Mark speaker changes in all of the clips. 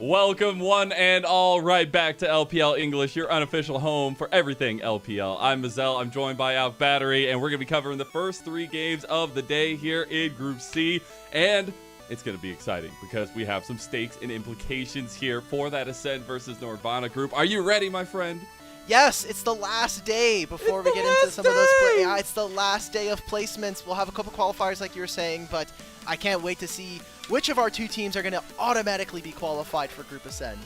Speaker 1: Welcome one and all right back to LPL English, your unofficial home for everything LPL. I'm Mazel, I'm joined by Out Battery, and we're going to be covering the first 3 games of the day here in Group C. And it's going to be exciting because we have some stakes and implications here for that Ascend versus Nirvana group. Are you ready, my friend?
Speaker 2: Yes, it's the last day before we get into some of those. Yeah, it's the last day of placements. We'll have a couple qualifiers like you were saying, but I can't wait to see which of our 2 teams are going to automatically be qualified for Group Ascend.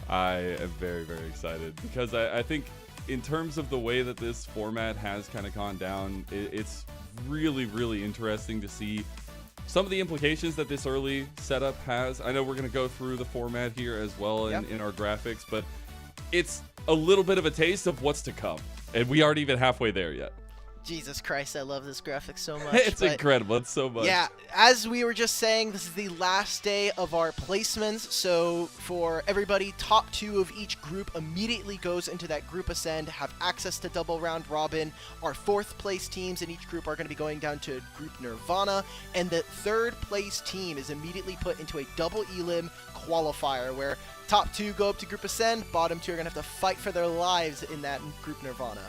Speaker 1: I am very, very excited because I think in terms of the way that this format has kind of gone down, it's really, really interesting to see some of the implications that this early setup has. I know we're going to go through the format here as well in our graphics, but it's a little bit of a taste of what's to come, and we aren't even halfway there yet.
Speaker 2: Jesus Christ, I love this graphic so much.
Speaker 1: It's incredible. It's so much.
Speaker 2: Yeah, as we were just saying, this is the last day of our placements. So for everybody, top 2 of each group immediately goes into that Group Ascend, have access to double round robin. Our 4th place teams in each group are going to be going down to Group Nirvana, and the 3rd place team is immediately put into a double elim qualifier where top 2 go up to Group Ascend, bottom 2 are going to have to fight for their lives in that Group Nirvana.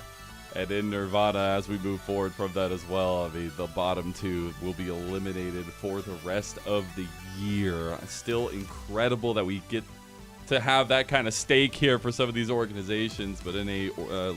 Speaker 1: And in Nirvana, as we move forward from that as well, I mean, the bottom 2 will be eliminated for the rest of the year. Still incredible that we get to have that kind of stake here for some of these organizations, but in a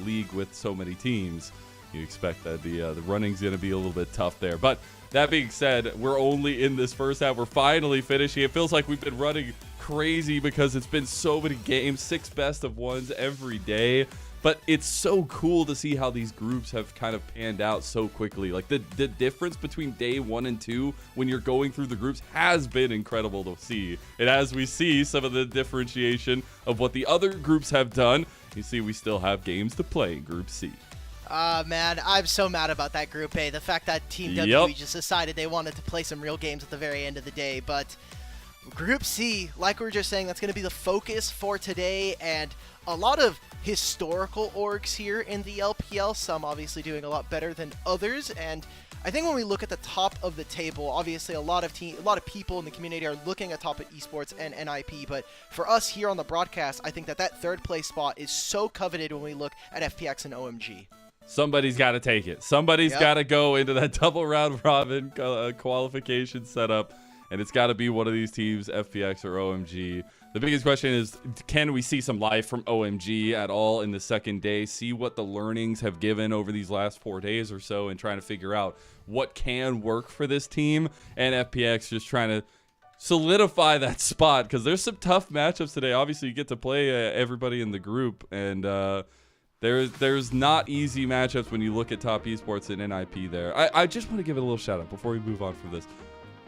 Speaker 1: league with so many teams, you expect that the running's going to be a little bit tough there. But that being said, we're only in this first half. We're finally finishing. It feels like we've been running crazy because it's been so many games, 6 best of ones every day. But it's so cool to see how these groups have kind of panned out so quickly. Like the difference between day 1 and 2 when you're going through the groups has been incredible to see. And as we see some of the differentiation of what the other groups have done, you see we still have games to play in Group C.
Speaker 2: Man, I'm so mad about that Group A. The fact that Team W just decided they wanted to play some real games at the very end of the day. But Group C, like we were just saying, that's going to be the focus for today, and a lot of historical orgs here in the LPL, some obviously doing a lot better than others. And I think when we look at the top of the table, obviously a lot of people in the community are looking at top of esports and NIP, but for us here on the broadcast, I think that 3rd place spot is so coveted when we look at FPX and OMG.
Speaker 1: Somebody's got to take it. Somebody's got to go into that double round robin qualification setup, and it's got to be one of these teams, FPX or OMG. The biggest question is, can we see some life from OMG at all in the second day? See what the learnings have given over these last 4 days or so and trying to figure out what can work for this team. And FPX just trying to solidify that spot because there's some tough matchups today. Obviously, you get to play everybody in the group, and there's not easy matchups when you look at top esports and NIP there. I just want to give it a little shout out before we move on from this.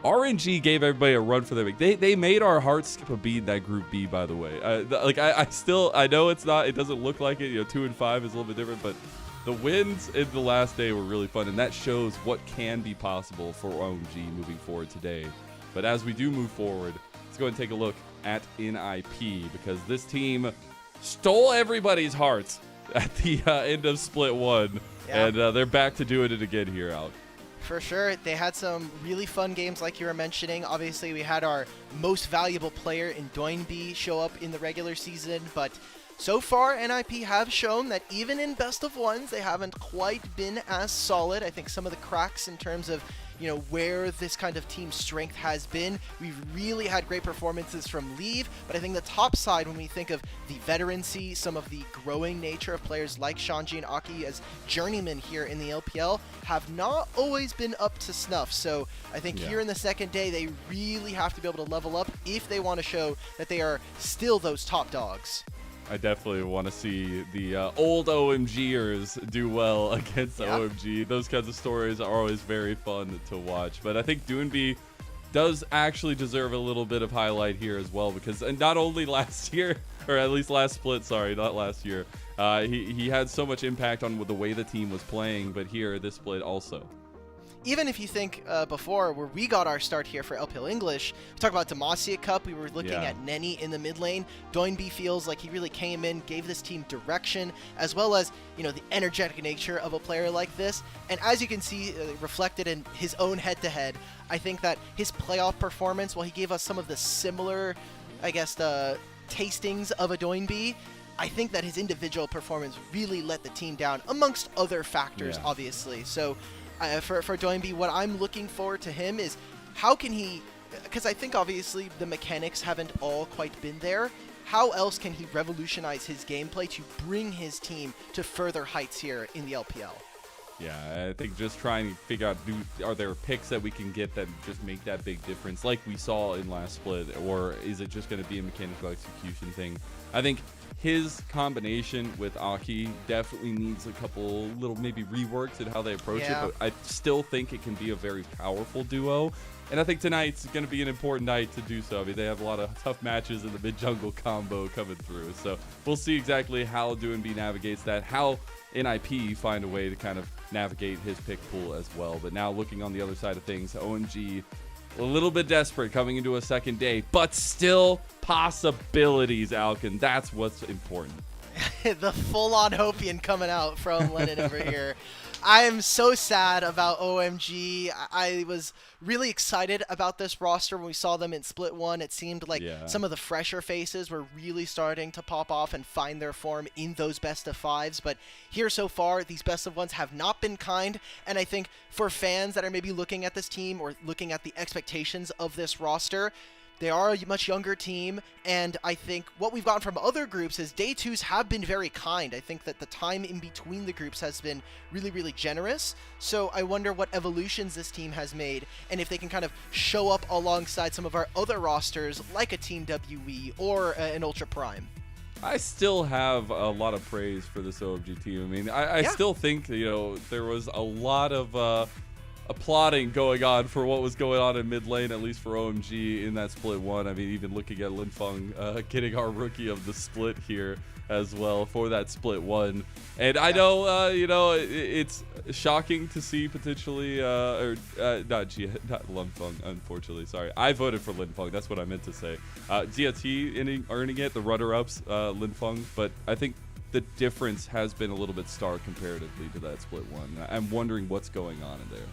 Speaker 1: RNG gave everybody a run for their week. They made our hearts skip a beat in that Group B, by the way. I know it's not. It doesn't look like it. 2 and 5 is a little bit different, but the wins in the last day were really fun, and that shows what can be possible for OMG moving forward today. But as we do move forward, let's go and take a look at NIP because this team stole everybody's hearts at the end of Split 1, and they're back to doing it again here out.
Speaker 2: For sure. They had some really fun games like you were mentioning. Obviously, we had our most valuable player in Doinb show up in the regular season, but so far, NIP have shown that even in best of ones, they haven't quite been as solid. I think some of the cracks in terms of where this kind of team strength has been. We've really had great performances from Leave, but I think the top side, when we think of the veterancy, some of the growing nature of players like Shanji and Aki as journeymen here in the LPL, have not always been up to snuff. So I think here in the second day, they really have to be able to level up if they want to show that they are still those top dogs.
Speaker 1: I definitely want to see the old OMGers do well against OMG. Those kinds of stories are always very fun to watch. But I think Doinb does actually deserve a little bit of highlight here as well, because not only last year, or at least last split, sorry, not last year, he had so much impact on the way the team was playing, but here, this split also.
Speaker 2: Even if you think before, where we got our start here for LPL English, we talk about Demacia Cup, we were looking at Nenny in the mid lane. Doinb feels like he really came in, gave this team direction, as well as, the energetic nature of a player like this. And as you can see, reflected in his own head-to-head, I think that his playoff performance, while he gave us some of the similar I guess, tastings of a Doinb, I think that his individual performance really let the team down, amongst other factors, obviously. So for Doinb, what I'm looking forward to him is how can he, because I think obviously the mechanics haven't all quite been there, how else can he revolutionize his gameplay to bring his team to further heights here in the LPL?
Speaker 1: Yeah, I think just trying to figure out, are there picks that we can get that just make that big difference like we saw in last split, or is it just going to be a mechanical execution thing? I think his combination with Aki definitely needs a couple little maybe reworks in how they approach it, but I still think it can be a very powerful duo. And I think tonight's going to be an important night to do so. I mean, they have a lot of tough matches in the mid-jungle combo coming through. So we'll see exactly how Doinb navigates that, how NIP find a way to kind of navigate his pick pool as well. But now looking on the other side of things, OMG a little bit desperate coming into a second day, but still possibilities, Alkin. That's what's important.
Speaker 2: The full-on Hopian coming out from Lennon over here. I am so sad about OMG. I was really excited about this roster when we saw them in Split 1. It seemed like some of the fresher faces were really starting to pop off and find their form in those best of fives. But here so far, these best of ones have not been kind. And I think for fans that are maybe looking at this team or looking at the expectations of this roster, they are a much younger team, and I think what we've gotten from other groups is day twos have been very kind. I think that the time in between the groups has been really, really generous. So I wonder what evolutions this team has made, and if they can kind of show up alongside some of our other rosters, like a Team WE or an Ultra Prime.
Speaker 1: I still have a lot of praise for this OMG team. I mean, I still think, there was a lot of applauding going on for what was going on in mid lane, at least for OMG in that split 1. I mean, even looking at Linfeng getting our rookie of the split here as well for that split 1. And I know, it's shocking to see potentially, not Linfeng, unfortunately. Sorry, I voted for Linfeng. That's what I meant to say. ZT earning it, the runner-ups, Linfeng. But I think the difference has been a little bit stark comparatively to that split 1. I'm wondering what's going on in there.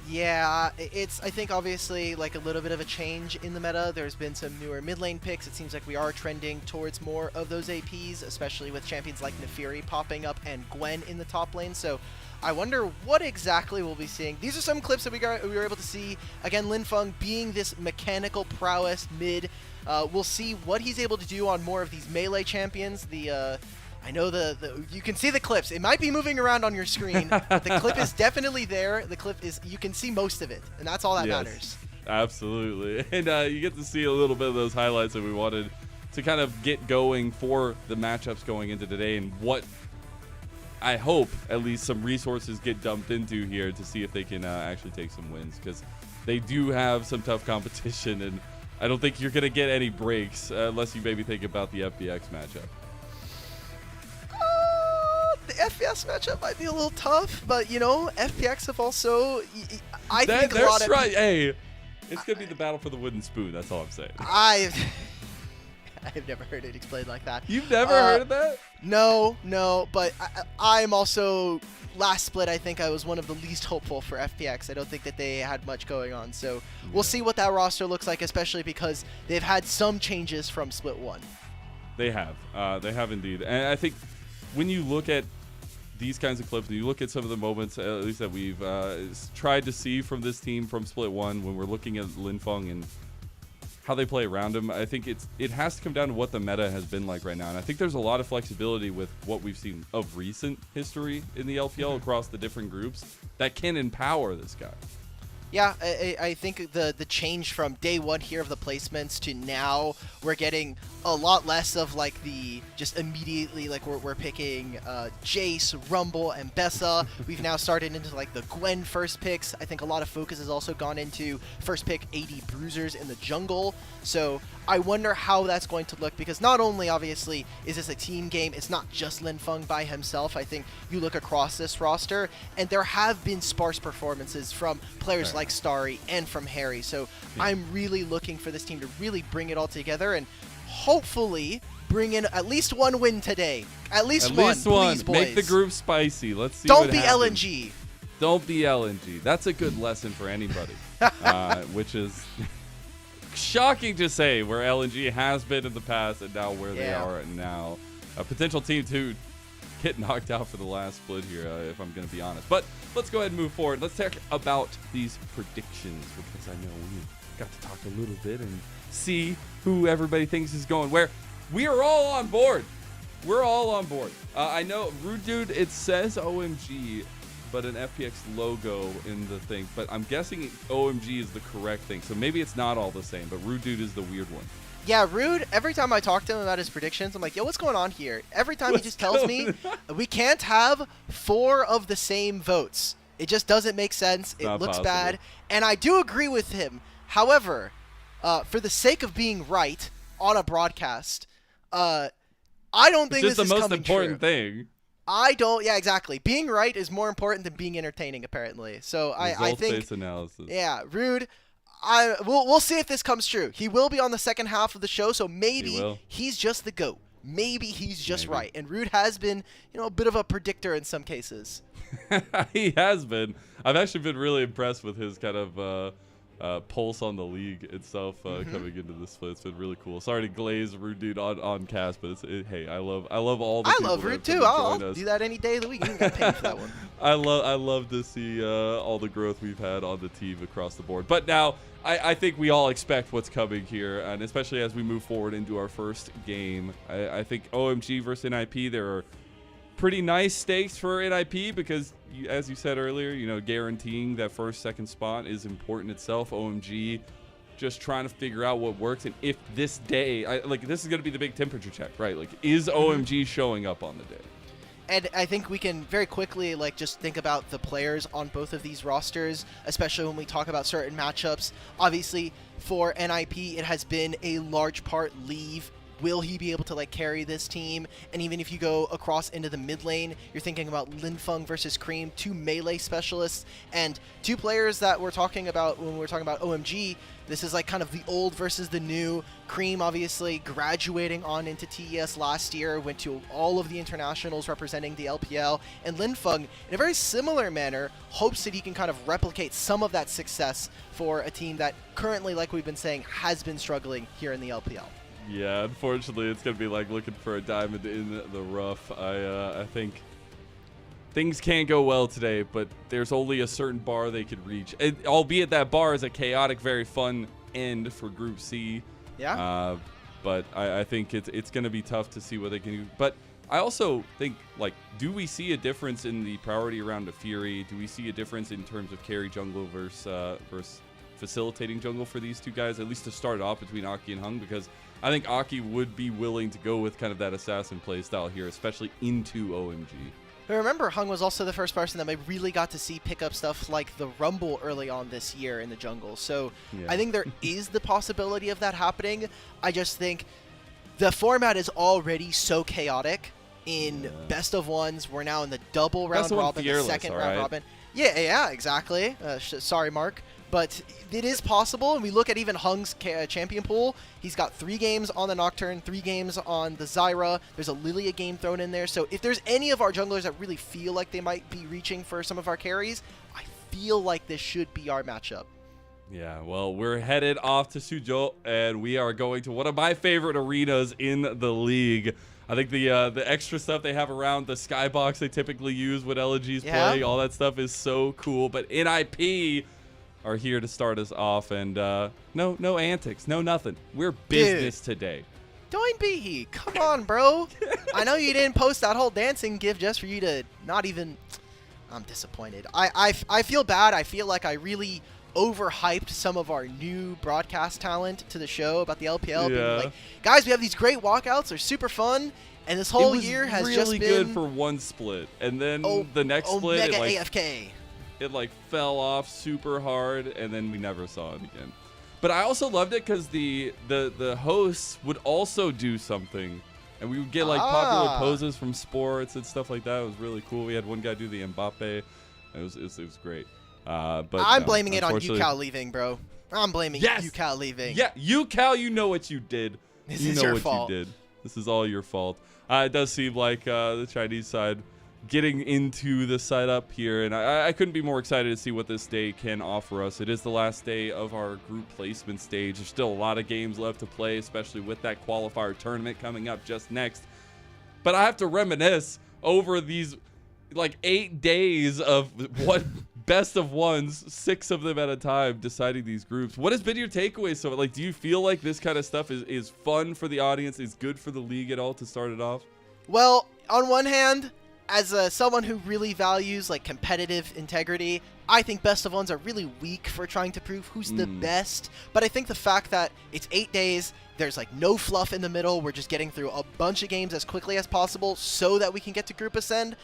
Speaker 2: Yeah, it's, I think, obviously, like a little bit of a change in the meta. There's been some newer mid lane picks. It seems like we are trending towards more of those APs, especially with champions like Nefiri popping up and Gwen in the top lane. So I wonder what exactly we'll be seeing. These are some clips that we were able to see. Again, Linfeng being this mechanical prowess mid. We'll see what he's able to do on more of these melee champions. I know you can see the clips. It might be moving around on your screen. The clip is definitely there. The clip is, you can see most of it, and that's all that matters.
Speaker 1: Absolutely. And you get to see a little bit of those highlights that we wanted to kind of get going for the matchups going into today, and what I hope at least some resources get dumped into here to see if they can actually take some wins, because they do have some tough competition, and I don't think you're going to get any breaks unless you maybe think about the FPX matchup.
Speaker 2: The FPS matchup might be a little tough, but FPX have also, I think a lot of.
Speaker 1: That's right. Hey, it's gonna be the battle for the wooden spoon. That's all I'm saying.
Speaker 2: I've never heard it explained like that.
Speaker 1: You've never heard of that?
Speaker 2: No, but I'm also, last split, I think I was one of the least hopeful for FPX. I don't think that they had much going on, so we'll see what that roster looks like, especially because they've had some changes from split 1.
Speaker 1: They have indeed, and I think when you look at these kinds of clips, and you look at some of the moments, at least that we've tried to see from this team from Split 1, when we're looking at Linfeng and how they play around him, I think it has to come down to what the meta has been like right now. And I think there's a lot of flexibility with what we've seen of recent history in the LPL across the different groups that can empower this guy.
Speaker 2: Yeah, I think the change from day 1 here of the placements to now, we're getting a lot less of like the just immediately like we're picking Jace, Rumble, and Bessa. We've now started into like the Gwen first picks. I think a lot of focus has also gone into first pick AD bruisers in the jungle. So I wonder how that's going to look, because not only obviously is this a team game, it's not just Linfeng by himself. I think you look across this roster and there have been sparse performances from players like Starry and from Harry. So I'm really looking for this team to really bring it all together and hopefully bring in at least one win today. At least one, please, boys.
Speaker 1: Make the group spicy. Let's see.
Speaker 2: Don't be LNG.
Speaker 1: Don't be LNG. That's a good lesson for anybody, which is shocking to say where LNG has been in the past and now where they are now. A potential team to get knocked out for the last split here, if I'm going to be honest. But let's go ahead and move forward. Let's talk about these predictions because I know we got to talk a little bit and see who everybody thinks is going where. We are all on board. We're all on board. I know, Rude Dude, it says OMG, but an FPX logo in the thing. But I'm guessing OMG is the correct thing. So maybe it's not all the same, but Rude Dude is the weird one.
Speaker 2: Yeah, Rude, every time I talk to him about his predictions, I'm like, yo, what's going on here? Every time he just tells me we can't have 4 of the same votes. It just doesn't make sense. It looks bad. And I do agree with him. However, for the sake of being right on a broadcast, I don't think this is coming true. It's just the most important
Speaker 1: thing.
Speaker 2: I don't. Yeah, exactly. Being right is more important than being entertaining, apparently. So I think.
Speaker 1: Result-based analysis.
Speaker 2: Yeah, Rude. We'll see if this comes true. He will be on the second half of the show, so maybe he's just the GOAT. Maybe he's just right. And Rude has been, a bit of a predictor in some cases.
Speaker 1: He has been. I've actually been really impressed with his kind of pulse on the league itself coming into this split. It's been really cool. Sorry to glaze Rude Dude on cast, but hey, I love all the people.
Speaker 2: I love Rude too. I'll do that any day of the week. You ain't got to pay me for that one.
Speaker 1: I love to see all the growth we've had on the team across the board. But now I think we all expect what's coming here, and especially as we move forward into our first game. I think OMG versus NIP, there are pretty nice stakes for NIP because, as you said earlier, guaranteeing that first, second spot is important itself. OMG just trying to figure out what works, and if this day, this is going to be the big temperature check, right? Is OMG showing up on the day?
Speaker 2: And I think we can very quickly just think about the players on both of these rosters, especially when we talk about certain matchups. Obviously, for NIP, it has been a large part leave. Will he be able to carry this team? And even if you go across into the mid lane, you're thinking about Linfeng versus Cream, 2 melee specialists, and 2 players that we're talking about when we're talking about OMG. This is kind of the old versus the new. Cream obviously graduating on into TES last year, went to all of the internationals representing the LPL, and Linfeng, in a very similar manner, hopes that he can kind of replicate some of that success for a team that currently, like we've been saying, has been struggling here in the LPL.
Speaker 1: Yeah, unfortunately, it's going to be looking for a diamond in the rough. I think things can't go well today, but there's only a certain bar they could reach. Albeit that bar is a chaotic, very fun end for Group C.
Speaker 2: Yeah.
Speaker 1: But I think it's going to be tough to see what they can do. But I also think, do we see a difference in the priority around the Fury? Do we see a difference in terms of carry jungle versus facilitating jungle for these two guys, at least to start off between Aki and Hung? Because I think Aki would be willing to go with kind of that assassin play style here, especially into OMG.
Speaker 2: But remember, Hung was also the first person that I really got to see pick up stuff like the Rumble early on this year in the jungle. So yeah. I think there is the possibility of that happening. I just think the format is already so chaotic in best of ones. We're now in the double round robin, the second round robin. Yeah, exactly. Sorry, Mark. But it is possible, and we look at even Hung's champion pool. He's got 3 games on the Nocturne, 3 games on the Zyra. There's a Lilia game thrown in there. So if there's any of our junglers that really feel like they might be reaching for some of our carries, I feel like this should be our matchup.
Speaker 1: Yeah, well, we're headed off to Suzhou, and we are going to one of my favorite arenas in the league. I think the extra stuff they have around the skybox they typically use when LG's play, all that stuff is so cool. But NIP are here to start us off, and no antics, no nothing. We're business today.
Speaker 2: Doinb, come on, bro. I know you didn't post that whole dancing gif just for you to not even. I'm disappointed. I feel bad. I feel like I really overhyped some of our new broadcast talent to the show about the LPL. Being like, guys, we have these great walkouts. They're super fun. And this whole year has just been
Speaker 1: really good for one split, and then the next split,
Speaker 2: Omega AFK.
Speaker 1: It fell off super hard, and then we never saw it again. But I also loved it because the hosts would also do something, and we would get popular poses from sports and stuff like that. It was really cool. We had one guy do the Mbappe. It was great. But
Speaker 2: I'm blaming it on UCal leaving, bro. I'm blaming UCal leaving.
Speaker 1: Yeah, UCal, you know what you did.
Speaker 2: This is your fault.
Speaker 1: You did. This is all your fault. It does seem like the Chinese side getting into the setup here, and I couldn't be more excited to see what this day can offer us. It is the last day of our group placement stage. There's still a lot of games left to play, especially with that qualifier tournament coming up just next. But I have to reminisce over these like 8 days of what best of ones, 6 of them at a time, deciding these groups. What has been your takeaway? So, like, do you feel like this kind of stuff is fun for the audience, is good for the league at all to start it off?
Speaker 2: Well, on one hand, as someone who really values like competitive integrity, I think best of ones are really weak for trying to prove who's the best. But I think the fact that it's 8 days, there's like no fluff in the middle, we're just getting through a bunch of games as quickly as possible so that we can get to Group Ascend,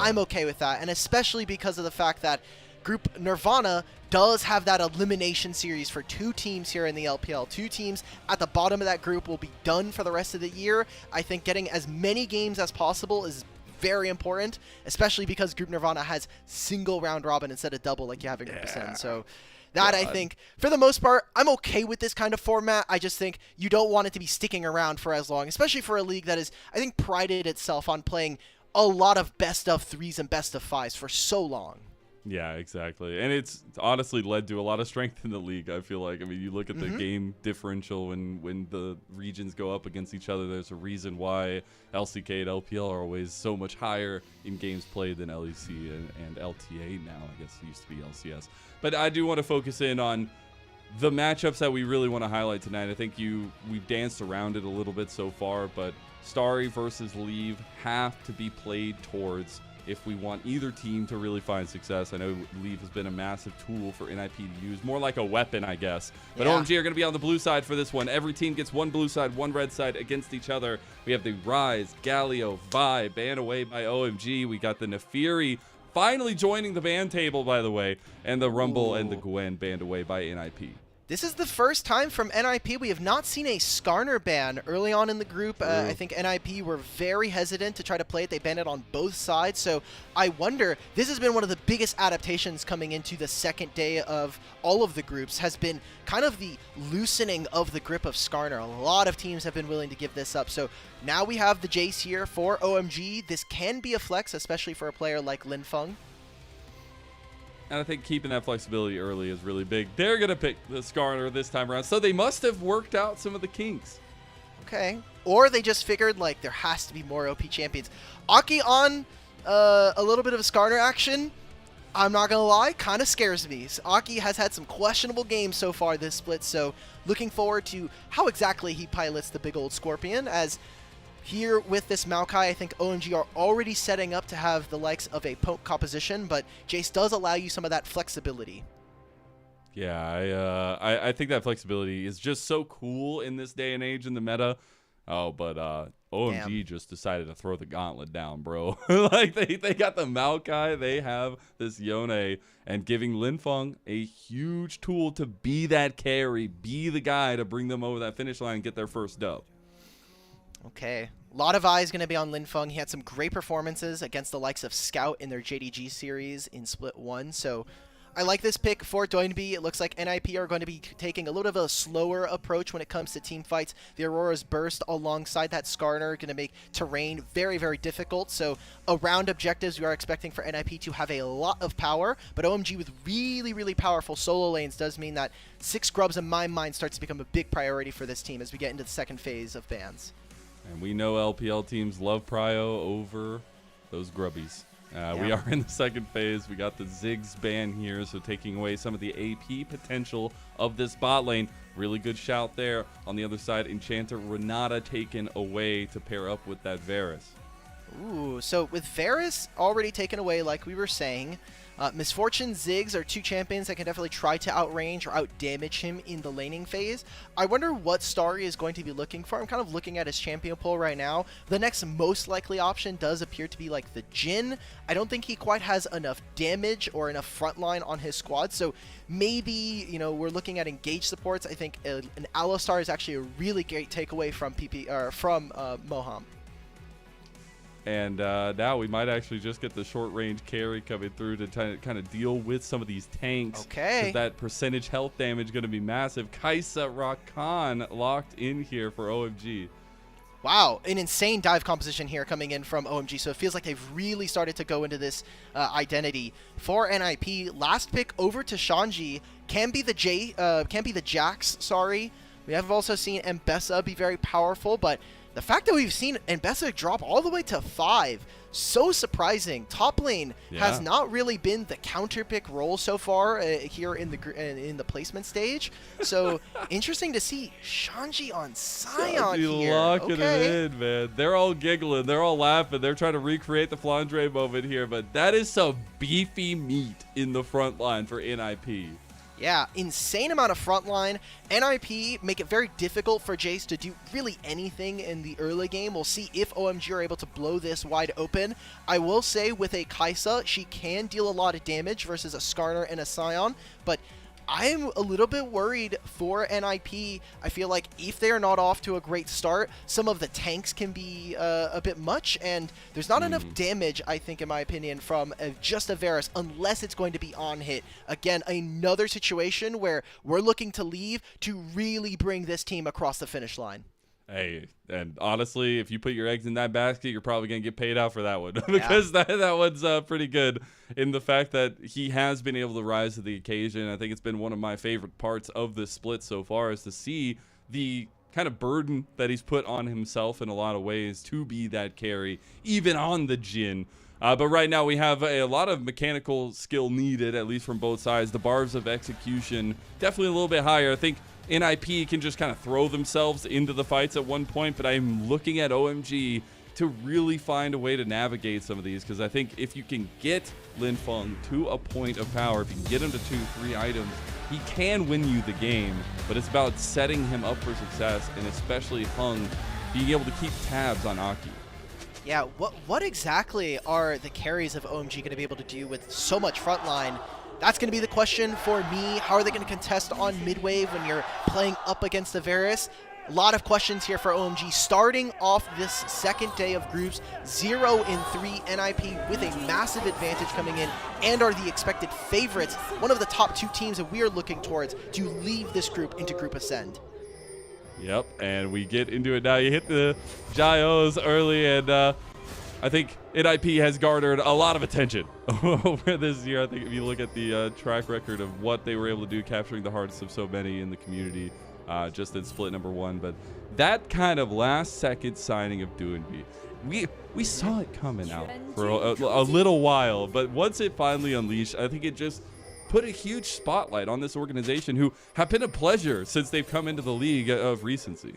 Speaker 2: I'm okay with that. And especially because of the fact that Group Nirvana does have that elimination series for 2 teams here in the LPL. 2 teams at the bottom of that group will be done for the rest of the year. I think getting as many games as possible is very important, especially because Group Nirvana has single round robin instead of double like you have in Group Ascend. So that, I think, for the most part, I'm okay with this kind of format. I just think you don't want it to be sticking around for as long, especially for a league that is, I think, prided itself on playing a lot of best of 3s and best of 5s for so long.
Speaker 1: Yeah, exactly. And it's honestly led to a lot of strength in the league, I feel like. I mean, you look at the game differential when the regions go up against each other. There's a reason why LCK and LPL are always so much higher in games played than LEC and LTA now. I guess it used to be LCS. But I do want to focus in on the matchups that we really want to highlight tonight. I think we've danced around it a little bit so far, but Starry versus Leave have to be played towards if we want either team to really find success. I know Leave has been a massive tool for NIP to use, more like a weapon, I guess. But OMG are going to be on the blue side for this one. Every team gets one blue side, one red side against each other. We have the Rise, Galio, Vi, banned away by OMG. We got the Nefiri finally joining the ban table, by the way, and the Rumble and the Gwen banned away by NIP.
Speaker 2: This is the first time from NIP we have not seen a Skarner ban early on in the group. I think NIP were very hesitant to try to play it. They banned it on both sides. So I wonder, this has been one of the biggest adaptations coming into the second day of all of the groups, has been kind of the loosening of the grip of Skarner. A lot of teams have been willing to give this up. So now we have the Jace here for OMG. This can be a flex, especially for a player like Linfeng.
Speaker 1: And I think keeping that flexibility early is really big. They're going to pick the Skarner this time around, so they must have worked out some of the kinks.
Speaker 2: Okay. Or they just figured, like, there has to be more OP champions. Aki on a little bit of a Skarner action, I'm not going to lie, kind of scares me. So Aki has had some questionable games so far this split, so looking forward to how exactly he pilots the big old Scorpion, as here with this Maokai, I think OMG are already setting up to have the likes of a poke composition, but Jace does allow you some of that flexibility.
Speaker 1: Yeah, I think that flexibility is just so cool in this day and age in the meta. Oh, but OMG just decided to throw the gauntlet down, bro. Like, they got the Maokai, they have this Yone, and giving Linfeng a huge tool to be that carry, be the guy to bring them over that finish line and get their first dub.
Speaker 2: Okay. A lot of eyes going to be on Linfeng. He had some great performances against the likes of Scout in their JDG series in Split 1. So I like this pick for Doinb. It looks like NIP are going to be taking a little bit of a slower approach when it comes to team fights. The Aurora's Burst alongside that Skarner going to make terrain very, very difficult. So around objectives, we are expecting for NIP to have a lot of power. But OMG with really, really powerful solo lanes does mean that 6 grubs in my mind starts to become a big priority for this team as we get into the second phase of bans.
Speaker 1: And we know LPL teams love prio over those grubbies. We are in the second phase. We got the Ziggs ban here, so taking away some of the AP potential of this bot lane. Really good shout there. On the other side, Enchanter Renata taken away to pair up with that Varus.
Speaker 2: Ooh, so with Varus already taken away, like we were saying, Misfortune, Ziggs are 2 champions that can definitely try to outrange or outdamage him in the laning phase. I wonder what Starry is going to be looking for. I'm kind of looking at his champion pool right now. The next most likely option does appear to be like the Jhin. I don't think he quite has enough damage or enough frontline on his squad, so maybe, you know, we're looking at engage supports. I think an Alistar is actually a really great takeaway from Moham.
Speaker 1: And now we might actually just get the short-range carry coming through to kind of deal with some of these tanks.
Speaker 2: Okay.
Speaker 1: 'Cause that percentage health damage going to be massive. Kaisa Rakan locked in here for OMG.
Speaker 2: Wow, an insane dive composition here coming in from OMG. So it feels like they've really started to go into this identity. For NIP, last pick over to Shanji can be the Jax. Sorry, we have also seen Mbessa be very powerful, but the fact that we've seen Mbessa drop all the way to 5, so surprising. Top lane has not really been the counter pick role so far here in the placement stage. So interesting to see Shanji on Sion here.
Speaker 1: Locking it in, man. They're all giggling. They're all laughing. They're trying to recreate the Flandre moment here, but that is some beefy meat in the front line for NIP.
Speaker 2: Yeah, insane amount of front line. NIP make it very difficult for Jace to do really anything in the early game. We'll see if OMG are able to blow this wide open. I will say with a Kai'Sa, she can deal a lot of damage versus a Skarner and a Sion, but I'm a little bit worried for NIP. I feel like if they are not off to a great start, some of the tanks can be a bit much, and there's not enough damage, I think, in my opinion, from just a Varus, unless it's going to be on hit. Again, another situation where we're looking to leave to really bring this team across the finish line.
Speaker 1: Hey, and honestly, if you put your eggs in that basket, you're probably going to get paid out for that one because that one's pretty good in the fact that he has been able to rise to the occasion. I think it's been one of my favorite parts of this split so far is to see the kind of burden that he's put on himself in a lot of ways to be that carry, even on the Jhin. But right now we have a lot of mechanical skill needed, at least from both sides. The bars of execution definitely a little bit higher. I think NIP can just kind of throw themselves into the fights at one point, but I'm looking at OMG to really find a way to navigate some of these, because I think if you can get Linfeng to a point of power, if you can get him to 2-3 items, he can win you the game, but it's about setting him up for success, and especially Hung being able to keep tabs on Aki.
Speaker 2: Yeah, what exactly are the carries of OMG going to be able to do with so much frontline? That's going to be the question for me. How are they going to contest on mid-wave when you're playing up against the Varus? A lot of questions here for OMG. Starting off this second day of groups, 0-3 NIP with a massive advantage coming in and are the expected favorites, one of the top 2 teams that we are looking towards to leave this group into Group Ascend.
Speaker 1: Yep, and we get into it now. You hit the Gyos early, and I think NIP has garnered a lot of attention over this year. I think if you look at the track record of what they were able to do, capturing the hearts of so many in the community just in split number 1. But that kind of last-second signing of Doinb, we saw it coming out for a little while. But once it finally unleashed, I think it just put a huge spotlight on this organization who have been a pleasure since they've come into the league of recency.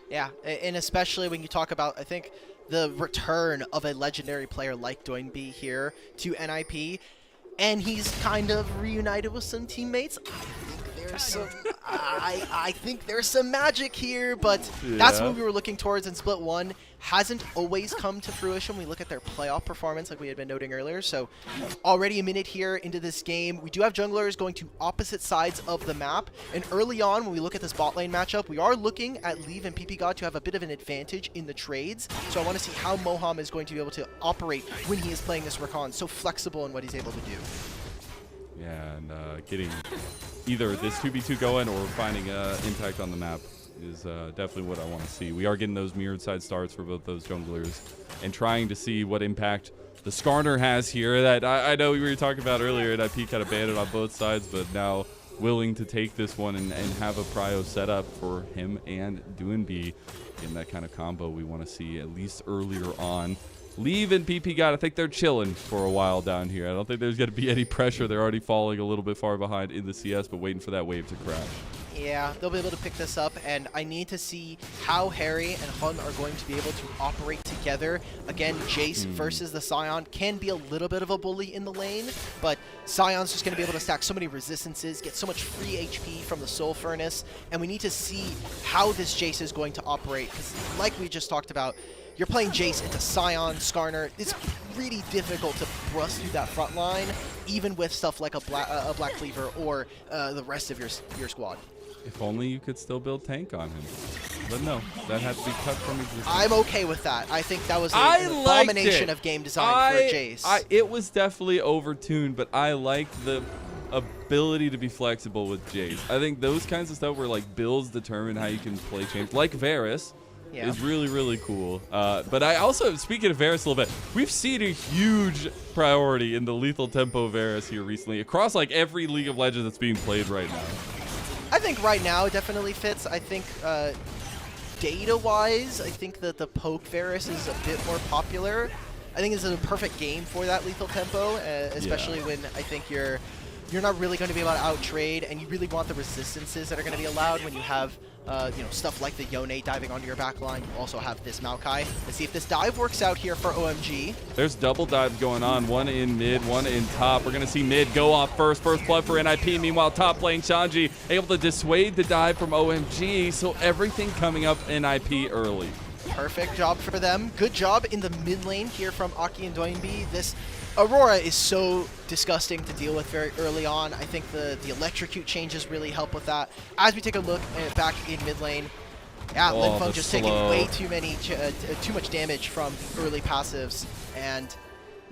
Speaker 1: Yeah,
Speaker 2: and especially when you talk about, I think, the return of a legendary player like Doinb here to NIP, and he's kind of reunited with some teammates. I think there's some magic here, but that's what we were looking towards in Split 1. Hasn't always come to fruition when we look at their playoff performance like we had been noting earlier. So already a minute here into this game. We do have junglers going to opposite sides of the map. And early on, when we look at this bot lane matchup, we are looking at Leave and PP God to have a bit of an advantage in the trades. So I want to see how Moham is going to be able to operate when he is playing this Rakan. So flexible in what he's able to do.
Speaker 1: Yeah, and getting either this 2v2 going or finding impact on the map is definitely what I want to see. We are getting those mirrored side starts for both those junglers and trying to see what impact the Skarner has here that I know we were talking about earlier, and IP kind of banned it on both sides, but now willing to take this one and have a prio set up for him and Doinb in that kind of combo we want to see at least earlier on. Leave and PP God, I think they're chilling for a while down here. I don't think there's going to be any pressure. They're already falling a little bit far behind in the CS, but waiting for that wave to crash.
Speaker 2: Yeah, they'll be able to pick this up, and I need to see how Harry and Hun are going to be able to operate together. Again, Jace versus the Sion can be a little bit of a bully in the lane, but Sion's just going to be able to stack so many resistances, get so much free HP from the Soul Furnace, and we need to see how this Jace is going to operate, because like we just talked about, you're playing Jace into Sion, Skarner. It's really difficult to thrust through that front line, even with stuff like a Black Cleaver or the rest of your squad.
Speaker 1: If only you could still build tank on him. But no, that had to be cut from existence.
Speaker 2: I'm okay with that. I think that was an abomination of game design for Jace.
Speaker 1: It was definitely overtuned, but I like the ability to be flexible with Jace. I think those kinds of stuff where like builds determine how you can play change. Like Varus, is really, really cool. But I also, speaking of Varus a little bit, we've seen a huge priority in the lethal tempo Varus here recently across like every League of Legends that's being played right now.
Speaker 2: I think right now it definitely fits. I think data-wise, I think that the poke Varus is a bit more popular. I think it's a perfect game for that lethal tempo, especially when I think you're not really going to be able to out-trade, and you really want the resistances that are going to be allowed when you have stuff like the Yone diving onto your back line. You also have this Maokai. Let's see if this dive works out here for OMG.
Speaker 1: There's double dives going on, one in mid, one in top. We're going to see mid go off first blood for NIP. Meanwhile, top playing Shanji, able to dissuade the dive from OMG, so everything coming up NIP early.
Speaker 2: Perfect job for them. Good job in the mid lane here from Aki and Doinb. This Aurora is so disgusting to deal with very early on. I think the electrocute changes really help with that. As we take a look back in mid lane, yeah, Linfeng just taking way too much damage from the early passives, and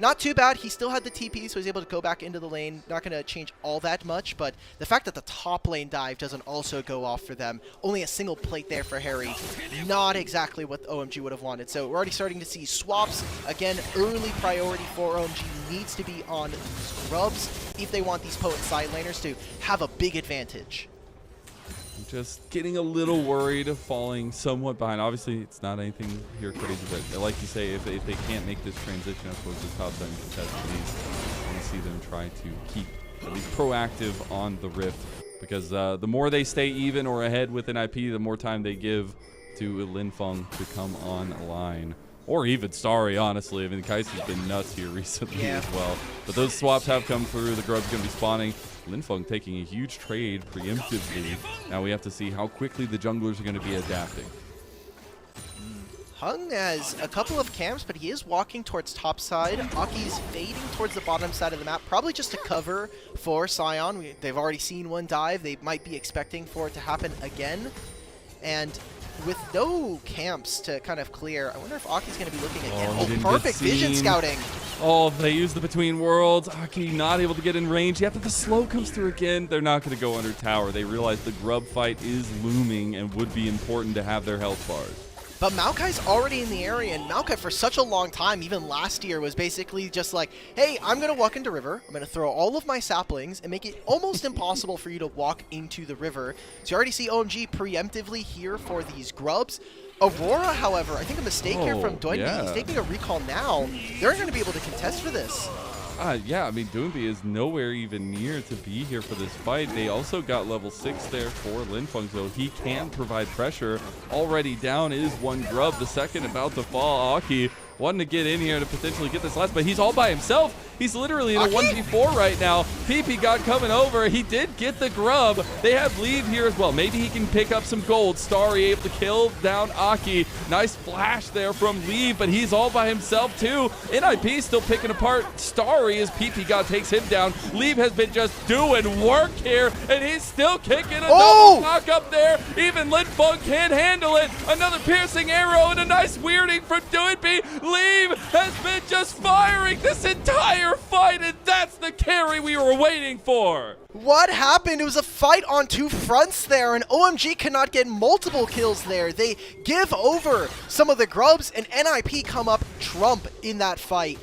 Speaker 2: not too bad. He still had the TP, so he's able to go back into the lane. Not going to change all that much, but the fact that the top lane dive doesn't also go off for them, only a single plate there for Harry, not exactly what OMG would have wanted. So we're already starting to see swaps. Again, early priority for OMG needs to be on scrubs if they want these potent side laners to have a big advantage.
Speaker 1: Just getting a little worried of falling somewhat behind. Obviously, it's not anything here crazy, but like you say, if they can't make this transition up towards the top 10 contest, I want to see them try to keep at least proactive on the Rift, because the more they stay even or ahead with NIP, the more time they give to Linfeng to come online. Or even Starry, honestly. I mean, Kai'Sa's been nuts here recently as well. But those swaps have come through. The Grub's going to be spawning. Linfeng taking a huge trade preemptively. Now we have to see how quickly the junglers are going to be adapting.
Speaker 2: Hung has a couple of camps, but he is walking towards top side. Aki's fading towards the bottom side of the map, probably just to cover for Sion. They've already seen one dive. They might be expecting for it to happen again. And with no camps to kind of clear, I wonder if Aki's going to be looking again. Oh, perfect vision scouting.
Speaker 1: Oh, they use the Between Worlds. Aki not able to get in range. Yet the slow comes through again. They're not going to go under tower. They realize the Grub fight is looming and would be important to have their health bars.
Speaker 2: But Maokai's already in the area, and Maokai for such a long time, even last year, was basically just like, hey, I'm going to walk into river, I'm going to throw all of my saplings, and make it almost impossible for you to walk into the river. So you already see OMG preemptively here for these grubs. Aurora, however, I think a mistake here from Doinb. He's taking a recall now. They're going to be able to contest for this.
Speaker 1: Yeah, I mean, Doinb is nowhere even near to be here for this fight. They also got level 6 there for Linfeng, so he can provide pressure. Already down is one grub, the second about to fall. Aki wanting to get in here to potentially get this last, but he's all by himself. He's literally in a 1v4 right now. PP got coming over. He did get the grub. They have leave here as well. Maybe he can pick up some gold. Starry able to kill down Aki. Nice flash there from Leave, but he's all by himself too. NIP still picking apart Starry as PP God takes him down. Leave has been just doing work here, and he's still kicking a double knock up there. Even Linfeng can't handle it. Another piercing arrow and a nice weirding from Doinb. Leave has been just firing this entire fight, and that's the carry we were waiting for.
Speaker 2: What happened? It was a fight on two fronts there, and OMG cannot get multiple kills there. They give over some of the grubs, and NIP come up trump in that fight.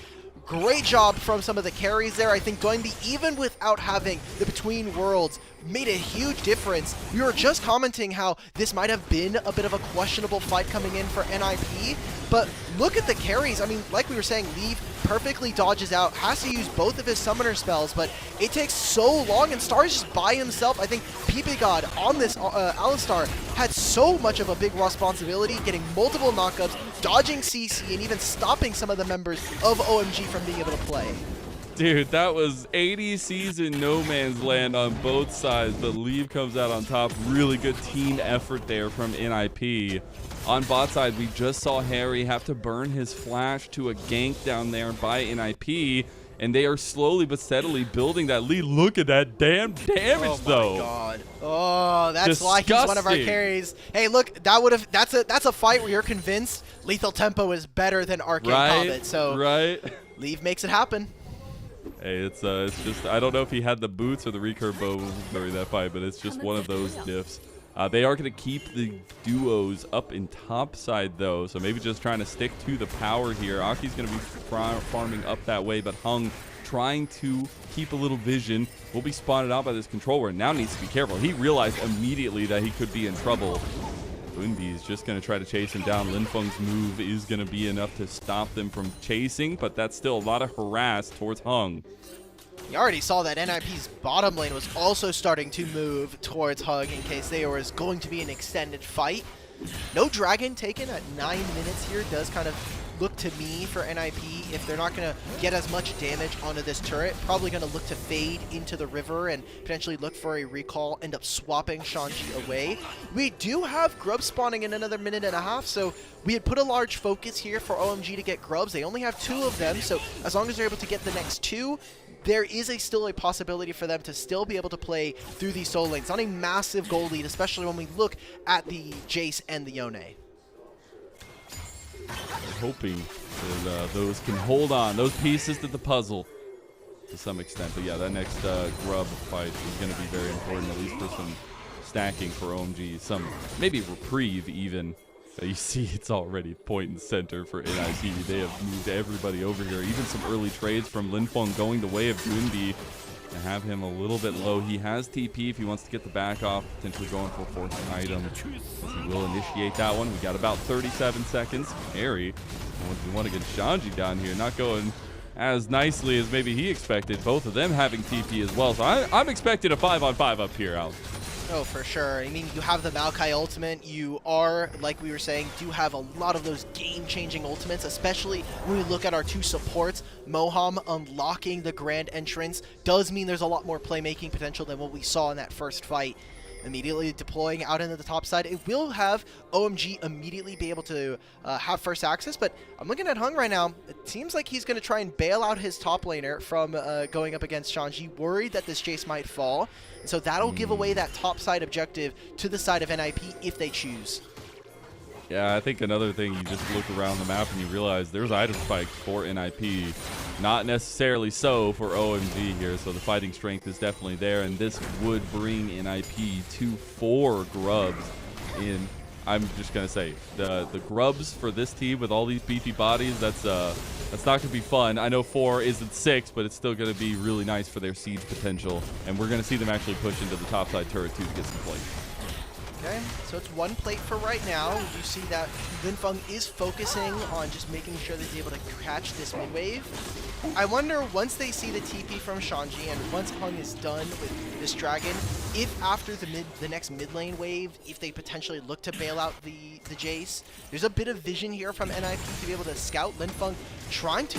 Speaker 2: Great job from some of the carries there. I think Doinb, even without having the Between Worlds, made a huge difference. We were just commenting how this might have been a bit of a questionable fight coming in for NIP, but look at the carries. I mean, like we were saying, Leave perfectly dodges out, has to use both of his summoner spells, but it takes so long, and Star's just by himself. I think PP God on this Alistar had so much of a big responsibility, getting multiple knockups, dodging CC, and even stopping some of the members of OMG from being able to play.
Speaker 1: Dude, that was 80 season no man's land on both sides, but Leave comes out on top. Really good team effort there from NIP. On bot side, we just saw Harry have to burn his flash to a gank down there by NIP, and they are slowly but steadily building that lead. Look at that damn damage, though.
Speaker 2: Oh my god. Oh, that's why he's one of our carries. Hey, look, that's a fight where you're convinced lethal tempo is better than arcane combat. So Leave makes it happen.
Speaker 1: Hey, it's just, I don't know if he had the boots or the recurve bow during that fight, but it's just one of those diffs. They are going to keep the duos up in top side, though, so maybe just trying to stick to the power here. Aki's going to be farming up that way, but Hung trying to keep a little vision. Will be spotted out by this controller and now needs to be careful. He realized immediately that he could be in trouble. Doinb is just going to try to chase him down. Linfeng's move is going to be enough to stop them from chasing, but that's still a lot of harass towards Hung.
Speaker 2: You already saw that NIP's bottom lane was also starting to move towards Hug in case there was going to be an extended fight. No dragon taken at 9 minutes here does kind of look to me for NIP, if they're not going to get as much damage onto this turret, probably going to look to fade into the river and potentially look for a recall, end up swapping Shanji away. We do have grubs spawning in another minute and a half, so we had put a large focus here for OMG to get grubs. They only have 2 of them, so as long as they're able to get the next 2, there is still a possibility for them to still be able to play through these solo lanes. Not a massive goal lead, especially when we look at the Jace and the Yone.
Speaker 1: Hoping that those can hold on, those pieces to the puzzle to some extent. But yeah, that next grub fight is going to be very important, at least for some stacking for OMG, some maybe reprieve even. You see it's already point and center for NIP. They have moved everybody over here. Even some early trades from Linfeng going the way of Doinb to have him a little bit low. He has TP if he wants to get the back off, potentially going for a fourth item. He will initiate that one. We got about 37 seconds. Harry, we want to get Shanji down here, not going as nicely as maybe he expected. Both of them having TP as well. So I'm expecting a 5-on-5 up here, Al.
Speaker 2: Oh, for sure. I mean, you have the Maokai ultimate. You are, like we were saying, do have a lot of those game-changing ultimates, especially when we look at our 2 supports. Moham unlocking the Grand Entrance does mean there's a lot more playmaking potential than what we saw in that first fight. Immediately deploying out into the top side. It will have OMG immediately be able to have first access, but I'm looking at Hung right now. It seems like he's going to try and bail out his top laner from going up against Shanji, worried that this Jace might fall. So that'll give away that top side objective to the side of NIP if they choose.
Speaker 1: Yeah, I think another thing, you just look around the map and you realize there's item spikes for NIP. Not necessarily so for OMG here, so the fighting strength is definitely there, and this would bring NIP to 4 grubs in. I'm just going to say, the grubs for this team with all these beefy bodies, that's not going to be fun. I know 4 isn't 6, but it's still going to be really nice for their siege potential, and we're going to see them actually push into the topside turret too to get some plate.
Speaker 2: Okay, so it's 1 plate for right now. You see that Linfeng is focusing on just making sure that he's able to catch this mid-wave. I wonder, once they see the TP from Shanji and once Hung is done with this dragon, if after the next mid lane wave, if they potentially look to bail out the Jace. There's a bit of vision here from NIP to be able to scout. Linfeng trying to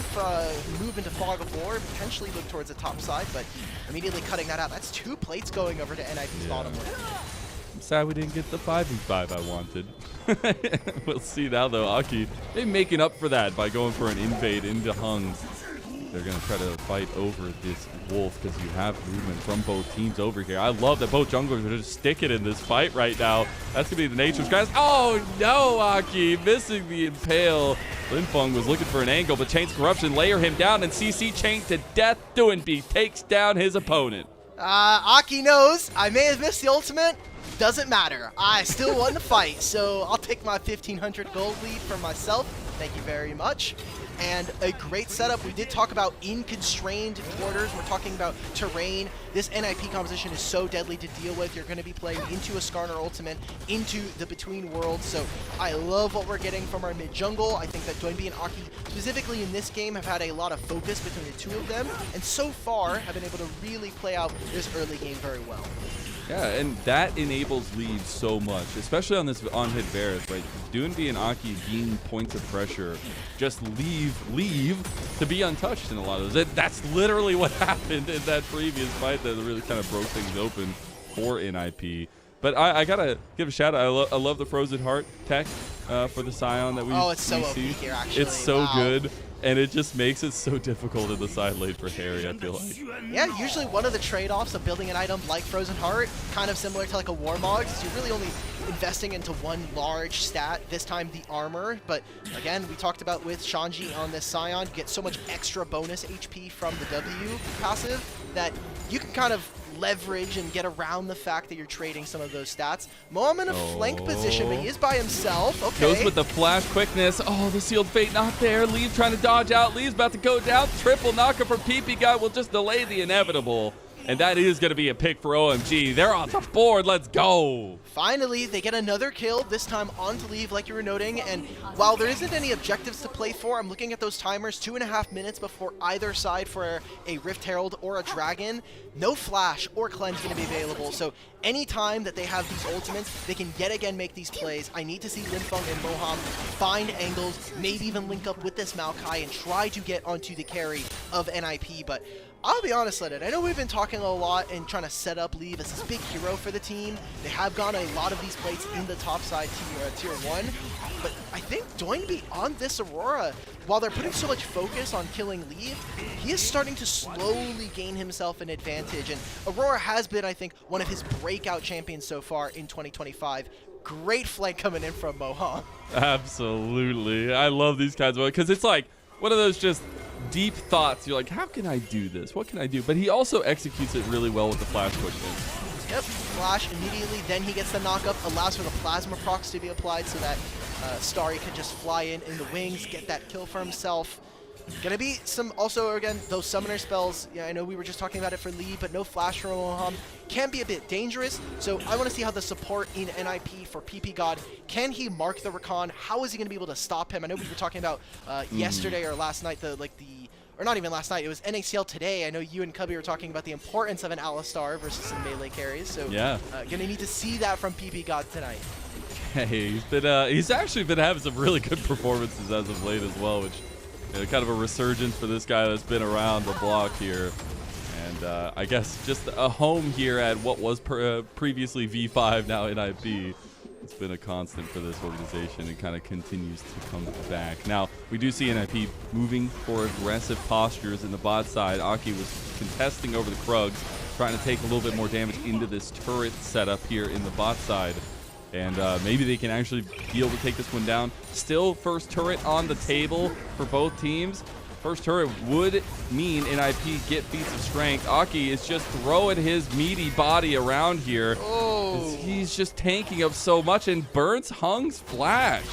Speaker 2: move into Fog of War, potentially look towards the top side, but immediately cutting that out. That's 2 plates going over to NIP's bottom lane.
Speaker 1: I'm sad we didn't get the 5v5 I wanted. We'll see now, though. Aki, they're making up for that by going for an invade into Hung's. They're going to try to fight over this wolf because you have movement from both teams over here. I love that both junglers are just sticking in this fight right now. That's going to be the nature of guys. Oh, no, Aki, missing the impale. Linfeng was looking for an angle, but Chain's Corruption layer him down, and CC Chain to death. Doinb takes down his opponent.
Speaker 2: Aki knows I may have missed the ultimate. Doesn't matter. I still won the fight, so I'll take my 1,500 gold lead for myself. Thank you very much. And a great setup. We did talk about in constrained quarters. We're talking about terrain. This NIP composition is so deadly to deal with. You're going to be playing into a Skarner ultimate, into the Between Worlds. So I love what we're getting from our mid jungle. I think that Doinb and Aki, specifically in this game, have had a lot of focus between the 2 of them. And so far, have been able to really play out this early game very well.
Speaker 1: Yeah, and that enables leads so much, especially on this on-hit Varus, right? Doinb and Aki gain points of pressure, just leave to be untouched in a lot of those. That's literally what happened in that previous fight that really kind of broke things open for NIP. But I gotta give a shout out. I love the Frozen Heart tech for the Scion that we see.
Speaker 2: Oh, it's so OP here, actually.
Speaker 1: It's so good. And it just makes it so difficult in the side lane for Harry, I feel like.
Speaker 2: Yeah, usually one of the trade-offs of building an item like Frozen Heart, kind of similar to like a Warmog, is you're really only investing into one large stat, this time the armor. But again, we talked about with Shanji on this Scion, you get so much extra bonus HP from the W passive that you can kind of leverage and get around the fact that you're trading some of those stats. Moam in a flank position, but he is by himself. Okay.
Speaker 1: Goes with the flash quickness. Oh, the sealed fate not there. Leave trying to dodge out. Leave's about to go down. Triple knocker for PP guy will just delay the inevitable. And that is going to be a pick for OMG. They're on the board. Let's go.
Speaker 2: Finally, they get another kill, this time onto Leave, like you were noting. And while there isn't any objectives to play for, I'm looking at those timers, 2.5 minutes before either side for a Rift Herald or a Dragon. No flash or cleanse going to be available. So anytime that they have these ultimates, they can yet again make these plays. I need to see Linfeng and Moham find angles, maybe even link up with this Maokai and try to get onto the carry of NIP. But I'll be honest, Leonard, I know we've been talking a lot and trying to set up Leave as this big hero for the team. They have gone a lot of these plays in the top side tier 1, but I think Doinb on this Aurora, while they're putting so much focus on killing Leave, he is starting to slowly gain himself an advantage, and Aurora has been, I think, one of his breakout champions so far in 2025. Great flank coming in from Moham.
Speaker 1: Absolutely. I love these kinds of, because it's like one of those just deep thoughts. You're like, how can I do this? What can I do? But he also executes it really well with the flash quickness.
Speaker 2: Yep, flash immediately, then he gets the knockup, allows for the plasma procs to be applied so that Starry can just fly in the wings, get that kill for himself. Gonna be some, also again, those summoner spells, yeah, I know we were just talking about it for Lee, but no flash from Moham can be a bit dangerous, so I want to see how the support in NIP for PP God, can he mark the Rakan? How is he going to be able to stop him? I know we were talking about yesterday or last night, or not even last night, it was NACL today. I know you and Cubby were talking about the importance of an Alistar versus some melee carries, so
Speaker 1: yeah,
Speaker 2: gonna need to see that from PP God tonight.
Speaker 1: Hey, he's actually been having some really good performances as of late as well, which kind of a resurgence for this guy that's been around the block here. And I guess just a home here at what was previously V5, now NIP. It's been a constant for this organization and kind of continues to come back. Now, we do see NIP moving for aggressive postures in the bot side. Aki was contesting over the Krugs, trying to take a little bit more damage into this turret setup here in the bot side. And maybe they can actually be able to take this one down. Still first turret on the table for both teams. First turret would mean NIP get feats of strength. Aki is just throwing his meaty body around here.
Speaker 2: Oh.
Speaker 1: He's just tanking up so much and burns Hung's flash.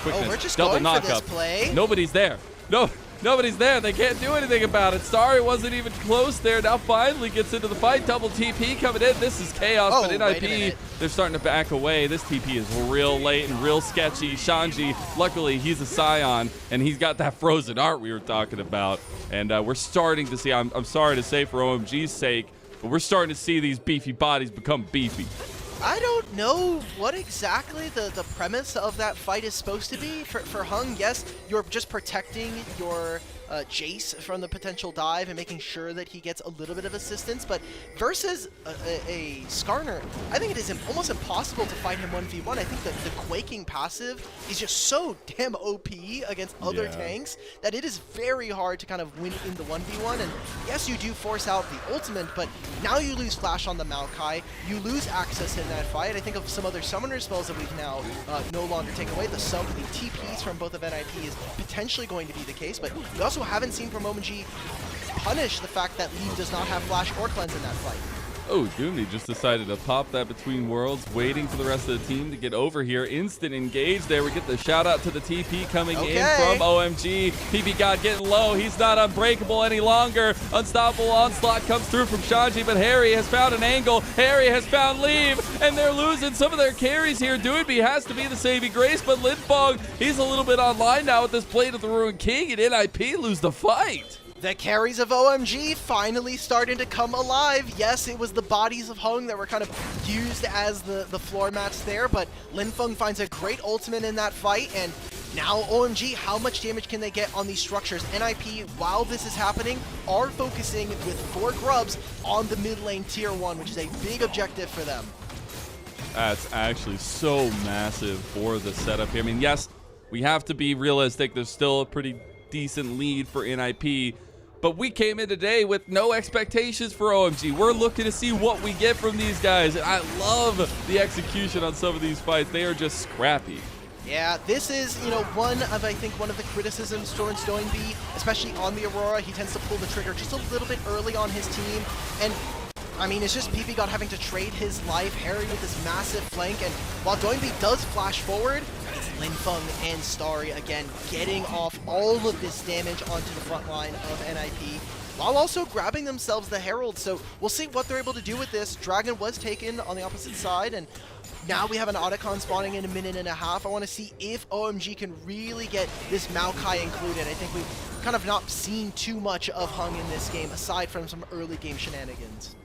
Speaker 1: Quickness,
Speaker 2: we're just
Speaker 1: double
Speaker 2: going
Speaker 1: knock
Speaker 2: for this
Speaker 1: up.
Speaker 2: play.
Speaker 1: Nobody's there. Nobody's there. They can't do anything about it. Starry wasn't even close there. Now finally gets into the fight. Double TP coming in. This is chaos, but NIP, they're starting to back away. This TP is real late and real sketchy. Shanji, luckily, he's a Scion, and he's got that frozen art we were talking about. And we're starting to see, I'm sorry to say for OMG's sake, but we're starting to see these beefy bodies become beefy.
Speaker 2: I don't know what exactly the premise of that fight is supposed to be. For Hung, yes, you're just protecting your Jace from the potential dive and making sure that he gets a little bit of assistance, but versus a Skarner, I think it is almost impossible to fight him 1v1. I think that the Quaking passive is just so damn OP against other tanks that it is very hard to kind of win in the 1v1, and yes, you do force out the ultimate, but now you lose flash on the Maokai, you lose access in that fight. I think of some other summoner spells that we've now no longer taken away. The TPs from both of NIP is potentially going to be the case, but we also haven't seen from OMG punish the fact that Leave does not have flash or cleanse in that fight.
Speaker 1: Oh, Doinb just decided to pop that between worlds, waiting for the rest of the team to get over here. Instant engage there. We get the shout out to the TP coming in from OMG. PP God getting low. He's not unbreakable any longer. Unstoppable onslaught comes through from Shanji, but Harry has found an angle. Harry has found Leave, and they're losing some of their carries here. Doinb has to be the saving grace, but Linfeng, he's a little bit online now with this Blade of the Ruined King, and NIP lose the fight.
Speaker 2: The carries of OMG finally starting to come alive. Yes, it was the bodies of Hung that were kind of used as the floor mats there, but Linfeng finds a great ultimate in that fight, and now OMG, how much damage can they get on these structures? NIP, while this is happening, are focusing with 4 grubs on the mid lane tier 1, which is a big objective for them.
Speaker 1: That's actually so massive for the setup here. I mean, yes, we have to be realistic. There's still a pretty decent lead for NIP, but we came in today with no expectations for OMG. We're looking to see what we get from these guys, and I love the execution on some of these fights. They are just scrappy.
Speaker 2: Yeah, this is, one of the criticisms towards Doinb, especially on the Aurora. He tends to pull the trigger just a little bit early on his team, and I mean, it's just PP God having to trade his life, Harry with this massive flank, and while Doinb does flash forward, it's Linfeng and Starry again getting off all of this damage onto the front line of NIP, while also grabbing themselves the Herald. So we'll see what they're able to do with this. Dragon was taken on the opposite side, and now we have an Otacon spawning in a minute and a half. I want to see if OMG can really get this Maokai included. I think we've kind of not seen too much of Hung in this game, aside from some early game shenanigans.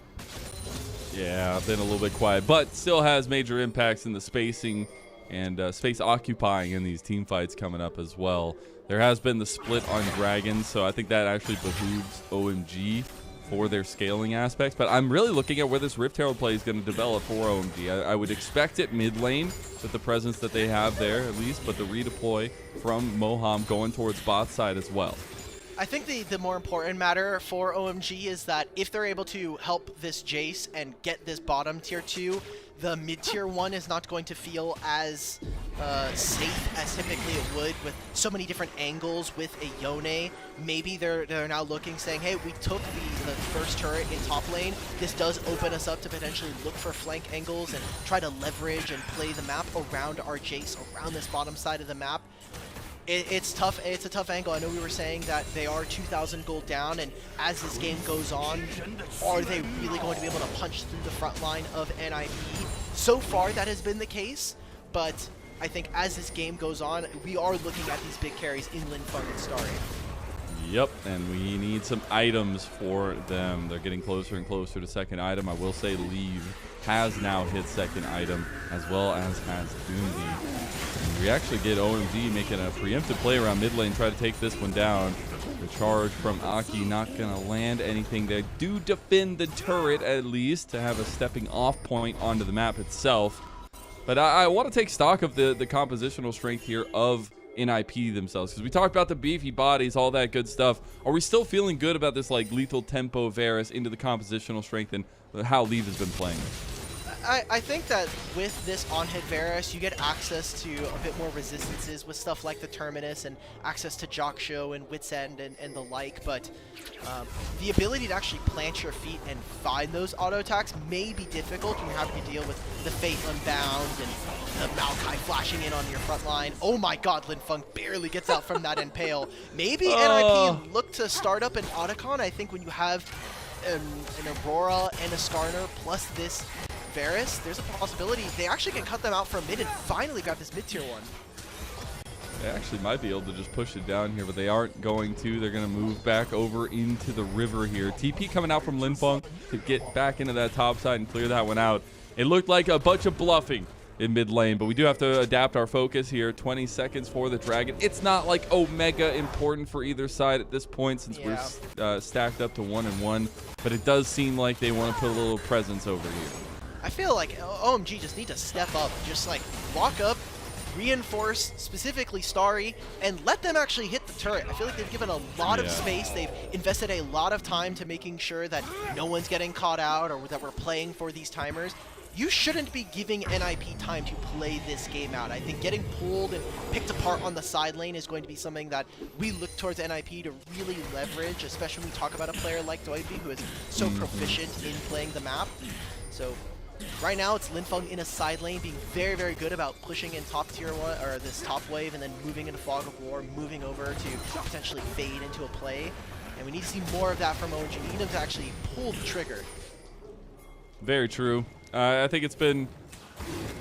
Speaker 1: Yeah, been a little bit quiet, but still has major impacts in the spacing and space occupying in these team fights coming up as well. There has been the split on Dragons, so I think that actually behooves OMG for their scaling aspects. But I'm really looking at where this Rift Herald play is going to develop for OMG. I would expect it mid lane with the presence that they have there at least, but the redeploy from Moham going towards bot side as well.
Speaker 2: I think the more important matter for OMG is that if they're able to help this Jace and get this bottom tier 2, the mid tier 1 is not going to feel as safe as typically it would with so many different angles with a Yone. Maybe they're now looking, saying, hey, we took the first turret in top lane. This does open us up to potentially look for flank angles and try to leverage and play the map around our Jace, around this bottom side of the map. It's tough. It's a tough angle. I know we were saying that they are 2,000 gold down, and as this game goes on, are they really going to be able to punch through the front line of NIP? So far, that has been the case, but I think as this game goes on, we are looking at these big carries in Linfeng and Starry.
Speaker 1: Yep, and we need some items for them. They're getting closer and closer to second item. I will say Leave has now hit second item, as well as has Doinb. And we actually get OMG making a preemptive play around mid lane, try to take this one down. The charge from Aki not going to land anything. They do defend the turret, at least, to have a stepping off point onto the map itself. But I want to take stock of the compositional strength here of NIP themselves, because we talked about the beefy bodies, all that good stuff. Are we still feeling good about this like lethal tempo Varus into the compositional strength and how Leave has been playing?
Speaker 2: I think that with this on-hit Varus, you get access to a bit more resistances with stuff like the Terminus and access to Joksho and Wit's End and the like, but the ability to actually plant your feet and find those auto attacks may be difficult when you're having to deal with the Fate Unbound and the Maokai flashing in on your front line. Oh my god, Linfeng barely gets out from that Impale. Maybe NIP look to start up an Otacon. I think when you have an Aurora and a Skarner plus this Varus, there's a possibility they actually can cut them out for a mid and finally grab this mid-tier 1.
Speaker 1: They actually might be able to just push it down here, but they aren't going to. They're going to move back over into the river here. TP coming out from Linfeng to get back into that top side and clear that one out. It looked like a bunch of bluffing in mid lane, but we do have to adapt our focus here. 20 seconds for the Dragon. It's not like Omega important for either side at this point, since we're stacked up to 1-1, but it does seem like they want to put a little presence over here.
Speaker 2: I feel like OMG just need to step up, just like walk up, reinforce specifically Starry, and let them actually hit the turret. I feel like they've given a lot of space. They've invested a lot of time to making sure that no one's getting caught out or that we're playing for these timers. You shouldn't be giving NIP time to play this game out. I think getting pulled and picked apart on the side lane is going to be something that we look towards NIP to really leverage, especially when we talk about a player like Doinb, who is so proficient in playing the map. So right now, it's Linfeng in a side lane, being very, very good about pushing in top tier 1, or this top wave, and then moving into Fog of War, moving over to potentially fade into a play. And we need to see more of that from OMG. We need them to actually pull the trigger.
Speaker 1: Very true. I think it's been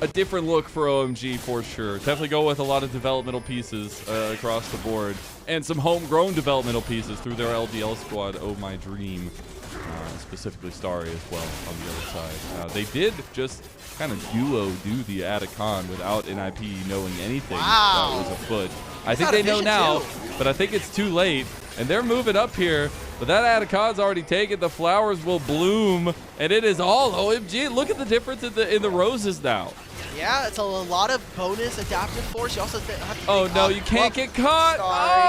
Speaker 1: a different look for OMG for sure. Definitely go with a lot of developmental pieces across the board, and some homegrown developmental pieces through their LDL squad. Oh my dream. Specifically Starry as well on the other side. They did just kind of do the Atacon without NIP knowing anything that was afoot. I think they know now, but I think it's too late, and they're moving up here. But that Atacon's already taken. The flowers will bloom, and it is all OMG. Look at the difference in the roses now. Yeah,
Speaker 2: it's a lot of bonus adaptive force. You also have to
Speaker 1: oh no, you can't get caught.
Speaker 2: Sorry.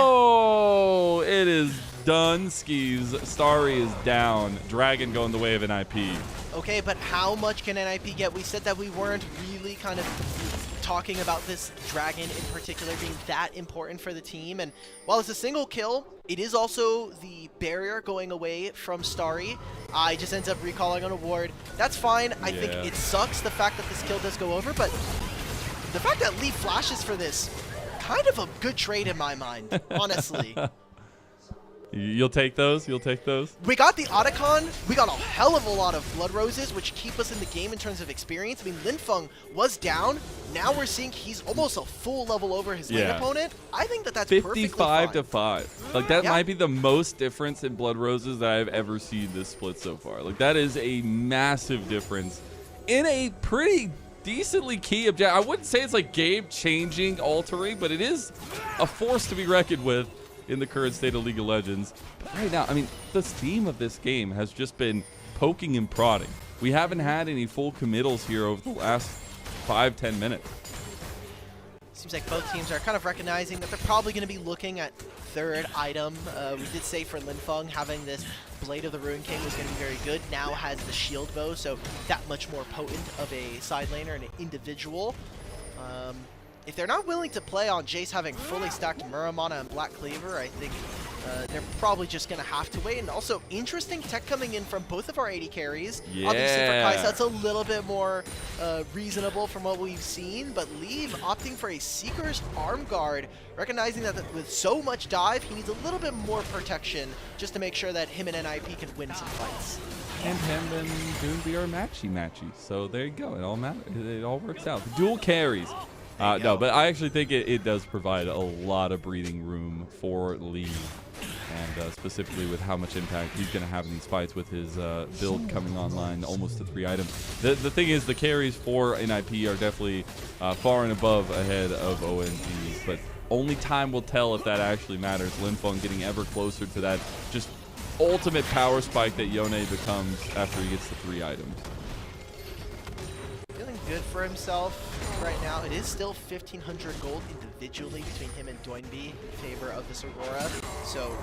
Speaker 1: Oh, it is done, skis. Starry is down. Dragon going the way of NIP.
Speaker 2: Okay, but how much can NIP get? We said that we weren't really kind of talking about this Dragon in particular being that important for the team. And while it's a single kill, it is also the barrier going away from Starry. He just ends up recalling on a ward. That's fine. I think it sucks the fact that this kill does go over, but the fact that Lee flashes for this, kind of a good trade in my mind, honestly.
Speaker 1: You'll take those? You'll take those?
Speaker 2: We got the Otacon. We got a hell of a lot of Blood Roses, which keep us in the game in terms of experience. I mean, Linfeng was down. Now we're seeing he's almost a full level over his lane opponent. I think that that's
Speaker 1: 55 to 5. Like, that might be the most difference in Blood Roses that I've ever seen this split so far. Like, that is a massive difference in a pretty decently key objective. I wouldn't say it's like game-changing, altering, but it is a force to be reckoned with in the current state of League of Legends. But right now, I mean, the theme of this game has just been poking and prodding. We haven't had any full committals here over the last 5-10 minutes.
Speaker 2: Seems like both teams are kind of recognizing that they're probably going to be looking at third item. We did say for Linfeng, having this Blade of the Ruin King was going to be very good. Now has the Shield Bow, so that much more potent of a side laner and an individual. If they're not willing to play on Jace having fully stacked Muramana and Black Cleaver, I think they're probably just going to have to wait. And also, interesting tech coming in from both of our AD carries. Obviously, for Kai'Sa, that's a little bit more reasonable from what we've seen. But Leave opting for a Seeker's Arm Guard, recognizing that with so much dive, he needs a little bit more protection just to make sure that him and NIP can win some fights.
Speaker 1: And him and Doinb are matchy. So there you go. It all matters. It all works out. The dual carries. No, but I actually think it does provide a lot of breathing room for Lee, and specifically with how much impact he's going to have in these fights with his build coming online almost to 3 items. The thing is, the carries for NIP are definitely far and above ahead of OMG, but only time will tell if that actually matters. Linfeng getting ever closer to that just ultimate power spike that Yone becomes after he gets the 3 items.
Speaker 2: Feeling good for himself right now. It is still 1,500 gold individually between him and Doinb in favor of this Aurora. So,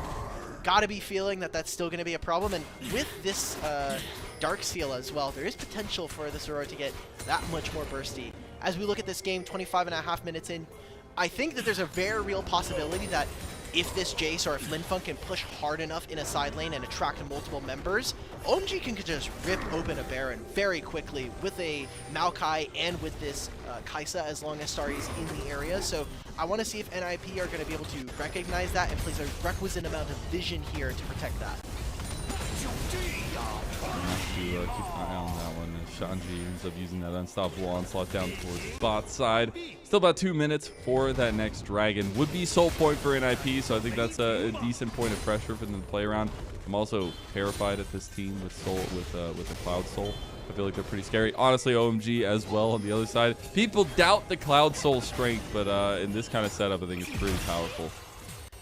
Speaker 2: gotta be feeling that that's still going to be a problem. And with this Dark Seal as well, there is potential for this Aurora to get that much more bursty. As we look at this game, 25.5 minutes in, I think that there's a very real possibility that if this Jace or if Linfeng can push hard enough in a side lane and attract multiple members, OMG can just rip open a Baron very quickly with a Maokai and with this Kai'Sa as long as Starry is in the area. So I want to see if NIP are going to be able to recognize that and place a requisite amount of vision here to protect that.
Speaker 1: Keep an eye on that one. Shanji ends up using that unstoppable onslaught down towards the bot side. Still about 2 minutes for that next dragon. Would be soul point for NIP, so I think that's a decent point of pressure for them to play around. I'm also terrified at this team with soul with the Cloud Soul. I feel like they're pretty scary. Honestly, OMG as well on the other side. People doubt the Cloud Soul strength, but in this kind of setup, I think it's pretty powerful.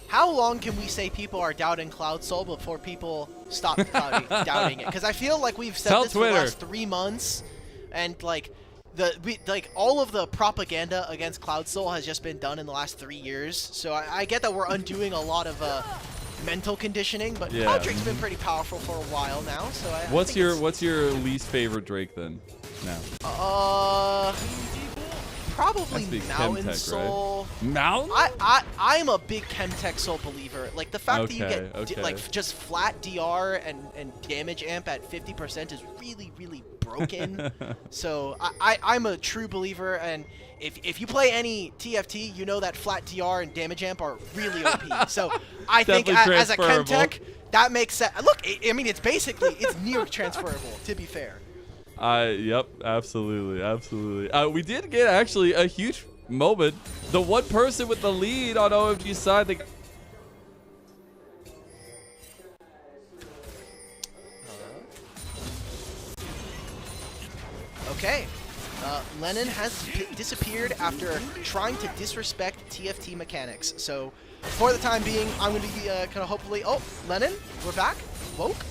Speaker 2: How long can we say people are doubting Cloud Soul before people stop doubting it? Because I feel like we've said this for the last 3 months, and like all of the propaganda against Cloud Soul has just been done in the last 3 years. So I get that we're undoing a lot of mental conditioning, but Cloud Drake's been pretty powerful for a while now. So
Speaker 1: what's your least favorite Drake then? Now.
Speaker 2: Probably Mountain Soul.
Speaker 1: Right? Mountain?
Speaker 2: I'm a big Chemtech Soul believer. Like the fact that you get like just flat DR and damage amp at 50% is really, really broken. So I'm a true believer, and if you play any TFT, you know that flat DR and damage amp are really OP. So I think as a Chemtech, that makes sense. Look, I mean it's near transferable, to be fair.
Speaker 1: Yep, absolutely. We did get actually a huge moment. The one person with the lead on OMG's side.
Speaker 2: Okay. Lennon has disappeared after trying to disrespect TFT mechanics. So for the time being, I'm going to be kind of hopefully... Oh, Lennon, we're back. Woke.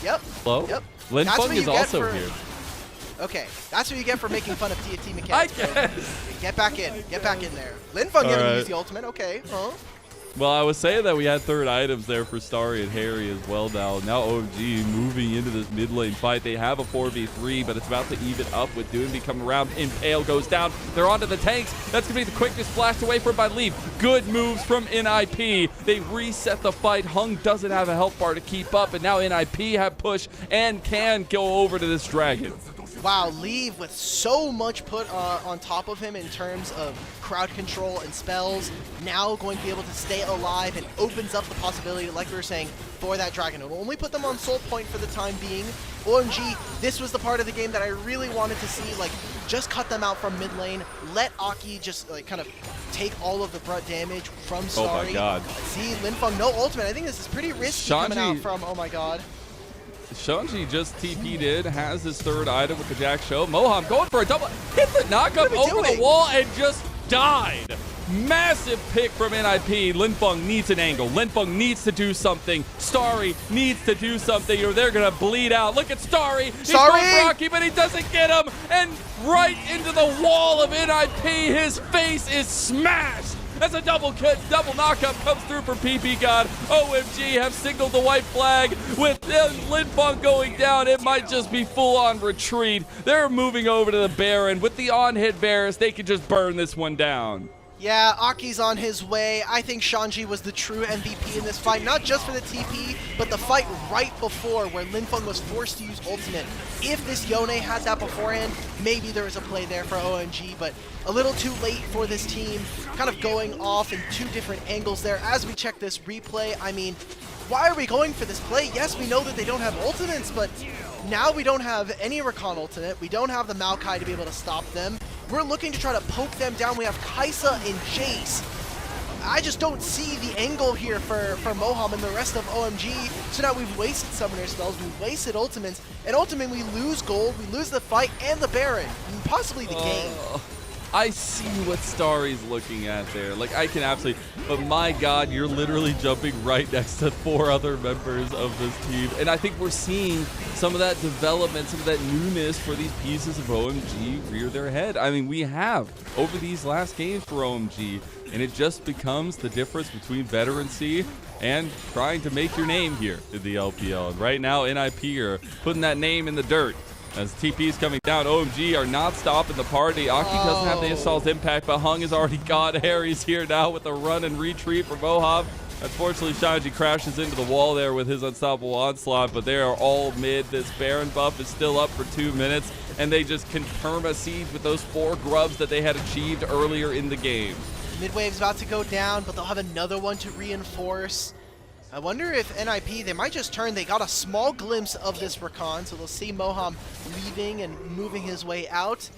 Speaker 2: Yep.
Speaker 1: Hello?
Speaker 2: Yep.
Speaker 1: Linfeng is also here.
Speaker 2: Okay, that's what you get for making fun of TFT mechanics.
Speaker 1: I guess.
Speaker 2: Get back in. Get back in there. Linfeng gonna use the ultimate. Okay.
Speaker 1: Well, I was saying that we had third items there for Starry and Harry as well now. Now OMG moving into this mid lane fight. They have a 4v3, but it's about to even up with Doinb coming around. Impale goes down. They're onto the tanks. That's going to be the quickest flashed away from by Leaf. Good moves from NIP. They reset the fight. Hung doesn't have a health bar to keep up, and now NIP have push and can go over to this dragon.
Speaker 2: Wow, Leave with so much put on top of him in terms of crowd control and spells, now going to be able to stay alive and opens up the possibility, like we were saying, for that dragon. It will only put them on soul point for the time being. OMG, this was the part of the game that I really wanted to see, like, just cut them out from mid lane, let Aki just, like, kind of take all of the brunt damage from Starry.
Speaker 1: Oh my god.
Speaker 2: See, Linfeng, no ultimate. I think this is pretty risky coming out from, oh my god.
Speaker 1: Shanji just TP'd in, has his third item with the Jack Show. Moham going for a double, hit the knockup over the wall and just died. Massive pick from NIP. Linfeng needs an angle. Linfeng needs to do something. Starry needs to do something or they're going to bleed out. Look at Starry. He's going for Rocky, but he doesn't get him. And right into the wall of NIP, his face is smashed. As a double knockup comes through for PP God. OMG have signaled the white flag with Linfeng going down. It might just be full-on retreat. They're moving over to the Baron. With the on-hit Varus, they can just burn this one down.
Speaker 2: Yeah, Aki's on his way. I think Shanji was the true MVP in this fight, not just for the TP, but the fight right before where Linfeng was forced to use ultimate. If this Yone had that beforehand, maybe there was a play there for OMG, but a little too late for this team, kind of going off in two different angles there. As we check this replay, I mean, why are we going for this play? Yes, we know that they don't have ultimates, but now we don't have any Rakan ultimate. We don't have the Maokai to be able to stop them. We're looking to try to poke them down. We have Kaisa and Jace. I just don't see the angle here for Moham and the rest of OMG. So now we've wasted summoner spells, we've wasted ultimates, and ultimately we lose gold, we lose the fight and the Baron, and possibly the game.
Speaker 1: I see what Starry's looking at there. Like, I can absolutely, but my god, you're literally jumping right next to 4 other members of this team. And I think we're seeing some of that development, some of that newness for these pieces of OMG rear their head. I mean, we have over these last games for OMG, and it just becomes the difference between veterancy and trying to make your name here in the LPL. And right now, NIP are putting that name in the dirt. As TP is coming down, OMG are not stopping the party. Aki doesn't have the Assault Impact, but Hung has already got Harry's here now with a run and retreat from Moham. Unfortunately, Shanji crashes into the wall there with his Unstoppable Onslaught, but they are all mid. This Baron buff is still up for 2 minutes, and they just confirm a siege with those 4 grubs that they had achieved earlier in the game.
Speaker 2: Midwave's about to go down, but they'll have another one to reinforce. I wonder if NIP, they might just turn. They got a small glimpse of this Rakan, so they'll see Moham leaving and moving his way out.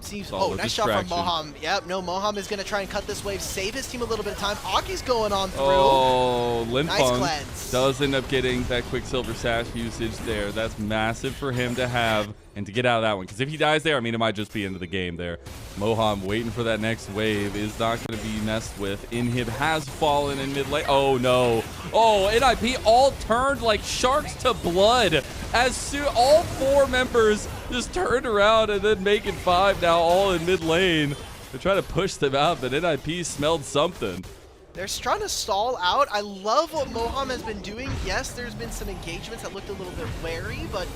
Speaker 2: Seems, oh, nice shot from Moham. Yep, no, Moham is going to try and cut this wave, save his team a little bit of time. Aki's going on through.
Speaker 1: Oh, Linfeng
Speaker 2: nice cleanse.
Speaker 1: Does end up getting that Quicksilver Sash usage there. That's massive for him to have and to get out of that one. Because if he dies there, I mean, it might just be into the game there. Moham waiting for that next wave is not going to be messed with. Inhib has fallen in mid lane. Oh, no. Oh, NIP all turned like sharks to blood. As soon all 4 members just turned around and then making 5 now all in mid lane. They're trying to push them out, but NIP smelled something.
Speaker 2: They're trying to stall out. I love what Moham has been doing. Yes, there's been some engagements that looked a little bit wary, but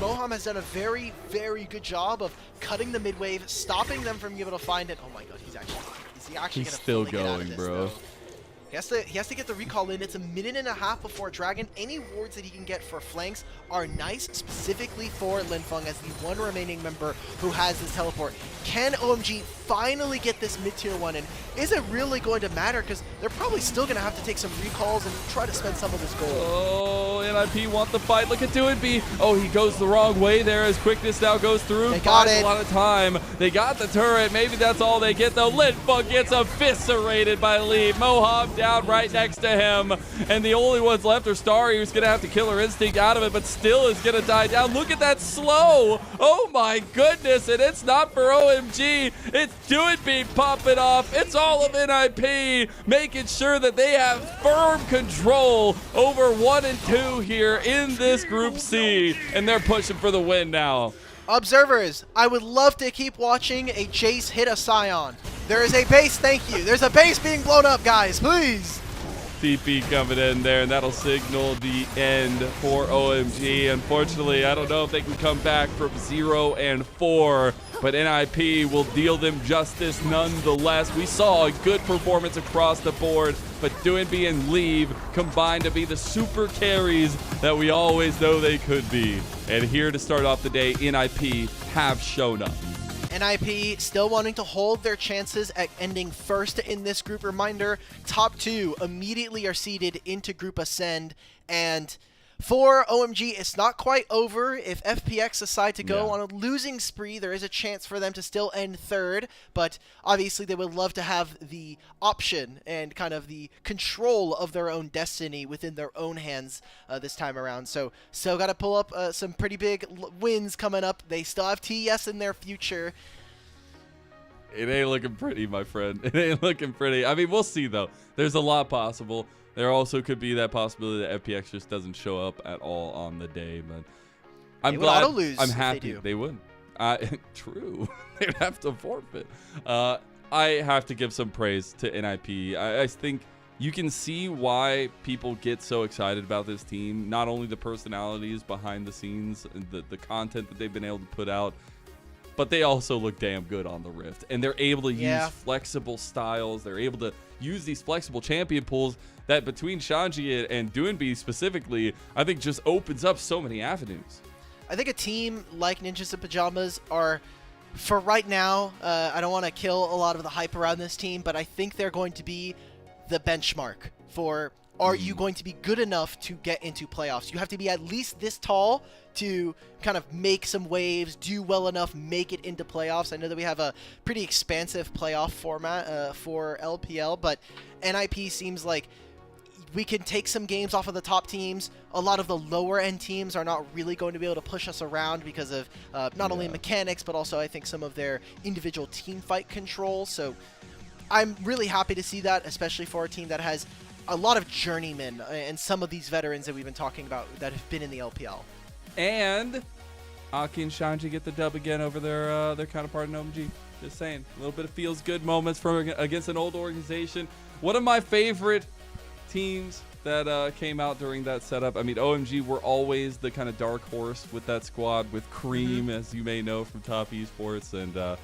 Speaker 2: Moham has done a very, very good job of cutting the mid wave, stopping them from being able to find it. Oh my god, is he actually
Speaker 1: he's still going,
Speaker 2: this,
Speaker 1: bro.
Speaker 2: Though? He has to get the recall in. It's a minute and a half before Dragon. Any wards that he can get for flanks are nice, specifically for Linfeng as the one remaining member who has this teleport. Can OMG finally get this mid-tier one in? Is it really going to matter? Because they're probably still going to have to take some recalls and try to spend some of this gold.
Speaker 1: Oh, NIP want the fight. Look at Doinb. Oh, he goes the wrong way there as quickness now goes through.
Speaker 2: They got it.
Speaker 1: A lot of time. They got the turret. Maybe that's all they get, though. Linfeng gets eviscerated by Leaf. Moham down right next to him. And the only ones left are Starry, who's going to have to Killer Instinct out of it, but still is going to die down. Look at that slow. Oh, my goodness. And it's not for OMG. It's Doinb popping off. It's all of NIP making sure that they have firm control over 1 and 2 here in this Group C. And they're pushing for the win now.
Speaker 2: Observers, I would love to keep watching a Jace hit a Scion. There is a base, thank you. There's a base being blown up, guys, please.
Speaker 1: TP coming in there, and that'll signal the end for OMG. Unfortunately, I don't know if they can come back from 0-4, but NIP will deal them justice nonetheless. We saw a good performance across the board, but Doinb and Leave combined to be the super carries that we always know they could be. And here to start off the day, NIP have shown up.
Speaker 2: NIP still wanting to hold their chances at ending first in this group. Reminder, top 2 immediately are seeded into Group Ascend. And for OMG, it's not quite over. If FPX decide to go on a losing spree, there is a chance for them to still end third. But obviously, they would love to have the option and kind of the control of their own destiny within their own hands this time around. So still got to pull up some pretty big wins coming up. They still have TES in their future.
Speaker 1: It ain't looking pretty, my friend. It ain't looking pretty. I mean, we'll see, though. There's a lot possible. There also could be that possibility that FPX just doesn't show up at all on the day. But I'm glad. I'm happy they would. True. They'd have to forfeit. I have to give some praise to NIP. I think you can see why people get so excited about this team. Not only the personalities behind the scenes, and the content that they've been able to put out, but they also look damn good on the Rift. And they're able to use flexible styles. They're able to use these flexible champion pools that between Shanji and Doinb specifically, I think just opens up so many avenues.
Speaker 2: I think a team like Ninjas in Pajamas are, for right now, I don't want to kill a lot of the hype around this team, but I think they're going to be the benchmark for, are you going to be good enough to get into playoffs? You have to be at least this tall to kind of make some waves, do well enough, make it into playoffs. I know that we have a pretty expansive playoff format for LPL, but NIP seems like we can take some games off of the top teams. A lot of the lower end teams are not really going to be able to push us around because of not only mechanics, but also I think some of their individual team fight control. So I'm really happy to see that, especially for a team that has a lot of journeymen and some of these veterans that we've been talking about that have been in the LPL.
Speaker 1: And Aki and Shanji get the dub again over their counterpart in OMG. Just saying, a little bit of feels good moments from against an old organization. One of my favorite teams that came out during that setup. I mean, OMG were always the kind of dark horse with that squad with Cream, as you may know from Top Esports, and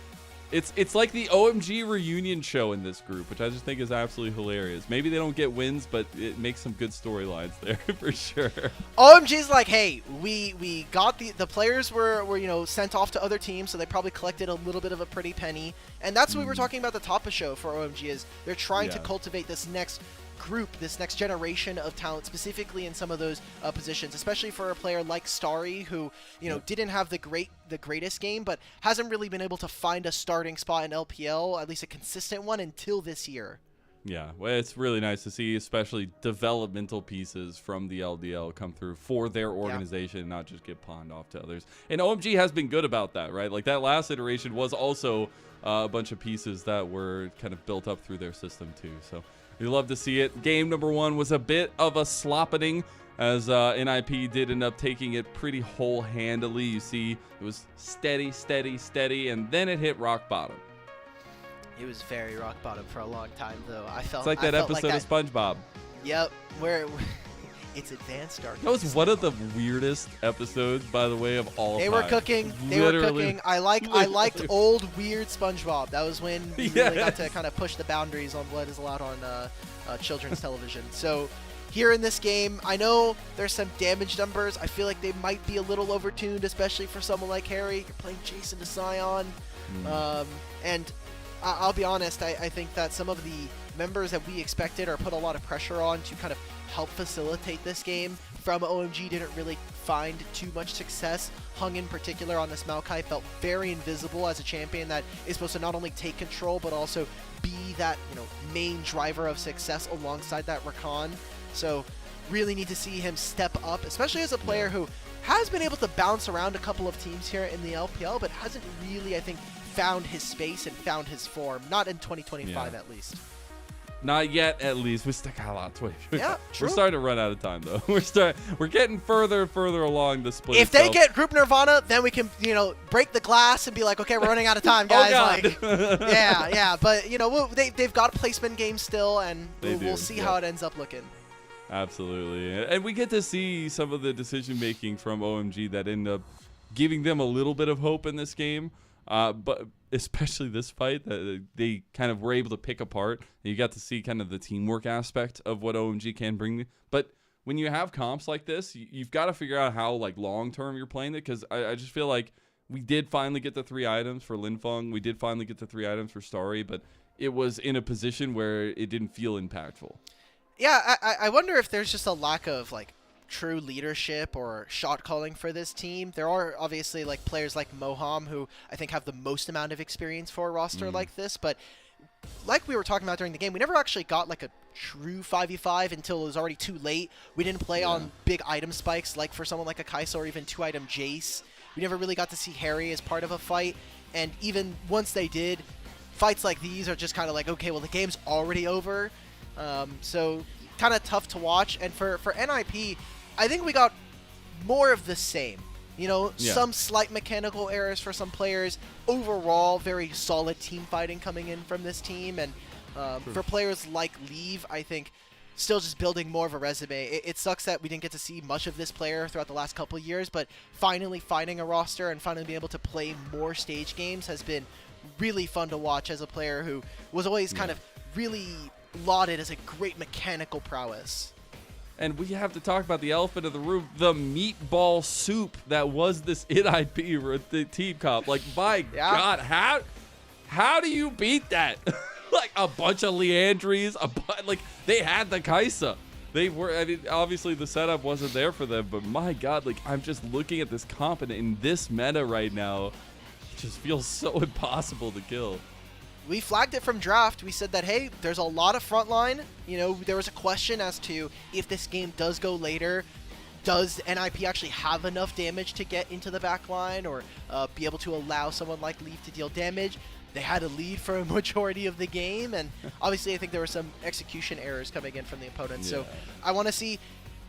Speaker 1: it's like the OMG reunion show in this group, which I just think is absolutely hilarious. Maybe they don't get wins, but it makes some good storylines there for sure.
Speaker 2: OMG's like, hey, we got the players were sent off to other teams, so they probably collected a little bit of a pretty penny, and that's what we were talking about the top of show for OMG is they're trying to cultivate this next group, this next generation of talent, specifically in some of those positions, especially for a player like Starry, who didn't have the greatest game, but hasn't really been able to find a starting spot in LPL, at least a consistent one, until this year.
Speaker 1: Yeah, well, it's really nice to see, especially developmental pieces from the LDL come through for their organization, and not just get pawned off to others. And OMG has been good about that, right? Like that last iteration was also a bunch of pieces that were kind of built up through their system too. So we love to see it. Game number 1 was a bit of a sloppening, as NIP did end up taking it pretty whole-handedly. You see, it was steady, steady, steady, and then it hit rock bottom.
Speaker 2: It was very rock bottom for a long time, though. It's
Speaker 1: like that episode of SpongeBob.
Speaker 2: Yep, where it's advanced darkness.
Speaker 1: That was one of the weirdest episodes, by the way, of all time.
Speaker 2: They were cooking. They were cooking. I liked old weird SpongeBob. That was when we really got to kind of push the boundaries on what is allowed on children's television. So here in this game, I know there's some damage numbers. I feel like they might be a little overtuned, especially for someone like Harry. You're playing Jason to Sion. And I'll be honest, I think that some of the members that we expected or put a lot of pressure on to kind of help facilitate this game from OMG didn't really find too much success. Hung in particular on this Maokai felt very invisible as a champion that is supposed to not only take control but also be that main driver of success alongside that Rakan. So really need to see him step up, especially as a player who has been able to bounce around a couple of teams here in the LPL, but hasn't really, I think, found his space and found his form. Not in 2025 at least.
Speaker 1: Not yet, at least. We still got a lot to wait.
Speaker 2: Yeah, true.
Speaker 1: We're starting to run out of time, though. We're getting further and further along the split.
Speaker 2: If they get Group Nirvana, then we can, break the glass and be like, okay, we're running out of time, guys. Yeah. But they've got placement games still, and we'll see how it ends up looking.
Speaker 1: Absolutely, and we get to see some of the decision making from OMG that end up giving them a little bit of hope in this game. But especially this fight that they kind of were able to pick apart. You got to see kind of the teamwork aspect of what OMG can bring. But when you have comps like this, you've got to figure out how long term you're playing it, because I just feel like we did finally get the 3 items for Linfeng. We did finally get the 3 items for Starry, but it was in a position where it didn't feel impactful.
Speaker 2: Yeah, I wonder if there's just a lack of true leadership or shot calling for this team. There are obviously players like Moham, who I think have the most amount of experience for a roster like this, but like we were talking about during the game, we never actually got a true 5v5 until it was already too late. We didn't play on big item spikes like for someone like a Kai'Sa or even 2-item Jace. We never really got to see Harry as part of a fight, and even once they did, fights like these are just kind of okay, well, the game's already over. So kind of tough to watch. And for NIP, I think we got more of the same. Some slight mechanical errors for some players. Overall, very solid team fighting coming in from this team. And for players like Leave, I think still just building more of a resume. It sucks that we didn't get to see much of this player throughout the last couple of years, but finally finding a roster and finally being able to play more stage games has been really fun to watch as a player who was always kind of really lauded as a great mechanical prowess.
Speaker 1: And we have to talk about the elephant in the room, the meatball soup that was this NIP the team comp. My God, how do you beat that? A bunch of Leandries, they had the Kai'Sa. They were, obviously the setup wasn't there for them, but my God, I'm just looking at this comp, and in this meta right now, it just feels so impossible to kill.
Speaker 2: We flagged it from draft. We said that, hey, there's a lot of frontline. There was a question as to if this game does go later, does NIP actually have enough damage to get into the back line or be able to allow someone like Leaf to deal damage? They had a lead for a majority of the game, and obviously I think there were some execution errors coming in from the opponent. So I want to see,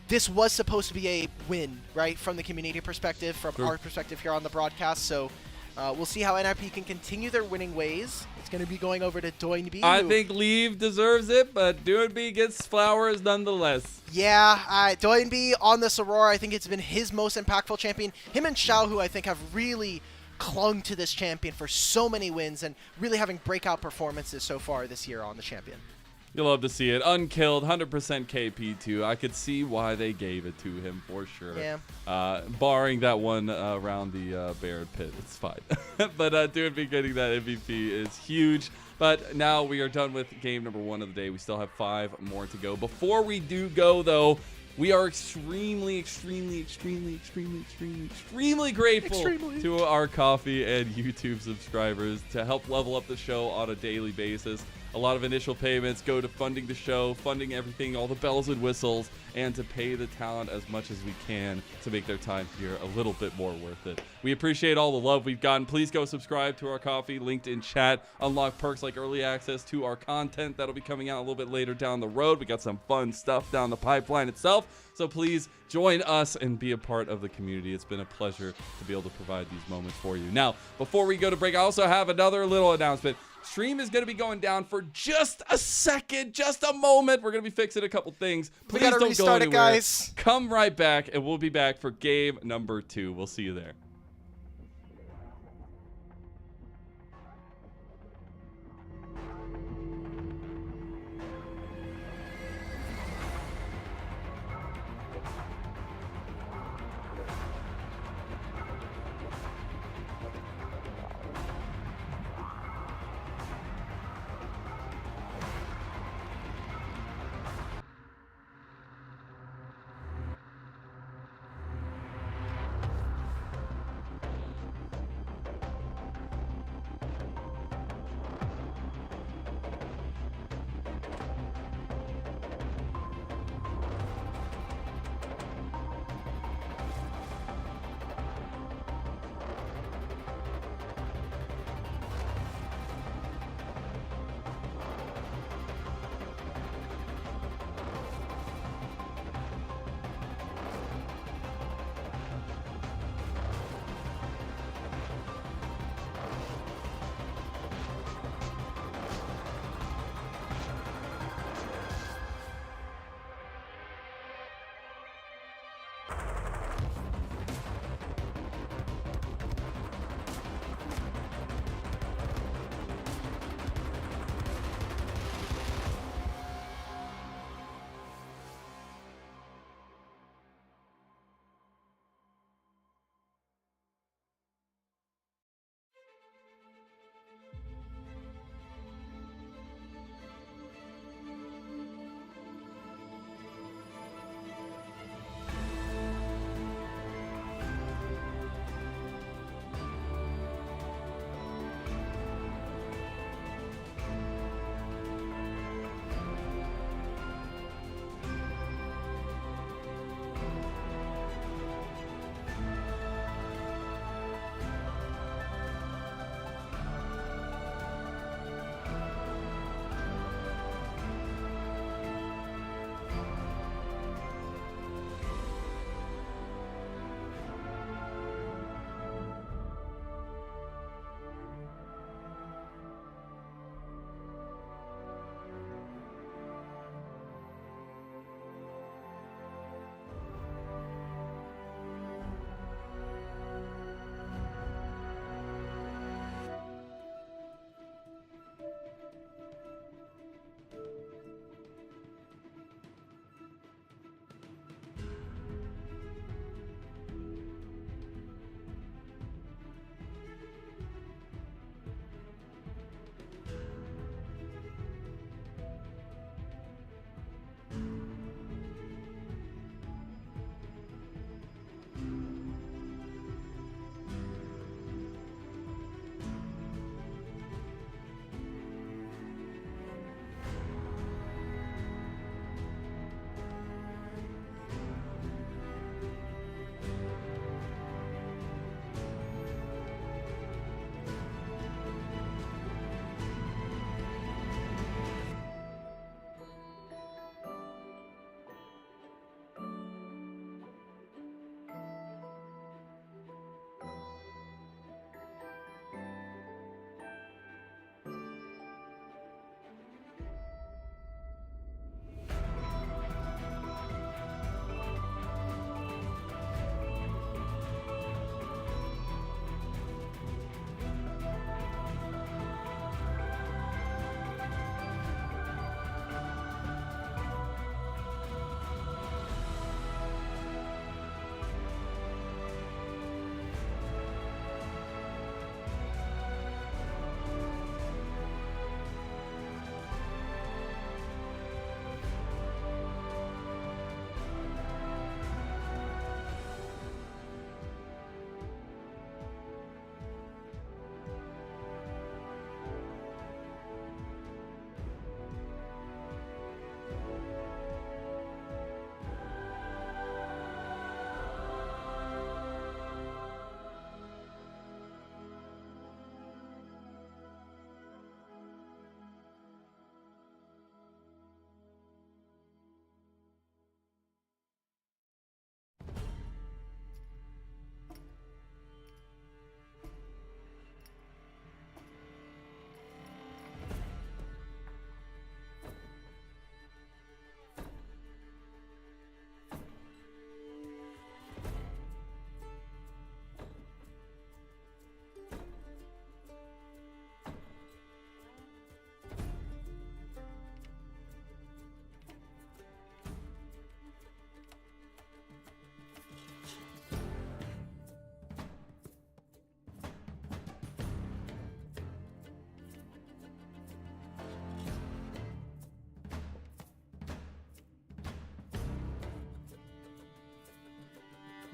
Speaker 2: this was supposed to be a win, right, from the community perspective, from our perspective here on the broadcast. So we'll see how NIP can continue their winning ways. It's going to be going over to Doinb.
Speaker 1: I think Leave deserves it, but Doinb gets flowers nonetheless.
Speaker 2: Yeah, Doinb on this Aurora, I think it's been his most impactful champion. Him and Xiao, who I think have really clung to this champion for so many wins and really having breakout performances so far this year on the champion.
Speaker 1: You'll love to see it. Unkilled, 100% KP too. I could see why they gave it to him for sure.
Speaker 2: Yeah.
Speaker 1: Barring that one around the Baron pit, it's fine. But Doinb getting that MVP is huge. But now we are done with game number 1 of the day. We still have 5 more to go. Before we do go, though, we are extremely grateful to our coffee and YouTube subscribers to help level up the show on a daily basis. A lot of initial payments go to funding the show, funding everything, all the bells and whistles, and to pay the talent as much as we can to make their time here a little bit more worth it. We appreciate all the love we've gotten. Please go subscribe to our coffee, linked in chat. Unlock perks like early access to our content that'll be coming out a little bit later down the road. We got some fun stuff down the pipeline itself. So please join us and be a part of the community. It's been a pleasure to be able to provide these moments for you. Now, before we go to break, I also have another little announcement. Stream is going to be going down for just a second, just a moment. We're going to be fixing a couple things. Please don't go anywhere.
Speaker 2: Guys.
Speaker 1: Come right back, and we'll be back for game number 2. We'll see you there.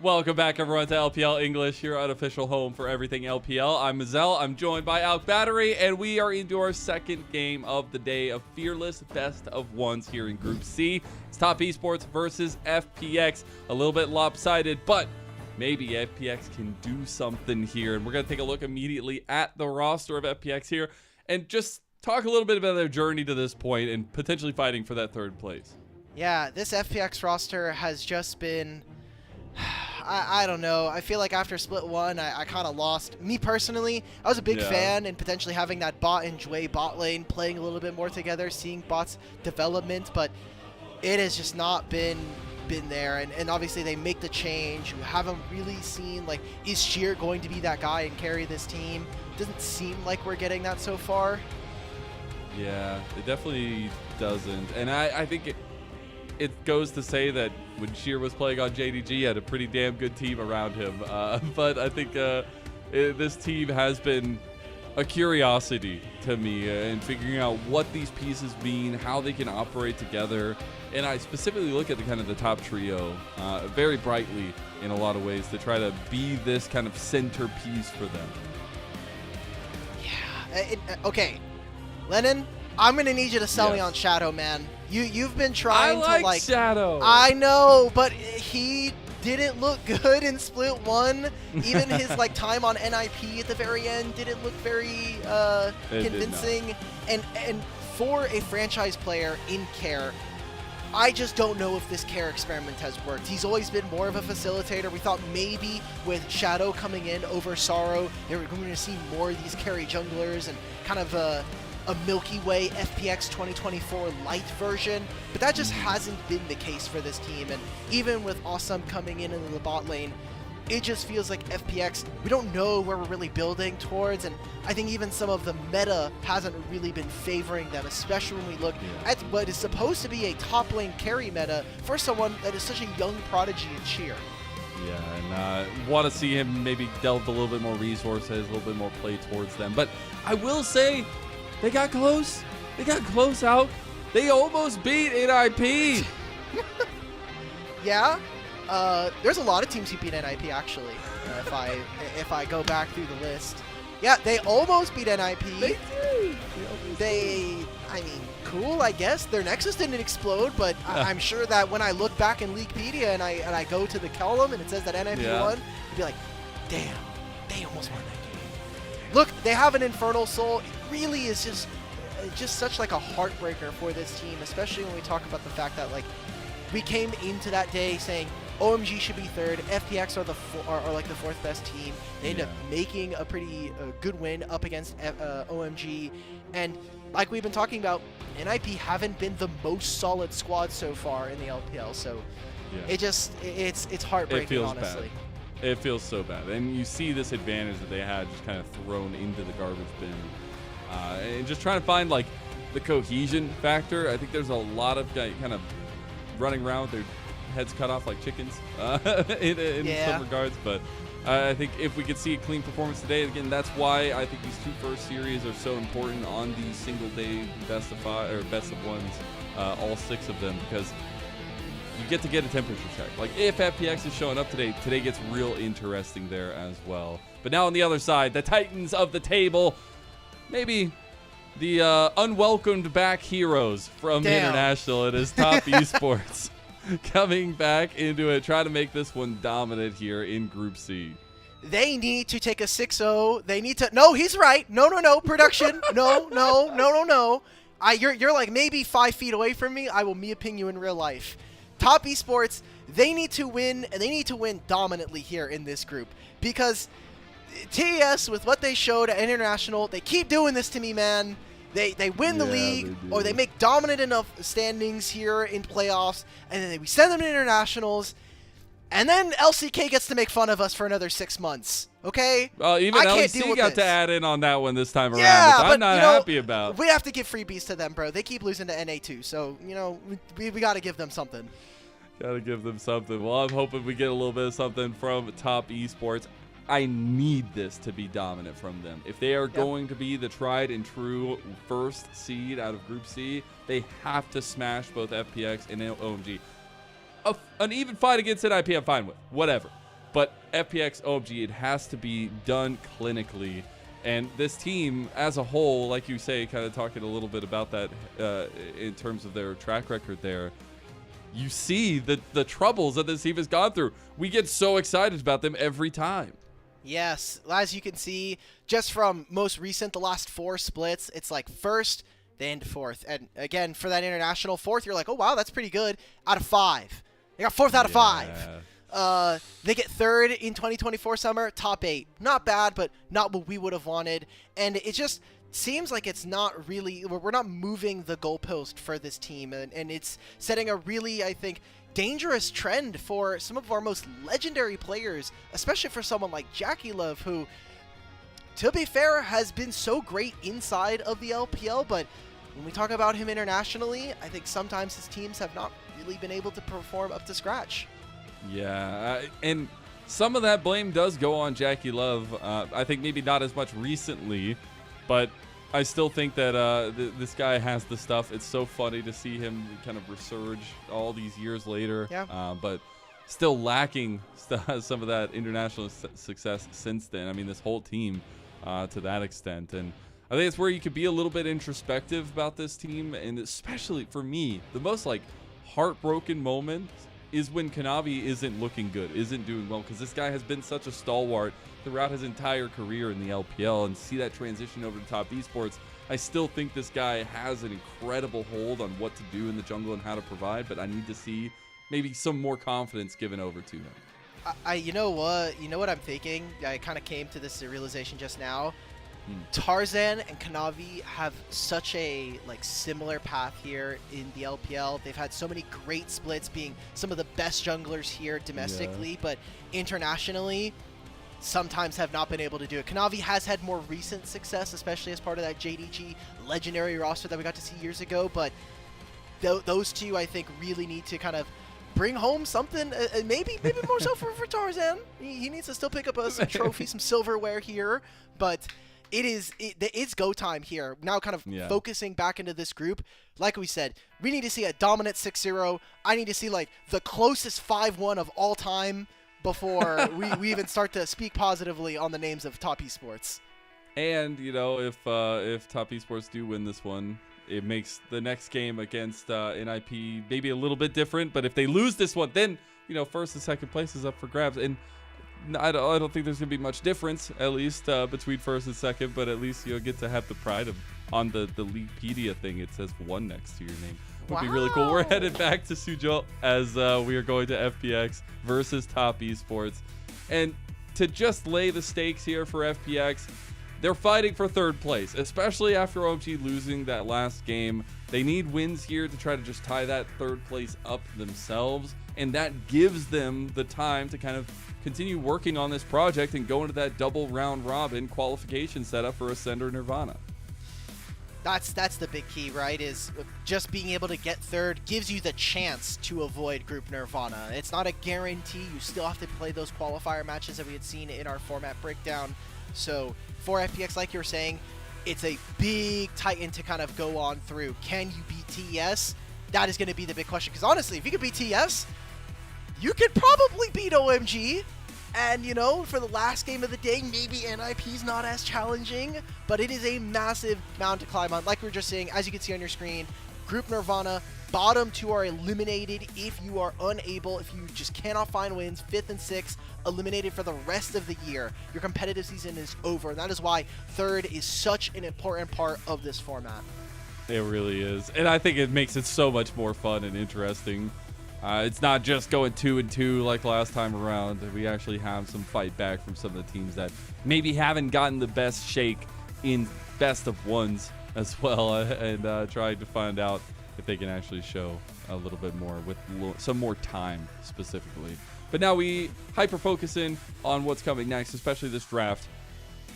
Speaker 1: Welcome back, everyone, to LPL English, your unofficial home for everything LPL. I'm Mazel. I'm joined by Alk Battery, and we are into our second game of the day of Fearless Best of Ones here in Group C. It's Top Esports versus FPX. A little bit lopsided, but maybe FPX can do something here. And we're going to take a look immediately at the roster of FPX here and just talk a little bit about their journey to this point and potentially fighting for that third place.
Speaker 2: Yeah, this FPX roster has just been... I don't know. I feel like after Split 1, I kind of lost. Me personally, I was a big fan in potentially having that bot and Jway bot lane playing a little bit more together, seeing bots' development, but it has just not been been there, and obviously they make the change. We haven't really seen, like, is Sheer going to be that guy and carry this team? Doesn't seem like we're getting that so far.
Speaker 1: Yeah, it definitely doesn't. And I think it goes to say that when Sheer was playing on JDG, he had a pretty damn good team around him. But I think this team has been a curiosity to me in figuring out what these pieces mean, how they can operate together. And I specifically look at the kind of the top trio very brightly in a lot of ways to try to be this kind of centerpiece for them.
Speaker 2: Yeah. Okay, Lennon, I'm gonna need you to sell me on Shadow, man. You've been trying
Speaker 1: to
Speaker 2: like
Speaker 1: Shadow.
Speaker 2: I know, but he didn't look good in Split 1. Even his like time on NIP at the very end didn't look very convincing. And for a franchise player in Care, I just don't know if this Care experiment has worked. He's always been more of a facilitator. We thought maybe with Shadow coming in over Sorrow, they were going to see more of these carry junglers and kind of a Milky Way FPX 2024 light version, but that just hasn't been the case for this team. And even with Awesome coming in the bot lane, it just feels like FPX, we don't know where we're really building towards, and I think even some of the meta hasn't really been favoring them, especially when we look at what is supposed to be a top lane carry meta for someone that is such a young prodigy in Sheer.
Speaker 1: Yeah, and want to see him maybe delve a little bit more resources, a little bit more play towards them. But I will say, they got close. They got close out. They almost beat NIP.
Speaker 2: Yeah. There's a lot of teams who beat NIP, actually, if I go back through the list. Yeah, they almost beat NIP. I mean, cool, I guess. Their Nexus didn't explode, but I'm sure that when I look back in Leaguepedia and I go to the column and it says that NIP won, I'd be like, damn, they almost won that game. Look, they have an Infernal Soul. It really is just such like a heartbreaker for this team, especially when we talk about the fact that, like, we came into that day saying OMG should be third, FPX are like the fourth best team. They end up making a pretty good win up against OMG, and like we've been talking about, NIP haven't been the most solid squad so far in the LPL, so it's heartbreaking, honestly.
Speaker 1: Bad. It feels so bad, and you see this advantage that they had just kind of thrown into the garbage bin, and just trying to find like the cohesion factor. I think there's a lot of kind of running around with their heads cut off like chickens in some regards, but I think if we could see a clean performance today, again, that's why I think these two first series are so important on these single day best of five or best of ones, all 6 of them, because you get to get a temperature check. Like if FPX is showing up today gets real interesting there as well. But now on the other side, the Titans of the table, maybe the unwelcomed back heroes from International. It is Top Esports coming back into it, trying to make this one dominant here in Group C.
Speaker 2: They need to take a 6-0. They need to. No, he's right. No, production. No. You're like maybe 5 feet away from me. I will ping you in real life. Top Esports, they need to win, and they need to win dominantly here in this group, because TES, with what they showed at International, they keep doing this to me, man. They win the league, or they make dominant enough standings here in playoffs, and then we send them to internationals, and then LCK gets to make fun of us for another 6 months. Okay?
Speaker 1: Well, even LCK got to add in on that one this time around, which I'm not happy about.
Speaker 2: We have to give freebies to them, bro. They keep losing to NA too, so we got to give them something.
Speaker 1: Got to give them something. Well, I'm hoping we get a little bit of something from Top Esports. I need this to be dominant from them. If they are going to be the tried and true first seed out of Group C, they have to smash both FPX and OMG. An even fight against NIP, I'm fine with. Whatever. But FPX, OMG, it has to be done clinically. And this team as a whole, like you say, kind of talking a little bit about that in terms of their track record there, you see the troubles that this team has gone through. We get so excited about them every time.
Speaker 2: Yes, as you can see, just from most recent, the last 4 splits, it's like first, they end 4th. And again, for that international 4th, you're like, oh, wow, that's pretty good. Out of 5. They got 4th out of 5. They get 3rd in 2024 summer, top 8. Not bad, but not what we would have wanted. And it's just, seems like it's not really, we're not moving the goalpost for this team, and it's setting a really, I think, dangerous trend for some of our most legendary players, especially for someone like JackeyLove, who, to be fair, has been so great inside of the LPL, but when we talk about him internationally, I think sometimes his teams have not really been able to perform up to scratch.
Speaker 1: Yeah, and some of that blame does go on JackeyLove. I think maybe not as much recently, but I still think that this guy has the stuff. It's so funny to see him kind of resurge all these years later,
Speaker 2: yeah.
Speaker 1: but still lacking some of that international success since then. I mean, this whole team to that extent. And I think it's where you could be a little bit introspective about this team. And especially for me, the most like heartbroken moment is when Kanavi isn't looking good, isn't doing well, because this guy has been such a stalwart throughout his entire career in the LPL, and see that transition over to top esports. I still think this guy has an incredible hold on what to do in the jungle and how to provide, but I need to see maybe some more confidence given over to him.
Speaker 2: You know what I'm thinking? I kind of came to this realization just now. Tarzan and Kanavi have such a similar path here in the LPL. They've had so many great splits, being some of the best junglers here domestically, but internationally sometimes have not been able to do it. Kanavi has had more recent success, especially as part of that JDG legendary roster that we got to see years ago, but those two, I think, really need to kind of bring home something, maybe more so for Tarzan. He needs to still pick up some trophies, some silverware here, but it's go time here. Now kind of focusing back into this group. Like we said, we need to see a dominant 6-0. I need to see the closest 5-1 of all time before we even start to speak positively on the names of top esports.
Speaker 1: And, you know, if top esports do win this one, it makes the next game against NIP maybe a little bit different. But if they lose this one, then, you know, first and second place is up for grabs. And I don't think there's going to be much difference, at least between first and second. But at least you'll get to have the pride of, on the Leaguepedia thing, it says 1 next to your name. Would be really cool. We're headed back to Suzhou as we are going to FPX versus top esports. And to just lay the stakes here for FPX, they're fighting for third place, especially after OMG losing that last game. They need wins here to try to just tie that third place up themselves, and that gives them the time to kind of continue working on this project and go into that double round robin qualification setup for Ascender Nirvana.
Speaker 2: That's the big key, right? Is just being able to get third gives you the chance to avoid Group Nirvana. It's not a guarantee. You still have to play those qualifier matches that we had seen in our format breakdown. So for FPX, like you were saying, it's a big titan to kind of go on through. Can you beat TES? That is going to be the big question. Because honestly, if you could beat TES, you could probably beat OMG. And, you know, for the last game of the day, maybe NIP's not as challenging, but it is a massive mountain to climb on. Like we were just saying, as you can see on your screen, Group Nirvana, bottom 2 are eliminated if you are unable, if you just cannot find wins. 5th and 6th eliminated for the rest of the year. Your competitive season is over, and that is why third is such an important part of this format.
Speaker 1: It really is, and I think it makes it so much more fun and interesting. It's not just going 2-2 like last time around. We actually have some fight back from some of the teams that maybe haven't gotten the best shake in best of ones as well, and trying to find out if they can actually show a little bit more with some more time specifically. But now we hyper-focus in on what's coming next, especially this draft.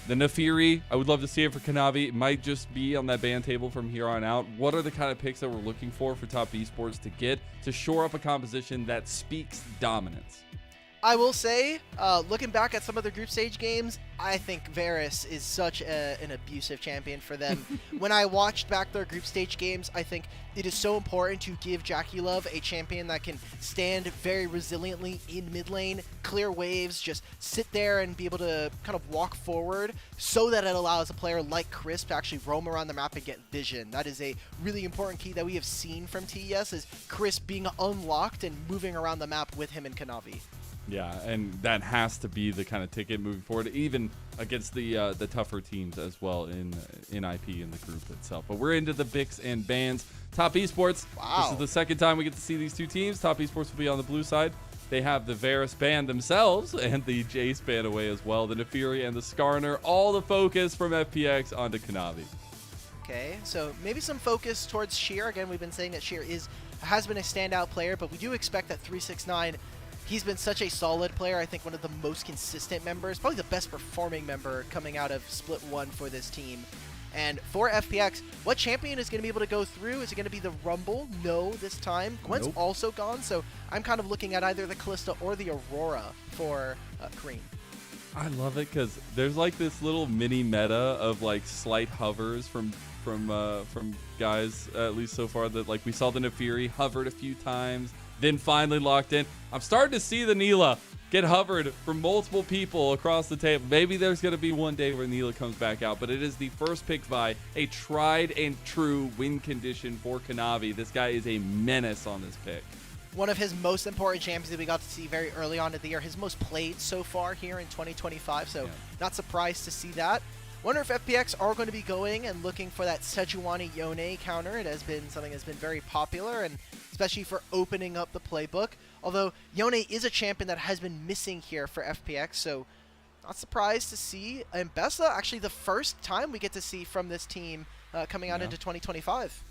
Speaker 1: The Nefiri, I would love to see it for Kanavi. It might just be on that ban table from here on out. What are the kind of picks that we're looking for top esports to get to shore up a composition that speaks dominance?
Speaker 2: I will say, looking back at some of the group stage games, I think Varus is such an abusive champion for them. When I watched back their group stage games, I think it is so important to give JackeyLove a champion that can stand very resiliently in mid lane, clear waves, just sit there and be able to kind of walk forward so that it allows a player like Chris to actually roam around the map and get vision. That is a really important key that we have seen from TES, is Chris being unlocked and moving around the map with him and Kanavi.
Speaker 1: Yeah, and that has to be the kind of ticket moving forward, even against the tougher teams as well in NIP in the group itself. But we're into the Bix and bans. Top esports.
Speaker 2: Wow.
Speaker 1: This is the second time we get to see these two teams. Top esports will be on the blue side. They have the Varus ban themselves and the Jace ban away as well. The Nefiri and the Skarner, all the focus from FPX onto Kanavi.
Speaker 2: Okay, so maybe some focus towards Sheer. Again, we've been saying that Sheer has been a standout player, but we do expect that 369, he's been such a solid player. I think one of the most consistent members, probably the best performing member coming out of Split 1 for this team. And for FPX, what champion is going to be able to go through? Is it going to be the Rumble? No, this time. Gwen's also gone, so I'm kind of looking at either the Kalista or the Aurora for Kareem.
Speaker 1: I love it because there's like this little mini meta of like slight hovers from guys, at least so far, that like we saw the Nefiri hovered a few times, then finally locked in. I'm starting to see the Neela get hovered from multiple people across the table. Maybe there's going to be one day where Neela comes back out, but it is the first pick by a tried and true win condition for Kanavi. This guy is a menace on this pick.
Speaker 2: One of his most important champions that we got to see very early on in the year, his most played so far here in 2025, so not surprised to see that. Wonder if FPX are going to be going and looking for that Sejuani Yone counter. It has been something that's been very popular, and especially for opening up the playbook. Although Yone is a champion that has been missing here for FPX, so not surprised to see Mbessa, actually the first time we get to see from this team coming out into 2025.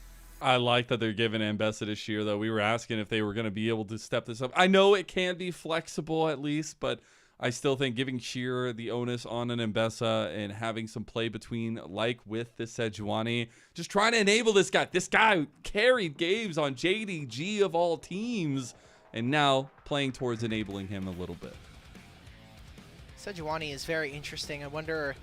Speaker 1: I like that they're giving Mbessa to Sheer, though. We were asking if they were going to be able to step this up. I know it can be flexible at least, but I still think giving Sheer the onus on an Mbessa and having some play between, like with the Sejuani, just trying to enable this guy. This guy carried games on JDG of all teams, and now playing towards enabling him a little bit.
Speaker 2: Sejuani is very interesting. I wonder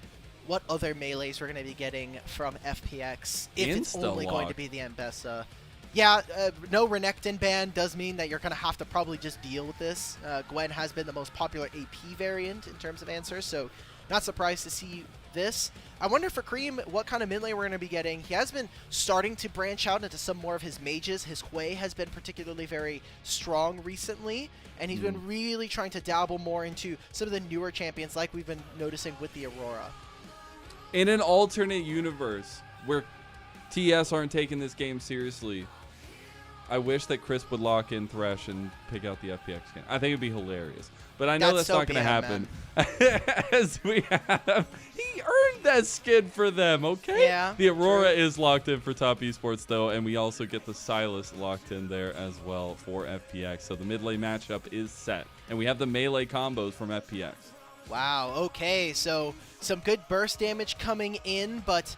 Speaker 2: what other melees we're going to be getting from FPX if it's only going to be the Mbessa. Yeah, no Renekton ban does mean that you're going to have to probably just deal with this. Gwen has been the most popular AP variant in terms of answers, so not surprised to see this. I wonder for Kareem what kind of mid lane we're going to be getting. He has been starting to branch out into some more of his mages. His Hui has been particularly very strong recently, and he's been really trying to dabble more into some of the newer champions like we've been noticing with the Aurora.
Speaker 1: In an alternate universe where TES aren't taking this game seriously, I wish that Chris would lock in Thresh and pick out the FPX skin. I think it'd be hilarious. But I know that's not going to happen. As we have, he earned that skin for them, okay?
Speaker 2: Yeah.
Speaker 1: The Aurora is locked in for top esports, though, and we also get the Silas locked in there as well for FPX. So the mid lane matchup is set. And we have the melee combos from FPX.
Speaker 2: Wow, okay. So some good burst damage coming in, but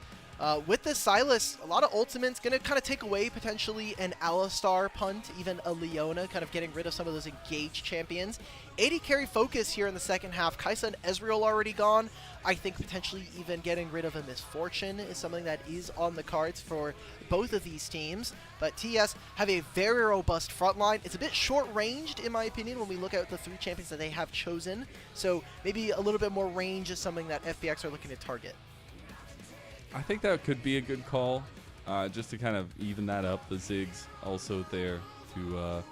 Speaker 2: with this Silas, a lot of ultimates going to kind of take away potentially an Alistar punt, even a Leona, kind of getting rid of some of those engaged champions. 80 carry focus here in the second half. Kai'Sa and Ezreal already gone. I think potentially even getting rid of a Misfortune is something that is on the cards for both of these teams. But TES have a very robust front line. It's a bit short-ranged, in my opinion, when we look at the three champions that they have chosen. So maybe a little bit more range is something that FPX are looking to target.
Speaker 1: I think that could be a good call, just to kind of even that up. The Ziggs also there to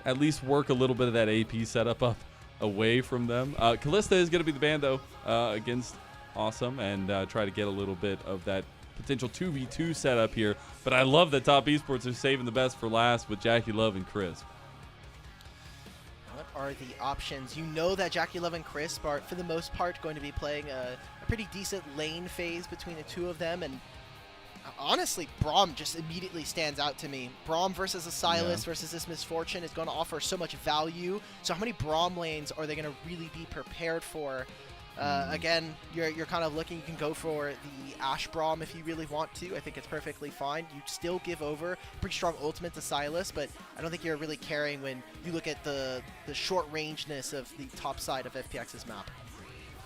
Speaker 1: at least work a little bit of that AP setup up away from them. Kalista is going to be the ban, though, against Awesome, and try to get a little bit of that potential 2v2 setup here. But I love that top esports are saving the best for last with Jackie Love and Chris.
Speaker 2: What are the options? You know that Jackie Love and Chris are, for the most part, going to be playing a pretty decent lane phase between the two of them, and honestly, Braum just immediately stands out to me. Braum versus a Silas versus this Misfortune is going to offer so much value. So how many Braum lanes are they going to really be prepared for? Again, you're kind of looking, you can go for the Ashe Braum if you really want to. I think it's perfectly fine. You still give over pretty strong ultimate to Silas, but I don't think you're really caring when you look at the short rangeness of the top side of FPX's map.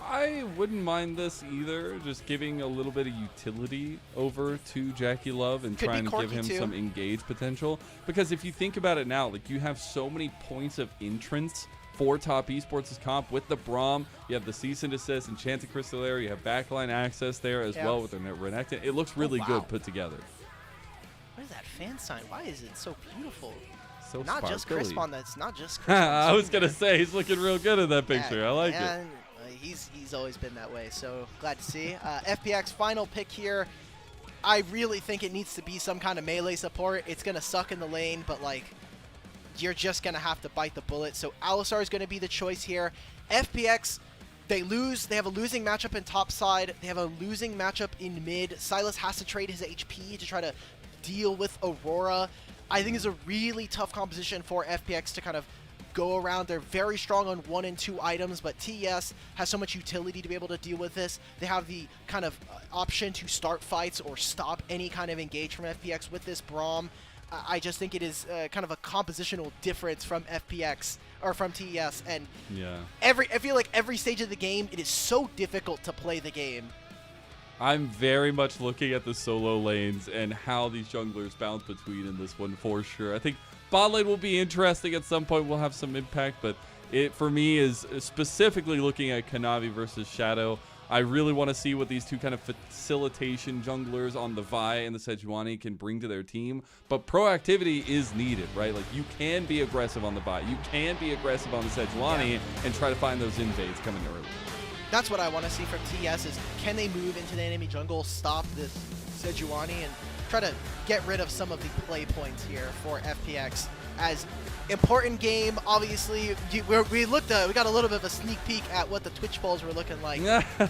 Speaker 1: I wouldn't mind this either, just giving a little bit of utility over to Jackie Love and trying to give him some engage potential. Because if you think about it now, like you have so many points of entrance for top esports' comp with the Braum. You have the cease and desist, Enchanted Crystal, you have backline access there as well with the Renekton. It looks really good put together.
Speaker 2: What is that fan sign? Why is it so beautiful?
Speaker 1: So
Speaker 2: not
Speaker 1: sparkly.
Speaker 2: just Crisp on that. It's not just Crisp.
Speaker 1: I was going to say, he's looking real good in that picture.
Speaker 2: Yeah,
Speaker 1: I like it.
Speaker 2: He's always been that way, so glad to see. FPX final pick here. I really think it needs to be some kind of melee support. It's going to suck in the lane, but like, you're just going to have to bite the bullet. So Alistar is going to be the choice here. FPX, They lose. They have a losing matchup in top side. They have a losing matchup in mid. Silas has to trade his HP to try to deal with Aurora. I think it's a really tough composition for FPX to kind of go around. They're very strong on 1 and 2 items, but TES has so much utility to be able to deal with this. They have the kind of option to start fights or stop any kind of engage from FPX with this Braum. I just think it is kind of a compositional difference from FPX or from TES, and
Speaker 1: yeah,
Speaker 2: I feel like every stage of the game it is so difficult to play the game.
Speaker 1: I'm very much looking at the solo lanes and how these junglers bounce between in this one for sure. I think bot lane will be interesting at some point. We'll have some impact, but it for me is specifically looking at Kanavi versus Shadow. I really want to see what these two kind of facilitation junglers on the Vi and the Sejuani can bring to their team. But proactivity is needed, right? Like, you can be aggressive on the Vi. You can be aggressive on the Sejuani and try to find those invades coming early.
Speaker 2: That's what I want to see from TES is, can they move into the enemy jungle, stop this Sejuani, and try to get rid of some of the play points here for FPX. As important game, obviously, we got a little bit of a sneak peek at what the Twitch polls were looking like.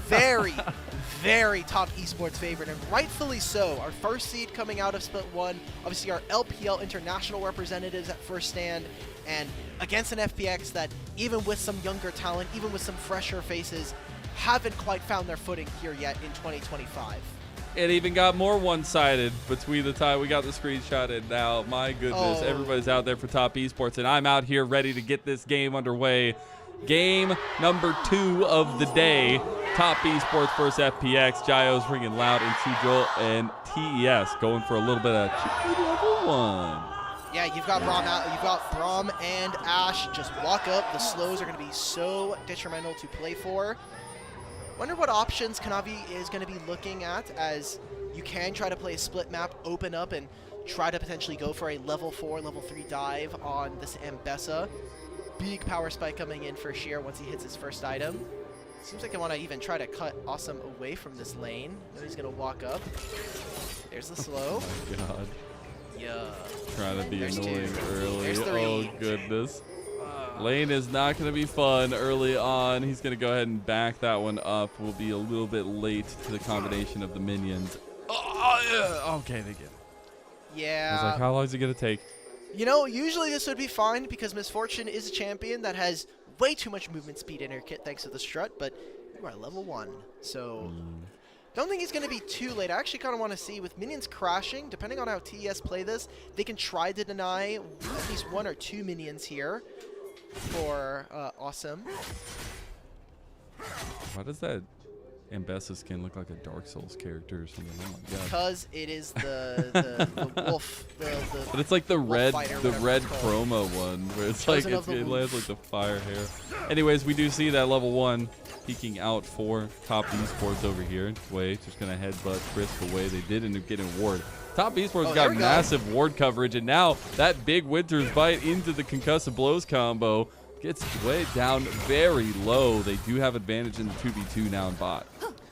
Speaker 2: Very, very top esports favorite, and rightfully so. Our first seed coming out of Split 1, obviously our LPL international representatives at first stand, and against an FPX that, even with some younger talent, even with some fresher faces, haven't quite found their footing here yet in 2025.
Speaker 1: It even got more one-sided between the time we got the screenshot and now. My goodness, everybody's out there for top esports, and I'm out here ready to get this game underway. Game number 2 of the day. Top esports versus FPX. Jayo's ringing loud, and Sujol and TES going for a little bit of cheeky level 1.
Speaker 2: Yeah, you've got Braum out. You've got Braum and Ash just walk up. The slows are going to be so detrimental to play for. Wonder what options Kanavi is going to be looking at, as you can try to play a split map, open up, and try to potentially go for a level 4, level 3 dive on this Ambessa. Big power spike coming in for Sheer once he hits his first item. Seems like they want to even try to cut Awesome away from this lane. Then he's going to walk up. There's the slow.
Speaker 1: Oh my god.
Speaker 2: Yeah.
Speaker 1: Trying to be
Speaker 2: There's
Speaker 1: annoying
Speaker 2: 2.
Speaker 1: early.
Speaker 2: There's 3.
Speaker 1: Oh goodness. Lane is not going to be fun early on. He's going to go ahead and back that one up. We'll be a little bit late to the combination of the minions. Oh, okay, they get it.
Speaker 2: Yeah.
Speaker 1: I was like, how long is it going to take?
Speaker 2: You know, usually this would be fine because Misfortune is a champion that has way too much movement speed in her kit thanks to the strut, but you are level 1, so don't think he's going to be too late. I actually kind of want to see, with minions crashing, depending on how TES play this, they can try to deny at least 1 or 2 minions here for Awesome.
Speaker 1: Why does that Ambessa skin look like a Dark Souls character or something? Oh my god.
Speaker 2: Because it is the wolf.
Speaker 1: But it's like the red
Speaker 2: fighter,
Speaker 1: chroma one, where it's like it lands like the fire hair. Anyways, we do see that level 1 peeking out for top esports over here. Way just gonna headbutt Frisk away. They did end up getting a ward. Top esports got massive ward coverage, and now that big Winter's Bite into the concussive blows combo gets way down very low. They do have advantage in the 2v2 now in bot.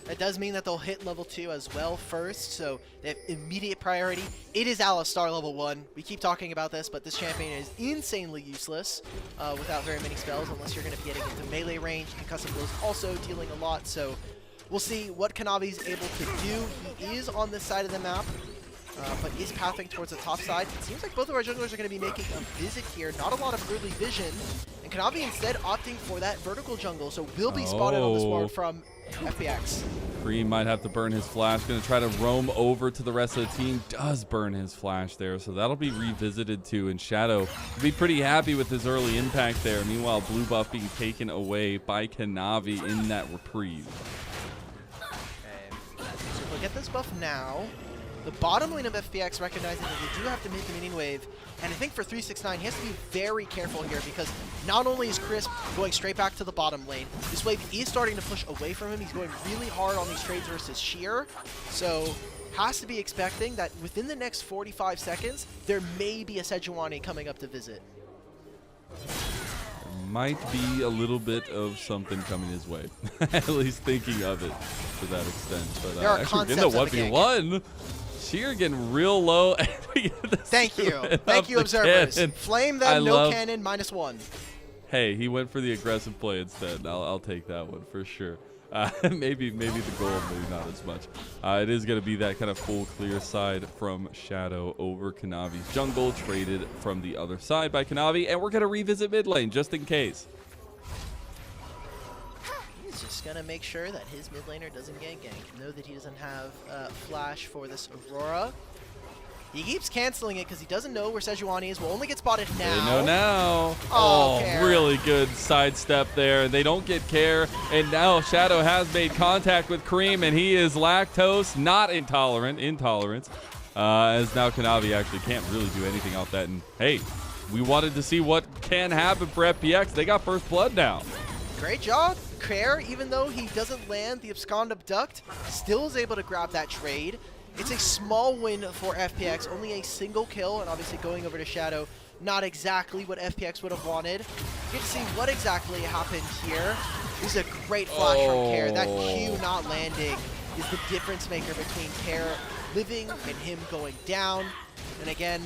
Speaker 2: That does mean that they'll hit level 2 as well first, so they have immediate priority. It is Alistar level 1. We keep talking about this, but this champion is insanely useless without very many spells, unless you're going to be getting into melee range. Concussive blows also dealing a lot, so we'll see what Kanavi's able to do. He is on this side of the map, but is pathing towards the top side. It seems like both of our junglers are going to be making a visit here. Not a lot of early vision, and Kanavi instead opting for that vertical jungle, so will be spotted on this ward from FPX.
Speaker 1: Cream might have to burn his flash. Going to try to roam over to the rest of the team. Does burn his flash there, so that'll be revisited too. And Shadow will be pretty happy with his early impact there. Meanwhile, blue buff being taken away by Kanavi in that reprieve.
Speaker 2: Okay, so we'll get this buff now. The bottom lane of FPX recognizing that they do have to make the minion wave, and I think for 369 he has to be very careful here, because not only is Crisp going straight back to the bottom lane, this wave is starting to push away from him. He's going really hard on these trades versus Sheer, so has to be expecting that within the next 45 seconds there may be a Sejuani coming up to visit.
Speaker 1: Might be a little bit of something coming his way. At least thinking of it to that extent. But
Speaker 2: there are
Speaker 1: actually in the 1v1, Sheer getting real low.
Speaker 2: Thank you. Thank you, observers.
Speaker 1: Cannon.
Speaker 2: Flame them, no cannon, -1.
Speaker 1: Hey, he went for the aggressive play instead. I'll take that one for sure. Maybe the gold, maybe not as much. It is going to be that kind of full clear side from Shadow over Kanavi's jungle, traded from the other side by Kanavi, and we're going to revisit mid lane just in case.
Speaker 2: He's just going to make sure that his mid laner doesn't get ganked. Know that he doesn't have flash for this Aurora. He keeps canceling it because he doesn't know where Sejuani is. Will only get spotted now.
Speaker 1: They know now.
Speaker 2: Oh,
Speaker 1: really good sidestep there. They don't get care. And now Shadow has made contact with Cream, and he is lactose, not intolerant. As now Kanavi actually can't really do anything off that. And hey, we wanted to see what can happen for FPX. They got first blood now.
Speaker 2: Great job. Care, even though he doesn't land the Abscond Abduct, still is able to grab that trade. It's a small win for FPX, only a single kill, and obviously going over to Shadow, not exactly what FPX would have wanted. You get to see what exactly happened here. This is a great flash from Care. That Q not landing is the difference maker between Care living and him going down. And again,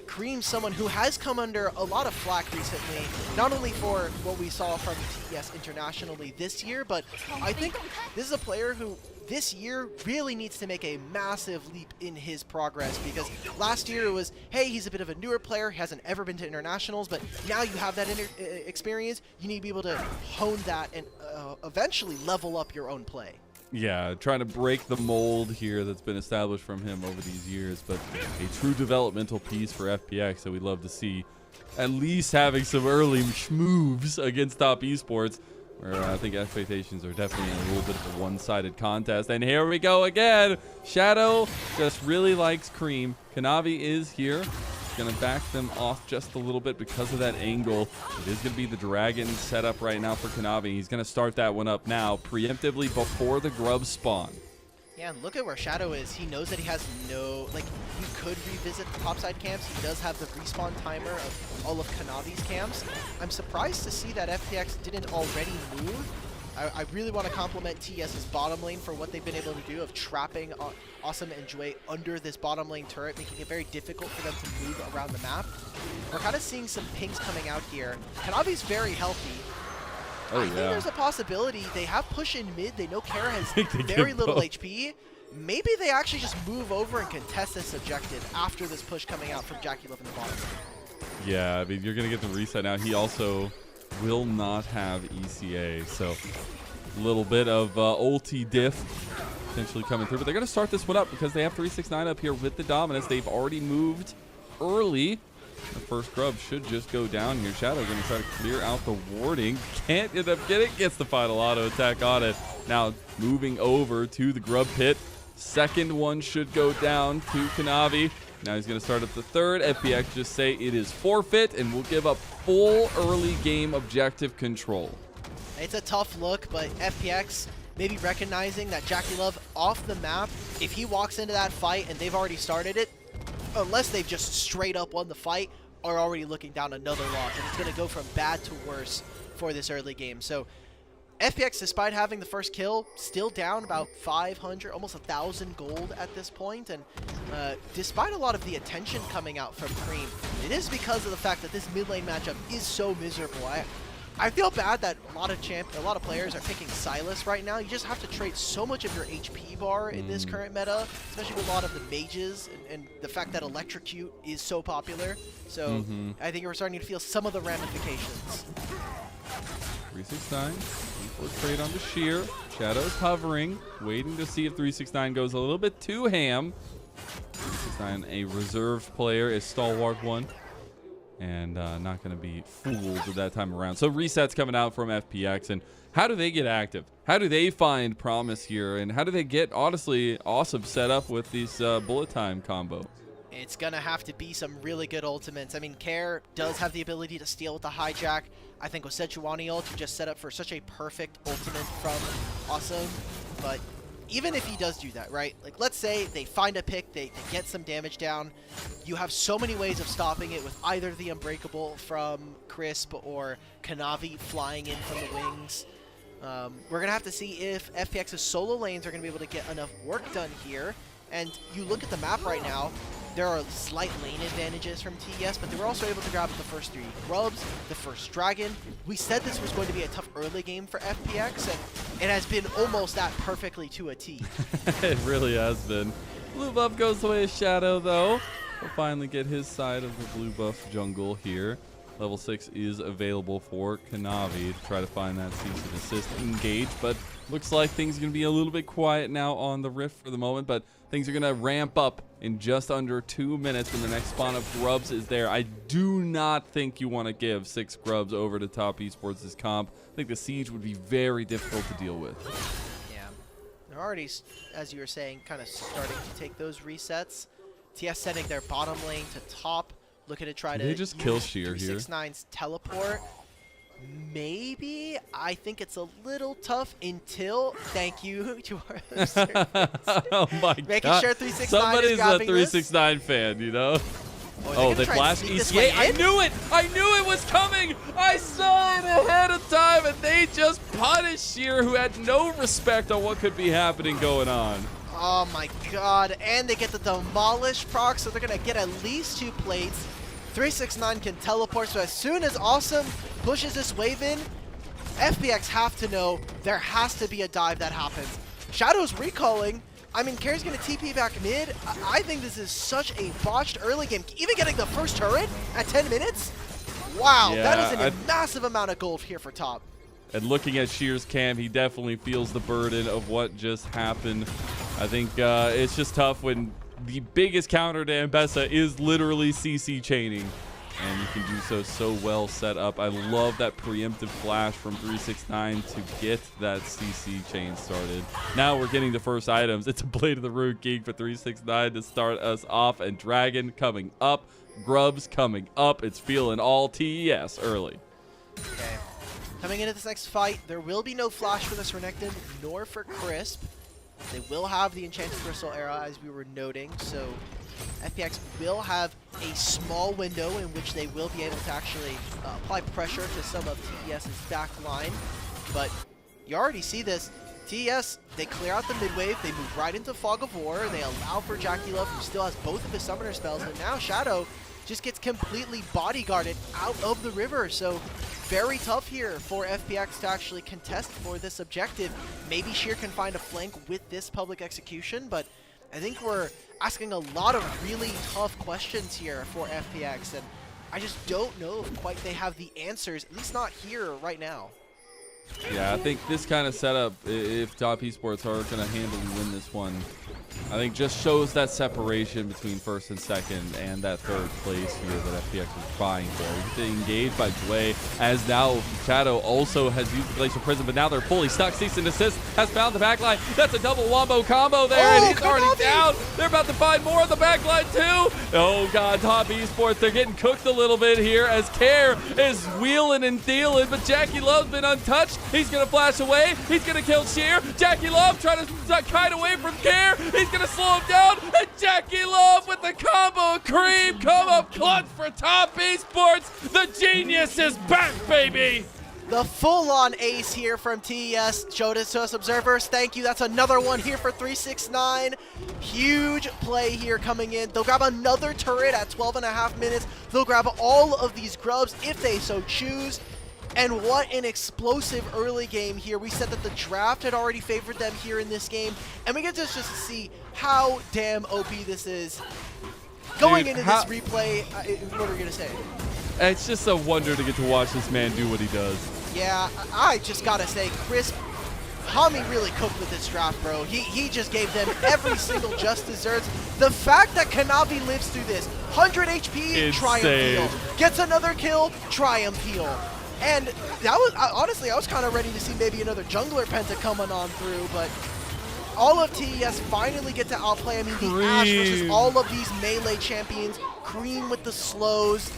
Speaker 2: Cream's someone who has come under a lot of flack recently, not only for what we saw from TES internationally this year, but I think this is a player who this year really needs to make a massive leap in his progress, because last year it was, hey, he's a bit of a newer player, he hasn't ever been to internationals, but now you have that experience, you need to be able to hone that and eventually level up your own play.
Speaker 1: Yeah, trying to break the mold here that's been established from him over these years, but a true developmental piece for FPX that we'd love to see, at least having some early moves against top esports, where I think expectations are definitely a little bit of a one-sided contest. And here we go again. Shadow just really likes Cream. Kanavi is here. Going to back them off just a little bit because of that angle. It is going to be the dragon setup right now for Kanavi. He's going to start that one up now, preemptively before the grub spawn.
Speaker 2: Yeah, and look at where Shadow is. He knows that he has no, like, he could revisit the topside camps. He does have the respawn timer of all of Kanavi's camps. I'm surprised to see that FPX didn't already move. I really want to compliment TES's bottom lane for what they've been able to do of trapping Awesome and Jue under this bottom lane turret, making it very difficult for them to move around the map. We're kind of seeing some pings coming out here. Kanavi's very healthy. I think there's a possibility they have push in mid. They know Kara has very little HP. Maybe they actually just move over and contest this objective after this push coming out from Jackie Love in the bottom lane.
Speaker 1: Yeah, I mean, you're going to get the reset now. He also will not have ECA, so a little bit of ulti diff potentially coming through. But they're going to start this one up because they have 369 up here with the dominance. They've already moved early. The first grub should just go down here. Shadow going to try to clear out the warding. Can't end up getting it. Gets the final auto attack on it. Now moving over to the grub pit. Second one should go down to Kanavi. Now he's going to start up the third. FPX just say it is forfeit and will give up full early game objective control.
Speaker 2: It's a tough look, but FPX maybe recognizing that Jackie Love off the map, if he walks into that fight and they've already started it, unless they've just straight up won the fight, are already looking down another loss, and it's going to go from bad to worse for this early game. So FPX, despite having the first kill, still down about 500, almost 1,000 gold at this point, and despite a lot of the attention coming out from Cream, it is because of the fact that this mid lane matchup is so miserable. I feel bad that a lot of players are picking Sylas right now. You just have to trade so much of your HP bar in this current meta, especially with a lot of the mages and the fact that Electrocute is so popular. So I think we're starting to feel some of the ramifications.
Speaker 1: 369, for trade on the sheer. Shadow's hovering, waiting to see if 369 goes a little bit too ham. 369, a reserved player, is Stalwart one. And not going to be fooled that time around. So resets coming out from FPX. And how do they get active? How do they find promise here? And how do they get, honestly, awesome setup with these bullet time combo?
Speaker 2: It's going to have to be some really good ultimates. I mean, Care does have the ability to steal with the hijack. I think with Sejuani ult, he just set up for such a perfect ultimate from Awesome. But even if he does do that, right? Like, let's say they find a pick, they get some damage down. You have so many ways of stopping it with either the Unbreakable from Crisp or Kanavi flying in from the wings. We're going to have to see if FPX's solo lanes are going to be able to get enough work done here. And you look at the map right now, there are slight lane advantages from TES, but they were also able to grab the first 3 grubs, the first dragon. We said this was going to be a tough early game for FPX, and it has been almost that perfectly to a T.
Speaker 1: It really has been. Blue buff goes away as Shadow, though. We'll finally get his side of the blue buff jungle here. Level 6 is available for Kanavi to try to find that cease and desist engage, but looks like things are going to be a little bit quiet now on the Rift for the moment, but things are going to ramp up in just under 2 minutes when the next spawn of grubs is there. I do not think you want to give 6 grubs over to Top Esports' comp. I think the siege would be very difficult to deal with.
Speaker 2: Yeah. They're already, as you were saying, kind of starting to take those resets. TS setting their bottom lane to top. Looking to try to
Speaker 1: they just kill Sheer here.
Speaker 2: 369's teleport. Maybe. I think it's a little tough until, thank you to our servants.
Speaker 1: Oh my
Speaker 2: Making
Speaker 1: god.
Speaker 2: sure 369
Speaker 1: Somebody's
Speaker 2: is
Speaker 1: a
Speaker 2: grabbing
Speaker 1: 369 fan, you know?
Speaker 2: Oh,
Speaker 1: they flashed
Speaker 2: ECA.
Speaker 1: ECA. I knew it! I knew it was coming! I saw it ahead of time, and they just punished Sheer, who had no respect on what could be happening going on.
Speaker 2: Oh my god. And they get the demolish proc, so they're going to get at least 2 plates. 369 can teleport, so as soon as Awesome pushes this wave in, FPX have to know there has to be a dive that happens. Shadow's recalling. I mean, Carry's going to TP back mid. I think this is such a botched early game. Even getting the first turret at 10 minutes? Wow,
Speaker 1: Yeah,
Speaker 2: that is a massive amount of gold here for top.
Speaker 1: And looking at Sheer's cam, he definitely feels the burden of what just happened. I think it's just tough when the biggest counter to Ambessa is literally CC chaining. And you can do so well set up. I love that preemptive flash from 369 to get that CC chain started. Now we're getting the first items. It's a Blade of the Rune King for 369 to start us off. And Dragon coming up. Grubs coming up. It's feeling all TES early.
Speaker 2: Okay. Coming into this next fight, there will be no flash for this Renekton, nor for Crisp. They will have the Enchanted Crystal era, as we were noting, so FPX will have a small window in which they will be able to actually apply pressure to some of TES's back line. But you already see this. TES, they clear out the mid-wave, they move right into Fog of War, they allow for Jackie Love, who still has both of his summoner spells, and now Shadow just gets completely bodyguarded out of the river. So very tough here for FPX to actually contest for this objective. Maybe Sheer can find a flank with this public execution, but I think we're asking a lot of really tough questions here for FPX, and I just don't know if quite they have the answers, at least not here right now.
Speaker 1: Yeah, I think this kind of setup, if Top Esports are going to handily win this one, I think just shows that separation between first and second and that third place here that FPX was vying for. We get to engage by Dway, as now Shadow also has used the Glacial Prison, but now they're fully stuck. Cease and Desist has found the backline. That's a double wombo combo there, and he's already down. They're about to find more on the backline too. Oh god, Top Esports, they're getting cooked a little bit here as Care is wheeling and dealing, but Jackie Love's been untouched. He's going to flash away. He's going to kill Sheer. Jackie Love trying to kite away from Care. He's going to slow him down, and Jackie Love with the combo cream come up clutch for Top Esports. The genius is back, baby.
Speaker 2: The full-on ace here from TES showed it to us observers. Thank you. That's another one here for 369. Huge play here coming in. They'll grab another turret at 12.5 minutes. They'll grab all of these grubs if they so choose. And what an explosive early game here. We said that the draft had already favored them here in this game, and we get to just see how damn OP this is. Going into this replay, what are we going to say?
Speaker 1: It's just a wonder to get to watch this man do what he does.
Speaker 2: Yeah, I just got to say, Crisp, Hami really cooked with this draft, bro. He just gave them every single just desserts. The fact that Kanavi lives through this, 100 HP,
Speaker 1: Insane.
Speaker 2: Triumph Heal. Gets another kill, Triumph Heal. And that was, honestly, I was kind of ready to see maybe another jungler penta coming on through, but all of TES finally get to outplay. I mean, the Ashe versus all of these melee champions. Cream with the slows.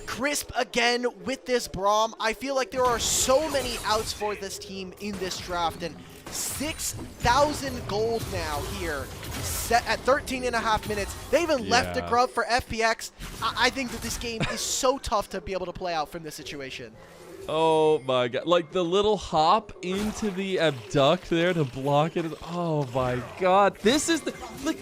Speaker 2: Crisp again with this Braum. I feel like there are so many outs for this team in this draft, and 6,000 gold now here, set at 13.5 minutes. They even left a grub for FPX. I think that this game is so tough to be able to play out from this situation.
Speaker 1: Oh my god, like the little hop into the abduct there to block it. Oh my god, this is the, like,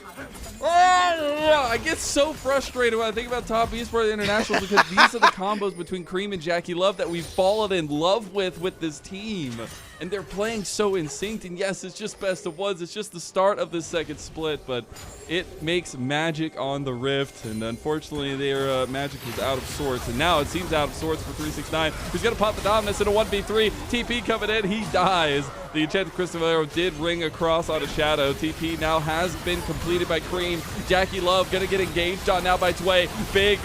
Speaker 1: I get so frustrated when I think about Top Esports International because these are the combos between Cream and Jackie Love that we've fallen in love with this team. And they're playing so in sync. And yes, it's just best of ones. It's just the start of this second split, but it makes magic on the Rift. And unfortunately, their magic was out of sorts. And now it seems out of sorts for 369, who's going to pop the Dominus in a 1v3. TP coming in. He dies. The Enchanted Crystal Arrow did ring across on a Shadow. TP now has been completed by Cream. Jackie Love going to get engaged on now by Tway. Big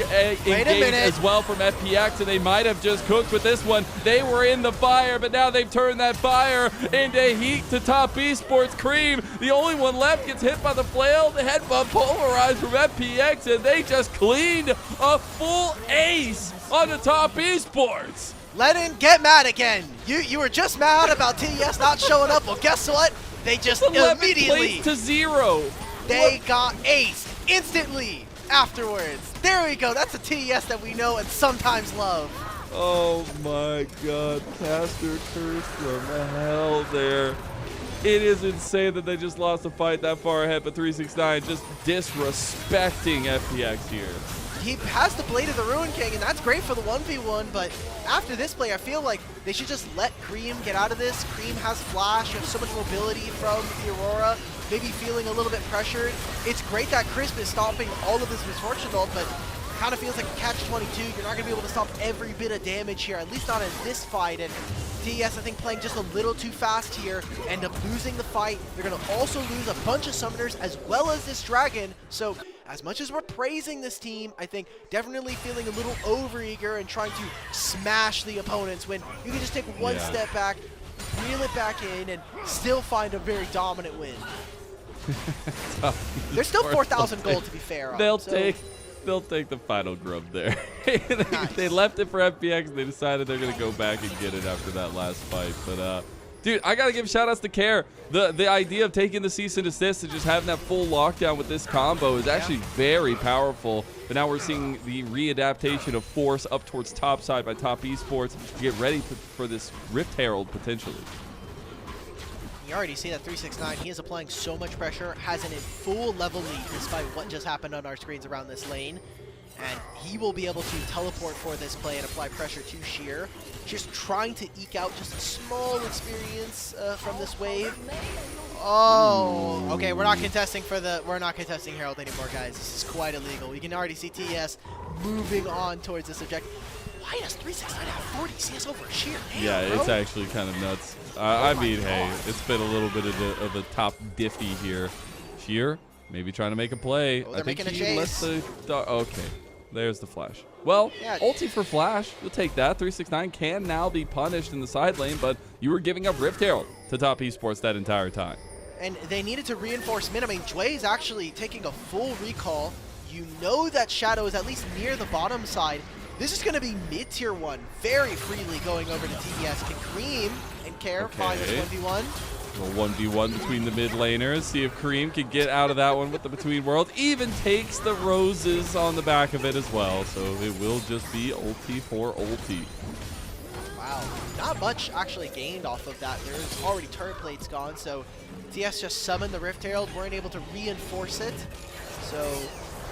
Speaker 1: engage as well from FPX, and they might have just cooked with this one. They were in the fire, but now they've turned that fire into heat to Top Esports. Cream, the only one left, gets hit by the flail. The headbutt polarized from FPX, and they just cleaned a full ace on the Top Esports.
Speaker 2: Lennon, get mad again. You were just mad about TES not showing up. Well, guess what? They just immediately
Speaker 1: to 0.
Speaker 2: They got aced instantly afterwards. There we go. That's a TES that we know and sometimes love.
Speaker 1: Oh my God, caster curse from hell there. It is insane that they just lost a fight that far ahead, but 369 just disrespecting FPX here.
Speaker 2: He has the Blade of the Ruin King, and that's great for the 1v1, but after this play, I feel like they should just let Cream get out of this. Cream has Flash, has so much mobility from the Aurora, maybe feeling a little bit pressured. It's great that Crisp is stopping all of this Misfortune ult, but it kind of feels like a catch-22. You're not going to be able to stop every bit of damage here, at least not in this fight, and TES, I think, playing just a little too fast here, end up losing the fight. They're going to also lose a bunch of summoners as well as this dragon, so as much as we're praising this team, I think definitely feeling a little overeager and trying to smash the opponents when you can just take one step back, reel it back in, and still find a very dominant win. There's still 4,000 gold, to be fair.
Speaker 1: They'll take the final grub there. They left it for FPX, and they decided they're going to go back and get it after that last fight. But dude, I gotta give shout outs to Care. The idea of taking the cease and desist and just having that full lockdown with this combo is actually very powerful. But now we're seeing the readaptation of Force up towards top side by Top Esports to get ready for this Rift Herald potentially.
Speaker 2: You already see that 369, he is applying so much pressure, has an in full level lead despite what just happened on our screens around this lane. And he will be able to teleport for this play and apply pressure to Sheer. Just trying to eke out just a small experience from this wave. Oh, okay, we're not contesting Herald anymore, guys. This is quite illegal. You can already see TES moving on towards this objective. Why does 369 have 40 CS over Sheer? Damn,
Speaker 1: yeah,
Speaker 2: bro.
Speaker 1: it's actually kind of nuts. I mean, hey, it's been a little bit of a top diffy here. Sheer, maybe trying to make a play.
Speaker 2: Oh,
Speaker 1: I think
Speaker 2: making a
Speaker 1: he
Speaker 2: chase.
Speaker 1: lets the okay. There's the Flash. Well, ulti for Flash. You'll take that. 369 can now be punished in the side lane, but you were giving up Rift Herald to Top Esports that entire time.
Speaker 2: And they needed to reinforce mid. I mean, Jway is actually taking a full recall. You know that Shadow is at least near the bottom side. This is going to be mid-tier 1 very freely going over to TES. Can Cream and Care find this 1v1?
Speaker 1: A 1v1 between the mid laners. See if Cream can get out of that one with the Between Worlds. Even takes the roses on the back of it as well. So it will just be ulti for ulti.
Speaker 2: Wow, not much actually gained off of that. There's already turret plates gone, so TS just summoned the Rift Herald, weren't able to reinforce it. So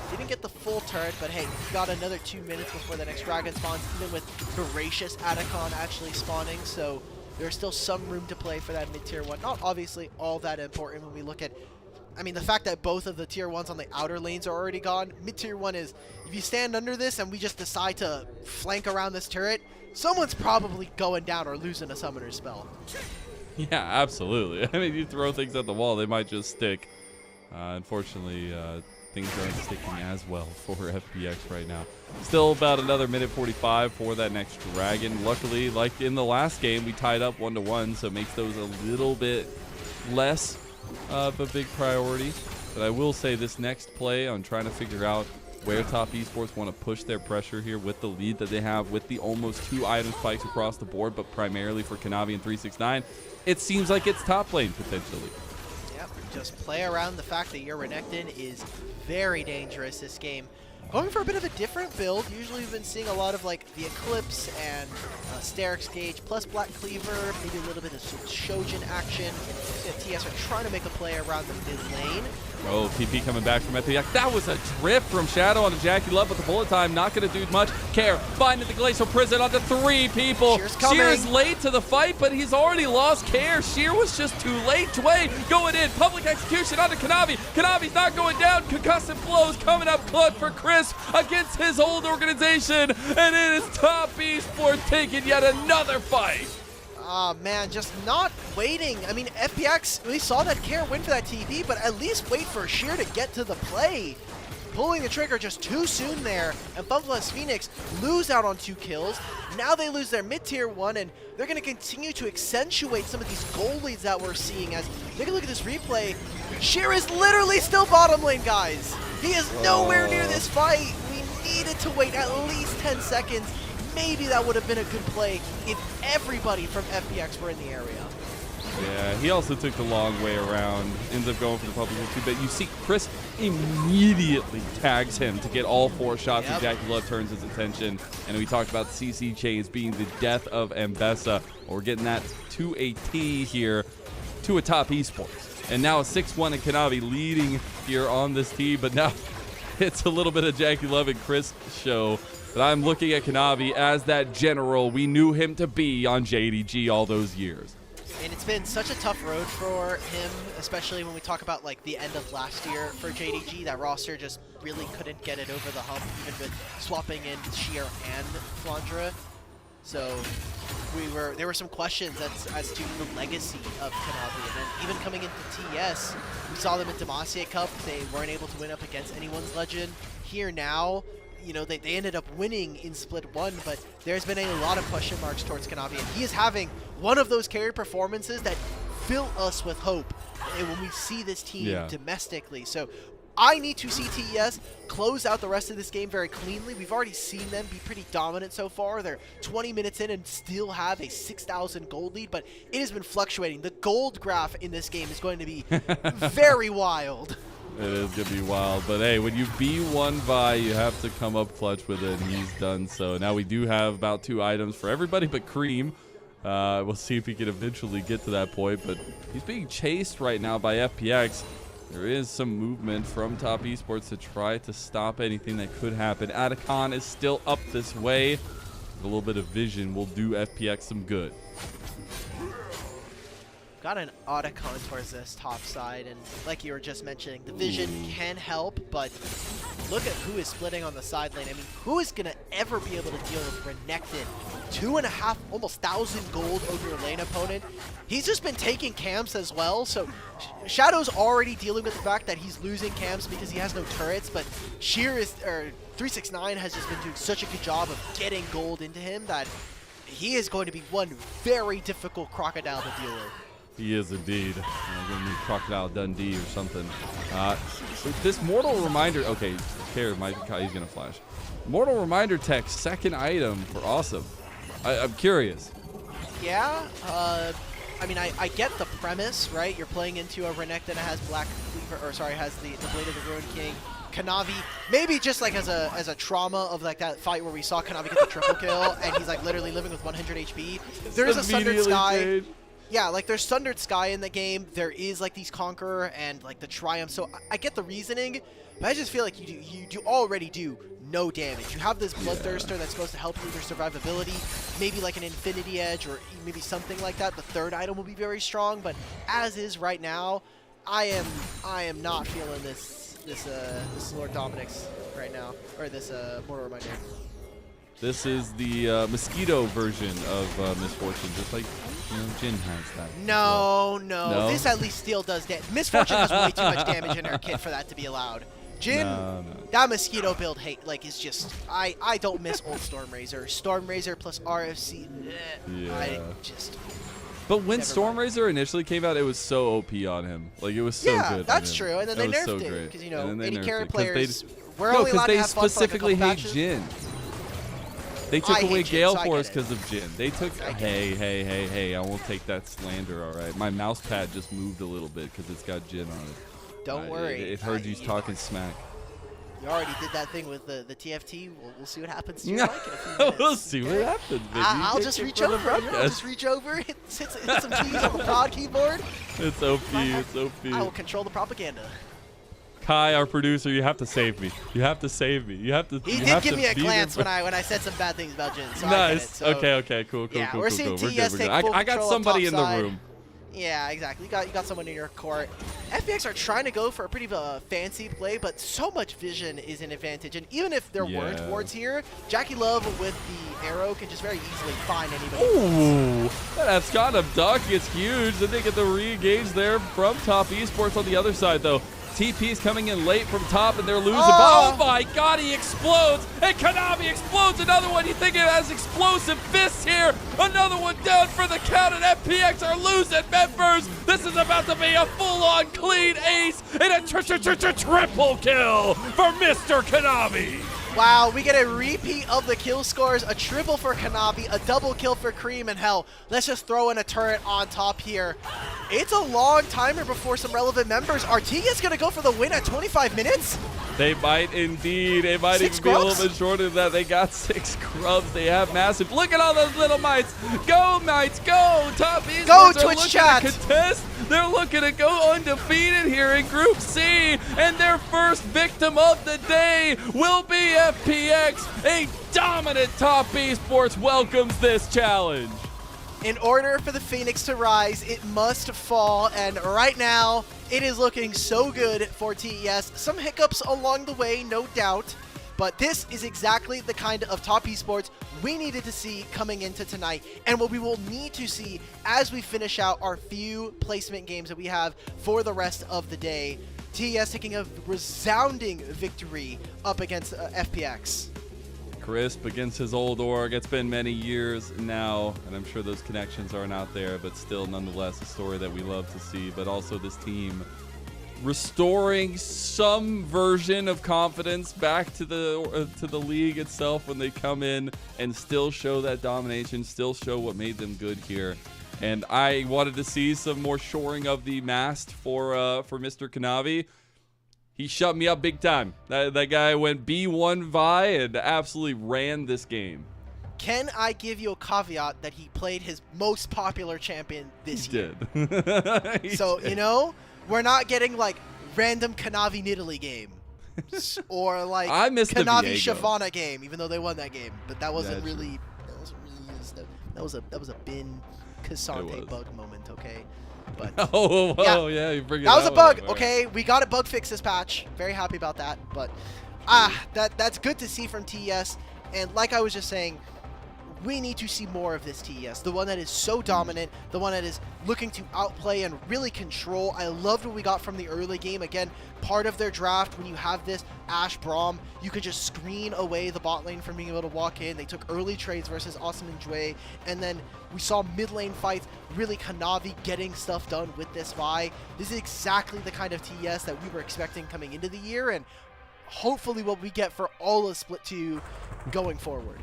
Speaker 2: didn't get the full turret, but hey, got another 2 minutes before the next dragon spawns, even with Voracious Atacon actually spawning. So there's still some room to play for that mid-tier 1. Not obviously all that important when we look at, I mean, the fact that both of the tier 1s on the outer lanes are already gone. Mid-tier 1 is, if you stand under this and we just decide to flank around this turret, someone's probably going down or losing a summoner spell.
Speaker 1: Yeah, absolutely. I mean, you throw things at the wall, they might just stick. Unfortunately, things aren't sticking as well for FPX right now. Still about another minute 45 for that next dragon. Luckily, like in the last game, we tied up 1-1, so it makes those a little bit less of a big priority. But I will say this next play on trying to figure out where Top Esports want to push their pressure here with the lead that they have, with the almost 2 item spikes across the board, but primarily for Kanavi and 369. It seems like it's top lane potentially.
Speaker 2: Yep, just play around the fact that your Renekton is very dangerous this game. Going for a bit of a different build. Usually we've been seeing a lot of like the Eclipse and Sterix Gauge plus Black Cleaver, maybe a little bit of Shojin action. TES are trying to make a play around the mid lane.
Speaker 1: Oh, TP coming back from FPX. That was a drift from Shadow onto Jackie Love, but the bullet time not going to do much. Care finding the Glacial Prison onto 3 people. Sheer is late to the fight, but he's already lost Care. Sheer was just too late. Dway going in. Public execution onto Kanavi. Kanavi's not going down. Concussive blows coming up clutch for Chris against his old organization. And it is Top Esports taking yet another fight.
Speaker 2: Oh man, just not waiting. I mean, FPX, we saw that Care win for that TP, but at least wait for Sheer to get to the play. Pulling the trigger just too soon there, and Bumpfless Phoenix lose out on 2 kills. Now they lose their mid-tier 1, and they're going to continue to accentuate some of these goal leads that we're seeing. As take a look at this replay, Sheer is literally still bottom lane, guys. He is nowhere near this fight. We needed to wait at least 10 seconds. Maybe that would have been a good play if everybody from FPX were in the area.
Speaker 1: Yeah, he also took the long way around, ends up going for the public too, but you see Chris immediately tags him to get all 4 shots, and Jackie Love turns his attention. And we talked about CC chains being the death of Mbessa. Well, we're getting that to a T here, to a Top Esports. And now a 6-1 in Kanavi leading here on this team, but now it's a little bit of Jackie Love and Chris show. But I'm looking at Kanavi as that general we knew him to be on JDG all those years.
Speaker 2: And it's been such a tough road for him, especially when we talk about like the end of last year for JDG. That roster just really couldn't get it over the hump, even with swapping in Sheer and Flandre. So there were some questions as to the legacy of Kanavi. And then even coming into TES, we saw them in Demacia Cup. They weren't able to win up against anyone's legend. Here now, you know, they ended up winning in Split 1, but there's been a lot of question marks towards Kanavi, and he is having one of those carry performances that fill us with hope when we see this team domestically. So I need to see TES close out the rest of this game very cleanly. We've already seen them be pretty dominant so far. They're 20 minutes in and still have a 6,000 gold lead, but it has been fluctuating. The gold graph in this game is going to be very wild.
Speaker 1: It is going to be wild. But, hey, when you B1 by, you have to come up clutch with it, and he's done so. Now we do have about 2 items for everybody but Cream. We'll see if he can eventually get to that point. But he's being chased right now by FPX. There is some movement from Top Esports to try to stop anything that could happen. Atacon is still up this way. A little bit of vision will do FPX some good.
Speaker 2: Got an Otacon towards this top side, and like you were just mentioning, the vision can help, but look at who is splitting on the side lane. I mean, who is going to ever be able to deal with Renekton? 2.5, almost 1,000 gold over your lane opponent. He's just been taking camps as well, so Shadow's already dealing with the fact that he's losing camps because he has no turrets, but Sheer is, or 369 has just been doing such a good job of getting gold into him that he is going to be one very difficult Crocodile to deal with.
Speaker 1: He is indeed. Going to need Crocodile Dundee or something. This Mortal Reminder. Okay, Care, he's going to flash. Mortal Reminder tech, 2nd item for Awesome. I'm curious.
Speaker 2: Yeah. I mean, I get the premise, right? You're playing into a Renekton that has Black Cleaver, or sorry, has the Blade of the Ruined King. Kanavi, maybe just like as a trauma of like that fight where we saw Kanavi get the triple kill, and he's like literally living with 100 HP. There's a Sundered Sky. Yeah, like there's Sundered Sky in the game. There is like these Conqueror and like the Triumph. So I get the reasoning, but I just feel like you already do no damage. You have this Bloodthirster that's supposed to help you with your survivability. Maybe like an Infinity Edge or maybe something like that. The 3rd item will be very strong, but as is right now, I am not feeling this Lord Dominic's right now, or this Mortal Reminder.
Speaker 1: This is the Mosquito version of Misfortune, just like Jin has that.
Speaker 2: No. This at least still does damage. Misfortune has way too much damage in her kit for that to be allowed. Jin, that Mosquito build is just, I don't miss old Stormrazor. Stormrazor plus RFC,
Speaker 1: But when Stormrazor initially came out, it was so OP on him. Like, it was so good.
Speaker 2: Yeah, that's true. And then they nerfed it. Because, you know, any carry players, we're only allowed to have fun for like a couple patches.
Speaker 1: Jin. They took away Gale Force because of Jin. They took, hey, I won't take that slander, all right? My mouse pad just moved a little bit because it's got Jin on it.
Speaker 2: Don't worry.
Speaker 1: It heard you talking smack.
Speaker 2: You already did that thing with the TFT. We'll see what happens to your mic in a few minutes.
Speaker 1: We'll see what happens, baby.
Speaker 2: I'll just reach over. I'll just reach over, hit some keys on the prod keyboard.
Speaker 1: It's OP. It's OP.
Speaker 2: I will control the propaganda.
Speaker 1: Kai, our producer, you have to save me. You have to save me. You have to.
Speaker 2: He did give me a glance when I said some bad things about Jin. So
Speaker 1: nice.
Speaker 2: I get it, so
Speaker 1: Okay. Cool.
Speaker 2: Yeah,
Speaker 1: Cool.
Speaker 2: we're seeing
Speaker 1: We're
Speaker 2: TES
Speaker 1: good.
Speaker 2: take
Speaker 1: I
Speaker 2: full
Speaker 1: got
Speaker 2: control
Speaker 1: somebody
Speaker 2: on
Speaker 1: in
Speaker 2: top
Speaker 1: the
Speaker 2: side.
Speaker 1: room.
Speaker 2: Yeah, exactly. You got someone in your court. FPX are trying to go for a pretty fancy play, but so much vision is an advantage. And even if there weren't wards here, Jackie Love with the arrow can just very easily find anybody.
Speaker 1: Ooh, that Scott abduct gets huge. Then they get the re-engage there from Top Esports on the other side, though. TP's coming in late from top, and they're losing. Oh my God, he explodes, and Konami explodes another one. You think it has explosive fists here? Another one down for the count, and FPX are losing members. This is about to be a full-on clean ace and a triple kill for Mr. Konami.
Speaker 2: Wow, we get a repeat of the kill scores, a triple for Konami, a double kill for Cream, and hell, let's just throw in a turret on top here. It's a long timer before some relevant members. Are TES going to go for the win at 25 minutes?
Speaker 1: They might indeed. It might even be a little bit shorter than that. They got 6 scrubs. They have massive. Look at all those little mites. Go, mites. Go. Top Esports
Speaker 2: go, Twitch chat.
Speaker 1: Contest. They're looking to go undefeated here in Group C. And their first victim of the day will be FPX. A dominant Top Esports welcomes this challenge.
Speaker 2: In order for the Phoenix to rise, it must fall, and right now, it is looking so good for TES. Some hiccups along the way, no doubt, but this is exactly the kind of Top Esports we needed to see coming into tonight, and what we will need to see as we finish out our few placement games that we have for the rest of the day. TES taking a resounding victory up against FPX.
Speaker 1: Crisp against his old org. It's been many years now, and I'm sure those connections aren't out there, but still nonetheless a story that we love to see. But also this team restoring some version of confidence back to the league itself when they come in and still show that domination, still show what made them good here. And I wanted to see some more shoring of the mast for Mr. Konami. He shut me up big time. That guy went B1 Vi and absolutely ran this game.
Speaker 2: Can I give you a caveat that he played his most popular champion this year?
Speaker 1: He
Speaker 2: so,
Speaker 1: did.
Speaker 2: You know, we're not getting like random Konami Nidalee game. Or like
Speaker 1: I missed
Speaker 2: Konami Shyvana game, even though they won that game. But that wasn't
Speaker 1: That's
Speaker 2: really that was a bin Cassante bug moment, okay? But
Speaker 1: yeah, you bring it
Speaker 2: that was a bug.
Speaker 1: Up.
Speaker 2: Okay, we got a bug fix this patch. Very happy about that. But that's good to see from TES. And like I was just saying, we need to see more of this TES. The one that is so dominant, the one that is looking to outplay and really control. I loved what we got from the early game. Again, part of their draft, when you have this Ashe Braum, you could just screen away the bot lane from being able to walk in. They took early trades versus Awesome and Jue, and then we saw mid lane fights, really Konami getting stuff done with this Vi. This is exactly the kind of TES that we were expecting coming into the year, and hopefully what we get for all of Split 2 going forward.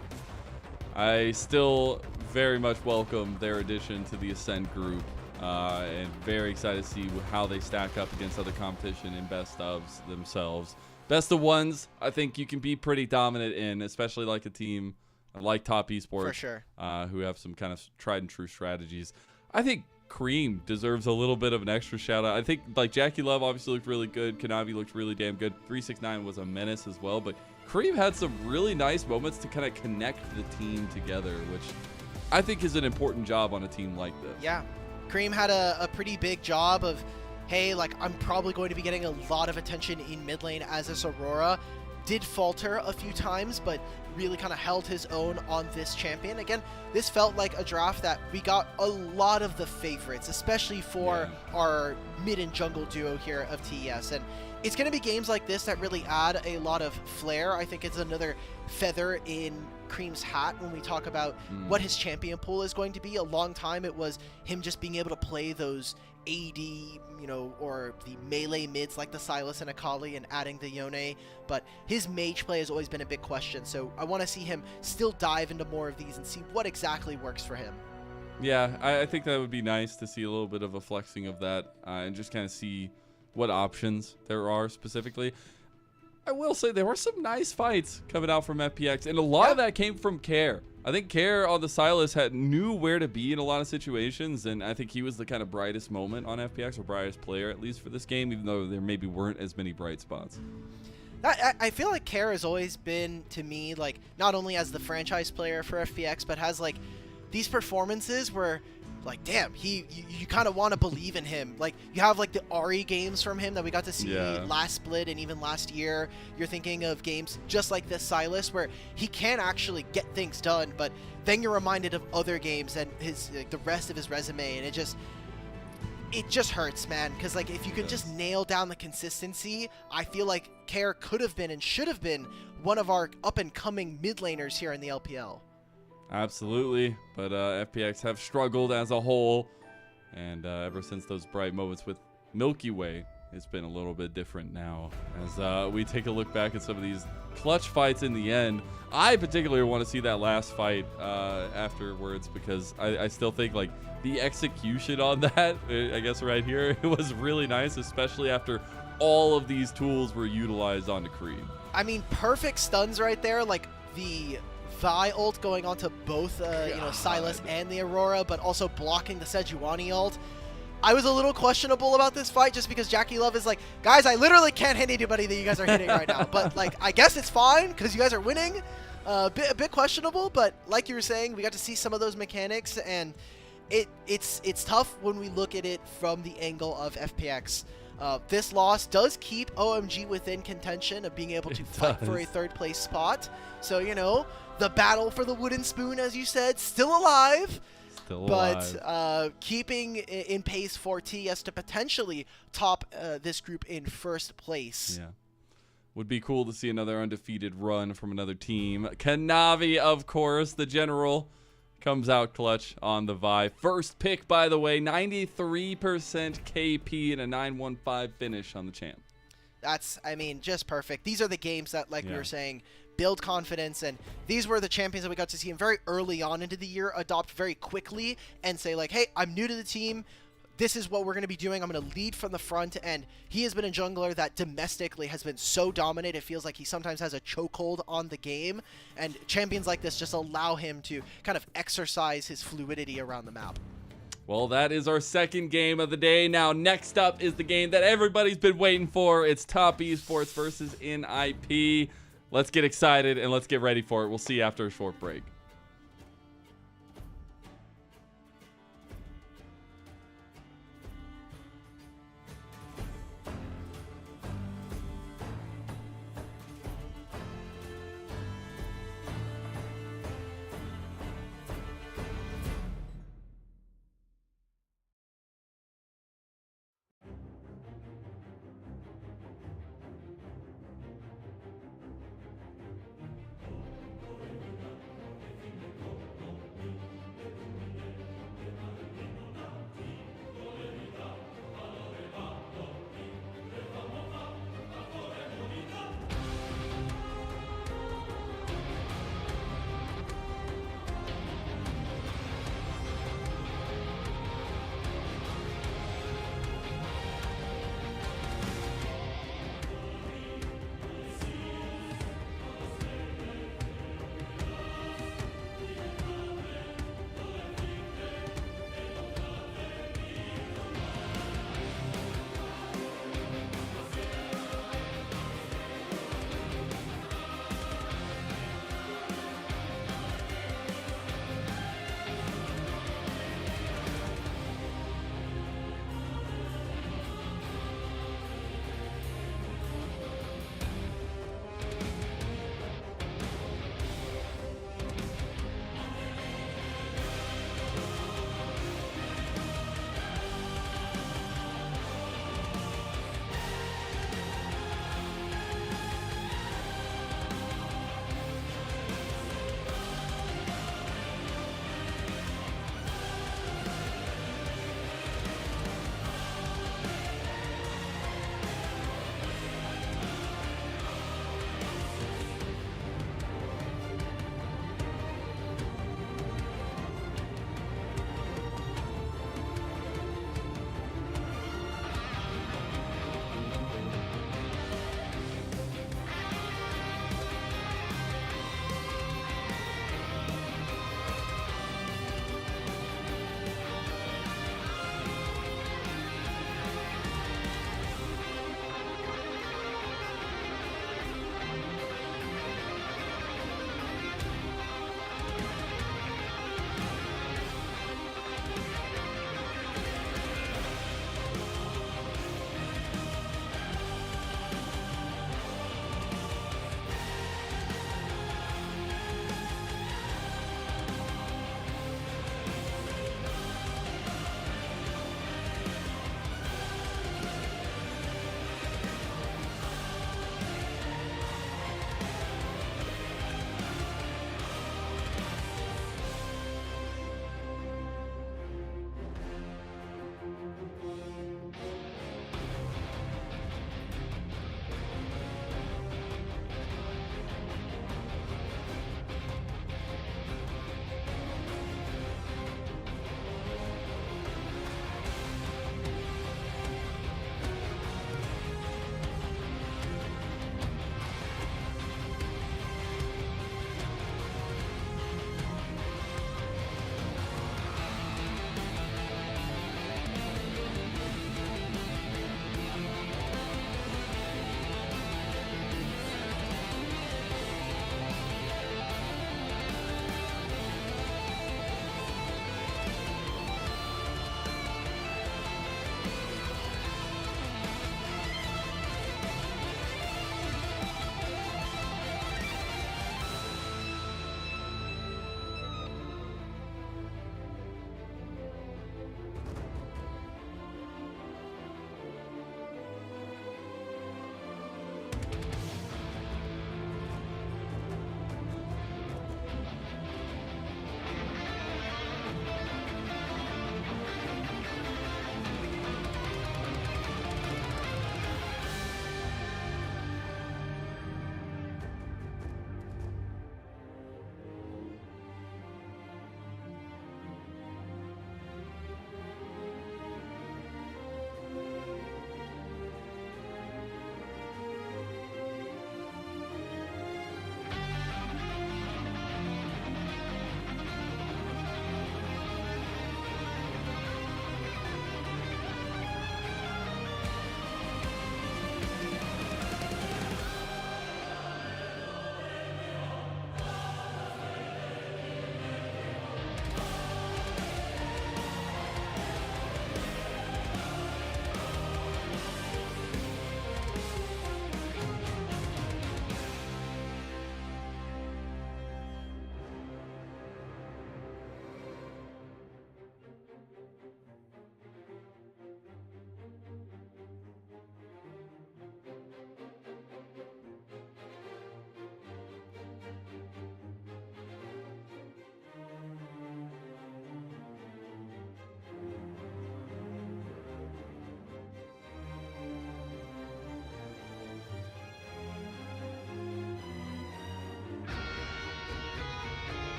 Speaker 1: I still very much welcome their addition to the Ascent group, and very excited to see how they stack up against other competition in best ofs themselves. Best of ones, I think you can be pretty dominant in, especially like a team like Top Esports,
Speaker 2: for sure,
Speaker 1: who have some kind of tried and true strategies. I think Cream deserves a little bit of an extra shout out. I think like Jackie Love obviously looked really good. Konami looked really damn good. 369 was a menace as well, but Cream had some really nice moments to kind of connect the team together, which I think is an important job on a team like this.
Speaker 2: Yeah, Cream had a pretty big job of, hey, like I'm probably going to be getting a lot of attention in mid lane as this Aurora. Did falter a few times, but really kind of held his own on this champion. Again, this felt like a draft that we got a lot of the favorites, especially for our mid and jungle duo here of TES. And it's going to be games like this that really add a lot of flair. I think it's another feather in Cream's hat when we talk about what his champion pool is going to be. A long time it was him just being able to play those AD, you know, or the melee mids like the Sylas and Akali and adding the Yone, but his mage play has always been a big question, so I want to see him still dive into more of these and see what exactly works for him.
Speaker 1: Yeah, I think that would be nice to see a little bit of a flexing of that, and just kind of see what options there are specifically. I will say there were some nice fights coming out from FPX, and a lot of that came from Care. I think Care on the Silas knew where to be in a lot of situations, and I think he was the kind of brightest moment on FPX, or brightest player at least for this game, even though there maybe weren't as many bright spots.
Speaker 2: I feel like Care has always been, to me, like, not only as the franchise player for FPX, but has, like, these performances where, like, damn, you kind of want to believe in him. Like, you have, like, the Ari games from him that we got to see last split and even last year. You're thinking of games just like this Silas where he can actually get things done, but then you're reminded of other games and his the rest of his resume, and it just hurts, man, because, like, if you can just nail down the consistency, I feel like Care could have been and should have been one of our up-and-coming mid laners here in the LPL.
Speaker 1: Absolutely, but FPX have struggled as a whole, and ever since those bright moments with Milky Way, it's been a little bit different now. As we take a look back at some of these clutch fights in the end, I particularly want to see that last fight afterwards, because I still think, like, the execution on that, I guess right here, it was really nice, especially after all of these tools were utilized on the Creed.
Speaker 2: I mean, perfect stuns right there, like the Vi ult going onto both Silas and the Aurora, but also blocking the Sejuani ult. I was a little questionable about this fight just because Jackie Love is like, guys, I literally can't hit anybody that you guys are hitting right now. But, like, I guess it's fine because you guys are winning. A bit questionable, but like you were saying, we got to see some of those mechanics, and it's tough when we look at it from the angle of FPX. This loss does keep OMG within contention of being able to fight for a third place spot. So, you know, the battle for the wooden spoon, as you said, still alive. But keeping in pace for TES to potentially top this group in first place.
Speaker 1: Yeah. Would be cool to see another undefeated run from another team. Kanavi, of course, the general, comes out clutch on the Vi. First pick, by the way, 93% KP and a 915 finish on the champ.
Speaker 2: That's, I mean, just perfect. These are the games that, like we were saying, build confidence, and these were the champions that we got to see him very early on into the year adopt very quickly and say, like, hey, I'm new to the team. This is what we're going to be doing. I'm going to lead from the front, and he has been a jungler that domestically has been so dominant. It feels like he sometimes has a chokehold on the game, and champions like this just allow him to kind of exercise his fluidity around the map.
Speaker 1: Well, that is our second game of the day. Now, next up is the game that everybody's been waiting for. It's Top Esports versus NIP. Let's get excited and let's get ready for it. We'll see you after a short break.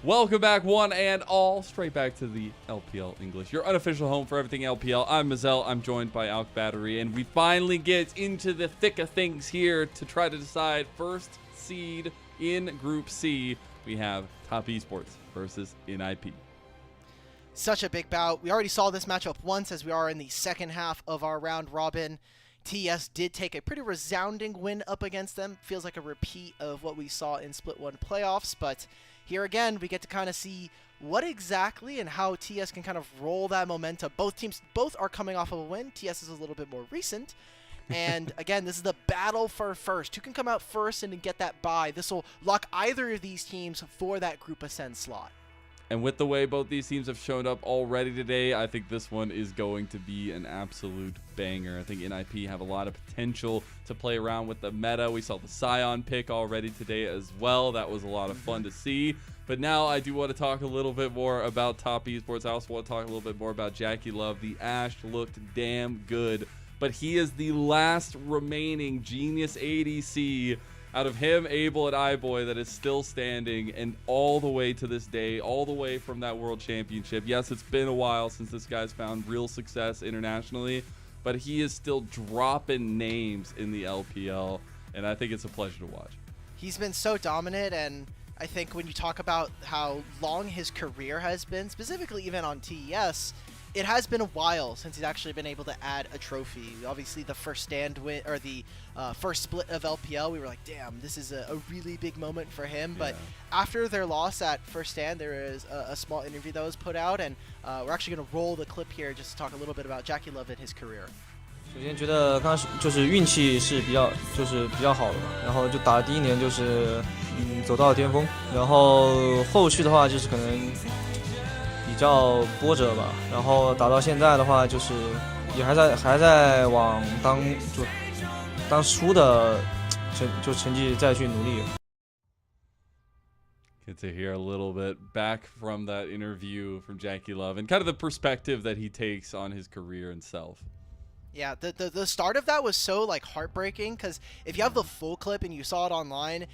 Speaker 1: Welcome back, one and all, straight back to the LPL English, your unofficial home for everything LPL. I'm Mazel, I'm joined by Alk Battery, and we finally get into the thick of things here to try to decide first seed in Group C. We have Top Esports versus NIP.
Speaker 2: Such a big bout. We already saw this matchup once as we are in the second half of our round robin. TES did take a pretty resounding win up against them. Feels like a repeat of what we saw in Split 1 playoffs, but here again, we get to kind of see what exactly and how TES can kind of roll that momentum. Both teams, both are coming off of a win. TES is a little bit more recent. And again, this is the battle for first. Who can come out first and get that bye? This will lock either of these teams for that Group Ascend slot.
Speaker 1: And with the way both these teams have shown up already today, I think this one is going to be an absolute banger. I think NIP have a lot of potential to play around with the meta. We saw the Scion pick already today as well. That was a lot of fun to see. But now I do want to talk a little bit more about Top Esports. I also want to talk a little bit more about Jackie Love. The Ashe looked damn good, but he is the last remaining Genius ADC out of him, Abel, and iBoy that is still standing, and all the way to this day, all the way from that World Championship. Yes, it's been a while since this guy's found real success internationally, but he is still dropping names in the LPL, and I think it's a pleasure to watch.
Speaker 2: He's been so dominant, and I think when you talk about how long his career has been, specifically even on TES, it has been a while since he's actually been able to add a trophy. Obviously, the first stand win, or the first split of LPL, we were like, damn, this is a really big moment for him. But after their loss at first stand, there is a small interview that was put out, and we're actually going to roll the clip here just to talk a little bit about Jackie Love and his career.
Speaker 3: 首先觉得刚就是运气是比较好的，然后就打了第一年就是走到了巅峰，然后后续的话就是可能比较波折吧，然后打到现在的话就是也还在往当初的成绩再去努力。
Speaker 1: Get to hear a little bit back from that interview from Jackie Love and kind of the perspective that he takes on his career and self.
Speaker 2: Yeah, the start of that was so like heartbreaking, because if you have the full clip and you saw it online,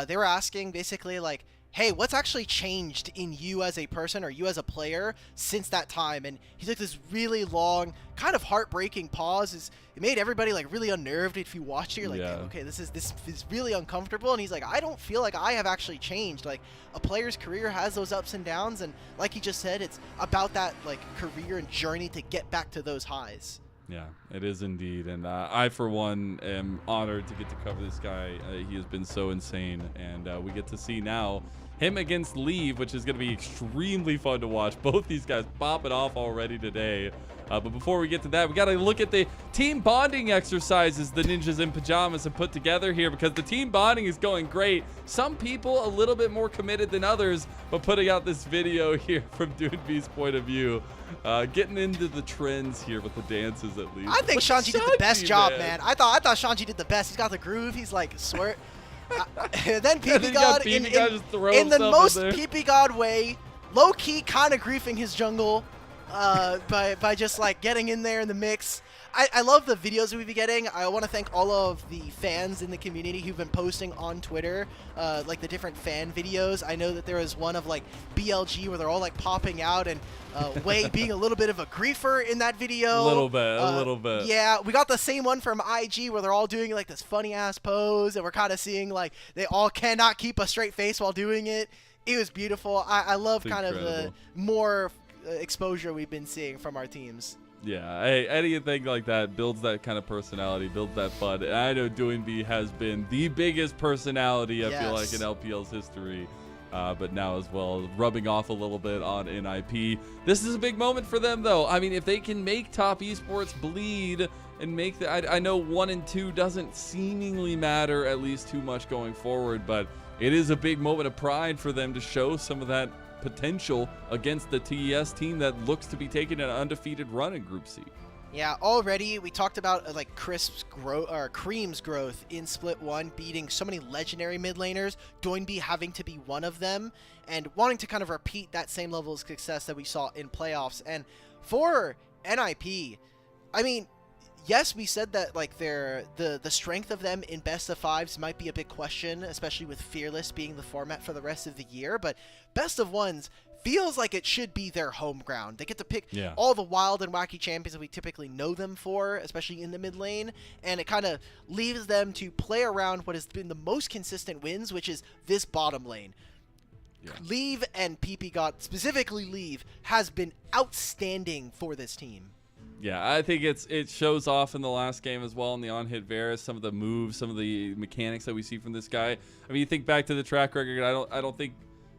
Speaker 2: they were asking basically like, hey, what's actually changed in you as a person or you as a player since that time? And he took this really long, kind of heartbreaking pause. It made everybody like really unnerved. If you watch it, you're like, okay, this is really uncomfortable. And he's like, I don't feel like I have actually changed. Like, a player's career has those ups and downs, and like he just said, it's about that like career and journey to get back to those highs.
Speaker 1: Yeah, it is indeed. And I, for one, am honored to get to cover this guy. He has been so insane. And we get to see now him against Leave, which is going to be extremely fun to watch. Both these guys popping off already today. But before we get to that, we got to look at the team bonding exercises the Ninjas in Pajamas have put together here, because the team bonding is going great. Some people a little bit more committed than others, but putting out this video here from Doinb's point of view, getting into the trends here with the dances at least.
Speaker 2: I think Shanji did the best job, man. I thought Shanji did the best. He's got the groove. He's like, swear. Then PP God in the most PP God way, low key kind of griefing his jungle by just like getting in there in the mix. I love the videos we've been getting. I want to thank all of the fans in the community who've been posting on Twitter, like the different fan videos. I know that there was one of like BLG where they're all like popping out, and Wei being a little bit of a griefer in that video.
Speaker 1: A little bit.
Speaker 2: Yeah, we got the same one from IG where they're all doing like this funny ass pose, and we're kind of seeing like they all cannot keep a straight face while doing it. It was beautiful. I love kind of the more exposure we've been seeing from our teams.
Speaker 1: Yeah, hey, anything like that builds that kind of personality, builds that fun. And I know Doinb has been the biggest personality, I feel like, in LPL's history. But now as well, rubbing off a little bit on NIP. This is a big moment for them, though. I mean, if they can make Top Esports bleed and make the... I know 1 and 2 doesn't seemingly matter, at least too much going forward, but it is a big moment of pride for them to show some of that potential against the TES team that looks to be taking an undefeated run in Group C.
Speaker 2: Yeah, already we talked about like Cream's growth in Split 1, beating so many legendary mid laners, Doinb having to be one of them, and wanting to kind of repeat that same level of success that we saw in playoffs. And for NIP, I mean, yes, we said that like the strength of them in best of fives might be a big question, especially with Fearless being the format for the rest of the year, but best of ones feels like it should be their home ground. They get to pick all the wild and wacky champions that we typically know them for, especially in the mid lane, and it kind of leaves them to play around what has been the most consistent wins, which is this bottom lane. Leave and PP God, specifically Leave, has been outstanding for this team.
Speaker 1: Yeah, I think it shows off in the last game as well in the on-hit Varus, some of the moves, some of the mechanics that we see from this guy. I mean, you think back to the track record, I don't think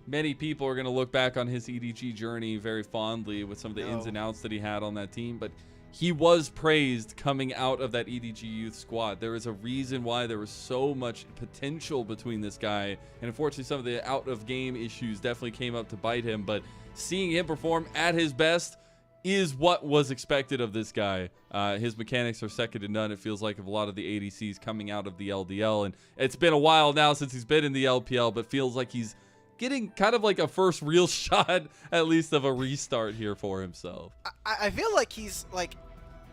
Speaker 1: many people are going to look back on his EDG journey very fondly with some of the ins and outs that he had on that team, but he was praised coming out of that EDG youth squad. There is a reason why there was so much potential between this guy, and unfortunately some of the out-of-game issues definitely came up to bite him, but seeing him perform at his best is what was expected of this guy. His mechanics are second to none, it feels like, of a lot of the ADCs coming out of the LDL, and it's been a while now since he's been in the LPL, but feels like he's getting kind of like a first real shot, at least, of a restart here for himself.
Speaker 2: I feel like he's like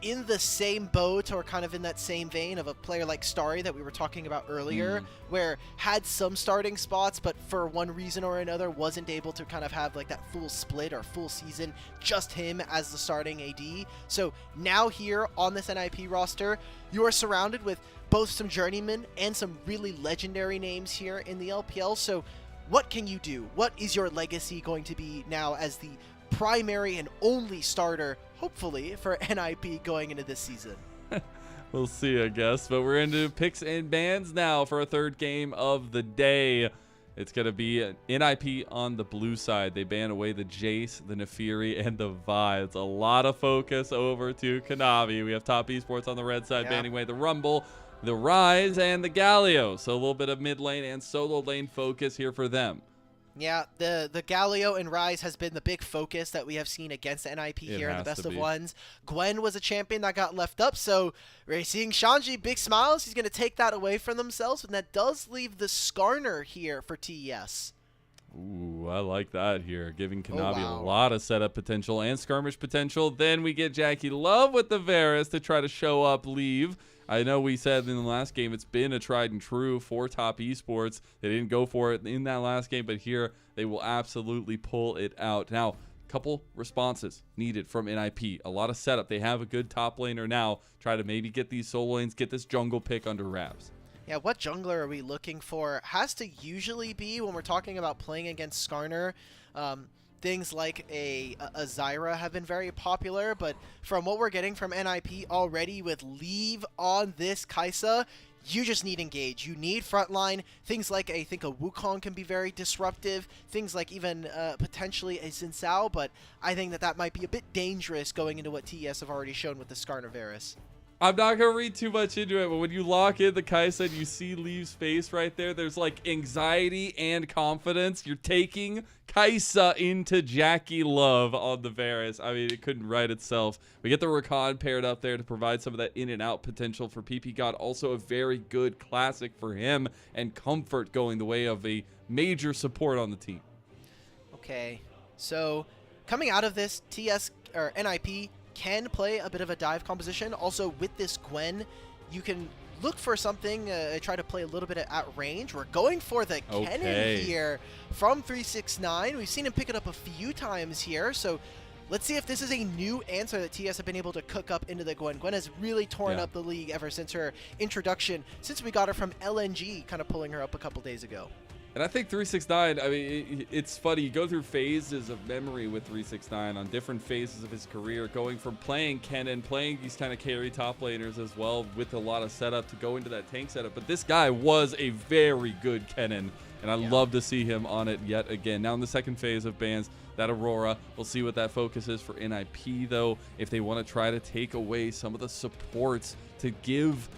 Speaker 2: in the same boat, or kind of in that same vein of a player like Starry that we were talking about earlier, where had some starting spots, but for one reason or another wasn't able to kind of have like that full split or full season, just him as the starting AD. So now here on this NIP roster, you are surrounded with both some journeymen and some really legendary names here in the LPL. So what can you do? What is your legacy going to be now as the primary and only starter, hopefully, for NIP going into this season?
Speaker 1: We'll see, I guess. But we're into picks and bans now for a third game of the day. It's going to be NIP on the blue side. They ban away the Jace, the Nefiri, and the Vi. It's a lot of focus over to Kanavi. We have Top Esports on the red side banning away the Rumble, the Rise, and the Galio. So a little bit of mid lane and solo lane focus here for them.
Speaker 2: Yeah, the Galio and Rise has been the big focus that we have seen against NIP here in the best of ones. Gwen was a champion that got left up, so we're seeing Shanji, big smiles. He's going to take that away from themselves, and that does leave the Skarner here for TES.
Speaker 1: Ooh, I like that here, giving Kanavi a lot of setup potential and skirmish potential. Then we get Jackie Love with the Varus to try to show up Leave. I know we said in the last game it's been a tried and true for Top Esports. They didn't go for it in that last game, but here they will absolutely pull it out. Now, a couple responses needed from NIP. A lot of setup. They have a good top laner now. Try to maybe get these solo lanes, get this jungle pick under wraps.
Speaker 2: Yeah, what jungler are we looking for? Has to usually be, when we're talking about playing against Skarner, things like a Zyra have been very popular, but from what we're getting from NIP already with Leave on this Kai'Sa, you just need engage. You need frontline. Things like, I think, a Wukong can be very disruptive. Things like even potentially a Xin Sao, but I think that might be a bit dangerous going into what TES have already shown with the Skarner Varus.
Speaker 1: I'm not going to read too much into it, but when you lock in the Kai'Sa and you see Leave's face right there, there's like anxiety and confidence. You're taking Kai'Sa into Jackie Love on the Varus. I mean, it couldn't write itself. We get the Rakan paired up there to provide some of that in and out potential for PP God. Also a very good classic for him, and comfort going the way of a major support on the team.
Speaker 2: Okay, so coming out of this, TS or NIP can play a bit of a dive composition. Also, with this Gwen, you can look for something, try to play a little bit at range. We're going for the Kennen here from 369. We've seen him pick it up a few times here, so let's see if this is a new answer that TS have been able to cook up into the Gwen. Gwen has really torn up the league ever since her introduction, since we got her from LNG, kind of pulling her up a couple days ago.
Speaker 1: And I think 369, I mean, it's funny. You go through phases of memory with 369 on different phases of his career, going from playing Kennen, playing these kind of carry top laners as well with a lot of setup to go into that tank setup. But this guy was a very good Kennen, and I love to see him on it yet again. Now in the second phase of bans, that Aurora, we'll see what that focus is for NIP, though, if they want to try to take away some of the supports to give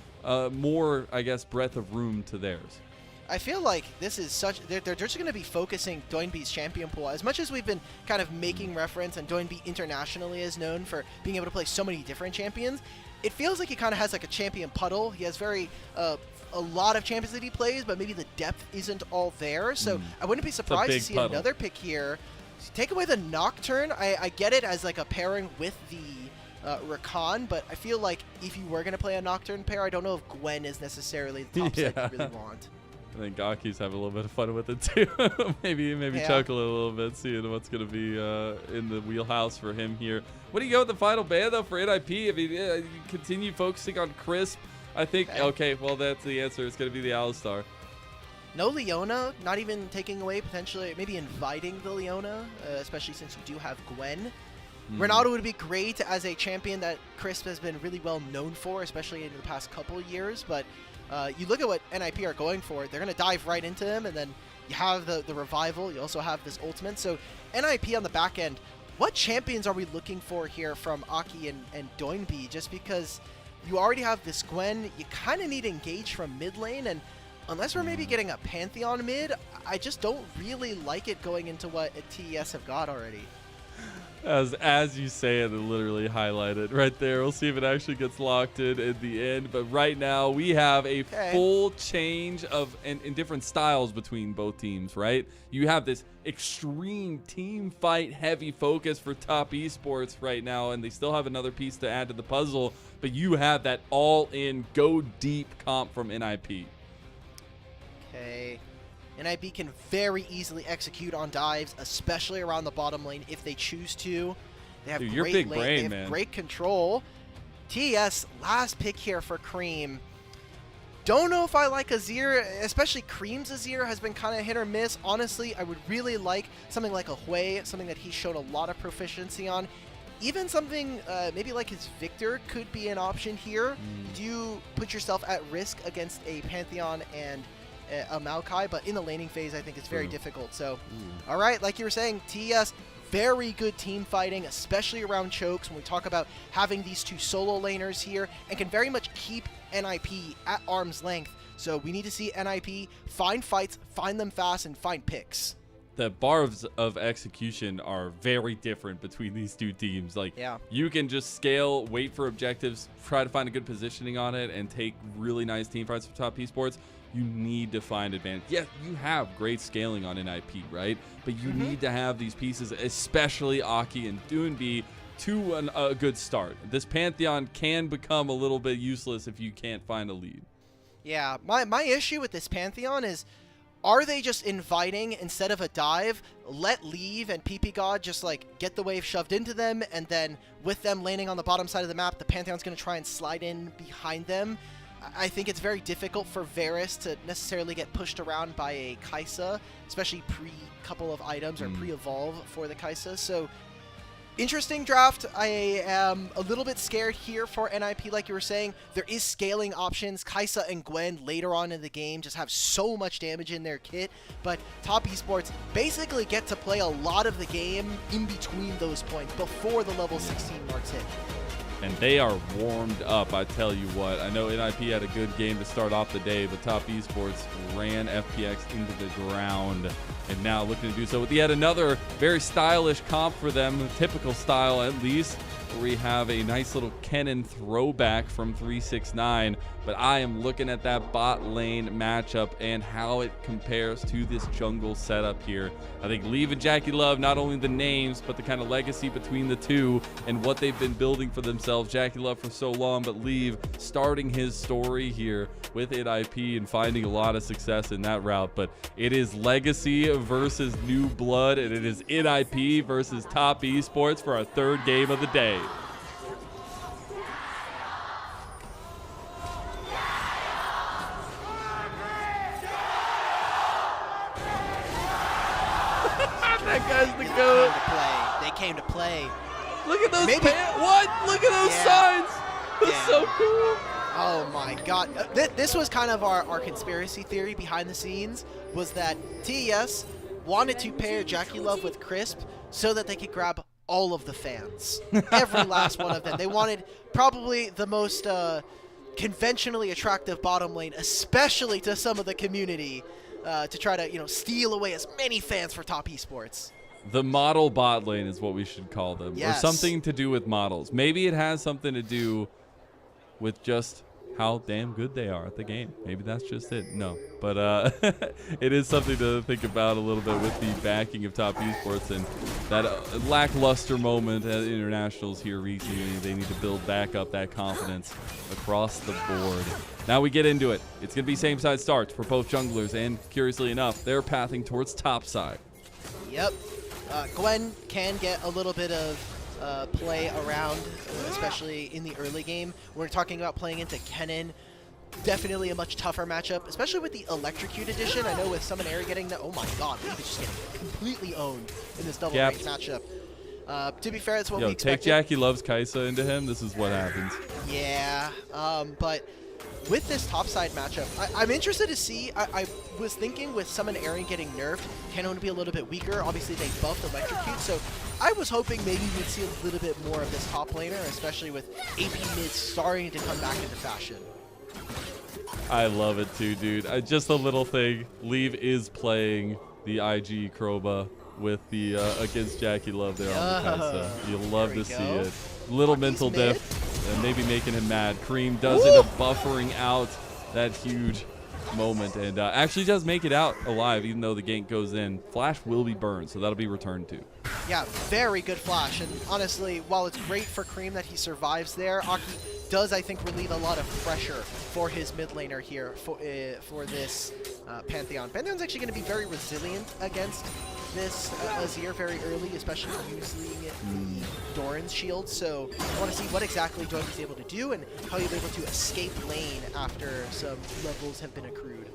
Speaker 1: more, I guess, breadth of room to theirs.
Speaker 2: I feel like this is such... They're just going to be focusing Doinb's champion pool. As much as we've been kind of making reference, and Doinb internationally is known for being able to play so many different champions, it feels like he kind of has like a champion puddle. He has very... a lot of champions that he plays, but maybe the depth isn't all there. So I wouldn't be surprised to see another pick here. Take away the Nocturne. I get it as like a pairing with the Rakan, but I feel like if you were going to play a Nocturne pair, I don't know if Gwen is necessarily the top set you really want.
Speaker 1: I think Gaki's having a little bit of fun with it too. maybe chuckle a little bit, seeing what's going to be in the wheelhouse for him here. What do you go with the final ban though for NIP? I mean, you continue focusing on Crisp. I think okay. Well, that's the answer. It's going to be the Alistar.
Speaker 2: No Leona, not even taking away potentially, maybe inviting the Leona, especially since you do have Gwen. Ronaldo would be great as a champion that Crisp has been really well known for, especially in the past couple of years. But you look at what NIP are going for. They're going to dive right into him, and then you have the revival. You also have this ultimate. So NIP on the back end, what champions are we looking for here from Aki and Doinb? Just because you already have this Gwen, you kind of need Engage from mid lane, and unless we're maybe getting a Pantheon mid, I just don't really like it going into what TES have got already.
Speaker 1: As you say it, literally highlighted right there. We'll see if it actually gets locked in the end. But right now, we have a full change of in different styles between both teams, right? You have this extreme team fight heavy focus for top esports right now, and they still have another piece to add to the puzzle. But you have that all-in, go deep comp from NIP.
Speaker 2: Okay. NIP can very easily execute on dives, especially around the bottom lane if they choose to. They have great control. TES, last pick here for Cream. Don't know if I like Azir, especially Cream's Azir has been kind of hit or miss. Honestly, I would really like something like a Hui, something that he showed a lot of proficiency on. Even something maybe like his Victor could be an option here. Do you put yourself at risk against a Pantheon and a Maokai? But in the laning phase, I think it's very difficult. So, all right, like you were saying, TES, very good team fighting, especially around chokes when we talk about having these two solo laners here, and can very much keep NIP at arm's length. So we need to see NIP find fights, find them fast, and find picks.
Speaker 1: The bars of execution are very different between these two teams. Like, you can just scale, wait for objectives, try to find a good positioning on it, and take really nice team fights for top esports. You need to find advantage. Yes, you have great scaling on NIP, right? But you need to have these pieces, especially Aki and Doinb, to a good start. This Pantheon can become a little bit useless if you can't find a lead.
Speaker 2: Yeah, my issue with this Pantheon is, are they just inviting instead of a dive? Let Leave and PP God just like get the wave shoved into them, and then with them landing on the bottom side of the map, the Pantheon's going to try and slide in behind them. I think it's very difficult for Varus to necessarily get pushed around by a Kai'Sa, especially pre-couple of items or pre-evolve for the Kai'Sa. So, interesting draft. I am a little bit scared here for NIP, like you were saying. There is scaling options. Kai'Sa and Gwen later on in the game just have so much damage in their kit, but top esports basically get to play a lot of the game in between those points before the level 16 marks hit.
Speaker 1: And they are warmed up, I tell you what. I know NIP had a good game to start off the day, but Top Esports ran FPX into the ground, and now looking to do so with yet another very stylish comp for them, typical style at least, where we have a nice little Kennen throwback from 369. But I am looking at that bot lane matchup and how it compares to this jungle setup here. I think Leave and Jackie Love, not only the names, but the kind of legacy between the two and what they've been building for themselves. Jackie Love for so long, but Leave starting his story here with NIP and finding a lot of success in that route. But it is legacy versus new blood, and it is NIP versus Top Esports for our third game of the day. That guy's the goat.
Speaker 2: They came to play.
Speaker 1: Look at those what? Look at those signs. That's so cool.
Speaker 2: Oh my god. This was kind of our conspiracy theory behind the scenes, was that TES wanted to pair Jackie Love with Crisp so that they could grab all of the fans. Every last one of them. They wanted probably the most conventionally attractive bottom lane, especially to some of the community, to try to, steal away as many fans for Top Esports.
Speaker 1: The model bot lane is what we should call them. Yes. Or something to do with models. Maybe it has something to do with just how damn good they are at the game. Maybe that's just it. No, but it is something to think about a little bit with the backing of Top Esports and that lackluster moment at internationals here recently. They need to build back up that confidence across the board. Now we get into it. It's going to be same side starts for both junglers, and curiously enough, they're pathing towards top side.
Speaker 2: Yep. Gwen can get a little bit of play around, especially in the early game. We're talking about playing into Kennen. Definitely a much tougher matchup, especially with the Electrocute edition. I know with Summon Air getting the, oh my god, Leaf is just getting completely owned in this double rank matchup. To be fair, that's what we expected.
Speaker 1: Take Jackie Loves Kaisa into him. This is what happens.
Speaker 2: Yeah, but with this topside matchup, I'm interested to see. I was thinking with Summon Aaron getting nerfed, Kennen would be a little bit weaker. Obviously, they buffed Electrocute, so I was hoping maybe we'd see a little bit more of this top laner, especially with AP mid starting to come back into fashion.
Speaker 1: I love it too, dude. Just a little thing. Leave is playing the IG Kroba with the against Jackie Love there on the Kaisa. You'll love to see it. Little mental diff, and maybe making him mad. Cream does end up buffering out that huge moment, and actually does make it out alive, even though the gank goes in. Flash will be burned, so that'll be returned to.
Speaker 2: Yeah, very good flash, and honestly, while it's great for Cream that he survives there, Aki does, I think, relieve a lot of pressure for his mid laner here for this Pantheon. Pantheon's actually going to be very resilient against this Azir very early, especially using the Doran's shield. So I want to see what exactly Doinb is able to do and how he'll be able to escape lane after some levels have been accrued.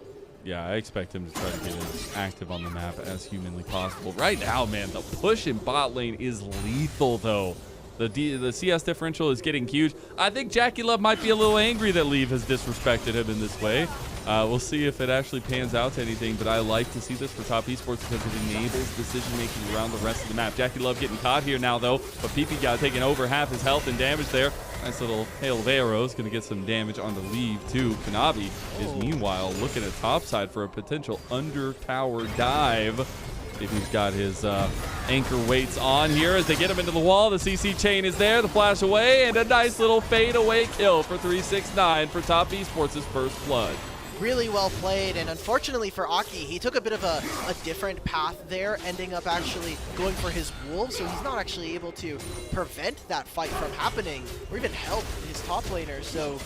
Speaker 1: Yeah, I expect him to try to get as active on the map as humanly possible. Right now, man, the push in bot lane is lethal, though. The CS differential is getting huge. I think Jackie Love might be a little angry that Leave has disrespected him in this way. We'll see if it actually pans out to anything, but I like to see this for Top Esports because it enables decision-making around the rest of the map. Jackie Love getting caught here now, though, but PP got taking over half his health and damage there. Nice little hail of arrows, going to get some damage on the Leave, too. Kanavi is meanwhile looking at topside for a potential under-tower dive. If he's got his anchor weights on here as they get him into the wall. The CC chain is there, the flash away, and a nice little fade away kill for 369 for Top Esports' first blood.
Speaker 2: Really well played, and unfortunately for Aki, he took a bit of a different path there, ending up actually going for his wolves, so he's not actually able to prevent that fight from happening, or even help his top laner, so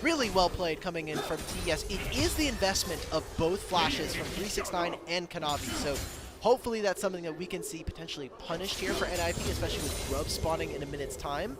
Speaker 2: really well played coming in from TES. It is the investment of both flashes from 369 and Kanavi, so hopefully that's something that we can see potentially punished here for NIP, especially with Grub spawning in a minute's time.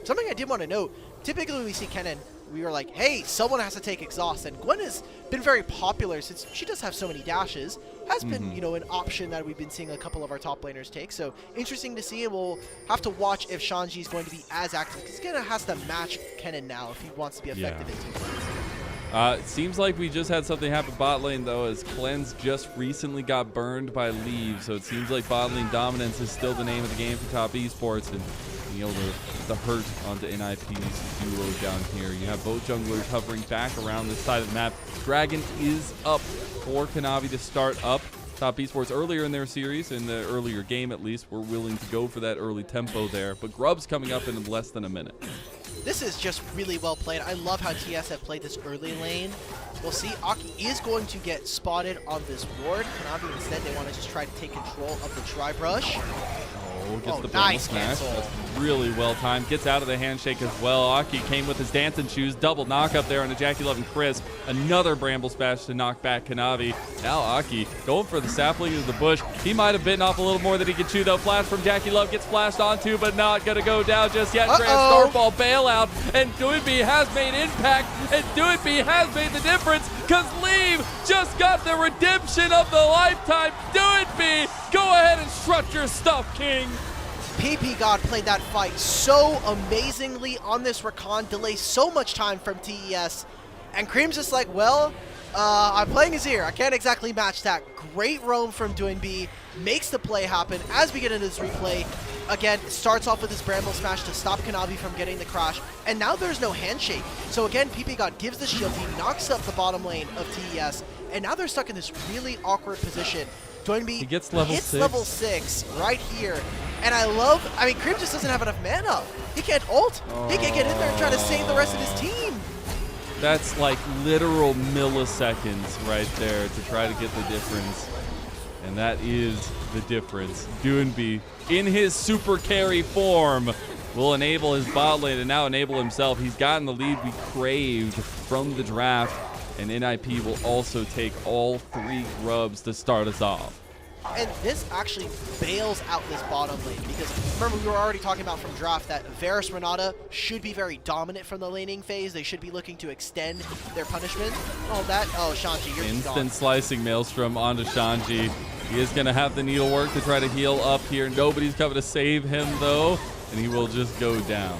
Speaker 2: Something I did want to note, typically when we see Kennen, we were like, hey, someone has to take exhaust, and Gwen has been very popular since she does have so many dashes. Has been, you know, an option that we've been seeing a couple of our top laners take, so interesting to see, and we'll have to watch if Shanji is going to be as active, because he kind of has to match Kennen now if he wants to be effective in team fights.
Speaker 1: It seems like we just had something happen bot lane, though, as Cleanse just recently got burned by Leave, so it seems like bot lane dominance is still the name of the game for Top Esports, and being able to hurt onto NIP's duo down here. You have both junglers hovering back around this side of the map. Dragon is up for Kanavi to start up. Top Esports earlier in their series, in the earlier game at least, were willing to go for that early tempo there, but Grub's coming up in less than a minute.
Speaker 2: This is just really well played. I love how TS have played this early lane. We'll see. Aki is going to get spotted on this ward. Kanavi instead, they want to just try to take control of the Tri-Brush.
Speaker 1: Gets the
Speaker 2: nice
Speaker 1: smash.
Speaker 2: cancel.
Speaker 1: That's really well timed. Gets out of the handshake as well. Aki came with his dancing shoes. Double knock up there on the Jackie Love and Chris. Another Bramble Smash to knock back Kanavi. Now Aki going for the sapling of the bush. He might have bitten off a little more than he could chew, though. Flash from Jackie Love gets flashed onto, but not going to go down just yet. Grand Starfall bailout, and Doinb has made impact, and Doinb has made the difference, because Leave just got the redemption of the lifetime. Doinb, go ahead and strut your stuff, King.
Speaker 2: PP God played that fight so amazingly on this recon, delays so much time from TES, and Cream's just like, well, I'm playing Azir. I can't exactly match that. Great roam from Doinb, makes the play happen. As we get into this replay, again, starts off with his Bramble Smash to stop Kanavi from getting the crash, and now there's no handshake. So again, PP God gives the shield, he knocks up the bottom lane of TES, and now they're stuck in this really awkward position. Doinb
Speaker 1: gets level 6.
Speaker 2: Level 6 right here. And I mean, Cream just doesn't have enough mana. He can't ult. He can't get in there and try to save the rest of his team.
Speaker 1: That's like literal milliseconds right there to try to get the difference. And that is the difference. Doinb, in his super carry form, will enable his bot lane and now enable himself. He's gotten the lead we craved from the draft. And NIP will also take all 3 grubs to start us off.
Speaker 2: And this actually bails out this bottom lane because remember we were already talking about from draft that Varus Renata should be very dominant from the laning phase. They should be looking to extend their punishment. Shanji, you're
Speaker 1: Instant
Speaker 2: gone.
Speaker 1: slicing Maelstrom onto Shanji. He is going to have the needlework to try to heal up here. Nobody's coming to save him though, and he will just go down.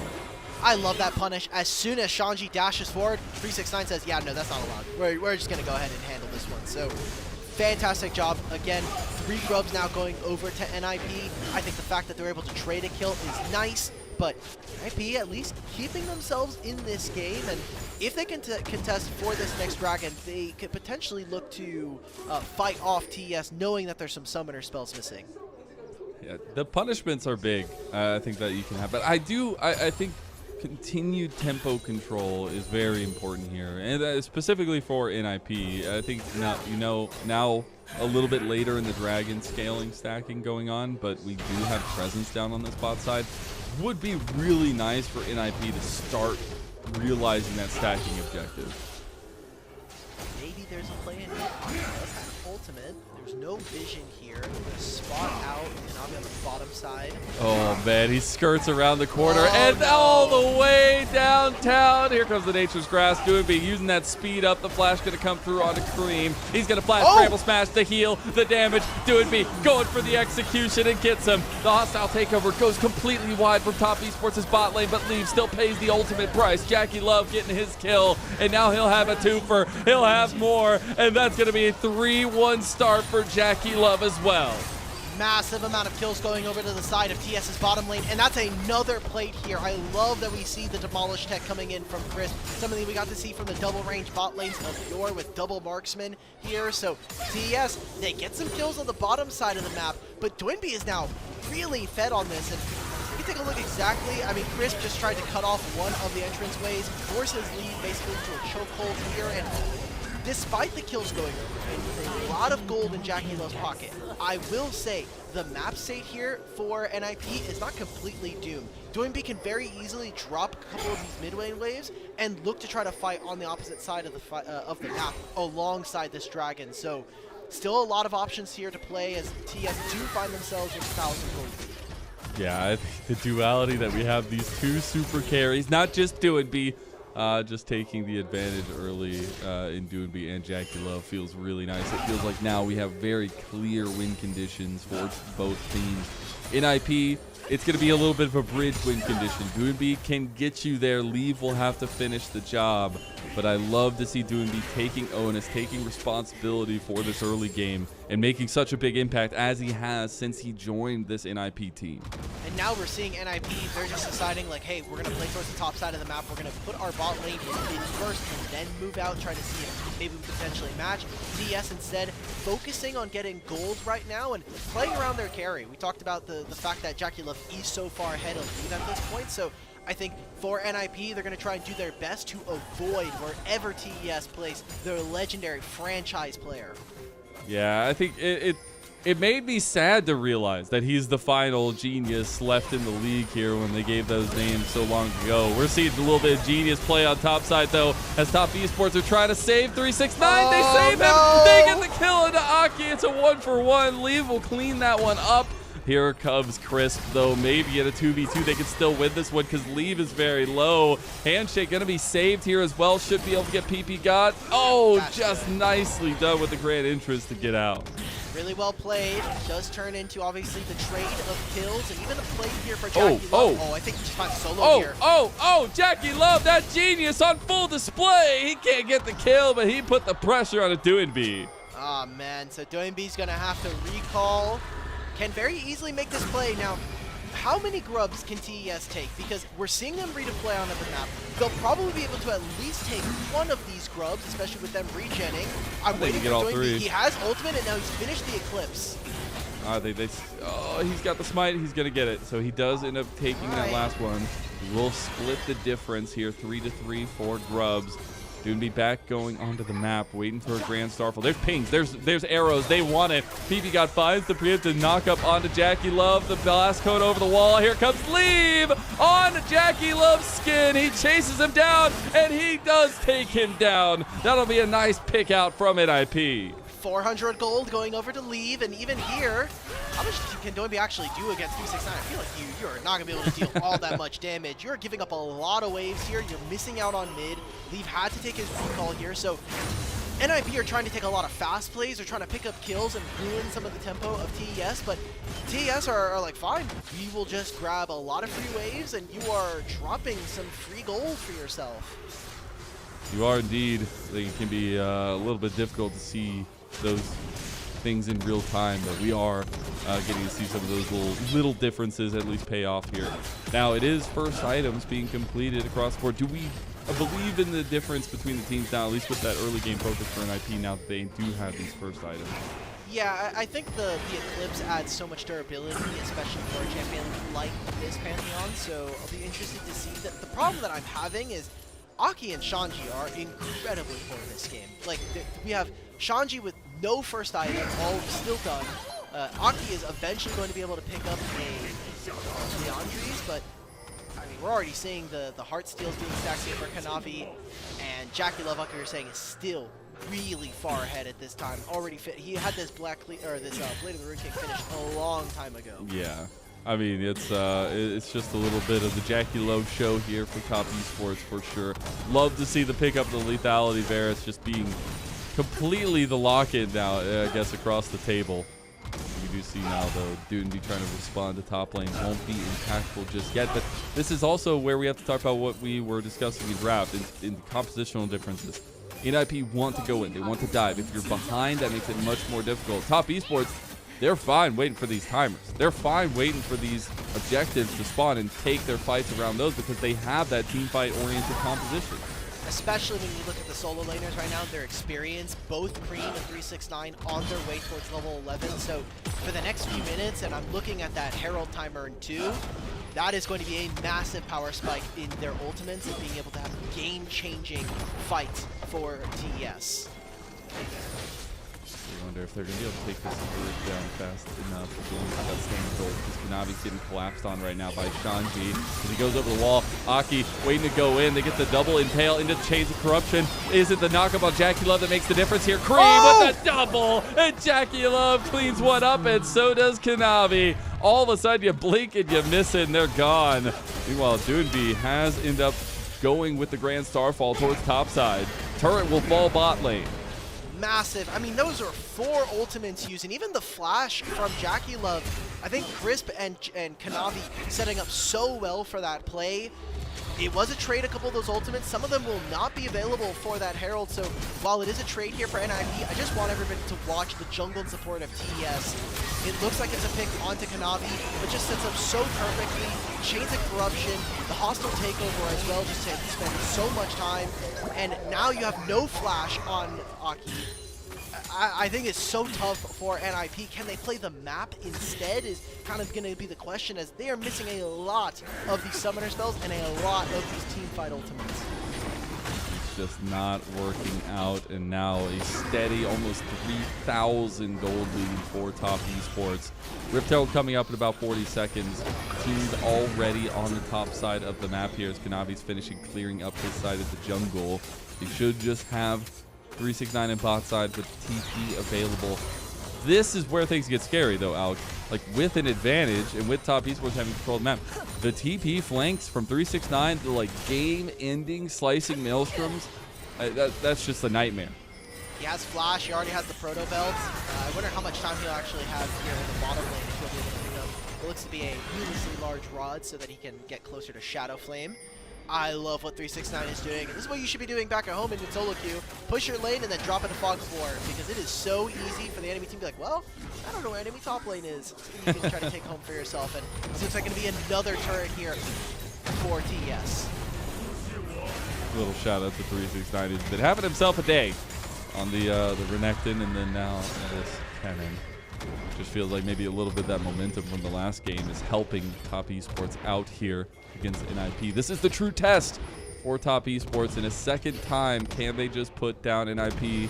Speaker 2: I love that punish. As soon as Shanji dashes forward, 369 says, yeah, no, that's not allowed. We're just going to go ahead and handle this one. So fantastic job. Again, 3 grubs now going over to NIP. I think the fact that they're able to trade a kill is nice, but NIP at least keeping themselves in this game, and if they can contest for this next dragon, they could potentially look to fight off TES, knowing that there's some summoner spells missing.
Speaker 1: Yeah, the punishments are big, I think, that you can have. But I think continued tempo control is very important here, and specifically for NIP. I think now a little bit later in the dragon scaling stacking going on, but we do have presence down on this bot side. Would be really nice for NIP to start realizing that stacking objective.
Speaker 2: Maybe there's a play in here. Does have ultimate. There's no vision here. They're going to spot out, and I'll be on the bottom side.
Speaker 1: Oh man, he skirts around the corner and
Speaker 2: no.
Speaker 1: all the way downtown. Here comes the Nature's Grass. Doinb using that speed up. The flash going to come through onto Cream. He's going to flash, Scramble Smash, the heal, the damage. Doinb going for the execution and gets him. The hostile takeover goes completely wide from top esports' bot lane, but Leave still pays the ultimate price. Jackie Love getting his kill, and now he'll have a twofer. He'll have more, and that's going to be a 3-1 start for Jackie Love as well.
Speaker 2: Massive amount of kills going over to the side of TS's bottom lane, and that's another plate here. I love that we see the Demolish Tech coming in from Chris. Something we got to see from the double range bot lanes of Yor with double marksman here. So TS, they get some kills on the bottom side of the map, but Doinb is now really fed on this. And you can take a look exactly. I mean, Chris just tried to cut off one of the entrance ways, force his lead basically into a chokehold here, and despite the kills going over, a lot of gold in Jackie Love's pocket. I will say the map state here for NIP is not completely doomed. Doinb can very easily drop a couple of these mid-lane waves and look to try to fight on the opposite side of the map alongside this dragon. So still a lot of options here to play as TS do find themselves with 1,000 gold.
Speaker 1: Yeah, I think the duality that we have these 2 super carries, not just Doinb, just taking the advantage early in Doinb and Jackie Love feels really nice. It feels like now we have very clear win conditions for both teams. NIP, it's going to be a little bit of a bridge win condition. Doinb can get you there. Leave will have to finish the job. But I love to see Doinb taking onus, taking responsibility for this early game, and making such a big impact as he has since he joined this NIP team.
Speaker 2: And now we're seeing NIP, they're just deciding like, hey, we're going to play towards the top side of the map. We're going to put our bot lane in first and then move out, try to see if maybe we could potentially match. TS instead focusing on getting gold right now and playing around their carry. We talked about the fact that Jackie Love is so far ahead of Leave at this point, so I think for NIP, they're going to try and do their best to avoid wherever TES plays their legendary franchise player.
Speaker 1: Yeah, I think it made me sad to realize that he's the final genius left in the league here when they gave those names so long ago. We're seeing a little bit of genius play on top side, though, as top esports are trying to save 369. They save him. They get the kill into Aki. It's a 1-for-1. Leave will clean that one up. Here comes Crisp, though. Maybe at a 2v2 they can still win this one because Leave is very low. Handshake going to be saved here as well. Should be able to get PP got. Oh, that's just good. Nicely done with the grand entrance to get out. Really well played. Does turn into, obviously, the trade of kills and even the play here for Jackie Love. Oh, I think he just finds solo here. Jackie Love, that genius on full display. He can't get the kill, but he put the pressure on a Doinb. Oh, man. So Doinb's going to have to recall. Can very easily make this play. Now, how many grubs can TES take? Because we're seeing them redeploy on the map. They'll probably be able to at least take one of these grubs, especially with them regenning. I'm waiting for Doinb. He has ultimate, and now he's finished the Eclipse. He's got the smite. He's going to get it. So he does end up taking that last one. We'll split the difference here, 3-3 for grubs. Doinb back going onto the map, waiting for a Grand Starfall. There's pings, there's arrows, they want it. PP got finds the preemptive knock up onto Jackie Love. The blast code over the wall. Here comes Leave on Jackie Love's skin. He chases him down, and he does take him down. That'll be a nice pick out from NIP.
Speaker 2: 400 gold going over to Leave, and even here, how much can Doinb actually do against 369? I feel like you're not going to be able to deal all that much damage. You're giving up a lot of waves here. You're missing out on mid. Leave had to take his recall here, so NIP are trying to take a lot of fast plays. They're trying to pick up kills and ruin some of the tempo of TES, but TES are like, fine, we will just grab a lot of free waves, and you are dropping some free gold for yourself.
Speaker 1: You are indeed. I think it can be a little bit difficult to see those things in real time, but we are getting to see some of those little differences at least pay off here. Now it is first items being completed across the board. Do we believe in the difference between the teams now, at least with that early game focus for NIP now that they do have these first items?
Speaker 2: Yeah, I think the Eclipse adds so much durability, especially for a champion like this Pantheon, so I'll be interested to see that. The problem that I'm having is Aki and Shanji are incredibly poor in this game. Like, we have Shanji with no first item, all still done. Aki is eventually going to be able to pick up a Leandries, but I mean, we're already seeing the heart steals being stacked here for Kanavi, and Jackie Love, like you were saying, is still really far ahead at this time. Already fit. He had this Blade of the Rune King finished a long time ago.
Speaker 1: Yeah. I mean, it's just a little bit of the Jackie Love show here for Top Esports for sure. Love to see the pickup of the lethality. Varus just being completely the lock-in now, I guess, across the table. We do see now, though, Doinb trying to respond to top lane. Won't be impactful just yet, but this is also where we have to talk about what we were discussing in draft, in compositional differences. NIP want to go in. They want to dive. If you're behind, that makes it much more difficult. Top Esports, they're fine waiting for these timers. They're fine waiting for these objectives to spawn and take their fights around those because they have that team fight-oriented composition.
Speaker 2: Especially when you look at the solo laners right now, their experience, both Cream and 369 on their way towards level 11. So for the next few minutes, and I'm looking at that Herald timer in 2, that is going to be a massive power spike in their ultimates and being able to have a game-changing fight for TES.
Speaker 1: I wonder if they're going to be able to take this down fast enough to that standing goal, because Kanavi's getting collapsed on right now by Shanji. As he goes over the wall, Aki waiting to go in. They get the double impale into Chains of Corruption. Is it the knockup on Jackie Love that makes the difference here? Cream with the double, and Jackie Love cleans one up, and so does Kanavi. All of a sudden, you blink and you miss it, and they're gone. Meanwhile, Doinb has ended up going with the Grand Starfall towards topside. Turret will fall bot lane.
Speaker 2: Massive. I mean, those are 4 ultimates used, and even the flash from Jackie Love. I think Crisp and Kanavi setting up so well for that play. It was a trade, a couple of those ultimates. Some of them will not be available for that Herald, so while it is a trade here for NIP, I just want everybody to watch the jungle and support of TES. It looks like it's a pick onto Kanavi, but just sets up so perfectly. Chains of Corruption, the hostile takeover as well, just to spend so much time. And now you have no flash on Aki. I think it's so tough for NIP. Can they play the map instead is kind of going to be the question, as they are missing a lot of these summoner spells and a lot of these team fight ultimates.
Speaker 1: It's just not working out, and now a steady almost 3,000 gold lead for Top Esports. Rift Herald coming up in about 40 seconds. Teams already on the top side of the map here as Kanavi's finishing clearing up his side of the jungle. He should just have 369 in bot side with TP available. This is where things get scary though, Alex. Like, with an advantage and with Top Esports having controlled the map, the TP flanks from 369 to like game-ending slicing maelstroms, that's just a nightmare.
Speaker 2: He has flash, he already has the proto belt. I wonder how much time he'll actually have here in the bottom lane if he'll be able to pick up. It looks to be a needlessly large rod so that he can get closer to Shadow Flame. I love what 369 is doing. This is what you should be doing back at home in your solo queue. Push your lane and then drop into Fog Floor, because it is so easy for the enemy team to be like, well, I don't know where enemy top lane is. You can try to take home for yourself. And this looks like going to be another turret here for TES.
Speaker 1: Little shout out to 369. He's been having himself a day on the Renekton, and then now this cannon. Just feels like maybe a little bit that momentum from the last game is helping Top Esports out here against NIP. This is the true test for Top Esports. In a second time, can they just put down NIP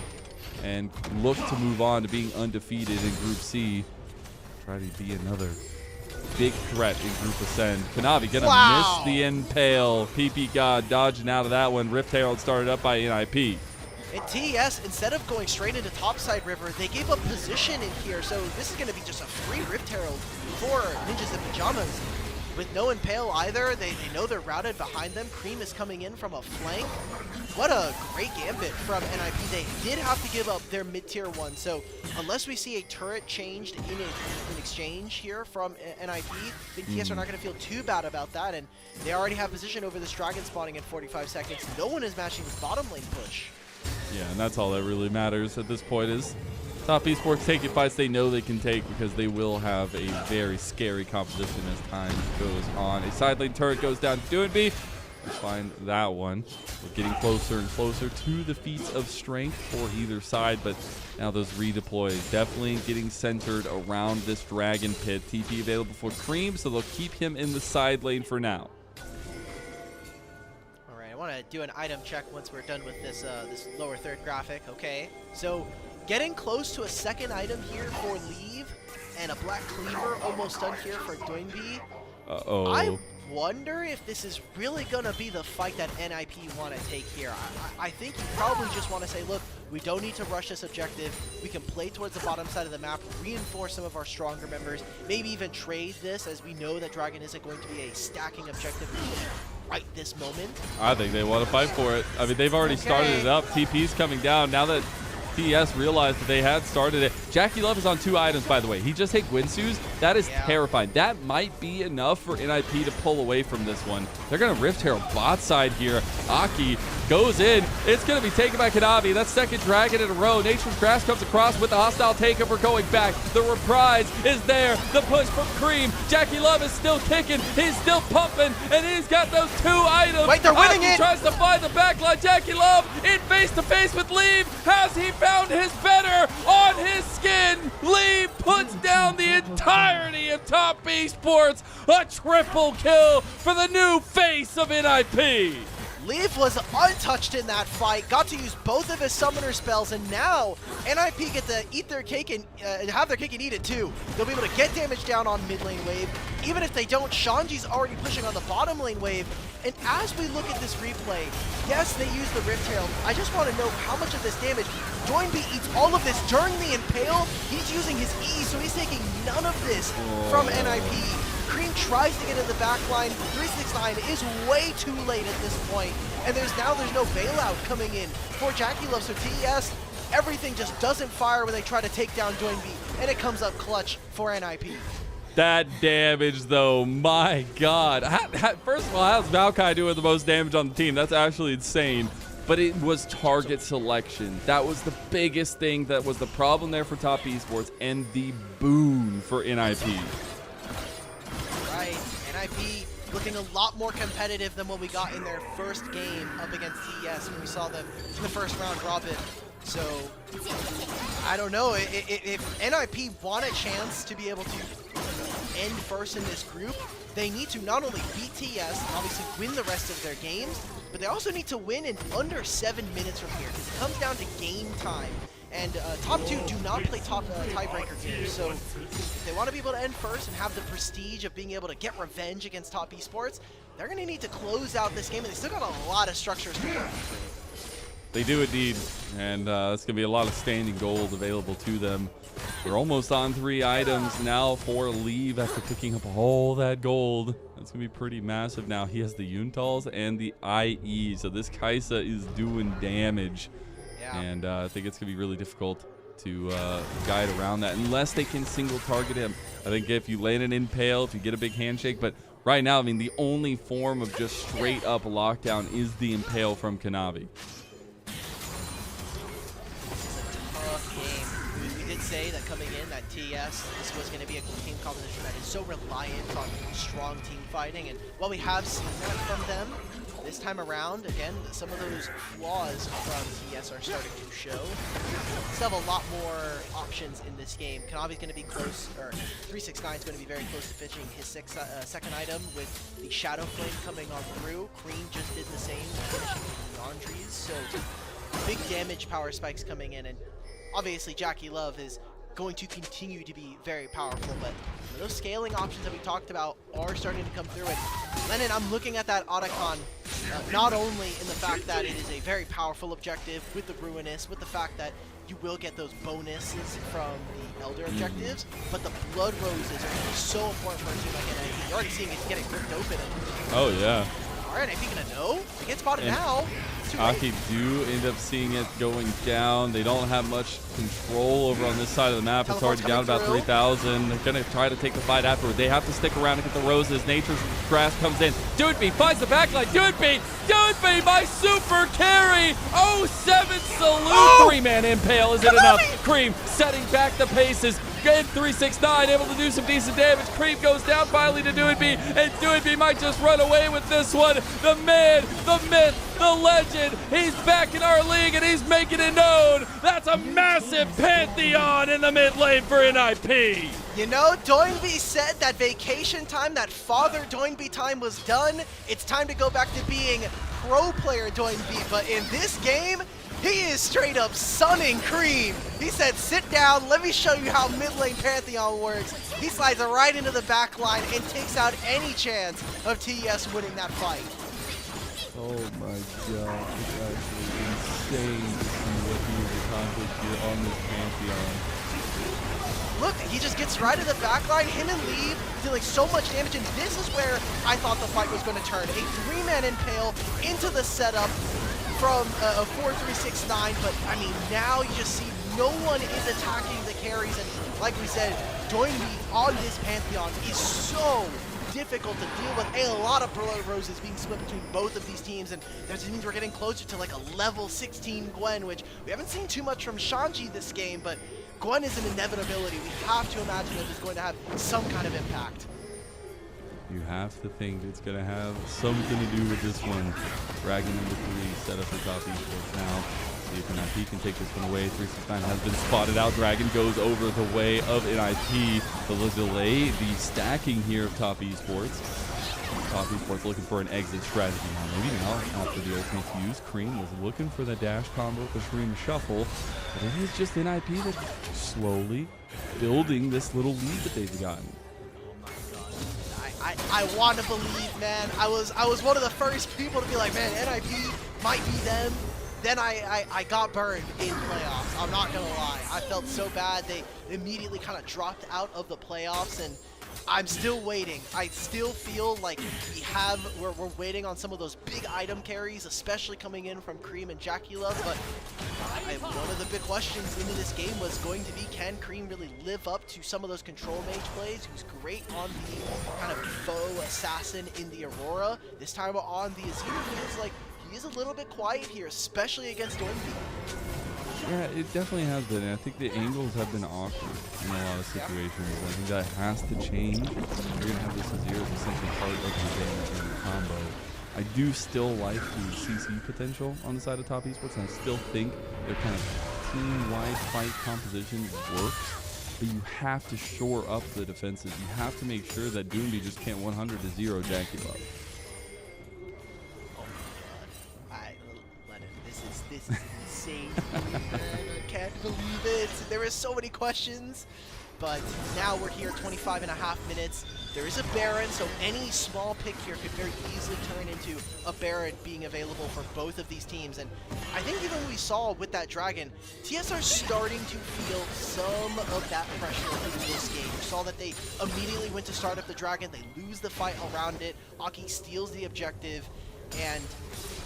Speaker 1: and look to move on to being undefeated in Group C? Try to be another big threat in Group Ascend. Kanavi gonna miss the impale. PP God dodging out of that one. Rift Herald started up by NIP.
Speaker 2: And TES, instead of going straight into topside river, they gave up position in here, so this is going to be just a free Rift Herald for Ninjas in Pajamas. With no impale either, they know they're routed behind them. Cream is coming in from a flank. What a great gambit from NIP. They did have to give up their mid-tier one, so unless we see a turret changed in exchange here from NIP, I think TES are not going to feel too bad about that, and they already have position over this dragon spawning in 45 seconds. No one is matching this bottom lane push.
Speaker 1: Yeah, and that's all that really matters at this point is Top Esports taking fights they know they can take because they will have a very scary composition as time goes on. A side lane turret goes down to Doinb. We find that one. We're getting closer and closer to the feats of strength for either side, but now those redeploys definitely getting centered around this dragon pit. TP available for Cream, so they'll keep him in the side lane for now.
Speaker 2: I want to do an item check once we're done with this this lower third graphic. Okay, so getting close to a second item here for Leave, and a black cleaver almost done here for Doinb. I wonder if this is really going to be the fight that NIP want to take here. I think you probably just want to say, look, we don't need to rush this objective. We can play towards the bottom side of the map, reinforce some of our stronger members, maybe even trade this, as we know that Dragon isn't going to be a stacking objective right this moment.
Speaker 1: I think they want to fight for it. I mean, they've already started it up. TP's coming down. Now that TES realized that they had started it. Jackie Love is on 2 items, by the way. He just hit Gwinsu's. That is terrifying. That might be enough for NIP to pull away from this one. They're going to Rift Herald bot side here. Aki goes in. It's going to be taken by Kanavi. That's second dragon in a row. Nature's Grass comes across with the hostile takeover going back. The reprise is there. The push from Cream. Jackie Love is still kicking. He's still pumping. And he's got those 2 items.
Speaker 2: Wait, they're winning
Speaker 1: Aki
Speaker 2: it.
Speaker 1: Tries to find the backline. Jackie Love in face-to-face with Leave. Has he found his better on his skin? Lee puts down the entirety of Top Esports. A triple kill for the new face of NIP.
Speaker 2: Leaf was untouched in that fight, got to use both of his summoner spells, and now NIP get to eat their cake and have their cake and eat it too. They'll be able to get damage down on mid lane wave. Even if they don't, Shanji's already pushing on the bottom lane wave. And as we look at this replay, yes, they use the Rift Herald. I just want to know how much of this damage. Doinb eats all of this during the impale. He's using his E, so he's taking none of this from NIP. Cream tries to get in the back line. 369 is way too late at this point. And there's no bailout coming in for Jackie Love. So TES, everything just doesn't fire when they try to take down Doinb. And it comes up clutch for NIP.
Speaker 1: That damage, though, my God. First of all, how's Maokai doing the most damage on the team? That's actually insane. But it was target selection. That was the biggest thing that was the problem there for Top Esports and the boon for NIP.
Speaker 2: Right, NIP looking a lot more competitive than what we got in their first game up against TES when we saw them in the first round robin. So, I don't know, if NIP want a chance to be able to end first in this group, they need to not only beat TES and obviously win the rest of their games, but they also need to win in under 7 minutes from here, because it comes down to game time. And top 2 do not play tiebreaker games, so if they want to be able to end first and have the prestige of being able to get revenge against Top Esports, they're going to need to close out this game, and they still got a lot of structures to work through.
Speaker 1: They do indeed, and it's going to be a lot of standing gold available to them. They're almost on 3 items now for Leave after picking up all that gold. That's going to be pretty massive now. He has the Yuntals and the IE, so this Kaisa is doing damage. Yeah. And I think it's going to be really difficult to guide around that unless they can single target him. I think if you land an impale, if you get a big handshake, but right now, I mean, the only form of just straight up lockdown is the impale from Kanavi.
Speaker 2: Say that coming in, that TES, this was going to be a team composition that is so reliant on strong team fighting, and while we have seen that from them this time around, again, some of those flaws from TES are starting to show. Still have a lot more options in this game. Kanavi's going to be close, or 369 is going to be very close to finishing his second item with the Shadow Flame coming on through. Cream just did the same, finishing the Andres. So big damage power spikes coming in, and obviously Jackie Love is going to continue to be very powerful, but those scaling options that we talked about are starting to come through. And Lennon, I'm looking at that Otacon not only in the fact that it is a very powerful objective with the Ruinous, with the fact that you will get those bonuses from the Elder objectives, but the Blood Roses are so important for a team like NIP. You're already seeing it getting ripped open.
Speaker 1: Oh, yeah.
Speaker 2: Alright, NIP gonna know? They get spotted now.
Speaker 1: Aki do end up seeing it going down. They don't have much control over on this side of the map. It's already down about 3,000. They're going to try to take the fight afterward. They have to stick around and get the roses. Nature's Grass comes in. Doinb finds the backline. Doinb by super carry. 07 salute. 3-man impale. Is it enough? Cream setting back the paces. Good 369 able to do some decent damage. Creep goes down finally to Doinb, and Doinb might just run away with this one. The man, the myth, the legend, he's back in our league and he's making it known. That's a massive pantheon in the mid lane for NIP.
Speaker 2: You know, Doinb said that vacation time, that father Doinb time was done. It's time to go back to being pro player Doinb, but in this game, he is straight up sunning Cream. He said, sit down, let me show you how mid lane Pantheon works. He slides right into the back line and takes out any chance of TES winning that fight.
Speaker 1: Oh my god, it's actually insane to see what he has accomplished here on this Pantheon.
Speaker 2: Look, he just gets right to the back line, him and Lee dealing so much damage, and this is where I thought the fight was going to turn. A 3-man impale into the setup from a 4-3-6-9, but I mean, now you just see no one is attacking the carries, and like we said, Doinb on this Pantheon is so difficult to deal with. A lot of Blood Roses being split between both of these teams, and that just means we're getting closer to like a level 16 Gwen, which we haven't seen too much from Shanji this game, but Gwen is an inevitability. We have to imagine that it's going to have some kind of impact.
Speaker 1: You have to think it's going to have something to do with this one. Dragon number 3 set up for top esports now. See if NIP can take this one away. 369 has been spotted out. Dragon goes over the way of NIP. The delay, the stacking here of top esports. Top esports looking for an exit strategy now. Maybe now after the ultimate use. Cream was looking for the dash combo with the Shroom Shuffle. But it is just NIP that's slowly building this little lead that they've gotten.
Speaker 2: I want to believe, man. I was one of the first people to be like, man, NIP might be them. Then I got burned in playoffs. I'm not gonna lie. I felt so bad. They immediately kind of dropped out of the playoffs, and I'm still waiting. I still feel like we're waiting on some of those big item carries, especially coming in from Cream and Jackie Love. But one of the big questions into this game was going to be, can Cream really live up to some of those control mage plays? Who's great on the kind of faux assassin in the Aurora. This time on the Azir, he feels like he is a little bit quiet here, especially against Doinb.
Speaker 1: Yeah, it definitely has been. I think the angles have been awkward in a lot of situations. I think that has to change. You're going to have this Azir as essentially part of the game in the combo. I do still like the CC potential on the side of top esports, and I still think their kind of team-wide fight composition works. But you have to shore up the defenses. You have to make sure that Doinb just can't 100-0 Jackie Love.
Speaker 2: This is insane. I can't believe it. There are so many questions, but now we're here 25.5 minutes. There is a Baron, so any small pick here could very easily turn into a Baron being available for both of these teams. And I think even we saw with that Dragon, TS are starting to feel some of that pressure in this game. We saw that they immediately went to start up the Dragon. They lose the fight around it. Aki steals the objective, and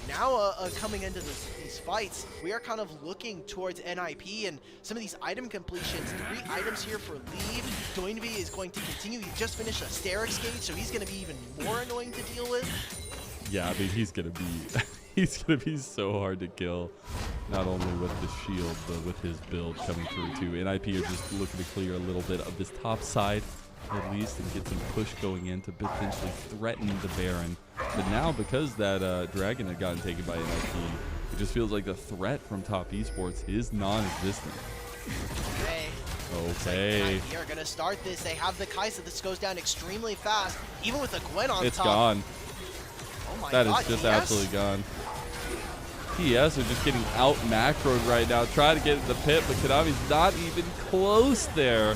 Speaker 2: now coming into these fights, we are kind of looking towards NIP and some of these item completions. 3 items here for Lee. Doinb is going to continue. He just finished a Stair Escape, so he's going to be even more annoying to deal with.
Speaker 1: Yeah, I mean, he's going to be so hard to kill, not only with the shield, but with his build coming through too. NIP are just looking to clear a little bit of this top side at least and get some push going in to potentially threaten the Baron. But now, because that Dragon had gotten taken by NIP, it just feels like the threat from Top Esports is non-existent. Okay.
Speaker 2: They are going to start this. They have the Kaisa. This goes down extremely fast, even with the Gwen on top.
Speaker 1: It's gone.
Speaker 2: Oh my
Speaker 1: God,
Speaker 2: God,
Speaker 1: is just
Speaker 2: TES?
Speaker 1: absolutely gone. TES are just getting out macroed right now. Try to get in the pit, but Kanavi's not even close there.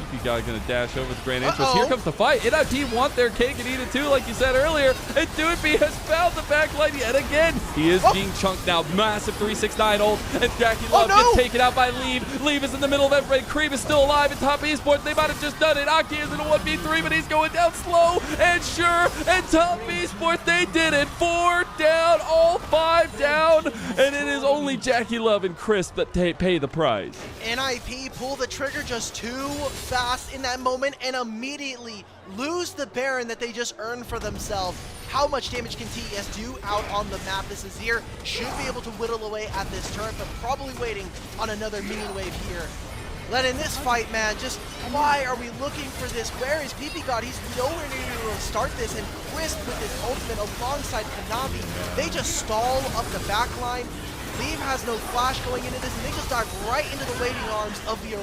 Speaker 1: FPX gonna dash over the grand entrance. Here comes the fight. NIP want their cake and eat it too, like you said earlier. And Doinb has found the backline yet again. He is being chunked now. Massive 369 ult, and Jackie Love gets taken out by Leave. Leave is in the middle of everybody. Cream is still alive in Top Esports. They might have just done it. Aki is in a 1v3, but he's going down slow and sure. And Top Esports, they did it. 4 down, all 5 down, and it is only Jackie Love and Chris that pay the price.
Speaker 2: NIP pull the trigger just too fast in that moment and immediately lose the Baron that they just earned for themselves. How much damage can TES do out on the map? This is here. Should be able to whittle away at this turret, but probably waiting on another minion wave here. Let in this fight, man. Just why are we looking for this? Where is FPX? He's nowhere near to start this, and Chris with his ultimate alongside Kanavi. They just stall up the backline. Leave has no flash going into this, and they just dive right into the waiting arms of the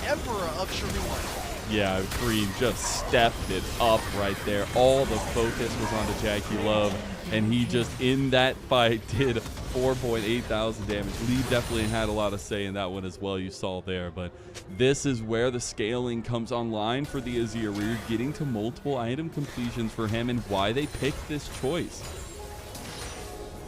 Speaker 2: Emperor of Shurima.
Speaker 1: Yeah, Cream just stepped it up right there. All the focus was onto Jackie Love, and he just, in that fight, did 4.8 thousand damage. Lee definitely had a lot of say in that one as well, you saw there, but this is where the scaling comes online for the Azir. We're getting to multiple item completions for him and why they picked this choice.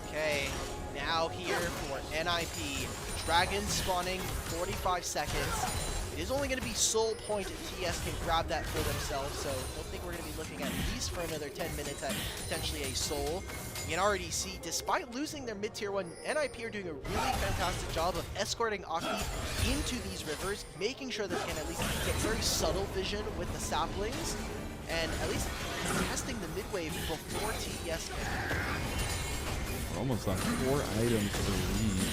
Speaker 2: Okay, now here for NIP. Dragon spawning 45 seconds. It is only going to be Soul Point if TES can grab that for themselves, so don't think we're going to be looking at least for another 10 minutes at potentially a Soul. You can already see, despite losing their mid-tier 1, NIP are doing a really fantastic job of escorting Aki into these rivers, making sure that they can at least get very subtle vision with the saplings, and at least testing the mid-wave before TES can.
Speaker 1: We're almost on 4 items for the lead.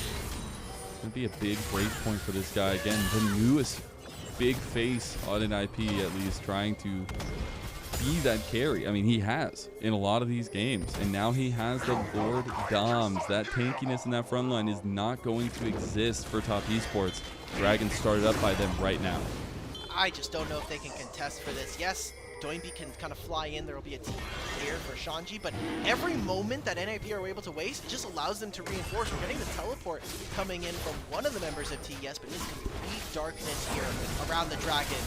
Speaker 1: It's going to be a big break point for this guy. Again, the newest big face on NIP, at least, trying to be that carry. I mean, he has in a lot of these games, and now he has the Lord Doms. That tankiness in that front line is not going to exist for Top Esports. Dragon started up by them right now.
Speaker 2: I just don't know if they can contest for this. Yes, Doinb can kind of fly in. There will be a team here for Shanji, but every moment that NIP are able to waste just allows them to reinforce. We're getting the teleport coming in from one of the members of TES, but it's complete darkness here around the Dragon.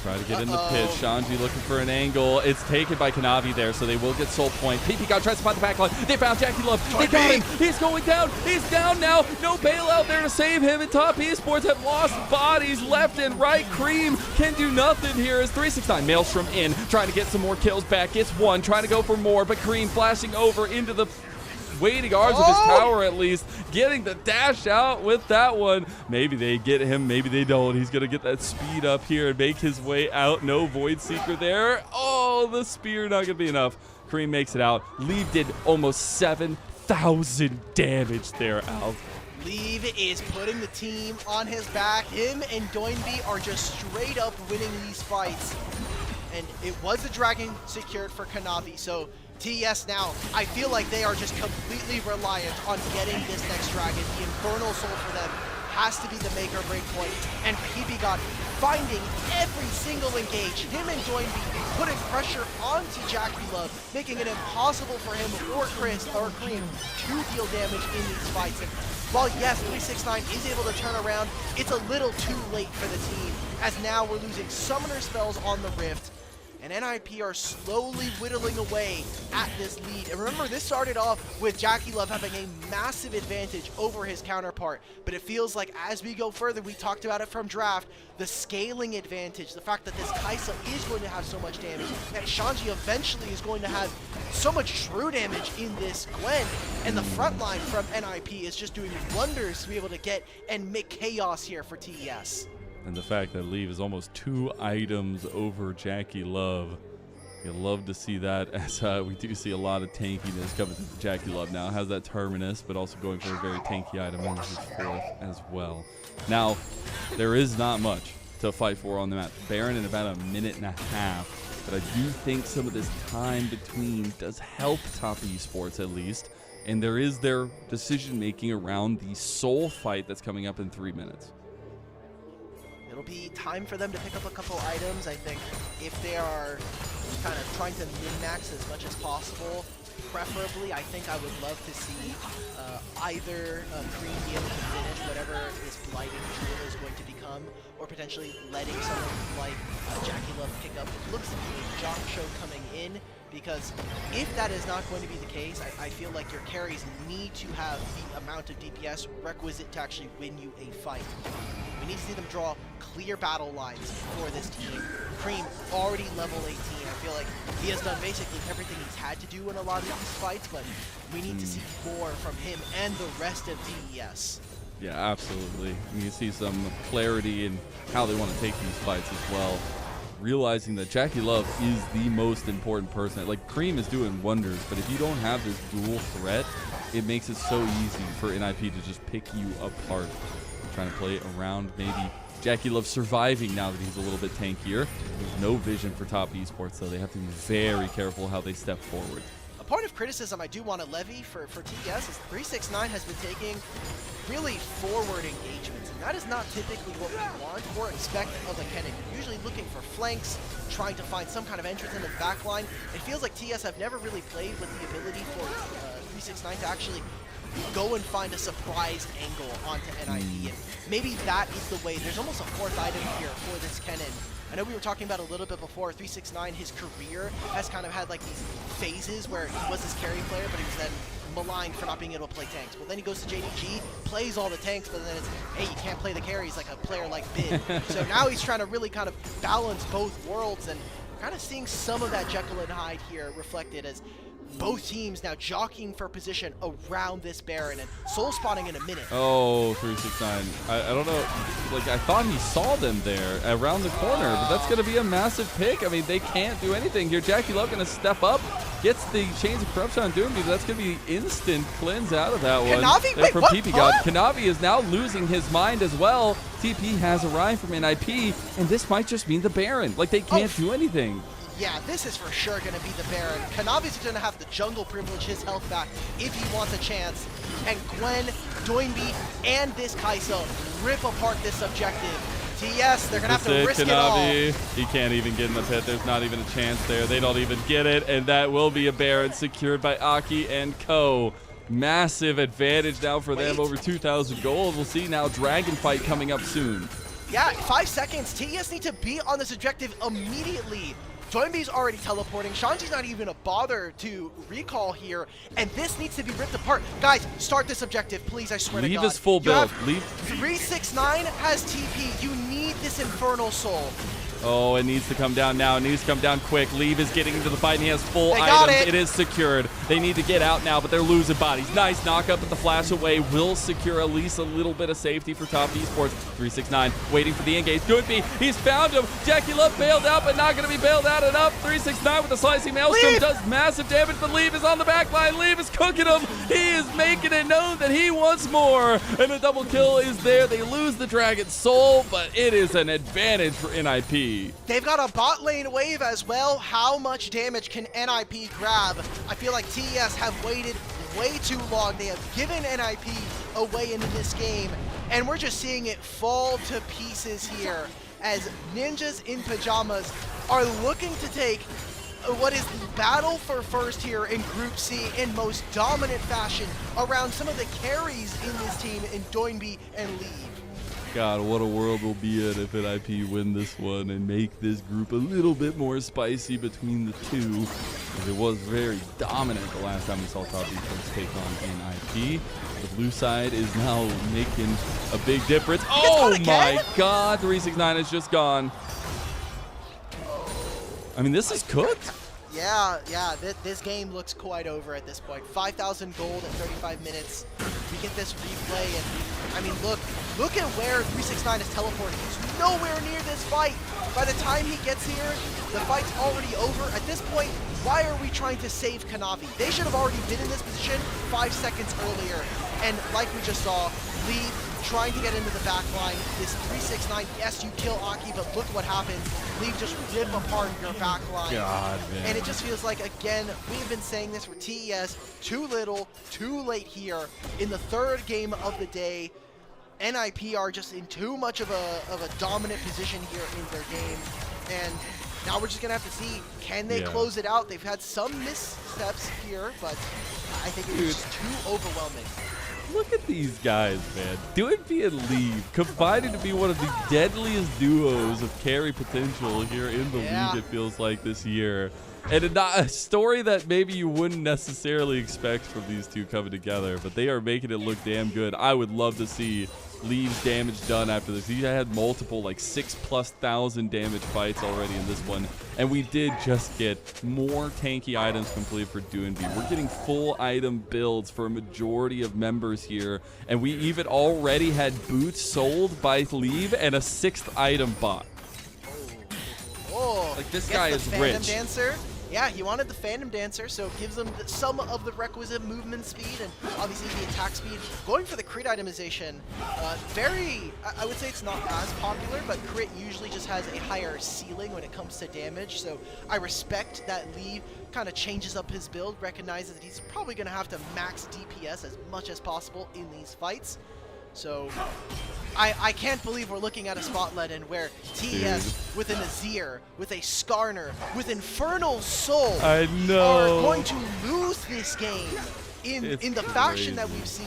Speaker 1: Try to get in the pit. Shanji looking for an angle. It's taken by Kanavi there, so they will get Soul Point. FPX tries to find the backline. They found Jackie Love. They got him. He's going down. He's down now. No bailout there to save him. And Top Esports have lost bodies left and right. Cream can do nothing here as 369 Maelstrom in, trying to get some more kills back. Gets one, trying to go for more, but Cream flashing over into the waiting arms of his tower, at least getting the dash out with that one. Maybe they get him, maybe they don't. He's gonna get that speed up here and make his way out. No Void Seeker there. Oh, the spear not gonna be enough. Cream makes it out. Leave did almost 7,000 damage there, Al.
Speaker 2: Leave is putting the team on his back. Him and Doinb are just straight up winning these fights. And it was a Dragon secured for Kanavi, so TES now, I feel like they are just completely reliant on getting this next Dragon. The Infernal Soul for them has to be the make or break point. And FPX finding every single engage. Him and Doinb putting pressure onto Jackie Love, making it impossible for him or Chris or Cream to deal damage in these fights. And while yes, 369 is able to turn around, it's a little too late for the team, as now we're losing summoner spells on the Rift. And NIP are slowly whittling away at this lead. And remember, this started off with Jackie Love having a massive advantage over his counterpart. But it feels like as we go further, we talked about it from draft, the scaling advantage, the fact that this Kaisa is going to have so much damage, that Shanji eventually is going to have so much true damage in this Gwen. And the front line from NIP is just doing wonders to be able to get and make chaos here for TES.
Speaker 1: And the fact that Leave is almost 2 items over Jackie Love. You'd love to see that, as we do see a lot of tankiness coming to Jackie Love now. Has that Terminus, but also going for a very tanky item as his 4th as well. Now, there is not much to fight for on the map. Baron in about a minute and a half. but I do think some of this time between does help Top Esports at least. And there is their decision-making around the Soul fight that's coming up in 3 minutes.
Speaker 2: It'll be time for them to pick up a couple items. I think if they are kind of trying to min-max as much as possible, preferably, I think I would love to see either Cream be able to finish whatever his blighting jewel is going to become, or potentially letting someone like Jackie Love pick up what looks to be a jock show coming in, because if that is not going to be the case, I feel like your carries need to have the amount of DPS requisite to actually win you a fight. We need to see them draw clear battle lines for this team. Cream already level 18. I feel like he has done basically everything he's had to do in a lot of these fights, but we need to see more from him and the rest of TES.
Speaker 1: Yeah, absolutely. You can see some clarity in how they want to take these fights as well. Realizing that Jackie Love is the most important person. Like, Cream is doing wonders, but if you don't have this dual threat, it makes it so easy for NIP to just pick you apart. Trying to play around maybe Jackie Love surviving now that he's a little bit tankier. There's no vision for Top Esports, so they have to be very careful how they step forward.
Speaker 2: A point of criticism I do want to levy for TES is 369 has been taking really forward engagements, and that is not typically what we want or expect of a Kennen. You're usually looking for flanks, trying to find some kind of entrance in the back line. It feels like TES have never really played with the ability for 369 to actually go and find a surprise angle onto NIP, and maybe that is the way. There's almost a fourth item here for this Kennen. I know we were talking about a little bit before, 369, his career has kind of had like these phases where he was this carry player, but he was then maligned for not being able to play tanks. Well, then he goes to JDG, plays all the tanks, but then it's, hey, you can't play the carries like a player like Bid. So now he's trying to really kind of balance both worlds, and kind of seeing some of that Jekyll and Hyde here reflected as both teams now jockeying for position around this Baron, and soul spawning in a minute.
Speaker 1: Oh, 369. I don't know. Like, I thought he saw them there around the corner, but that's going to be a massive pick. I mean, they can't do anything here. Jackie Love going to step up, gets the Chains of Corruption on Doinb. That's going to be instant cleanse out of that one.
Speaker 2: Kanavi? Wait,
Speaker 1: from
Speaker 2: what?
Speaker 1: PP God. Kanavi is now losing his mind as well. TP has arrived from NIP, and this might just mean the Baron. Like, they can't do anything.
Speaker 2: Yeah, this is for sure going to be the Baron. Kanavi's going to have to jungle privilege his health back if he wants a chance. And Gwen, Doinb, and this Kai'Sa rip apart this objective. TES, they're going to have to risk it all.
Speaker 1: He can't even get in the pit. There's not even a chance there. They don't even get it. And that will be a Baron secured by Aki and Co. Massive advantage now for them, over 2,000 gold. We'll see now Dragon Fight coming up soon.
Speaker 2: Yeah, 5 seconds. TES need to be on this objective immediately. Doinb's already teleporting. Shanji's not even a bother to recall here, and this needs to be ripped apart. Guys, start this objective, please, I swear to God.
Speaker 1: Leave his full build.
Speaker 2: Leave. 369 has TP. You need this Infernal Soul.
Speaker 1: Oh, it needs to come down now. It needs to come down quick. Leave is getting into the fight, and he has full items. It is secured. They need to get out now, but they're losing bodies. Nice knock up, but the flash away will secure at least a little bit of safety for Top Esports. 369 waiting for the engage. Doinb, he's found him. Jackie Love bailed out, but not going to be bailed out enough. 369 with the slicing maelstrom does massive damage, but Leave is on the back line. Leave is cooking him. He is making it known that he wants more, and the double kill is there. They lose the Dragon Soul, but it is an advantage for NIP.
Speaker 2: They've got a bot lane wave as well. How much damage can NIP grab? I feel like TES have waited way too long. They have given NIP a way into this game, and we're just seeing it fall to pieces here as Ninjas in Pajamas are looking to take what is the battle for first here in Group C in most dominant fashion around some of the carries in this team in Doinb and Leave.
Speaker 1: God, what a world we'll be in if NIP win this one and make this group a little bit more spicy between the two. Because it was very dominant the last time we saw Top Esports take on NIP. The blue side is now making a big difference. Oh my God, 369 is just gone. I mean, this is cooked.
Speaker 2: Yeah, this game looks quite over at this point. 5,000 gold in 35 minutes. We get this replay, and I mean, look at where 369 is teleporting. He's nowhere near this fight. By the time he gets here, the fight's already over. At this point, why are we trying to save Kanavi? They should have already been in this position 5 seconds earlier. And like we just saw, Lee trying to get into the back line. This 369, yes, you kill Aki, but look what happens. Leave just rip apart your back line.
Speaker 1: God, man.
Speaker 2: And it just feels like, again, we've been saying this for TES, too little, too late here. In the third game of the day, NIP are just in too much of a dominant position here in their game. And now we're just going to have to see, can they close it out? They've had some missteps here, but I think it was just too overwhelming.
Speaker 1: Look at these guys, man. Doinb and Leave combining to be one of the deadliest duos of carry potential here in the league, it feels like, this year. And a story that maybe you wouldn't necessarily expect from these two coming together, but they are making it look damn good. I would love to see Leave's damage done after this. He had multiple, like 6,000+ damage fights already in this one, and we did just get more tanky items complete for Doinb. We're getting full item builds for a majority of members here, and we even already had boots sold by Leave and a 6th item bought.
Speaker 2: Oh,
Speaker 1: like, this guy is rich.
Speaker 2: Dancer. Yeah, he wanted the Phantom Dancer, so it gives him some of the requisite movement speed and obviously the attack speed. Going for the crit itemization, I would say it's not as popular, but crit usually just has a higher ceiling when it comes to damage, so I respect that Lee kind of changes up his build, recognizes that he's probably going to have to max DPS as much as possible in these fights. So I can't believe we're looking at a Spotlight and where TES with an Azir, with a Skarner, with Infernal Soul
Speaker 1: are
Speaker 2: going to lose this game in the fashion that we've seen.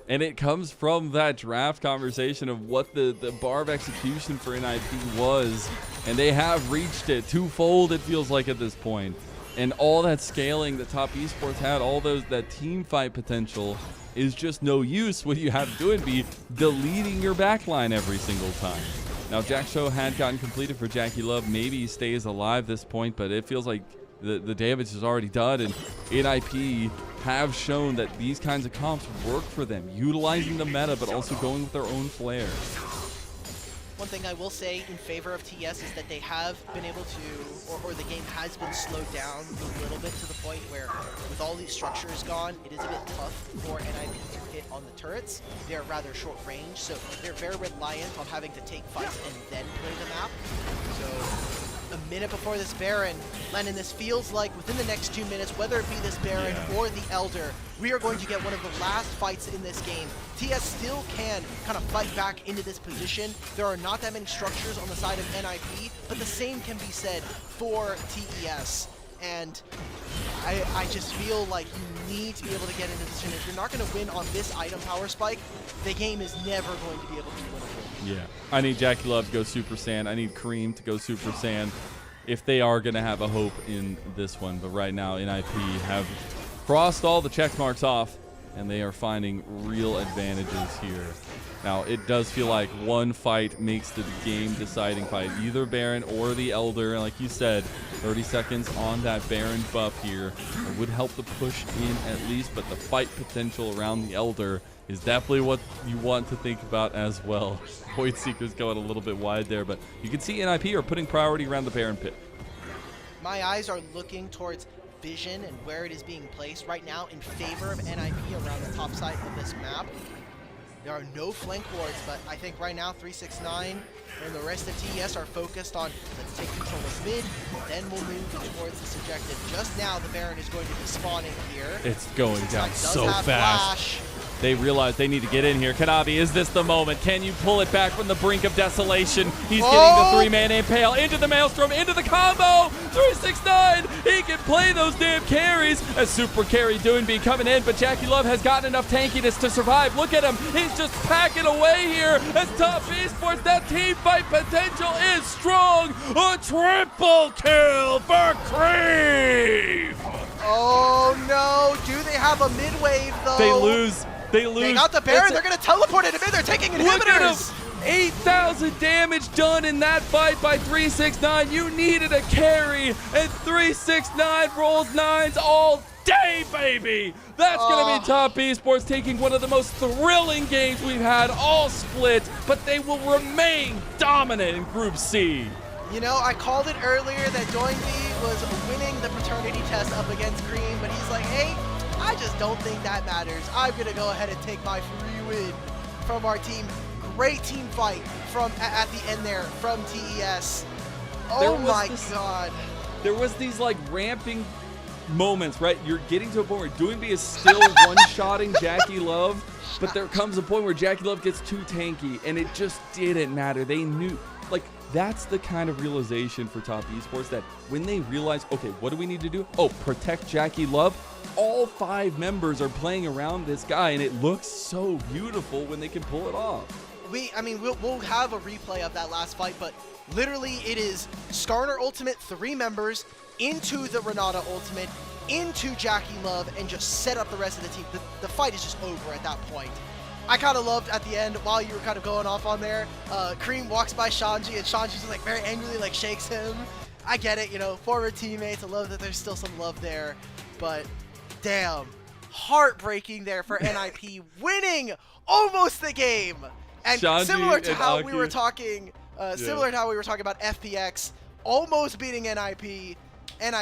Speaker 1: And it comes from that draft conversation of what the bar of execution for NIP was. And they have reached it twofold, it feels like, at this point. And all that scaling that Top Esports had, all that team fight potential, is just no use when you have Doinb deleting your backline every single time. Now, Jack Show had gotten completed for Jackie Love. Maybe he stays alive this point, but it feels like the damage is already done, and NIP have shown that these kinds of comps work for them, utilizing the meta, but also going with their own flair.
Speaker 2: One thing I will say in favor of TES is that they have been able to, or the game has been slowed down a little bit to the point where with all these structures gone, it is a bit tough for NIP to hit on the turrets. They're rather short range, so they're very reliant on having to take fights and then play the map. So a minute before this Baron, Lennon, this feels like within the next 2 minutes, whether it be this Baron or the Elder, we are going to get one of the last fights in this game. TES still can kind of fight back into this position. There are not that many structures on the side of NIP, but the same can be said for TES. And I just feel like you need to be able to get into this position. If you're not going to win on this item power spike, the game is never going to be able to be winnable.
Speaker 1: Yeah, I need Jackie Love to go Super Saiyan. I need Kareem to go Super Saiyan if they are going to have a hope in this one. But right now, NIP have crossed all the check marks off, and they are finding real advantages here. Now, it does feel like one fight makes the game-deciding fight, either Baron or the Elder. And like you said, 30 seconds on that Baron buff here would help the push in at least, but the fight potential around the Elder is definitely what you want to think about as well. Void Seeker's going a little bit wide there, but you can see NIP are putting priority around the Baron pit.
Speaker 2: My eyes are looking towards vision and where it is being placed right now in favor of NIP around the top side of this map. There are no flank wards, but I think right now 369 and the rest of TES are focused on let's take control of mid, then we'll move towards this objective. Just now the Baron is going to be spawning here.
Speaker 1: It's going down so fast.
Speaker 2: Flash.
Speaker 1: They realize they need to get in here. Kanavi, is this the moment? Can you pull it back from the brink of desolation? He's getting the three-man impale into the Maelstrom, into the combo. 369, he can play those damn carries. A super carry Doinb coming in, but Jackie Love has gotten enough tankiness to survive. Look at him. He's just packing away here as Top Esports. That team fight potential is strong. A triple kill for Cream.
Speaker 2: Oh no, do they have a mid-wave though?
Speaker 1: They lose. They
Speaker 2: got the Baron, they're going to teleport it in, they're taking inhibitors!
Speaker 1: Look at him! 8,000 damage done in that fight by 369. You needed a carry, and 369 rolls 9s all day, baby! That's going to be Top Esports taking one of the most thrilling games we've had, all split, but they will remain dominant in Group C.
Speaker 2: You know, I called it earlier that Doinb was winning the paternity test up against Cream, but he's like, hey, I just don't think that matters. I'm going to go ahead and take my free win. from our team. Great team fight from at the end there from TES. Oh my god.
Speaker 1: There was these like ramping moments, right? You're getting to a point where Doinb is still one-shotting Jackie Love, but there comes a point where Jackie Love gets too tanky, and it just didn't matter. They knew, like, that's the kind of realization for top esports, that when they realize, okay, what do we need to do? Oh, protect Jackie Love. All 5 members are playing around this guy, and it looks so beautiful when they can pull it off.
Speaker 2: We'll have a replay of that last fight, but literally it is Skarner ultimate, 3 members, into the Renata ultimate, into Jackie Love, and just set up the rest of the team. The fight is just over at that point. I kind of loved at the end, while you were kind of going off on there, Cream walks by Shanji, and Shanji just like very angrily like shakes him. I get it, you know, former teammates. I love that there's still some love there, but damn, heartbreaking there for NIP winning almost the game. And
Speaker 1: Shanji
Speaker 2: similar to
Speaker 1: and
Speaker 2: how
Speaker 1: Aki.
Speaker 2: we were talking, similar to how we were talking about FPX almost beating NIP and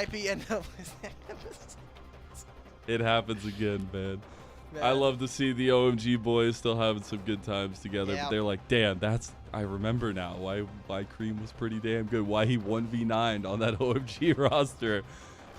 Speaker 1: It happens again, man. I love to see the OMG boys still having some good times together.
Speaker 2: Yeah.
Speaker 1: But they're like, damn, I remember now why Cream was pretty damn good. Why he 1v9'd on that OMG roster.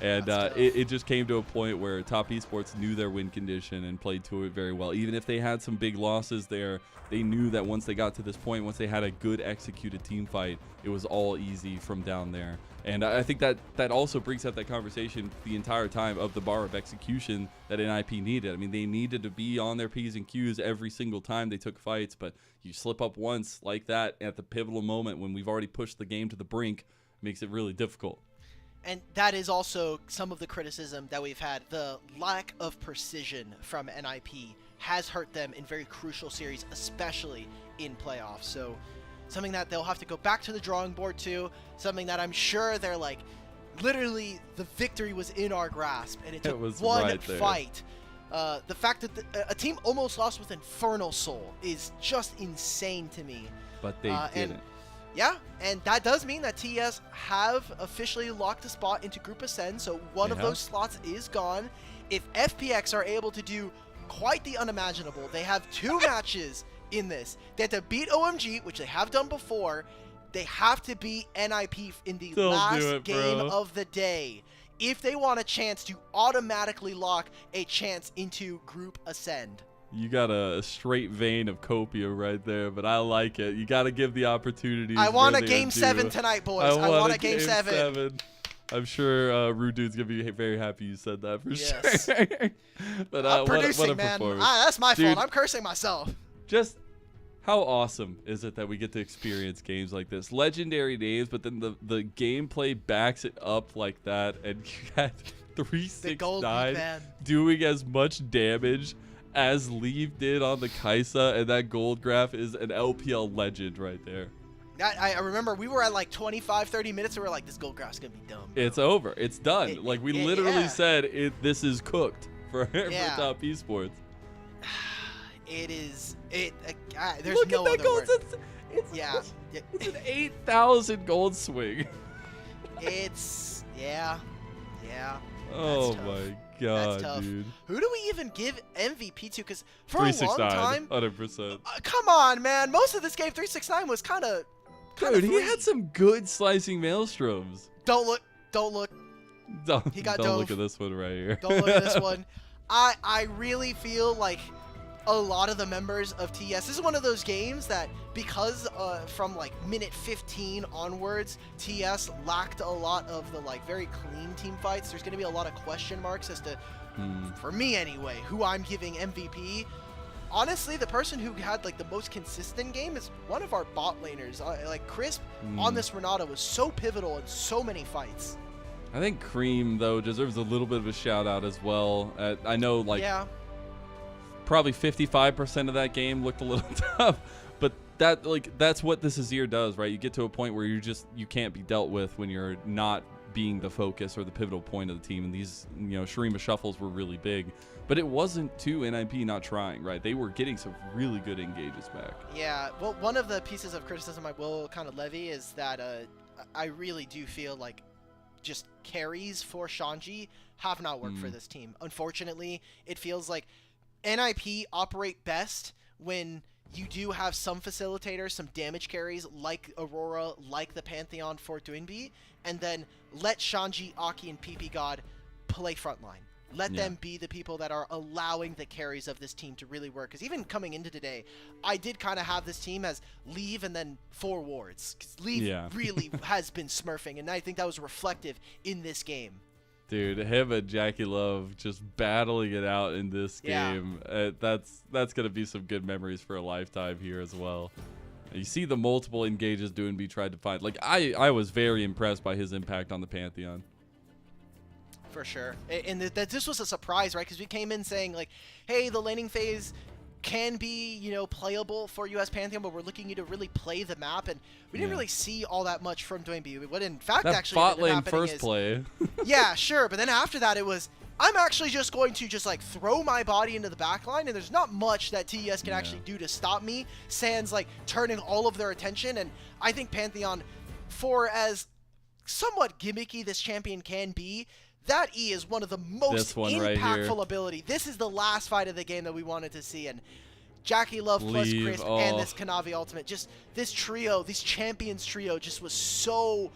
Speaker 1: And it just came to a point where top esports knew their win condition and played to it very well. Even if they had some big losses there, they knew that once they got to this point, once they had a good executed team fight, it was all easy from down there. And I think that also brings up that conversation the entire time of the bar of execution that NIP needed. I mean, they needed to be on their P's and Q's every single time they took fights, but you slip up once like that at the pivotal moment when we've already pushed the game to the brink, makes it really difficult.
Speaker 2: And that is also some of the criticism that we've had. The lack of precision from NIP has hurt them in very crucial series, especially in playoffs. So something that they'll have to go back to the drawing board to, something that I'm sure they're like, literally the victory was in our grasp, and it took one
Speaker 1: right there.
Speaker 2: fight. The fact that a team almost lost with Infernal Soul is just insane to me.
Speaker 1: But they didn't.
Speaker 2: Yeah, and that does mean that TES have officially locked a spot into Group Ascend, so one of those slots is gone. If FPX are able to do quite the unimaginable, they have 2 matches in this. They have to beat OMG, which they have done before. They have to beat NIP in the last game of the day if they want a chance to automatically lock a chance into Group Ascend.
Speaker 1: You got a straight vein of copium right there, but I like it. You got to give the opportunities.
Speaker 2: I want a Game 7 tonight, boys. I want a Game 7.
Speaker 1: I'm sure Rude Dude's going to be very happy you said that for sure. But
Speaker 2: I'm producing,
Speaker 1: what a
Speaker 2: man.
Speaker 1: performance.
Speaker 2: That's my fault. I'm cursing myself.
Speaker 1: Just how awesome is it that we get to experience games like this? Legendary names, but then the gameplay backs it up like that, and you got 369 doing as much damage as Leave did on the Kaisa, and that gold graph is an LPL legend right there.
Speaker 2: I remember we were at like 25, 30 minutes, and we were like, this gold graph's going to be dumb, bro.
Speaker 1: It's over. It's done. We literally said this is cooked for top esports.
Speaker 2: It is. There's
Speaker 1: Look
Speaker 2: no
Speaker 1: at that
Speaker 2: other
Speaker 1: gold.
Speaker 2: word.
Speaker 1: It's an 8,000 gold swing.
Speaker 2: It's, yeah.
Speaker 1: Oh my god,
Speaker 2: That's tough.
Speaker 1: dude.
Speaker 2: Who do we even give MVP to? Because for a long
Speaker 1: 369,
Speaker 2: time,
Speaker 1: 100%.
Speaker 2: Come on, man. Most of this game, 369 was kind of.
Speaker 1: Dude, he had some good slicing maelstroms.
Speaker 2: Don't look.
Speaker 1: Don't
Speaker 2: He got
Speaker 1: look
Speaker 2: dove.
Speaker 1: at this one right here.
Speaker 2: Don't look at this one. I really feel like a lot of the members of TES, this is one of those games that because from like minute 15 onwards, TES lacked a lot of the like very clean team fights. There's going to be a lot of question marks as to, for me anyway, who I'm giving MVP. Honestly, the person who had like the most consistent game is one of our bot laners. Like Crisp on this Renata was so pivotal in so many fights.
Speaker 1: I think Cream though deserves a little bit of a shout out as well. I know probably 55% of that game looked a little tough, but that's what this Azir does, right? You get to a point where you can't be dealt with when you're not being the focus or the pivotal point of the team, and these Shurima shuffles were really big, but it wasn't to NIP not trying, right? They were getting some really good engages back.
Speaker 2: Yeah, well, one of the pieces of criticism I will kind of levy is that I really do feel like just carries for Shanji have not worked for this team. Unfortunately, it feels like NIP operate best when you do have some facilitators, some damage carries like Aurora, like the Pantheon for Doinb, and then let Shanji, Aki, and PP God play frontline. Let them be the people that are allowing the carries of this team to really work. Because even coming into today, I did kind of have this team as Leave and then 4 wards. Because Leave really has been smurfing, and I think that was reflective in this game.
Speaker 1: Dude, him and Jackie Love just battling it out in this game. That's going to be some good memories for a lifetime here as well. You see the multiple engages Doinb tried to find. Like, I was very impressed by his impact on the Pantheon.
Speaker 2: For sure. And that this was a surprise, right? Because we came in saying, like, hey, the laning phase can be, you know, playable for US Pantheon, but we're looking you to really play the map, and we didn't really see all that much from Doinb. What in fact
Speaker 1: that
Speaker 2: actually
Speaker 1: bot
Speaker 2: ended
Speaker 1: lane
Speaker 2: up happening
Speaker 1: first play.
Speaker 2: yeah, sure, but then after that it was, I'm actually just going to just like throw my body into the backline, and there's not much that TES can actually do to stop me, sans like turning all of their attention. And I think Pantheon, for as somewhat gimmicky this champion can be, that E is one of the most impactful ability. This is the last fight of the game that we wanted to see, and Jackie Love plus Chris and this Kanavi ultimate, just this trio, this champions trio just was so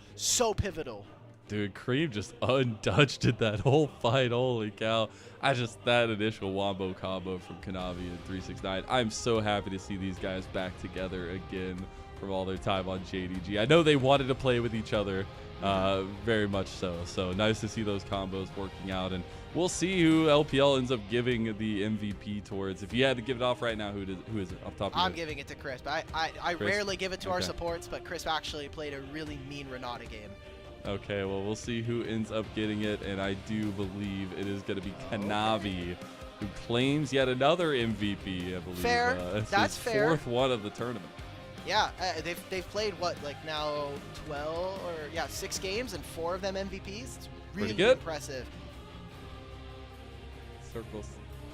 Speaker 2: pivotal.
Speaker 1: Dude, Cream just untouched it that whole fight. Holy cow. That initial wombo combo from Kanavi and 369. I'm so happy to see these guys back together again from all their time on JDG. I know they wanted to play with each other, very much so. So nice to see those combos working out, and we'll see who LPL ends up giving the MVP towards. If you had to give it off right now, who is it off top of your head?
Speaker 2: I'm giving it to Chris, but I rarely give it to our supports, but Chris actually played a really mean Renata game.
Speaker 1: Okay, well, we'll see who ends up getting it, and I do believe it is going to be Kanavi, who claims yet another MVP, I believe.
Speaker 2: Fair. That's
Speaker 1: his
Speaker 2: fair.
Speaker 1: 4th one of the tournament.
Speaker 2: Yeah, they've played what, like now 12 or 6 games and 4 of them MVPs. It's really
Speaker 1: good.
Speaker 2: Impressive.
Speaker 1: Circles.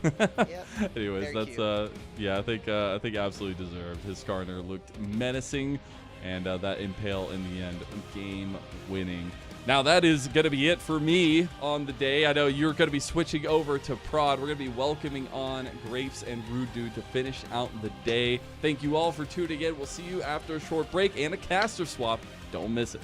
Speaker 2: Yep.
Speaker 1: Anyways, that's I think absolutely deserved. His Skarner looked menacing, and that Impale in the end, game winning. Now that is going to be it for me on the day. I know you're going to be switching over to Prod. We're going to be welcoming on Grapes and Rude Dude to finish out the day. Thank you all for tuning in. We'll see you after a short break and a caster swap. Don't miss it.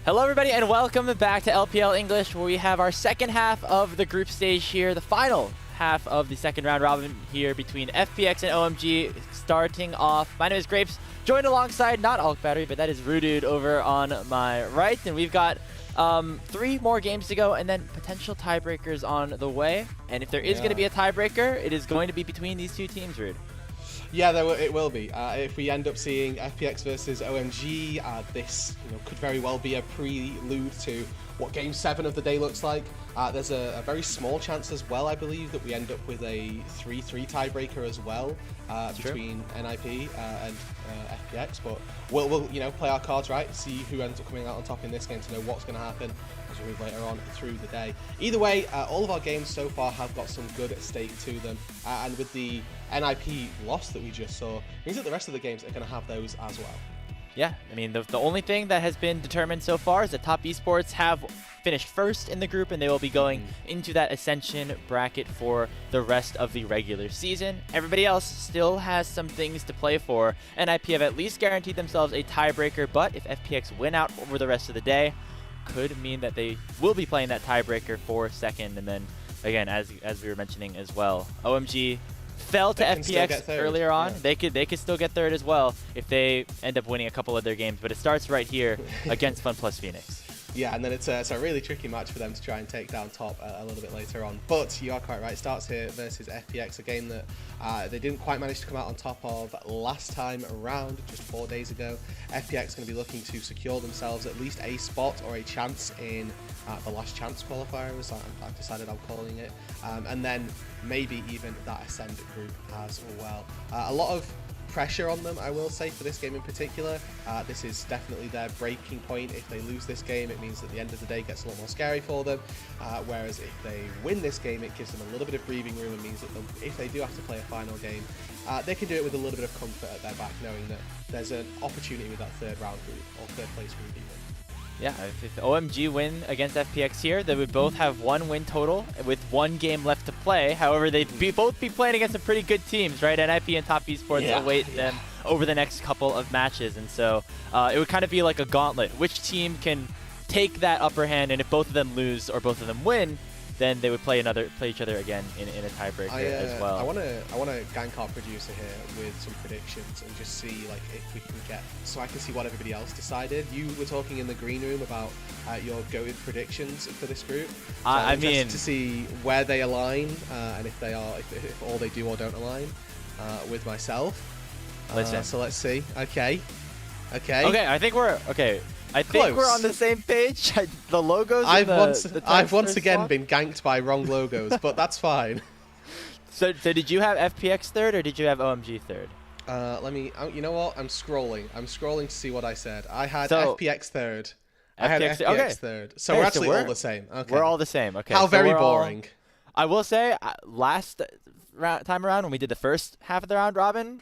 Speaker 4: Hello everybody and welcome back to LPL English, where we have our second half of the group stage here, the final half of the second round robin here between FPX and OMG starting off. My name is Grapes, joined alongside not Alk Battery, but that is Rudude over on my right, and we've got 3 more games to go and then potential tiebreakers on the way. And if there is going to be a tiebreaker, it is going to be between these two teams, Rude.
Speaker 5: Yeah, it will be. If we end up seeing FPX versus OMG, this could very well be a prelude to what Game 7 of the day looks like. There's a very small chance as well, I believe, that we end up with a 3-3 tiebreaker as well between NIP and FPX. But we'll play our cards right, see who ends up coming out on top in this game to know what's going to happen as we move later on through the day. Either way, all of our games so far have got some good at stake to them, and with the NIP loss that we just saw, means that the rest of the games are going to have those as well.
Speaker 4: Yeah, I mean, the only thing that has been determined so far is that Top Esports have finished first in the group, and they will be going into that Ascension bracket for the rest of the regular season. Everybody else still has some things to play for. NIP have at least guaranteed themselves a tiebreaker, but if FPX win out over the rest of the day, could mean that they will be playing that tiebreaker for second. And then, again, as we were mentioning as well, OMG fell to FPX earlier on. Yeah. They could still get third as well if they end up winning a couple of their games, but it starts right here against Fun Plus Phoenix.
Speaker 5: Yeah, and then it's a really tricky match for them to try and take down top a little bit later on. But you are quite right, starts here versus FPX, a game that they didn't quite manage to come out on top of last time around, just 4 days ago. FPX going to be looking to secure themselves at least a spot or a chance in the last chance qualifier, as I've decided I'm calling it, and then maybe even that Ascend group as well. A lot of pressure on them, I will say, for this game in particular. This is definitely their breaking point. If they lose this game, it means that the end of the day gets a lot more scary for them, whereas if they win this game, it gives them a little bit of breathing room and means that if they do have to play a final game, they can do it with a little bit of comfort at their back, knowing that there's an opportunity with that third round group or third place group even.
Speaker 4: Yeah, if OMG win against FPX here, they would both have 1 win total with 1 game left to play. However, they'd both be playing against some pretty good teams, right? NIP and Top Esports await them over the next couple of matches. And so it would kind of be like a gauntlet. Which team can take that upper hand, and if both of them lose or both of them win, then they would play each other again in a tiebreaker as well.
Speaker 5: I want to gank our producer here with some predictions and just see if we can get, so I can see what everybody else decided. You were talking in the green room about your go-with predictions for this group. So
Speaker 4: I mean,
Speaker 5: to see where they align and if all they do or don't align with myself. So let's see. Okay.
Speaker 4: I think we're okay. I think we're on the same page. The logos.
Speaker 5: I've once again been ganked by wrong logos, but that's fine.
Speaker 4: So did you have FPX third or did you have OMG third?
Speaker 5: Let me. You know what? I'm scrolling to see what I said. I had FPX third. I had FPX third. So we're actually all the same. Okay.
Speaker 4: We're all the same. Okay.
Speaker 5: How very boring.
Speaker 4: I will say, last time around when we did the first half of the round robin,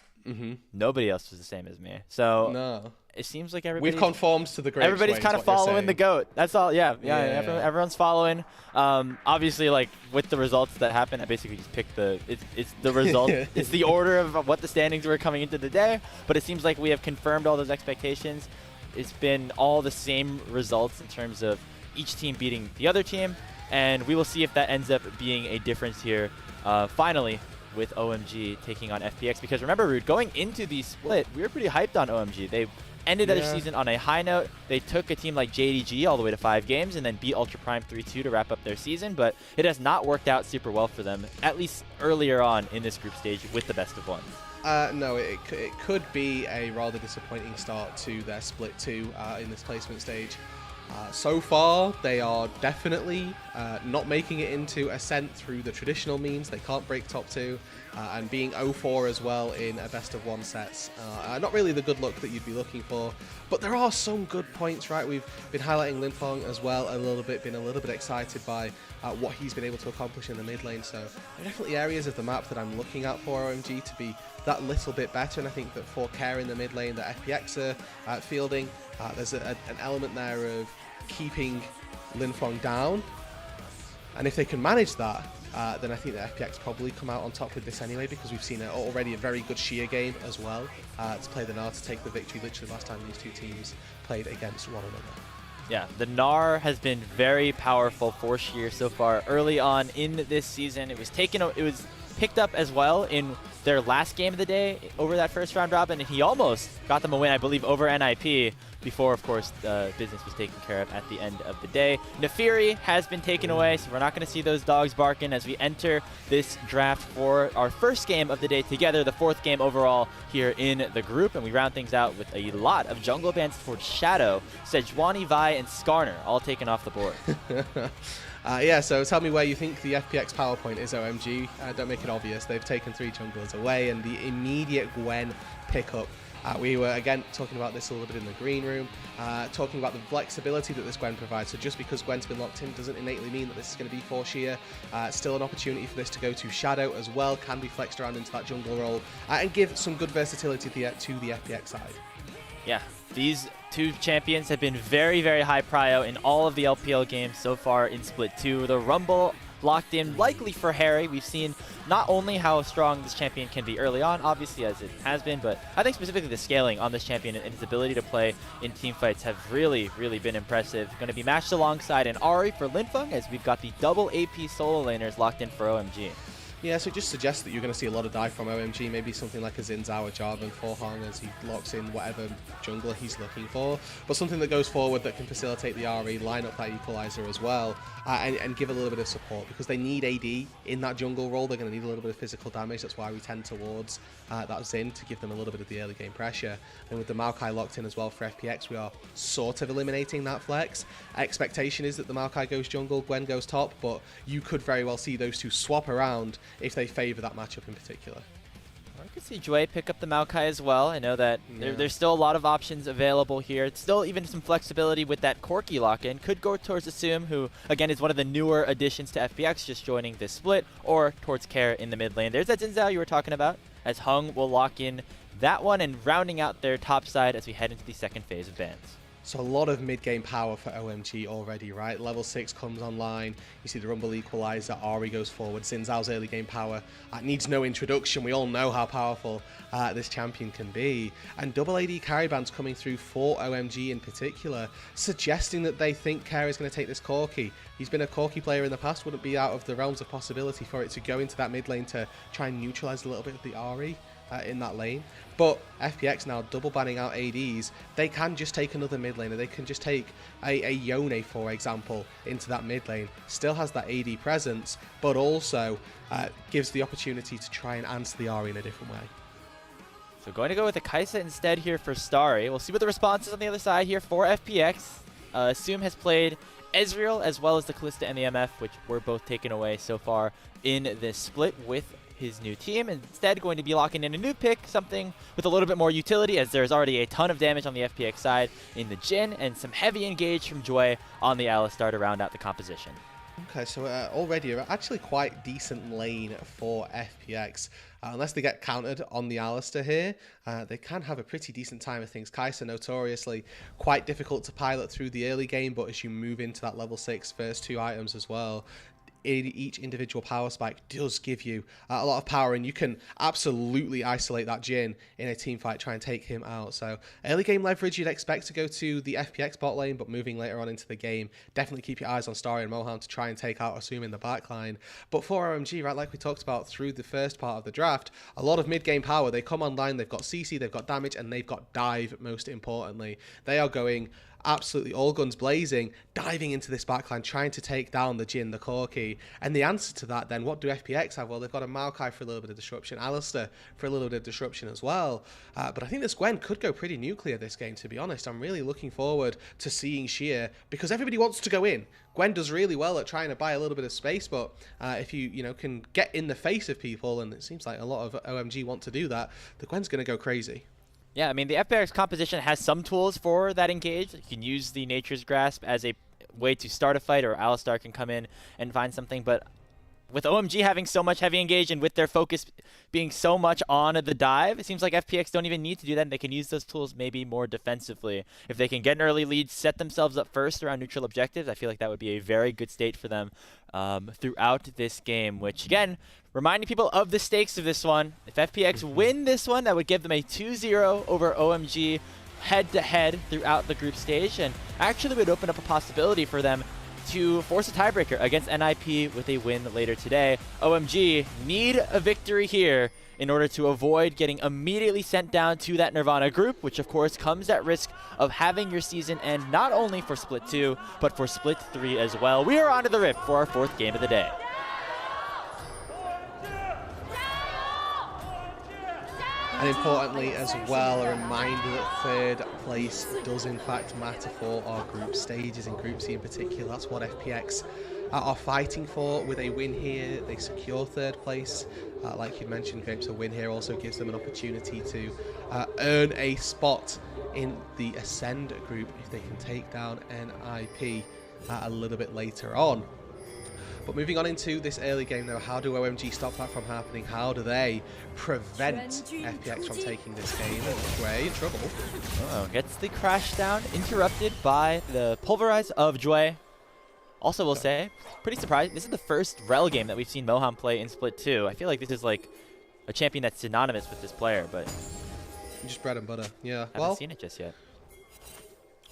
Speaker 4: nobody else was the same as me. So
Speaker 5: no.
Speaker 4: It seems like everybody's...
Speaker 5: We've conformed to the great.
Speaker 4: Everybody's kind of following the GOAT. That's all. Yeah. Everyone's following. Obviously, with the results that happened, I basically just picked it's the result. It's the order of what the standings were coming into the day. But it seems like we have confirmed all those expectations. It's been all the same results in terms of each team beating the other team. And we will see if that ends up being a difference here, finally, with OMG taking on FPX. Because remember, Rude, going into the split, we were pretty hyped on OMG. They ended their season on a high note. They took a team like JDG all the way to 5 games and then beat Ultra Prime 3-2 to wrap up their season, but it has not worked out super well for them, at least earlier on in this group stage with the best of ones.
Speaker 5: No, it could be a rather disappointing start to their split 2 in this placement stage. So far, they are definitely not making it into Ascent through the traditional means. They can't break top 2, and being 0-4 as well in a best of 1 sets. Not really the good luck that you'd be looking for, but there are some good points, right? We've been highlighting Linfong as well been a little bit excited by what he's been able to accomplish in the mid lane. So there are definitely areas of the map that I'm looking at for OMG to be that little bit better, and I think that for Care in the mid lane that FPX are fielding, there's an element there of keeping Linfong down, and if they can manage that, then I think that FPX probably come out on top with this anyway, because we've seen already a very good sheer game as well to play the Nard to take the victory literally last time these two teams played against one another.
Speaker 4: Yeah, the Gnar has been very powerful for Sheer so far. Early on in this season, it was picked up as well in their last game of the day over that first round robin, and he almost got them a win, I believe, over NIP before, of course, business was taken care of at the end of the day. Nefiri has been taken away, so we're not going to see those dogs barking as we enter this draft for our first game of the day together, the 4th game overall here in the group, and we round things out with a lot of jungle bans towards Shadow, Sejuani, Vi, and Skarner all taken off the board.
Speaker 5: Yeah, so tell me where you think the FPX PowerPoint is, OMG. Don't make it obvious. They've taken 3 junglers away, and the immediate Gwen pickup. We were, again, talking about this a little bit in the green room, talking about the flexibility that this Gwen provides. So just because Gwen's been locked in doesn't innately mean that this is going to be for Sheer. Still an opportunity for this to go to Shadow as well, can be flexed around into that jungle role, and give some good versatility to the FPX side.
Speaker 4: Yeah, these 2 champions have been very, very high prio in all of the LPL games so far in Split 2. The Rumble locked in likely for Harry. We've seen not only how strong this champion can be early on, obviously, as it has been, but I think specifically the scaling on this champion and his ability to play in team fights have really, really been impressive. Going to be matched alongside an Ahri for Linfeng, as we've got the double AP solo laners locked in for OMG.
Speaker 5: Yeah, so it just suggests that you're going to see a lot of dive from OMG, maybe something like a Xin Zhao or Jarvan for Hong as he locks in whatever jungler he's looking for, but something that goes forward that can facilitate the RE, line up that equalizer as well, and give a little bit of support, because they need AD in that jungle role. They're going to need a little bit of physical damage. That's why we tend towards that Xin to give them a little bit of the early game pressure. And with the Maokai locked in as well for FPX, we are sort of eliminating that flex. Expectation is that the Maokai goes jungle, Gwen goes top, but you could very well see those 2 swap around if they favor that matchup in particular.
Speaker 4: I could see Jue pick up the Maokai as well. I know that there's still a lot of options available here. It's still even some flexibility with that Corki lock-in. Could go towards Assume, who, again, is one of the newer additions to FPX, just joining this split, or towards Care in the mid lane. There's that Xin Zhao you were talking about, as Hung will lock in that one and rounding out their top side as we head into the 2nd phase of bans.
Speaker 5: So a lot of mid-game power for OMG already, right? Level 6 comes online, you see the Rumble Equalizer, Ahri goes forward, Xin Zhao's early game power needs no introduction. We all know how powerful this champion can be. And double AD carry bands coming through for OMG in particular, suggesting that they think Care is going to take this Corki. He's been a Corki player in the past, wouldn't be out of the realms of possibility for it to go into that mid lane to try and neutralize a little bit of the Ahri in that lane. But FPX now double banning out ADs. They can just take another mid laner. They can just take a Yone, for example, into that mid lane. Still has that AD presence, but also gives the opportunity to try and answer the Ahri in a different way.
Speaker 4: So going to go with a Kai'Sa instead here for Starry. We'll see what the response is on the other side here for FPX. Assume has played Ezreal as well as the Kalista and the MF, which were both taken away so far in this split with his new team. Instead, going to be locking in a new pick, something with a little bit more utility, as there's already a ton of damage on the FPX side in the Jhin, and some heavy engage from Jue on the Alistar to round out the composition.
Speaker 5: Okay, so already actually quite decent lane for FPX. Unless they get countered on the Alistar here, they can have a pretty decent time of things. Kai'Sa notoriously quite difficult to pilot through the early game, but as you move into that level 6 first 2 items as well, each individual power spike does give you a lot of power, and you can absolutely isolate that Jhin in a team fight, try and take him out. So early game leverage you'd expect to go to the FPX bot lane, but moving later on into the game, definitely keep your eyes on Starry and Mohan to try and take out Assume in the backline. But for OMG, right, like we talked about through the first part of the draft, a lot of mid-game power. They come online, they've got CC, they've got damage, and they've got dive, most importantly. They are going absolutely all guns blazing, diving into this backline, trying to take down the Jhin, the Corki. And the answer to that then, what do FPX have? Well, they've got a Maokai for a little bit of disruption, Alistar for a little bit of disruption as well. But I think this Gwen could go pretty nuclear this game, to be honest. I'm really looking forward to seeing Sheer, because everybody wants to go in. Gwen does really well at trying to buy a little bit of space, but if you can get in the face of people, and it seems like a lot of OMG want to do that, the Gwen's going to go crazy.
Speaker 4: Yeah, I mean, the FPX composition has some tools for that engage. You can use the Nature's Grasp as a way to start a fight, or Alistar can come in and find something, but with OMG having so much heavy engage and with their focus being so much on the dive, it seems like FPX don't even need to do that, and they can use those tools maybe more defensively. If they can get an early lead, set themselves up first around neutral objectives, I feel like that would be a very good state for them throughout this game, which, again, reminding people of the stakes of this one. If FPX win this one, that would give them a 2-0 over OMG head-to-head throughout the group stage, and actually would open up a possibility for them to force a tiebreaker against NIP with a win later today. OMG need a victory here in order to avoid getting immediately sent down to that Nirvana group, which of course comes at risk of having your season end not only for Split 2, but for Split 3 as well. We are on to the Rift for our 4th game of the day.
Speaker 5: And importantly as well, a reminder that 3rd place does in fact matter for our group stages, in Group C in particular. That's what FPX are fighting for. With a win here, they secure 3rd place. Like you mentioned, Grapes, a win here also gives them an opportunity to earn a spot in the Ascend group if they can take down NIP a little bit later on. But moving on into this early game now, how do OMG stop that from happening? How do they prevent FPX from taking this game? Jue in trouble.
Speaker 4: Oh, gets the crash down, interrupted by the Pulverize of Jue. Also will say, pretty surprised, this is the first Rel game that we've seen Moham play in Split 2. I feel like this is like a champion that's synonymous with this player, but
Speaker 5: just bread and butter. Yeah,
Speaker 4: I haven't seen it just yet.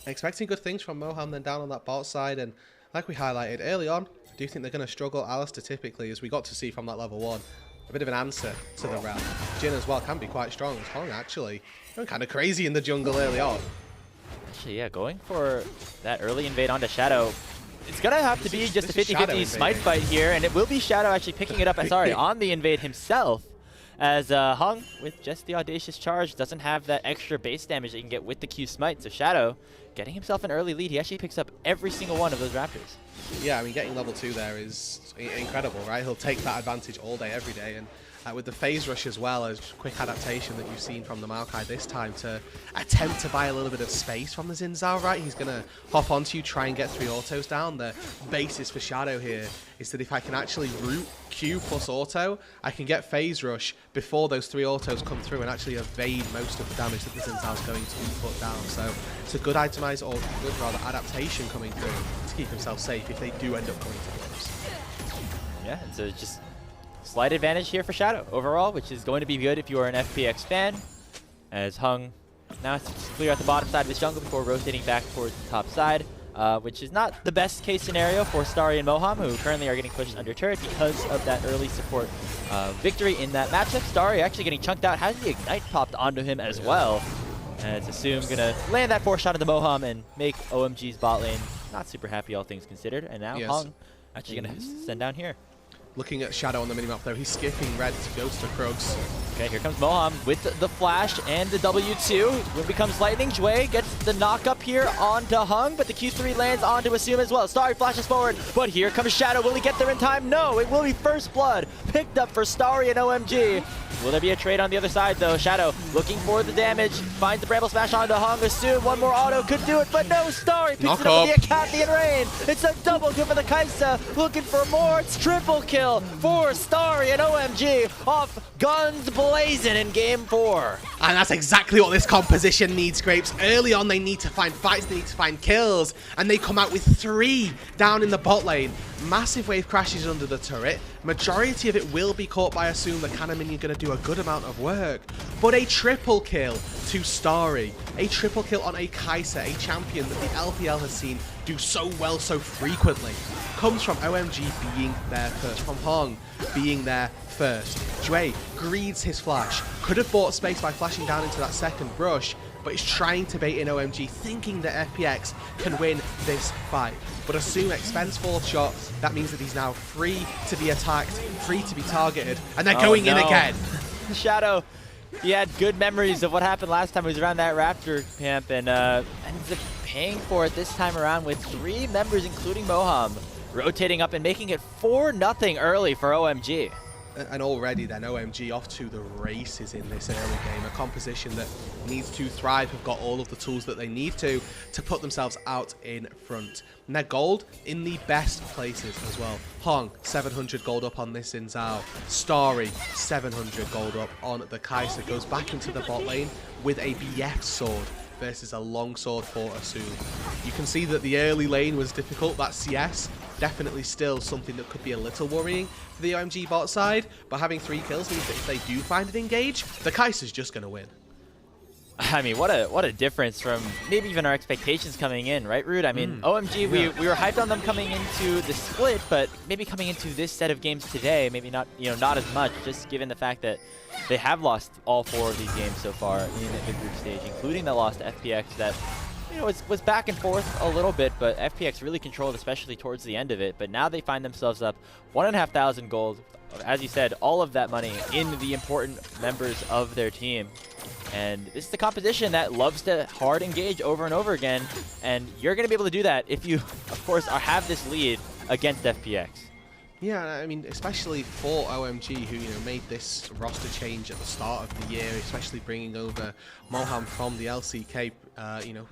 Speaker 5: Expecting good things from Moham then down on that bot side, and like we highlighted early on, I do think they're going to struggle. Alistair typically, as we got to see from that level 1, a bit of an answer to the Rel. Jin as well can be quite strong. Hong actually going kind of crazy in the jungle early on.
Speaker 4: Actually, yeah, going for that early invade onto Shadow. It's going to have to be just a 50-50 smite fight here, and it will be Shadow actually picking it up, sorry, on the invade himself, as Hung, with just the Audacious Charge, doesn't have that extra base damage that you can get with the Q smite. So Shadow, getting himself an early lead, he actually picks up every single one of those Raptors.
Speaker 5: Yeah, I mean, getting level 2 there is incredible, right? He'll take that advantage all day, every day, and with the phase rush as well as quick adaptation that you've seen from the Maokai this time to attempt to buy a little bit of space from the Xin Zhao, right? He's going to hop onto you, try and get 3 autos down. The basis for Shadow here is that if I can actually root Q plus auto, I can get phase rush before those 3 autos come through and actually evade most of the damage that the Xin Zhao is going to put down. So it's a good itemize, or good rather adaptation coming through to keep himself safe if they do end up coming to close.
Speaker 4: Yeah, and so just slight advantage here for Shadow overall, which is going to be good if you are an FPX fan, as Hung now has to clear out the bottom side of his jungle before rotating back towards the top side, which is not the best case scenario for Starry and Moham, who currently are getting pushed under turret because of that early support victory in that matchup. Starry actually getting chunked out, has the Ignite popped onto him as well, as Assume gonna land that 4 shot into Moham and make OMG's bot lane not super happy, all things considered, and now Hung actually gonna send down here.
Speaker 5: Looking at Shadow on the minimap though, he's skipping red to goes to Krugs.
Speaker 4: Okay, here comes Moham with the flash and the W2. When becomes Lightning, Jue gets the knock up here onto Hung, but the Q3 lands onto Assume as well. Starry flashes forward, but here comes Shadow. Will he get there in time? No, it will be first blood picked up for Starry and OMG. Will there be a trade on the other side though? Shadow looking for the damage, finds the Bramble Smash onto Hung. Assume one more auto could do it, but no, Starry picks it up with the Acathian Rain. It's a double kill for the Kaisa, looking for more. It's triple kill for Starry and OMG off guns blazing in game 4.
Speaker 5: And that's exactly what this composition needs, Grapes. Early on, they need to find fights, they need to find kills, and they come out with 3 down in the bot lane. Massive wave crashes under the turret. Majority of it will be caught by Assume. The cannon minion going to do a good amount of work. But a triple kill to Starry. A triple kill on a Kaisa, a champion that the LPL has seen do so well so frequently. Comes from OMG being there first, from Hong being there first. Jue greeds his flash. Could have bought space by flashing down into that second brush, but is trying to bait in OMG, thinking that FPX can win this fight. But Assume expends 4th shot. That means that he's now free to be attacked, free to be targeted, and they're going in again.
Speaker 4: Shadow, he had good memories of what happened last time he was around that Raptor camp, and ends up paying for it this time around with 3 members, including Moham, rotating up and making it 4-0 early for OMG.
Speaker 5: And already then OMG off to the races in this early game. A composition that needs to thrive, have got all of the tools that they need to put themselves out in front. And their gold in the best places as well. Hong, 700 gold up on this Xin Zhao. Starry, 700 gold up on the Kaisa. Goes back into the bot lane with a BF sword versus a long sword for Assume. You can see that the early lane was difficult. That CS, definitely still something that could be a little worrying for the OMG bot side, but having 3 kills means that if they do find an engage, the Kaiser's just going to win.
Speaker 4: I mean, what a difference from maybe even our expectations coming in, right, Rude? I mean, OMG, we were hyped on them coming into the split, but maybe coming into this set of games today, maybe not, not as much, just given the fact that they have lost all 4 of these games so far in the group stage, including the loss to FPX that, was back and forth a little bit, but FPX really controlled, especially towards the end of it. But now they find themselves up 1,500 gold. As you said, all of that money in the important members of their team. And this is the competition that loves to hard engage over and over again. And you're going to be able to do that if you, of course, have this lead against FPX.
Speaker 5: Yeah, I mean, especially for OMG, who made this roster change at the start of the year, especially bringing over Moham from the LCK.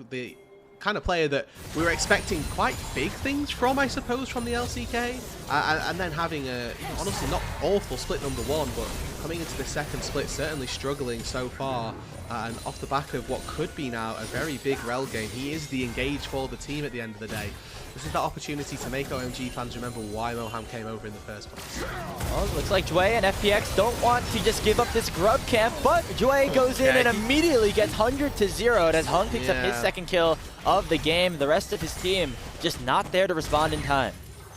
Speaker 5: The kind of player that we were expecting quite big things from, I suppose, from the LCK, and then having a honestly not awful split number 1, but coming into the second split, certainly struggling so far. And off the back of what could be now a very big rel game, he is the engage for the team at the end of the day. This is the opportunity to make OMG fans remember why Moham came over in the first place.
Speaker 4: Well, looks like Jue and FPX don't want to just give up this grub camp, but Jue goes in and immediately gets 100 to 0 as Hung picks up his second kill of the game. The rest of his team just not there to respond in time.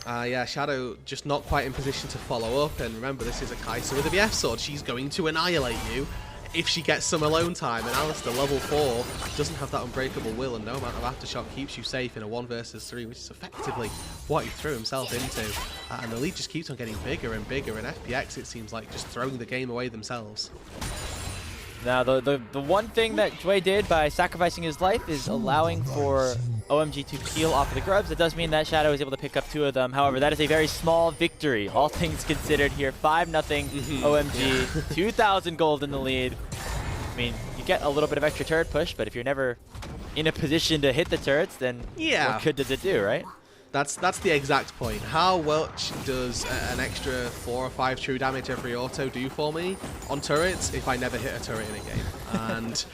Speaker 5: Yeah, Shadow just not quite in position to follow up, and remember, this is a Kai'Sa with a BF sword. She's going to annihilate you if she gets some alone time, and Alistair, level 4, doesn't have that unbreakable will, and no amount of aftershock keeps you safe in a 1 versus 3, which is effectively what he threw himself into. And the lead just keeps on getting bigger and bigger, and FPX, it seems like, just throwing the game away themselves.
Speaker 4: Now, the one thing that Jue did by sacrificing his life is allowing for OMG to peel off of the grubs. It does mean that Shadow is able to pick up 2 of them. However, that is a very small victory, all things considered here. 5-0 OMG, 2,000 gold in the lead. I mean, you get a little bit of extra turret push, but if you're never in a position to hit the turrets, then what good does it do, right?
Speaker 5: That's the exact point. How much does an extra 4 or 5 true damage every auto do for me on turrets if I never hit a turret in a game? And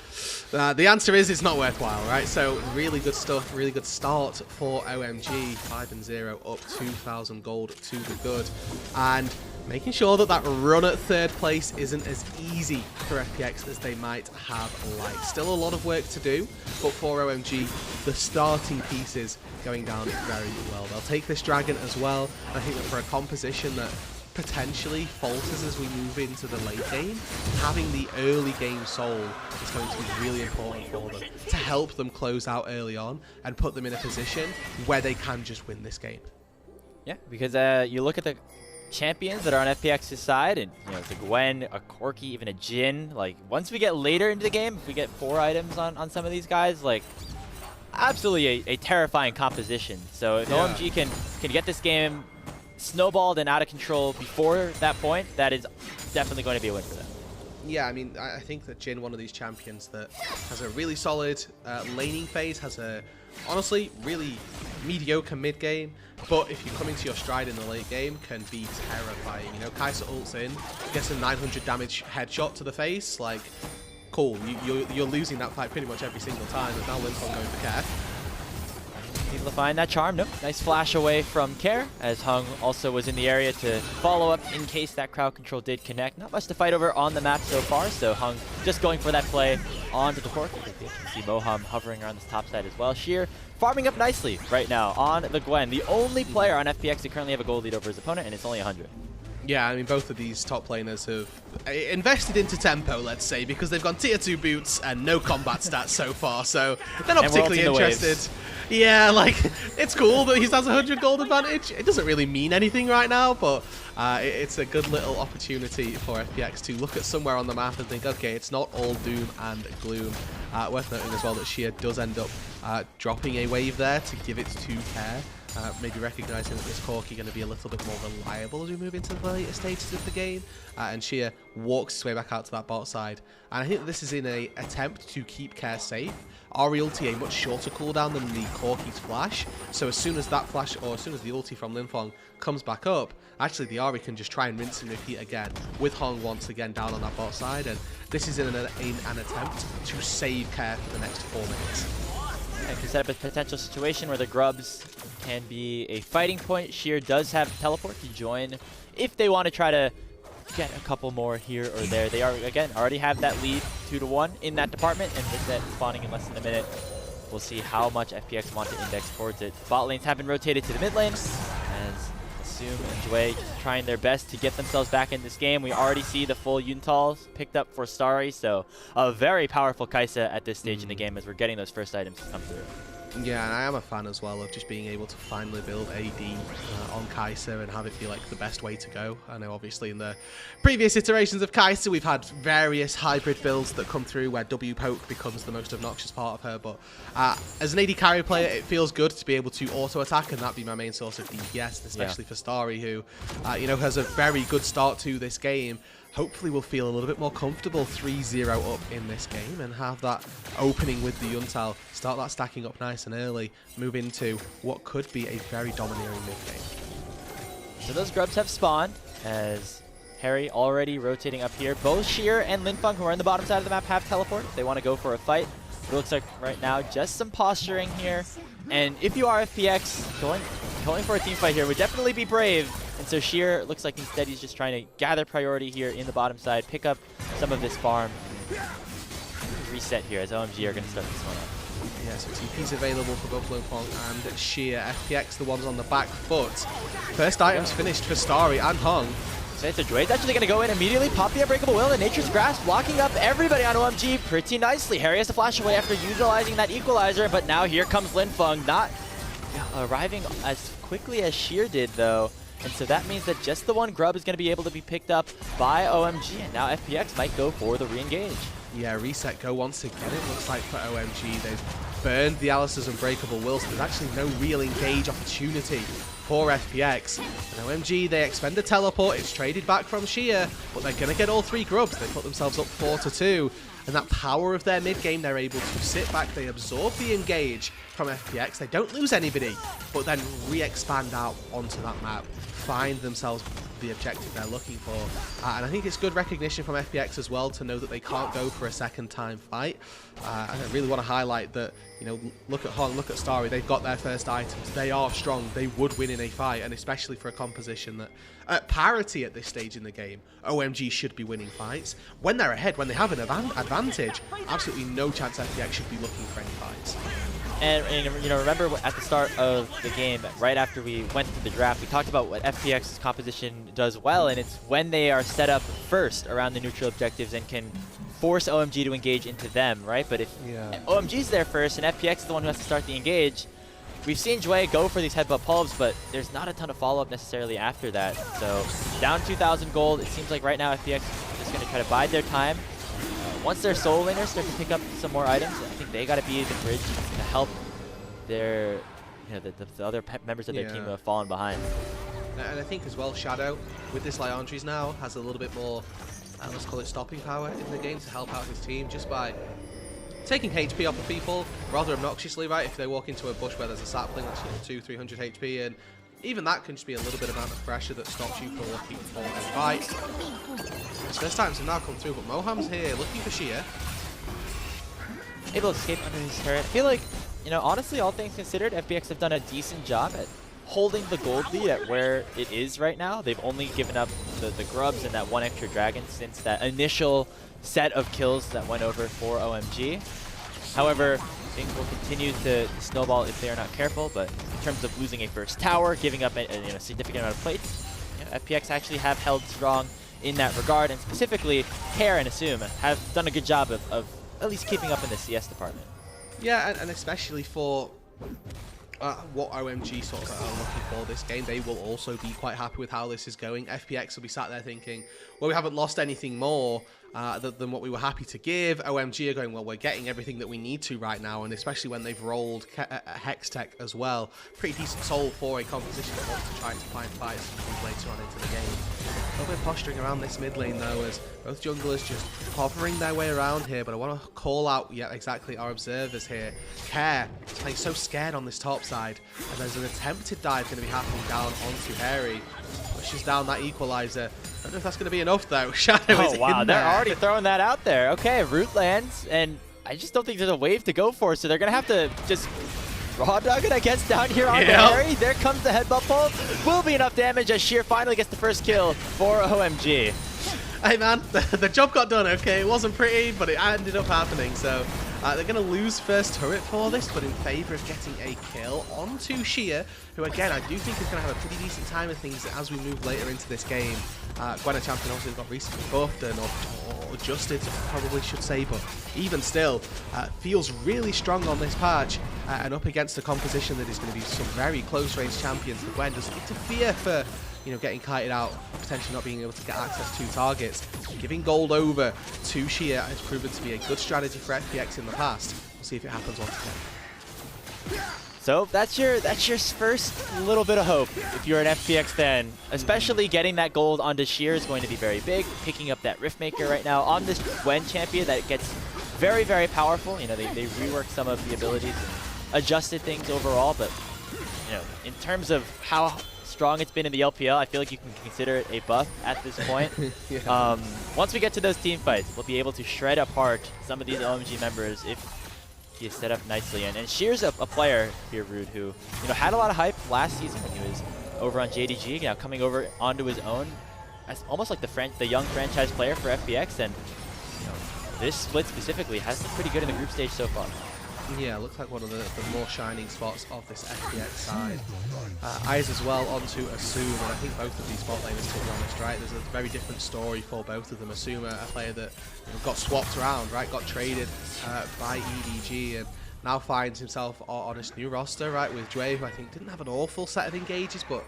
Speaker 5: the answer is it's not worthwhile, right? So really good stuff, really good start for OMG. 5-0, up 2,000 gold to the good. And making sure that that run at 3rd place isn't as easy for FPX as they might have liked. Still a lot of work to do, but for OMG, the starting pieces going down very well. They'll take this dragon as well. I think that for a composition that potentially falters as we move into the late game, having the early game soul is going to be really important for them to help them close out early on and put them in a position where they can just win this game.
Speaker 4: Yeah, because you look at the champions that are on FPX's side, and it's a Gwen, a Corki, even a Jin. Like, once we get later into the game, if we get 4 items on some of these guys, like, absolutely a terrifying composition. So if OMG can get this game snowballed and out of control before that point, that is definitely going to be a win for them.
Speaker 5: Yeah, I mean, I think that Jin, one of these champions that has a really solid laning phase, has a, honestly, really mediocre mid-game, but if you come into your stride in the late game, can be terrifying. Kai'Sa ults in, gets a 900 damage headshot to the face, like, cool, you're losing that fight pretty much every single time, and now Linfong going for Care.
Speaker 4: Able to find that charm. Nope. Nice flash away from Care, as Hung also was in the area to follow up in case that crowd control did connect. Not much to fight over on the map so far, so Hung just going for that play onto the Cork. You can see Moham hovering around this top side as well. Sheer farming up nicely right now on the Gwen. The only player on FPX to currently have a gold lead over his opponent, and it's only 100.
Speaker 5: Yeah, I mean, both of these top laners have invested into tempo, let's say, because they've gone tier 2 boots and no combat stats so far, so they're not particularly interested. Yeah, like, it's cool that he has 100 gold advantage. It doesn't really mean anything right now, but it's a good little opportunity for FPX to look at somewhere on the map and think, okay, it's not all doom and gloom. Worth noting as well that Sheer does end up dropping a wave there to give it to Care. Maybe recognizing that this Corki going to be a little bit more reliable as we move into the later stages of the game. And Sheer walks his way back out to that bot side. And I think that this is in an attempt to keep Care safe. Ahri ulti a much shorter cooldown than the Corki's flash. So as soon as that flash, or as soon as the ulti from Linfong comes back up, actually the Ahri can just try and rinse and repeat again, with Hong once again down on that bot side. And this is in an attempt to save Care for the next 4 minutes.
Speaker 4: And can set up a potential situation where the grubs can be a fighting point. Sheer does have teleport to join if they want to try to get a couple more here or there. They are, again, already have that lead 2-1 in that department, and with that spawning in less than a minute, we'll see how much FPX want to index towards it. Bot lanes have been rotated to the mid lane, as Assume and Jway trying their best to get themselves back in this game. We already see the full Yuntal picked up for Starry, so a very powerful Kai'Sa at this stage in the game as we're getting those first items to come through.
Speaker 5: Yeah, and I am a fan as well of just being able to finally build AD on Kai'Sa and have it be like the best way to go. I know obviously in the previous iterations of Kai'Sa we've had various hybrid builds that come through where W poke becomes the most obnoxious part of her, but as an AD carry player it feels good to be able to auto attack, and that be my main source of DPS, especially for Starry, who you know, has a very good start to this game. Hopefully we'll feel a little bit more comfortable 3-0 up in this game and have that opening with the Yuntal, start that stacking up nice and early, move into what could be a very domineering mid-game.
Speaker 4: So those grubs have spawned, as Harry already rotating up here. Both Sheer and Linfeng, who are on the bottom side of the map, have teleport. They want to go for a fight. It looks like right now just some posturing here. And if you are FPX, going for a team fight here would definitely be brave. And so Sheer looks like instead he's just trying to gather priority here in the bottom side, pick up some of this farm, reset here as OMG are going to start this one up.
Speaker 5: Yeah, so TP's available for both Linfeng and Sheer. FPX the ones on the back foot. First items finished for Starry and Hung.
Speaker 4: So Jway's actually going to go in immediately, pop the Unbreakable Will, and Nature's Grasp locking up everybody on OMG pretty nicely. Harry has to flash away after utilizing that equalizer, but now here comes Linfeng, not arriving as quickly as Sheer did though. And so that means that just the one grub is going to be able to be picked up by OMG, and now FPX might go for the re-engage. Yeah,
Speaker 5: reset go once again, it looks like, for OMG. They've burned the Alistair's Unbreakable Will, so there's actually no real engage opportunity for FPX. And OMG, they expend a teleport, it's traded back from Sheer, but they're going to get all three grubs. They put themselves up 4-2. And that power of their mid-game, they're able to sit back, they absorb the engage from FPX, they don't lose anybody, but then re-expand out onto that map, find themselves the objective they're looking for. And I think it's good recognition from FPX as well to know that they can't go for a second time fight. And I really want to highlight that, you know, look at Hong, look at Starry, they've got their first items, they are strong, they would win in a fight, and especially for a composition that, at parity at this stage in the game, OMG should be winning fights. When they're ahead, when they have an advantage, absolutely no chance FPX should be looking for any fights.
Speaker 4: And you know, remember at the start of the game, right after we went through the draft, we talked about what FPX's composition does well, and it's when they are set up first around the neutral objectives and can force OMG to engage into them, right? But if OMG's there first and FPX is the one who has to start the engage, we've seen Jway go for these headbutt pulls, but there's not a ton of follow-up necessarily after that. So down 2,000 gold, it seems like right now FPX is just going to try to bide their time. Once their soul laners start to pick up some more items, I think they got to be the bridge to help their, you know, the other members of their team who have fallen behind.
Speaker 5: And I think as well, Shadow, with this Liandry's now, has a little bit more, let's call it stopping power in the game to help out his team just by taking HP off of people rather obnoxiously, right? If they walk into a bush where there's a sapling that's 200-300 HP, and even that can just be a little bit amount of pressure that stops you from looking for a fight. His first items have now come through, but Moham's here looking for Sheer.
Speaker 4: Able to escape under his turret. I feel like, you know, honestly, all things considered, FPX have done a decent job at holding the gold lead at where it is right now. They've only given up the grubs and that one extra dragon since that initial set of kills that went over for OMG. However, things will continue to snowball if they are not careful, but in terms of losing a first tower, giving up a significant amount of plates, you know, FPX actually have held strong in that regard, and specifically Hair and Assume have done a good job of at least keeping up in the CS department.
Speaker 5: Yeah, and especially for what OMG sort of are looking for this game, they will also be quite happy with how this is going. FPX will be sat there thinking, well, we haven't lost anything more than what we were happy to give. OMG are going, well, we're getting everything that we need to right now, and especially when they've rolled Hex Tech as well. Pretty decent soul for a composition that wants to try to find fights later on into the game. A little bit posturing around this mid lane though, as both junglers just hovering their way around here, but I want to call out, exactly, our observers here. Care is playing so scared on this top side, and there's an attempted dive going to be happening down onto Harry. Pushes down that equalizer. I don't know if that's going to be enough though. Shadow is in
Speaker 4: they're
Speaker 5: there.
Speaker 4: already throwing that out there. Okay, root lands, and I just don't think there's a wave to go for, so they're going to have to just raw dog it, I guess, down here on Harry. There comes the headbutt pull. Will be enough damage as Sheer finally gets the first kill for OMG.
Speaker 5: Hey man, the job got done, okay? It wasn't pretty, but it ended up happening. So they're going to lose first turret for this, but in favor of getting a kill onto Sheer, who again, I do think is going to have a pretty decent time of things as we move later into this game. Gwen champion obviously got recently buffed and or adjusted, probably should say, but even still, feels really strong on this patch and up against a composition that is going to be some very close range champions. The Gwen doesn't interfere for getting kited out, potentially not being able to get access to targets. Giving gold over to Sheer has proven to be a good strategy for FPX in the past. We'll see if it happens once again.
Speaker 4: So that's your first little bit of hope if you're an FPX fan. Especially getting that gold onto Sheer is going to be very big. Picking up that Riftmaker right now on this Gwen champion that gets very, very powerful. They reworked some of the abilities and adjusted things overall, but in terms of how strong it's been in the LPL, I feel like you can consider it a buff at this point.
Speaker 5: Yeah.
Speaker 4: Once we get to those team fights, we'll be able to shred apart some of these OMG members if he is set up nicely. And Sheer's a player here, Rude, who had a lot of hype last season when he was over on JDG, now coming over onto his own as almost like the young franchise player for FPX. And this split specifically has been pretty good in the group stage so far.
Speaker 5: Yeah, looks like one of the more shining spots of this FPX side. Eyes as well onto Assume, and I think both of these bot laners, to be honest, right? There's a very different story for both of them. Assume, a player that got swapped around, right? Got traded by EDG and now finds himself on this new roster, right? With Dway, who I think didn't have an awful set of engages, but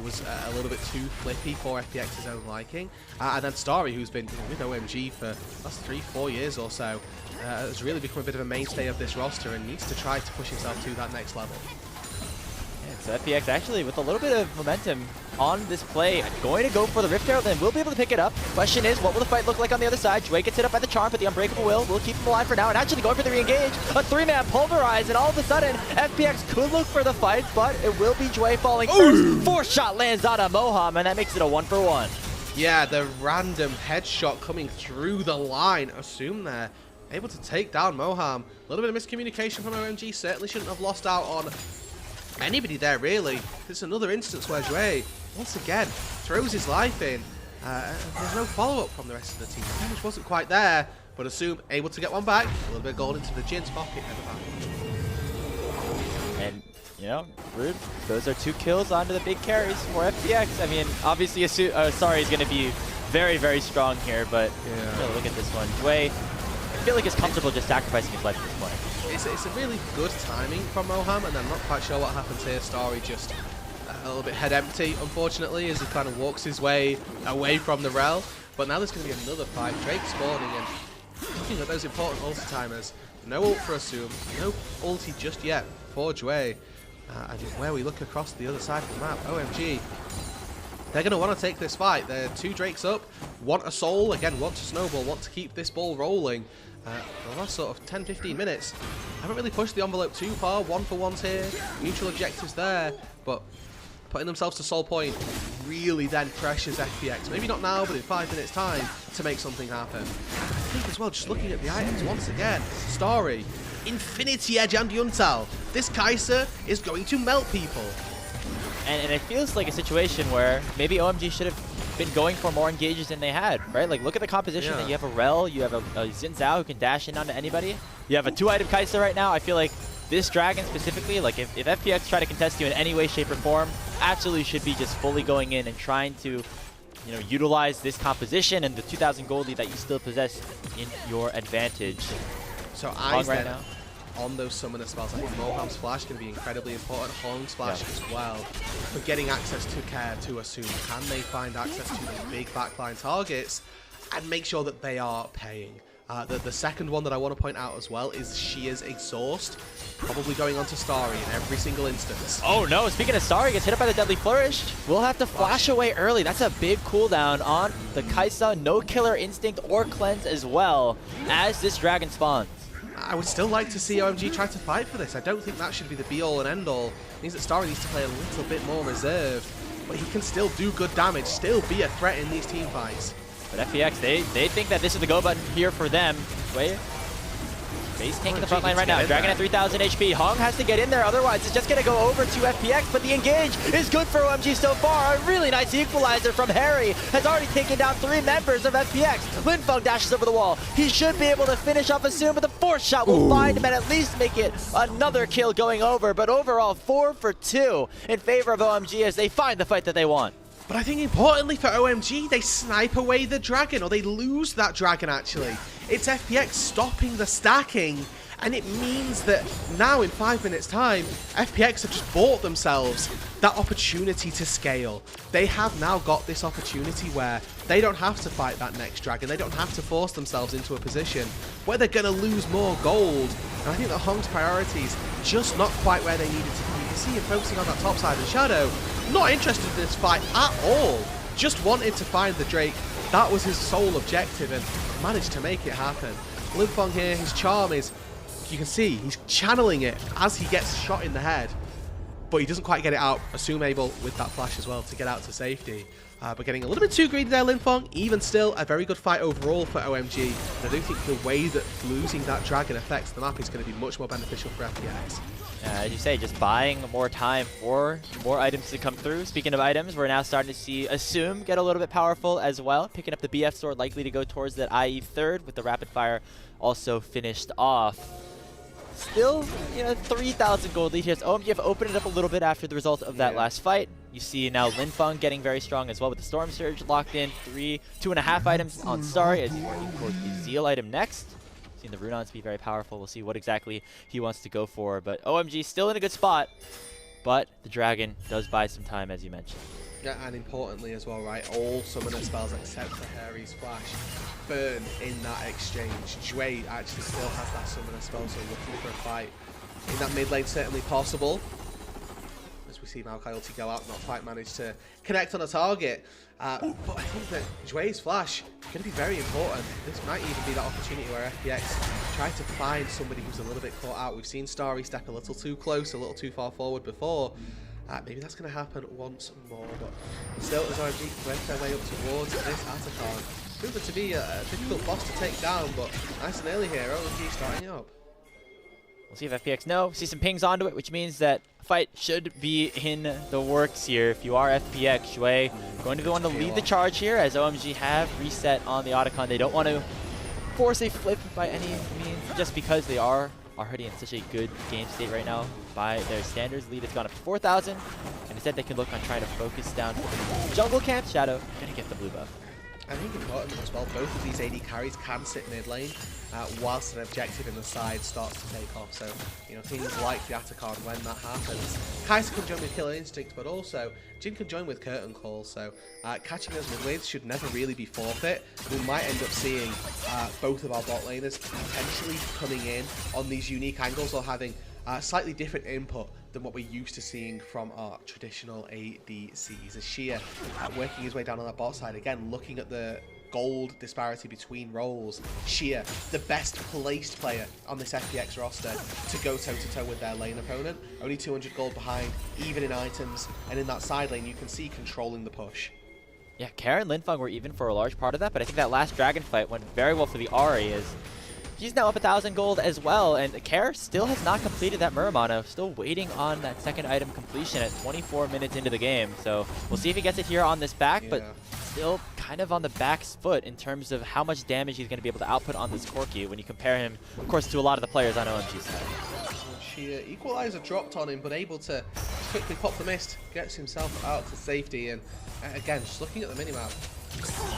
Speaker 5: was a little bit too flippy for FPX's own liking. And then Starry, who's been with OMG for the last 3-4 years or so, has really become a bit of a mainstay of this roster and needs to try to push himself to that next level.
Speaker 4: Yeah, so FPX actually with a little bit of momentum on this play, going to go for the Rift Herald, and we'll be able to pick it up. Question is, what will the fight look like on the other side? Dway gets hit up by the Charm, but the Unbreakable will keep him alive for now, and actually going for the re-engage. A 3-man Pulverize, and all of a sudden, FPX could look for the fight, but it will be Dway falling first. 4-shot lands on a Moham, and that makes it a 1-for-1.
Speaker 5: Yeah, the random headshot coming through the line. Assume there, able to take down Moham. A little bit of miscommunication from OMG, certainly shouldn't have lost out on anybody there, really. It's another instance where Dway, once again, throws his life in. There's no follow-up from the rest of the team. The damage wasn't quite there, but Assume able to get one back. A little bit of gold into the Jin's pocket.
Speaker 4: And, Rude, those are 2 kills onto the big carries for FPX. I mean, obviously, Sorry is going to be very, very strong here, but look at this one. Dway, I feel like he's comfortable just sacrificing his life at this point.
Speaker 5: It's a really good timing from Moham, and I'm not quite sure what happens here. Starry just a little bit head empty, unfortunately, as he kind of walks his way away from the rel. But now there's going to be another fight. Drake spawning, and looking at those important ulti timers. No ult for Assume, no ulti just yet for Dway. And where we look across the other side of the map, OMG, they're going to want to take this fight. They're 2 Drakes up, want a soul, again, want to snowball, want to keep this ball rolling. For the last sort of 10-15 minutes, haven't really pushed the envelope too far. 1-for-1s here, mutual objectives there, but putting themselves to soul point really then pressures FPX. Maybe not now, but in 5 minutes time to make something happen. I think as well, just looking at the items once again, Starry, Infinity Edge and Yuntal. This Kai'Sa is going to melt people.
Speaker 4: And it feels like a situation where maybe OMG should have been going for more engages than they had, right? Like, look at the composition. That you have a Rel, you have a Xin Zhao who can dash in onto anybody. You have a 2-item Kai'Sa right now. I feel like this Dragon specifically, like if FPX try to contest you in any way, shape, or form, absolutely should be just fully going in and trying to, utilize this composition and the 2,000 gold lead that you still possess in your advantage.
Speaker 5: So Eyes
Speaker 4: right
Speaker 5: then
Speaker 4: now
Speaker 5: on those summoner spells. I think Moham's Flash going to be incredibly important. Hong's Flash as well for getting access to Care to Assume. Can they find access to those big backline targets and make sure that they are paying? The second one that I want to point out as well is Sheer's Exhaust, probably going on to Starry in every single instance.
Speaker 4: Oh no, speaking of Starry, gets hit up by the Deadly Flourish. We'll have to flash away early. That's a big cooldown on the Kai'Sa. No Killer Instinct or Cleanse as well as this Dragon spawns.
Speaker 5: I would still like to see OMG try to fight for this. I don't think that should be the be-all and end-all. It means that Starry needs to play a little bit more reserved, but he can still do good damage, still be a threat in these team fights.
Speaker 4: But FPX, they think that this is the go button here for them. Wait. Base tanking the front line right now. Dragon at 3,000 HP. Hong has to get in there, otherwise it's just going to go over to FPX, but the engage is good for OMG so far. A really nice equalizer from Harry has already taken down 3 members of FPX. Linfeng dashes over the wall. He should be able to finish off soon, but the 4th shot will find him and at least make it another kill going over. But overall, 4 for 2 in favor of OMG as they find the fight that they want.
Speaker 5: But I think importantly for OMG, they snipe away the dragon, or they lose that dragon actually. It's FPX stopping the stacking, and it means that now in 5 minutes time, FPX have just bought themselves that opportunity to scale. They have now got this opportunity where they don't have to fight that next dragon, they don't have to force themselves into a position where they're going to lose more gold. And I think that Hong's priorities just not quite where they needed to be. You can see him focusing on that top side of Shadow, not interested in this fight at all, just wanted to find the Drake. That was his sole objective and managed to make it happen. Linfeng here, his charm is, you can see, he's channeling it as he gets shot in the head, but he doesn't quite get it out. Assume able with that flash as well to get out to safety. But getting a little bit too greedy there, Linfeng. Even still, a very good fight overall for OMG. And I do think the way that losing that dragon affects the map is going to be much more beneficial for FPX.
Speaker 4: As you say, just buying more time for more items to come through. Speaking of items, we're now starting to see Assume get a little bit powerful as well. Picking up the BF sword, likely to go towards that IE 3rd with the rapid fire also finished off. Still, 3,000 gold lead here. OMG have opened it up a little bit after the result of that last fight. You see now Linfeng getting very strong as well with the Storm Surge locked in. 2.5 items on Starry as he's working towards the Zeal item next. Seeing the Runons be very powerful. We'll see what exactly he wants to go for. But OMG still in a good spot. But the Dragon does buy some time, as you mentioned.
Speaker 5: Yeah, and importantly as well, right, all summoner spells except for Harry's Flash burn in that exchange. Jue actually still has that summoner spell, so looking for a fight in that mid lane certainly possible. As we see Maokai ulti go out, not quite managed to connect on a target. But I think that Jue's Flash is going to be very important. This might even be that opportunity where FPX try to find somebody who's a little bit caught out. We've seen Starry step a little too close, a little too far forward before. Maybe that's going to happen once more, but still as OMG work their way up towards this Atacon. Proven to be a difficult boss to take down, but nice and early here, OMG starting up.
Speaker 4: We'll see if FPX know. See some pings onto it, which means that fight should be in the works here. If you are FPX, Jue going to be the one to lead the charge here, as OMG have reset on the Otacon. They don't want to force a flip by any means, just because they are already in such a good game state right now. By their standards, lead has gone up to 4,000, and instead they can look on trying to focus down for the jungle camp. Shadow gonna get the blue buff.
Speaker 5: I think important as well, both of these AD carries can sit mid lane whilst an objective in the side starts to take off. So, things like the Atacon, when that happens, Kai'Sa can join with Killer Instinct, but also Jin can join with Curtain Call. So, catching those mid lanes should never really be forfeit. We might end up seeing both of our bot laners potentially coming in on these unique angles or having slightly different input than what we're used to seeing from our traditional ADCs. As Xia working his way down on that bot side, again looking at the gold disparity between roles. Xia, the best placed player on this FPX roster to go toe-to-toe with their lane opponent. Only 200 gold behind, even in items, and in that side lane you can see controlling the push.
Speaker 4: Yeah, Kara and Linfeng were even for a large part of that, but I think that last dragon fight went very well for the Ahri, as he's now up 1,000 gold as well, and Kara still has not completed that Muramano. Still waiting on that second item completion at 24 minutes into the game. So we'll see if he gets it here on this back, but still kind of on the back foot in terms of how much damage he's going to be able to output on this Corki when you compare him, of course, to a lot of the players on OMG's side.
Speaker 5: Equalizer dropped on him, but able to quickly pop the mist, gets himself out to safety, and again, just looking at the minimap,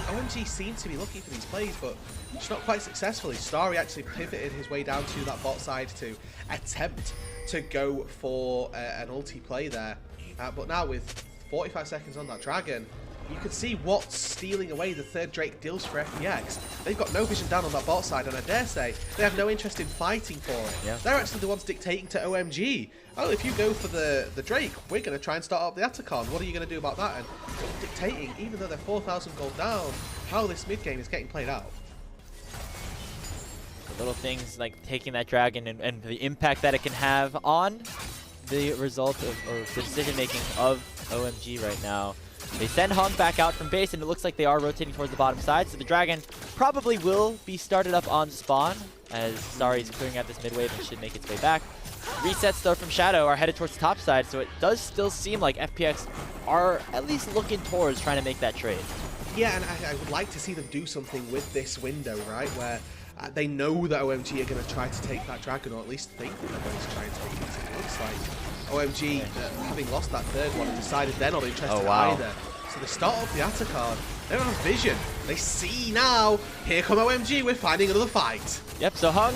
Speaker 5: OMG seems to be looking for these plays, but it's not quite successfully. Starry actually pivoted his way down to that bot side to attempt to go for an ulti play there. But now with 45 seconds on that dragon, you can see what's stealing away the third Drake deals for FPX. They've got no vision down on that bot side, and I dare say they have no interest in fighting for it. Yeah. They're actually the ones dictating to OMG. Oh, if you go for the Drake, we're going to try and start up the Atacon. What are you going to do about that? And dictating, even though they're 4,000 gold down, how this mid game is getting played out.
Speaker 4: The little things like taking that dragon and the impact that it can have on the result of, or the decision making of OMG right now. They send Hung back out from base, and it looks like they are rotating towards the bottom side, so the Dragon probably will be started up on spawn, as Starry is clearing out this mid wave and should make its way back. Resets, though, from Shadow are headed towards the top side, so it does still seem like FPX are at least looking towards trying to make that trade.
Speaker 5: Yeah, and I would like to see them do something with this window, right, where they know that OMG are going to try to take that Dragon, or at least think that they're going to try and take it. It looks like OMG, having lost that third one, have decided they're not interested either. So they start off the Atta card. They don't have vision. They see now. Here come OMG. We're finding another fight.
Speaker 4: Yep, so Hung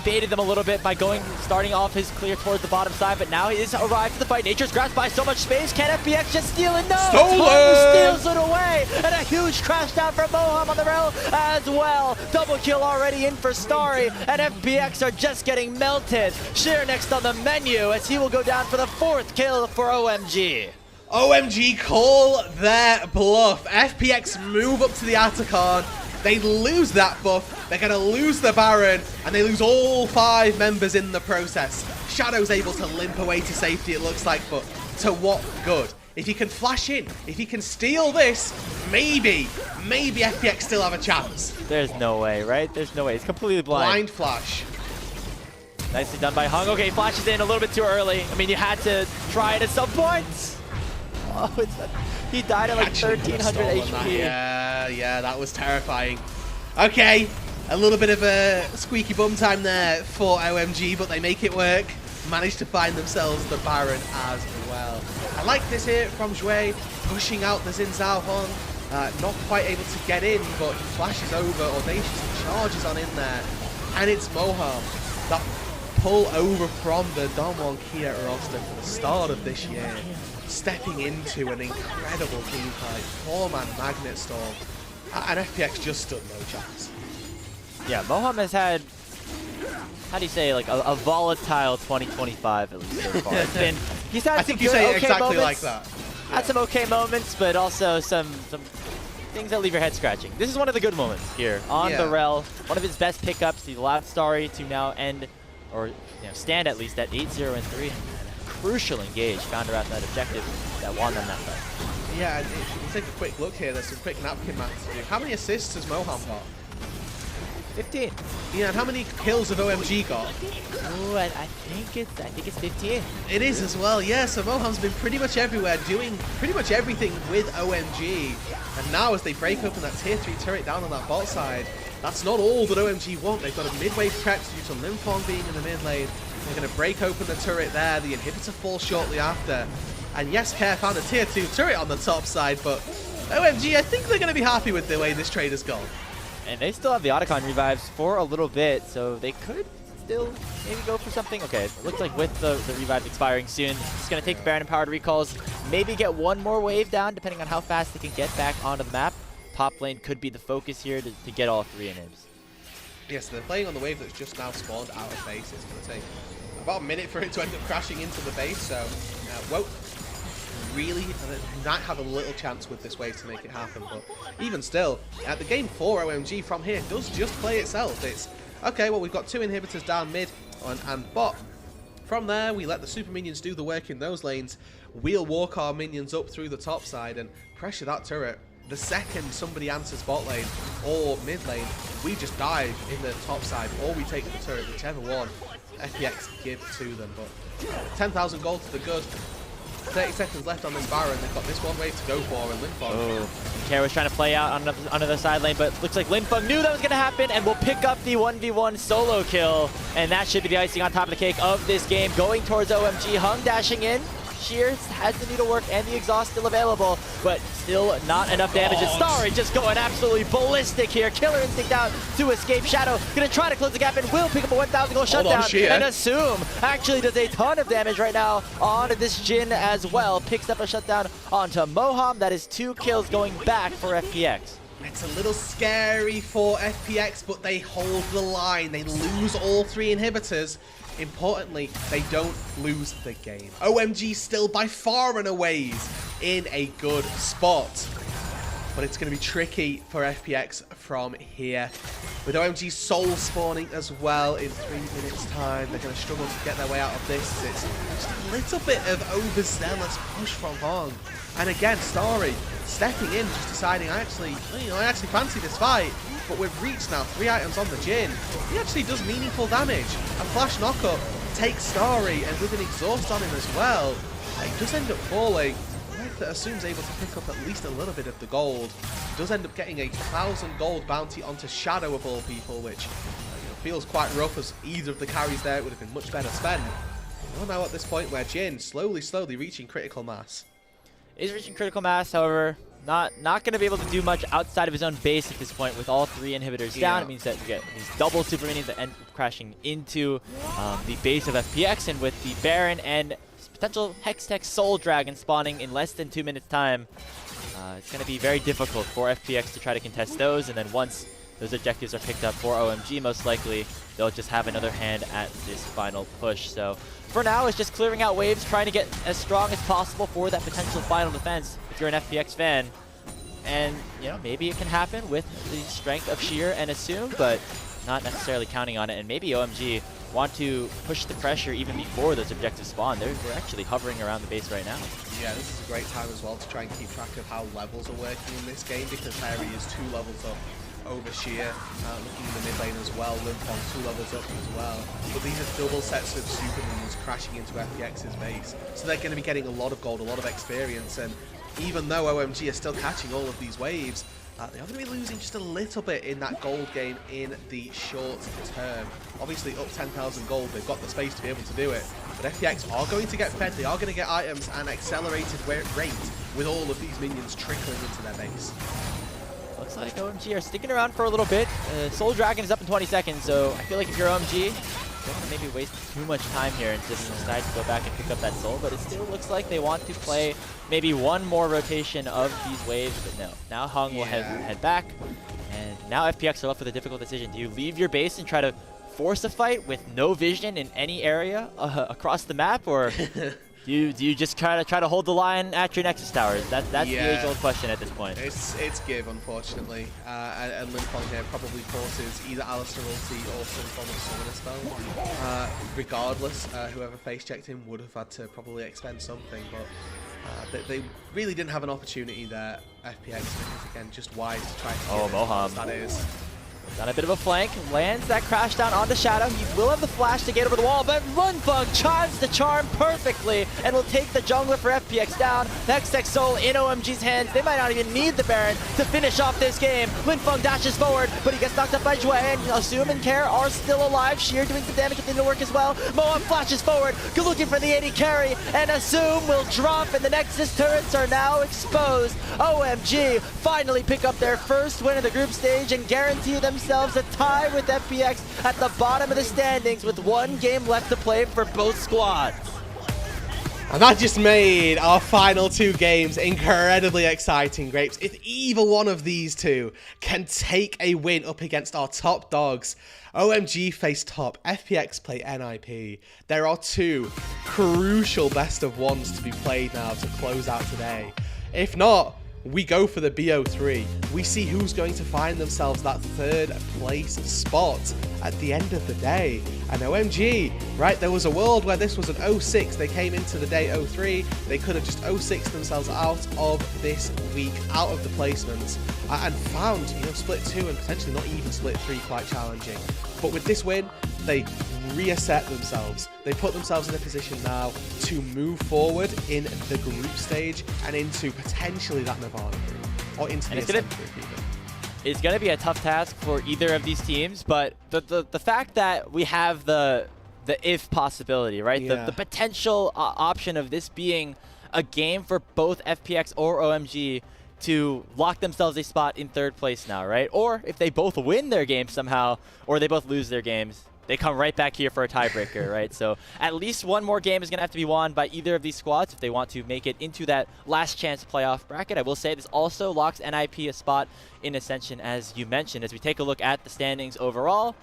Speaker 4: baited them a little bit by starting off his clear towards the bottom side, but now he is arrived to the fight. Nature's grasped by so much space. Can FPX just steal it? No! Hung steals it away! And a huge crash down from Moham on the rail as well. Double kill already in for Starry, and FPX are just getting melted. Sheer next on the menu as he will go down for the 4th kill for OMG.
Speaker 5: OMG call their bluff. FPX move up to the Atta card. They lose that buff, they're going to lose the Baron, and they lose all 5 members in the process. Shadow's able to limp away to safety, it looks like, but to what good? If he can flash in, if he can steal this, maybe FPX still have a chance.
Speaker 4: There's no way, right? There's no way. It's completely blind.
Speaker 5: Blind flash.
Speaker 4: Nicely done by Hung. Okay, flashes in a little bit too early. I mean, you had to try it at some point. Oh, he died at like 1300 HP.
Speaker 5: Yeah, that was terrifying. Okay, a little bit of a squeaky bum time there for OMG, but they make it work. Managed to find themselves the Baron as well. I like this here from Zhui, pushing out the Xin Zhao Hong. Not quite able to get in, but he flashes over, Audacious and charges on in there. And it's Moham, that pull over from the Dongwon Kia roster for the start of this year. Stepping into an incredible team fight, 4-man Magnet Storm, and FPX just stood no chance.
Speaker 4: Yeah, Moham has had, how do you say, like a volatile 2025 at least so far. He's had
Speaker 5: I think you say it exactly like that.
Speaker 4: Had some okay moments, but also some things that leave your head scratching. This is one of the good moments here on the rel. One of his best pickups. He allowed Starry to now end, or stand at least at 8-0 and 3. Crucial engage, found her at that objective that won them that fight.
Speaker 5: Yeah, and if you take a quick look here, there's some quick napkin maths to do. How many assists has Moham got?
Speaker 4: 15.
Speaker 5: Yeah, and how many kills have OMG got?
Speaker 4: Ooh, I think it's 15.
Speaker 5: It is as well, yeah. So Moham's been pretty much everywhere, doing pretty much everything with OMG. And now as they break open that tier 3 turret down on that bot side, that's not all that OMG want. They've got a mid-wave prep due to Limfong being in the mid lane. They're going to break open the turret there. The inhibitor falls shortly after. And yes, Care found a tier 2 turret on the top side, but OMG, I think they're going to be happy with the way this trade has gone.
Speaker 4: And they still have the Otacon revives for a little bit, so they could still maybe go for something. Okay, it looks like with the revive expiring soon, it's going to take the Baron Empowered recalls, maybe get one more wave down, depending on how fast they can get back onto the map. Top lane could be the focus here to get all 3 inhibs.
Speaker 5: Yes, they're playing on the wave that's just now spawned out of base. It's going to take about a minute for it to end up crashing into the base, so won't really might have a little chance with this wave to make it happen, but even still, the game for OMG from here does just play itself. It's, okay, well, we've got 2 inhibitors down mid and bot. From there, we let the super minions do the work in those lanes. We'll walk our minions up through the top side and pressure that turret. The second somebody answers bot lane or mid lane, we just dive in the top side, or we take the turret, whichever one FPX give to them. But 10,000 gold to the good. 30 seconds left on this Baron. They've got this one wave to go for, and Limfong.
Speaker 4: Oh, Kara was trying to play out on the side lane, but looks like Limfong knew that was going to happen and will pick up the 1v1 solo kill. And that should be the icing on top of the cake of this game. Going towards OMG, Hung dashing in. Sheer has the needlework and the exhaust still available, but still not enough damage. And Starry just going absolutely ballistic here. Killer Instinct out to escape. Shadow gonna try to close the gap and will pick up a 1,000 gold shutdown. And Assume actually does a ton of damage right now on this Jhin as well. Picks up a shutdown onto Moham. That is 2 kills going back for FPX.
Speaker 5: It's a little scary for FPX, but they hold the line. They lose all 3 inhibitors. Importantly, they don't lose the game. OMG still by far and away in a good spot. but it's going to be tricky for FPX from here. With OMG Soul spawning as well in 3 minutes time, they're going to struggle to get their way out of this. It's just a little bit of overzealous push from Hong. And again, Starry stepping in, just deciding, I actually fancy this fight. But we've reached now 3 items on the Jhin. He actually does meaningful damage. A flash knockup takes Starry, and with an exhaust on him as well, he does end up falling. That assumes able to pick up at least a little bit of the gold. He does end up getting a 1,000 gold bounty onto Shadow of all people, which feels quite rough, as either of the carries there it would have been much better spent. We're now at this point where Jhin slowly reaching critical mass.
Speaker 4: Is reaching critical mass, however, not going to be able to do much outside of his own base at this point with all 3 inhibitors down. It means that you get these double super minions that end up crashing into the base of FPX, and with the Baron and potential Hextech Soul Dragon spawning in less than 2 minutes time, it's going to be very difficult for FPX to try to contest those, and then once those objectives are picked up for OMG, most likely they'll just have another hand at this final push. So for now, it's just clearing out waves, trying to get as strong as possible for that potential final defense if you're an FPX fan. And, maybe it can happen with the strength of Sheer and Assume, but not necessarily counting on it. And maybe OMG want to push the pressure even before those objectives spawn. We're actually hovering around the base right now.
Speaker 5: Yeah, this is a great time as well to try and keep track of how levels are working in this game, because Harry is 2 levels up over Sheer, looking in the mid lane as well. Limpong 2 levels up as well. But these are double sets of super minions crashing into FPX's base, so they're going to be getting a lot of gold, a lot of experience, and even though OMG are still catching all of these waves, they are going to be losing just a little bit in that gold game in the short term. Obviously up 10,000 gold, they've got the space to be able to do it, but FPX are going to get fed, they are going to get items and accelerated rate with all of these minions trickling into their base.
Speaker 4: Looks like OMG are sticking around for a little bit. Soul Dragon is up in 20 seconds, so I feel like if you're OMG, don't want to maybe waste too much time here and just decide to go back and pick up that soul, but it still looks like they want to play maybe one more rotation of these waves, but no. Now Hung will head back, and now FPX are left with a difficult decision. Do you leave your base and try to force a fight with no vision in any area across the map, or do you just try to hold the line at your Nexus towers? That's the age-old question at this point.
Speaker 5: It's give, unfortunately, and Limpong here probably forces either Alistar ulti or some form of summoner spell. Regardless, whoever face checked him would have had to probably expend something, but they really didn't have an opportunity there. FPX, again, just wise to try to get
Speaker 4: Moham.
Speaker 5: That is.
Speaker 4: Got a bit of a flank, lands that crash down onto Shadow. He will have the flash to get over the wall, but Limpong chimes the charm perfectly and will take the jungler for FPX down. Hextech Soul in OMG's hands. They might not even need the Baron to finish off this game. Limpong dashes forward, but he gets knocked up by Jue, and Assume and Care are still alive. Sheer doing some damage at the work as well. Moham flashes forward, looking for the 80 carry, and Assume will drop, and the Nexus turrets are now exposed. OMG finally pick up their first win of the group stage and guarantee themselves a tie with FPX at the bottom of the standings with 1 game left to play for both squads.
Speaker 5: And that just made our final 2 games incredibly exciting, Grapes. If either one of these 2 can take a win up against our top dogs, OMG face top, FPX play NIP. There are 2 crucial best of 1s to be played now to close out today. If not, we go for the BO3. We see who's going to find themselves that 3rd place spot at the end of the day. And OMG, right, there was a world where this was an 0-6. They came into the day 0-3. They could have just 0-6 themselves out of this week, out of the placements, and found, split 2 and potentially not even split 3 quite challenging. But with this win, they reset themselves. They put themselves in a position now to move forward in the group stage and into potentially that Nirvana group, or into the Ascent group even.
Speaker 4: It's going to be a tough task for either of these teams, but the fact that we have the if possibility, right?
Speaker 5: Yeah.
Speaker 4: The potential option of this being a game for both FPX or OMG to lock themselves a spot in 3rd place now, right? Or if they both win their games somehow, or they both lose their games, they come right back here for a tiebreaker, right? So at least 1 more game is going to have to be won by either of these squads if they want to make it into that last chance playoff bracket. I will say this also locks NIP a spot in Ascension, as you mentioned. As we take a look at the standings overall,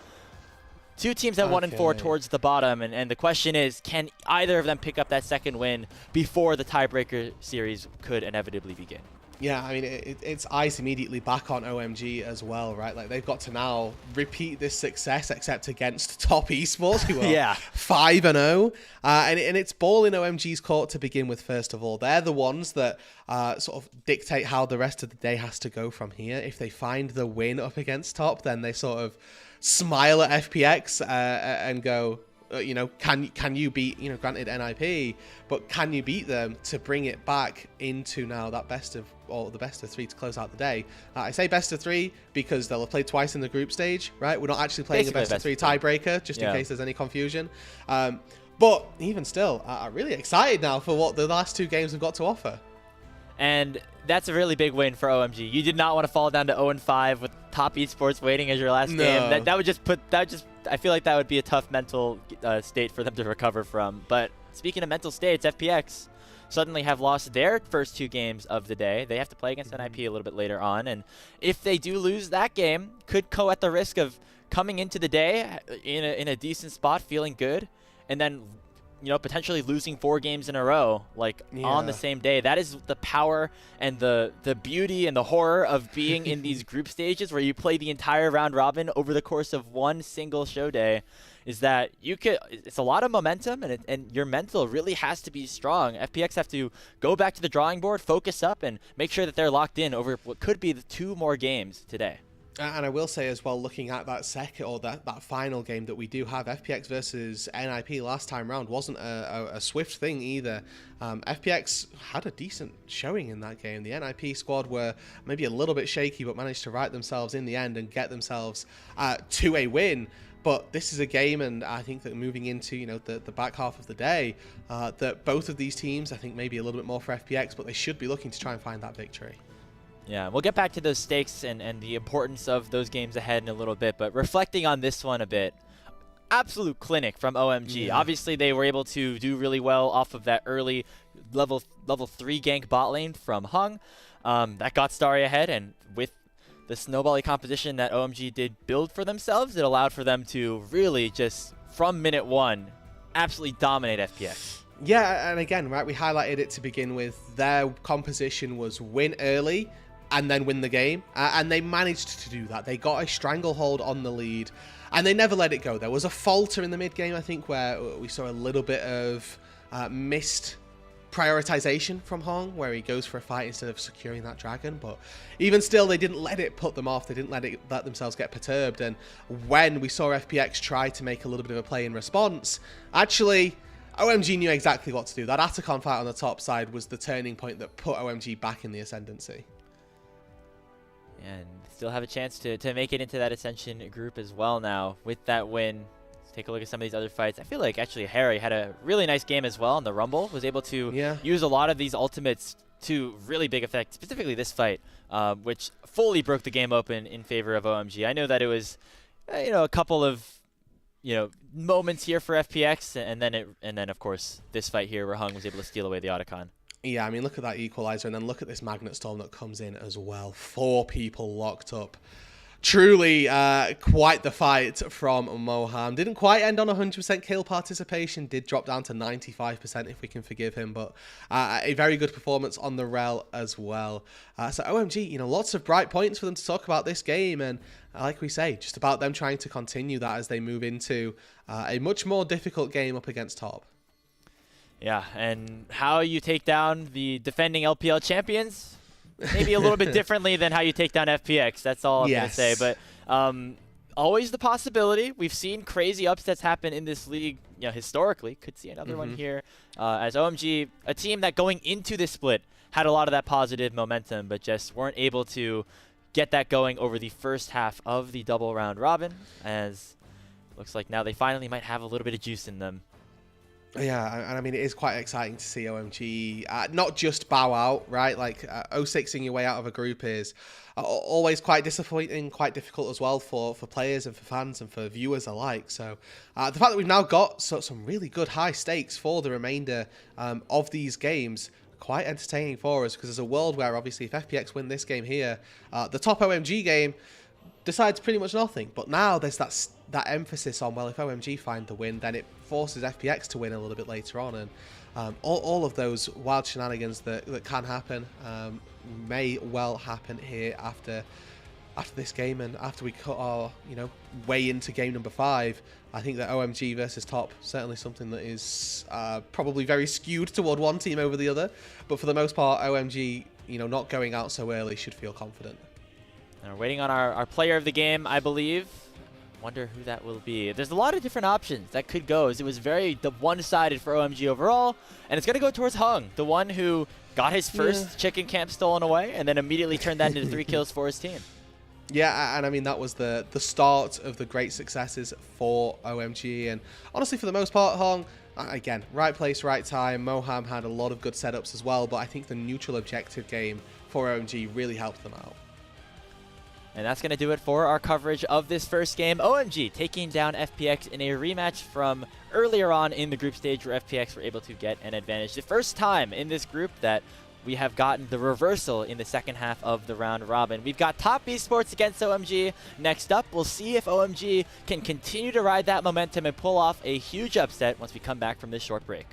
Speaker 4: 2 teams at 1 and 4 towards the bottom, and the question is, can either of them pick up that 2nd win before the tiebreaker series could inevitably begin?
Speaker 5: Yeah, I mean, it's eyes immediately back on OMG as well, right? Like, they've got to now repeat this success, except against top esports, who are
Speaker 4: Yeah.
Speaker 5: 5-0. And it's ball in OMG's court to begin with, first of all. They're the ones that sort of dictate how the rest of the day has to go from here. If they find the win up against top, then they sort of smile at FPX and go, you know, can you beat, you know, granted NIP, but can you beat them to bring it back into now that best of, or the best of 3 to close out the day? I say best of 3 because they'll have played twice in the group stage, right? We're not actually playing basically a best of 3 tiebreaker, just in case there's any confusion. But even still, I'm really excited now for what the last 2 games have got to offer.
Speaker 4: And that's a really big win for OMG. You did not want to fall down to 0-5 with top esports waiting as your last game. That would just I feel like that would be a tough mental state for them to recover from. But speaking of mental states, FPX suddenly have lost their first 2 games of the day. They have to play against NIP a little bit later on. And if they do lose that game, could go at the risk of coming into the day in a decent spot, feeling good, and then, you know, potentially losing 4 games in a row, like on the same day. That is the power and the beauty and the horror of being in these group stages where you play the entire round robin over the course of one single show day, is that it's a lot of momentum, and your mental really has to be strong. FPX have to go back to the drawing board, focus up, and make sure that they're locked in over what could be the 2 more games today.
Speaker 5: And I will say as well, looking at that second or that final game that we do have, FPX versus NIP last time round wasn't a swift thing either. FPX had a decent showing in that game. The NIP squad were maybe a little bit shaky, but managed to right themselves in the end and get themselves to a win. But this is a game, and I think that moving into, you know, the back half of the day, that both of these teams, I think maybe a little bit more for FPX, but they should be looking to try and find that victory.
Speaker 4: Yeah, we'll get back to those stakes and the importance of those games ahead in a little bit, but reflecting on this one a bit, absolute clinic from OMG.
Speaker 5: Yeah.
Speaker 4: Obviously, they were able to do really well off of that early level 3 gank bot lane from Hung. That got Starry ahead, and with the snowbally composition that OMG did build for themselves, it allowed for them to really just, from minute 1, absolutely dominate FPX.
Speaker 5: Yeah, and again, right, we highlighted it to begin with. Their composition was win early and then win the game, and they managed to do that. They got a stranglehold on the lead, and they never let it go. There was a falter in the mid game, I think, where we saw a little bit of missed prioritization from Hong, where he goes for a fight instead of securing that dragon. But even still, they didn't let it put them off. They didn't let themselves get perturbed. And when we saw FPX try to make a little bit of a play in response, actually, OMG knew exactly what to do. That Atacon fight on the top side was the turning point that put OMG back in the ascendancy.
Speaker 4: And still have a chance to make it into that Ascension group as well now with that win. Let's take a look at some of these other fights. I feel like actually Harry had a really nice game as well in the Rumble. Was able to use a lot of these ultimates to really big effect, specifically this fight, which fully broke the game open in favor of OMG. I know that it was, you know, a couple of, you know, moments here for FPX, and then of course this fight here where Hung was able to steal away the Otacon.
Speaker 5: Yeah, I mean, look at that equalizer, and then look at this Magnet Storm that comes in as well. 4 people locked up. Truly quite the fight from Moham. Didn't quite end on 100% kill participation. Did drop down to 95% if we can forgive him. But a very good performance on the Rel as well. So OMG, you know, lots of bright points for them to talk about this game. And like we say, just about them trying to continue that as they move into a much more difficult game up against top.
Speaker 4: Yeah, and how you take down the defending LPL champions, maybe a little bit differently than how you take down FPX. That's all I'm going to say. But always the possibility. We've seen crazy upsets happen in this league, you know, historically. Could see another one here. As OMG, a team that going into this split had a lot of that positive momentum, but just weren't able to get that going over the first half of the double round robin, as looks like now they finally might have a little bit of juice in them.
Speaker 5: Yeah, and I mean, it is quite exciting to see OMG not just bow out, right? Like 0-6ing your way out of a group is always quite disappointing, quite difficult as well for players and for fans and for viewers alike. So the fact that we've now got some really good high stakes for the remainder of these games, quite entertaining for us, because there's a world where obviously if FPX win this game here, the top OMG game decides pretty much nothing. But now there's that that emphasis on, well, if OMG find the win, then it forces FPX to win a little bit later on, and all of those wild shenanigans that can happen may well happen here after this game, and after we cut our way into game number 5. I think that OMG versus Top, certainly something that is probably very skewed toward one team over the other, but for the most part, OMG, not going out so early should feel confident.
Speaker 4: And we're waiting on our player of the game, I believe. Wonder who that will be. There's a lot of different options that could go. It was very one-sided for OMG overall, and it's going to go towards Hung, the one who got his first chicken camp stolen away and then immediately turned that into 3 kills for his team.
Speaker 5: Yeah, and I mean, that was the start of the great successes for OMG, and honestly, for the most part, Hong, again, right place, right time. Moham had a lot of good setups as well, but I think the neutral objective game for OMG really helped them out.
Speaker 4: And that's going to do it for our coverage of this first game. OMG taking down FPX in a rematch from earlier on in the group stage where FPX were able to get an advantage. The first time in this group that we have gotten the reversal in the second half of the round robin. We've got Top Esports against OMG. Next up, we'll see if OMG can continue to ride that momentum and pull off a huge upset once we come back from this short break.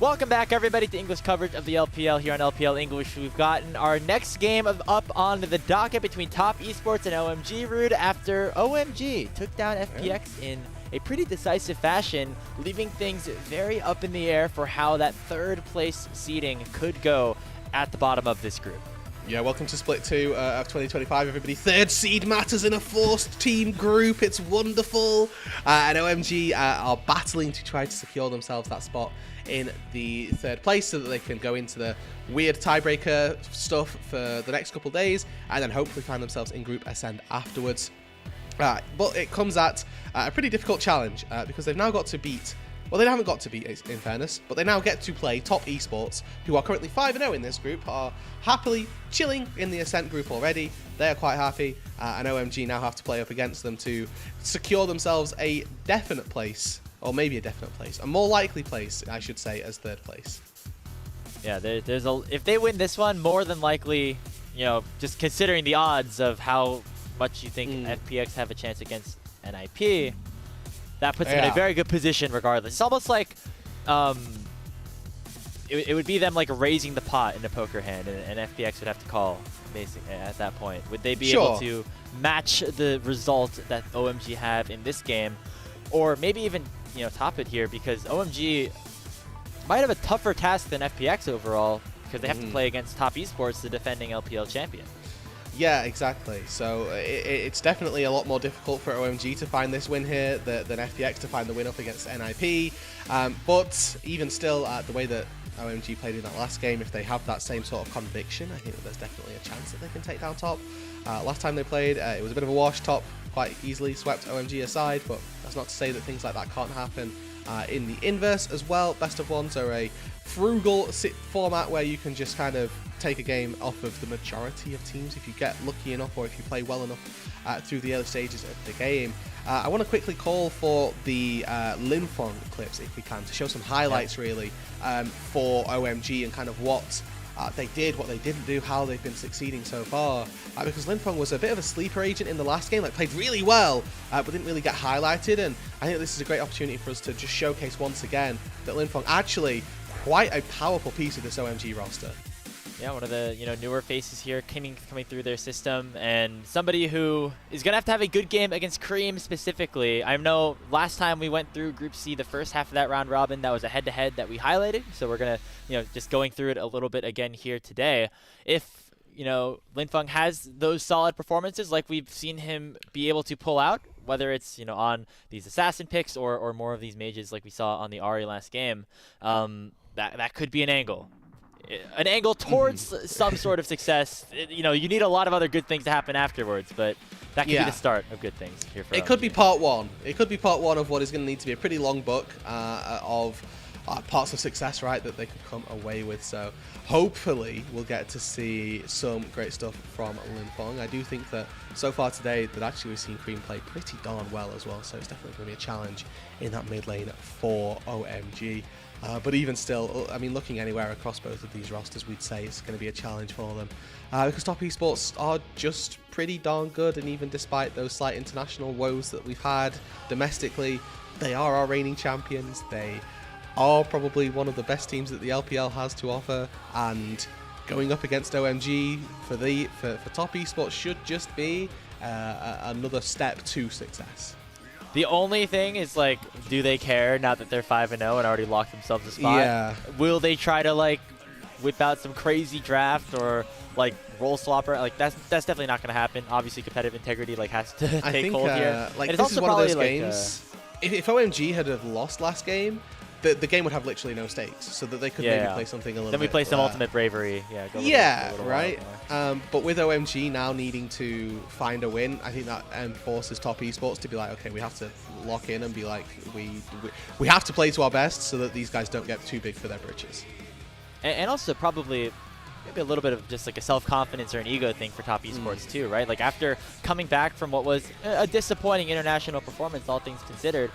Speaker 4: Welcome back, everybody, to English coverage of the LPL here on LPL English. We've gotten our next game up on the docket between Top Esports and OMG, Rude, after OMG took down FPX in a pretty decisive fashion, leaving things very up in the air for how that third place seeding could go at the bottom of this group.
Speaker 5: Yeah, welcome to Split 2 of 2025, everybody. Third seed matters in a forced team group. It's wonderful. And OMG are battling to try to secure themselves that spot in the third place so that they can go into the weird tiebreaker stuff for the next couple days and then hopefully find themselves in Group Ascend afterwards. But it comes at a pretty difficult challenge because they've now got to beat... Well, they haven't got to beat, in fairness, but they now get to play Top Esports, who are currently 5-0 in this group, are happily chilling in the Ascent group already. They are quite happy, and OMG now have to play up against them to secure themselves a definite place, or maybe a definite place, a more likely place, I should say, as third place.
Speaker 4: Yeah, if they win this one, more than likely, you know, just considering the odds of how much you think FPX have a chance against NIP, that puts them in a very good position regardless. It's almost like it would be them like raising the pot in a poker hand, and FPX would have to call basically at that point. Would they be able to match the result that OMG have in this game, or maybe even, you know, top it here, because OMG might have a tougher task than FPX overall because they have to play against Top Esports, the defending LPL champion.
Speaker 5: Yeah, exactly. So it's definitely a lot more difficult for OMG to find this win here than FPX to find the win up against NIP. But even still, the way that OMG played in that last game, if they have that same sort of conviction, I think that there's definitely a chance that they can take down Top. Last time they played, it was a bit of a wash. Top quite easily swept OMG aside, but that's not to say that things like that can't happen in the inverse as well. Best of ones are a frugal format where you can just kind of take a game off of the majority of teams if you get lucky enough or if you play well enough through the early stages of the game. I want to quickly call for the Linfong clips if we can to show some highlights really for OMG and kind of what they did, what they didn't do, how they've been succeeding so far. Because Linfong was a bit of a sleeper agent in the last game, like played really well, but didn't really get highlighted. And I think this is a great opportunity for us to just showcase once again that Linfong actually quite a powerful piece of this OMG roster.
Speaker 4: Yeah, one of the newer faces here coming through their system, and somebody who is gonna have to have a good game against Cream specifically. I know last time we went through Group C, the first half of that round robin, that was a head-to-head that we highlighted. So we're gonna just going through it a little bit again here today. If Linfong has those solid performances like we've seen him be able to pull out, whether it's on these assassin picks or more of these mages like we saw on the Ari last game, that could be an angle. An angle towards some sort of success. You need a lot of other good things to happen afterwards, but that could be the start of good things here for
Speaker 5: It could be part one. It could be part one of what is going to need to be a pretty long book of parts of success, right, that they could come away with. So hopefully we'll get to see some great stuff from Linfong. I do think that so far today that actually we've seen Cream play pretty darn well as well, so it's definitely going to be a challenge in that mid lane for OMG. But even still, I mean, looking anywhere across both of these rosters, we'd say it's going to be a challenge for them. Because Top Esports are just pretty darn good, and even despite those slight international woes that we've had domestically, they are our reigning champions. They are probably one of the best teams that the LPL has to offer, and going up against OMG for Top Esports should just be another step to success.
Speaker 4: The only thing is, like, do they care now that they're 5-0 and already locked themselves a spot?
Speaker 5: Yeah.
Speaker 4: Will they try to, like, whip out some crazy draft or, like, role swapper? Like, that's definitely not going to happen. Obviously, competitive integrity, like, has to take hold here.
Speaker 5: Like,
Speaker 4: and
Speaker 5: this is one of those games. If OMG had have lost last game, the game would have literally no stakes, so that they could maybe play something a little bit.
Speaker 4: Then we play some Ultimate Bravery.
Speaker 5: Yeah, right? But with OMG now needing to find a win, I think that forces Top Esports to be like, okay, we have to lock in and be like, we have to play to our best so that these guys don't get too big for their britches.
Speaker 4: And also probably maybe a little bit of just like a self-confidence or an ego thing for Top Esports too, right? Like after coming back from what was a disappointing international performance, all things considered,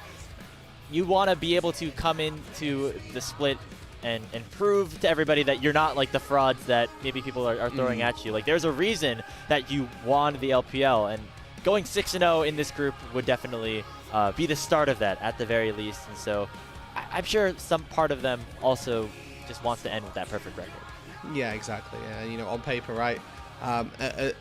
Speaker 4: you want to be able to come into the split and prove to everybody that you're not like the frauds that maybe people are throwing at you. Like there's a reason that you won the LPL, and going 6-0 in this group would definitely be the start of that at the very least. And so I'm sure some part of them also just wants to end with that perfect record.
Speaker 5: Yeah, exactly. Yeah, you know, on paper, right?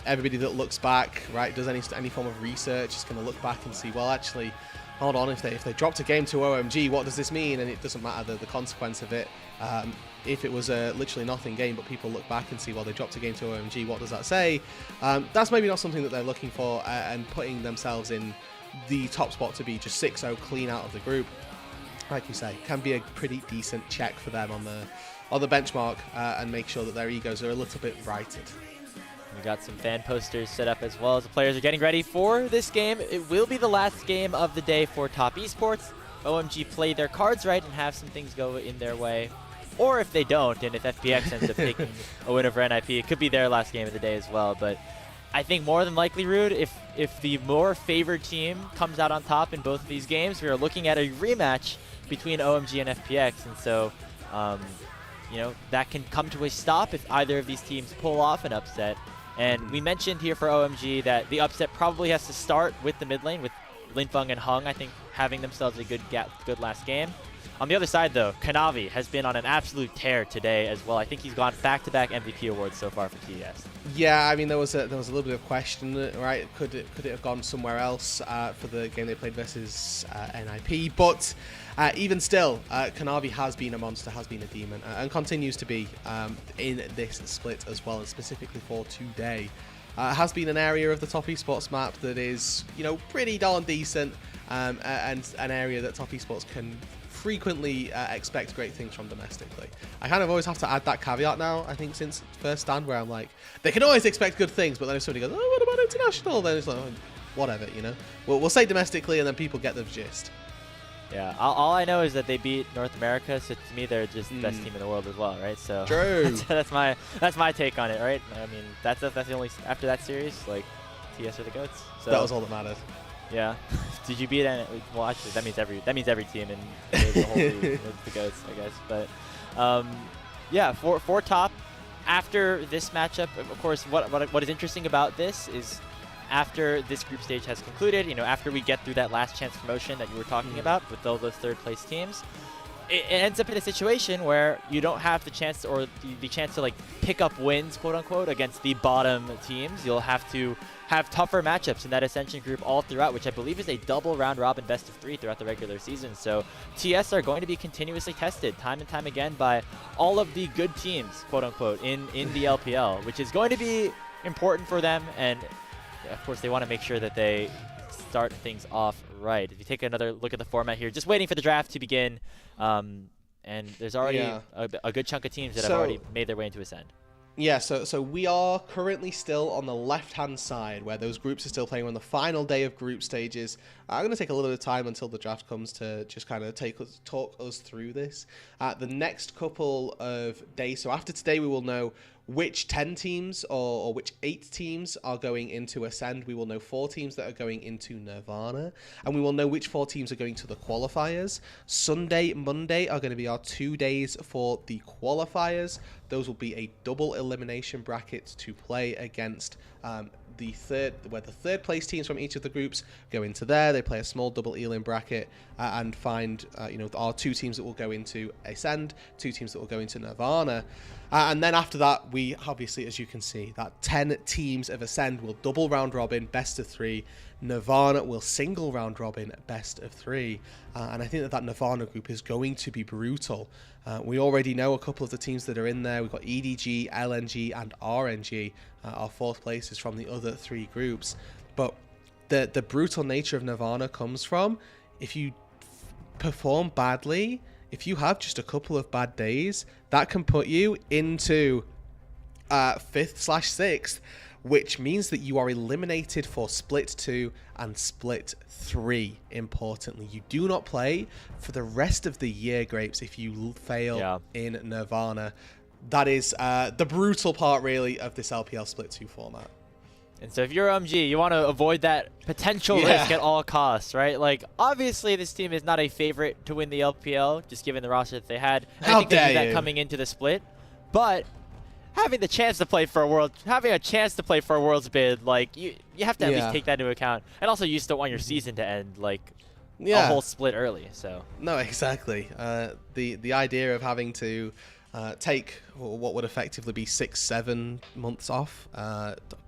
Speaker 5: Everybody that looks back, right, does any form of research is going to look back and see, well, actually, hold on, if they dropped a game to OMG, what does this mean? And it doesn't matter the consequence of it. If it was a literally nothing game, but people look back and see, well, they dropped a game to OMG, what does that say? That's maybe not something that they're looking for, and putting themselves in the top spot to be just 6-0 clean out of the group, like you say, can be a pretty decent check for them on the benchmark, and make sure that their egos are a little bit righted.
Speaker 4: We got some fan posters set up as well as the players are getting ready for this game. It will be the last game of the day for Top Esports. OMG play their cards right and have some things go in their way. Or if they don't, and if FPX ends up taking a win over NIP, it could be their last game of the day as well. But I think more than likely, Rude, if the more favored team comes out on top in both of these games, we are looking at a rematch between OMG and FPX. And so, you know, that can come to a stop if either of these teams pull off an upset. And we mentioned here for OMG that the upset probably has to start with the mid lane, with Linfeng and Hung, I think, having themselves a good last game. On the other side, though, Kanavi has been on an absolute tear today as well. I think he's gone back-to-back MVP awards so far for TES.
Speaker 5: Yeah, I mean, there was a little bit of question, right? Could it have gone somewhere else for the game they played versus NIP? But even still, Kanavi has been a monster, has been a demon, and continues to be in this split as well, and specifically for today. Has been an area of the Top Esports map that is, you know, pretty darn decent, and an area that Top Esports can frequently expect great things from domestically. I kind of always have to add that caveat now, I think, since first stand, where I'm like, they can always expect good things, but then if somebody goes, oh, what about international? Then it's like, oh, whatever, you know? We'll say domestically, and then people get the gist.
Speaker 4: Yeah, all I know is that they beat North America, so to me they're just the best team in the world as well, right? So
Speaker 5: true.
Speaker 4: that's my take on it, right? I mean, that's the only, after that series, like, TS are the GOATs. So
Speaker 5: that was all that mattered.
Speaker 4: Yeah. Did you beat it? Well, actually, that means every team in the whole league is the GOATs, I guess. But yeah, for top, after this matchup, of course, what is interesting about this is after this group stage has concluded, you know, after we get through that last chance promotion that you were talking about with all those third place teams, it ends up in a situation where you don't have the chance or the chance to like pick up wins, quote unquote, against the bottom teams. You'll have to have tougher matchups in that Ascension group all throughout, which I believe is a double round robin best of 3 throughout the regular season. So TS are going to be continuously tested time and time again by all of the good teams, quote unquote, in the LPL, which is going to be important for them. And of course, they want to make sure that they start things off right. If you take another look at the format here, just waiting for the draft to begin, and there's already a good chunk of teams that have already made their way into Ascend.
Speaker 5: Yeah, so we are currently still on the left-hand side, where those groups are still playing on the final day of group stages. I'm going to take a little bit of time until the draft comes to just kind of talk us through this. The next couple of days, so after today, we will know which 10 teams or which 8 teams are going into Ascend. We will know 4 teams that are going into Nirvana, and we will know which 4 teams are going to the qualifiers. Sunday, Monday are going to be our 2 days for the qualifiers. Those will be a double elimination bracket to play against the third place teams from each of the groups go into there. They play a small double elim bracket and find you know, our 2 teams that will go into Ascend, 2 teams that will go into Nirvana. And then after that, we obviously, as you can see, that 10 teams of Ascend will double round robin, best of 3. Nirvana will single round robin, best of 3. And I think that Nirvana group is going to be brutal. We already know a couple of the teams that are in there. We've got EDG, LNG, and RNG, our 4th places from the other 3 groups. But the brutal nature of Nirvana comes from, if you perform badly, if you have just a couple of bad days, that can put you into 5th/6th, which means that you are eliminated for Split 2 and Split 3, importantly. You do not play for the rest of the year, Grapes, if you fail in Nirvana. That is the brutal part, really, of this LPL Split 2 format.
Speaker 4: And so if you're OMG, you want to avoid that potential risk at all costs, right? Like, obviously, this team is not a favorite to win the LPL, just given the roster that they had. I think they knew that coming into the split. But having a chance to play for a world's bid, like, you have to at least take that into account. And also, you just don't want your season to end, like, a whole split early. So
Speaker 5: no, exactly. The idea of having to take what would effectively be 6-7 months off,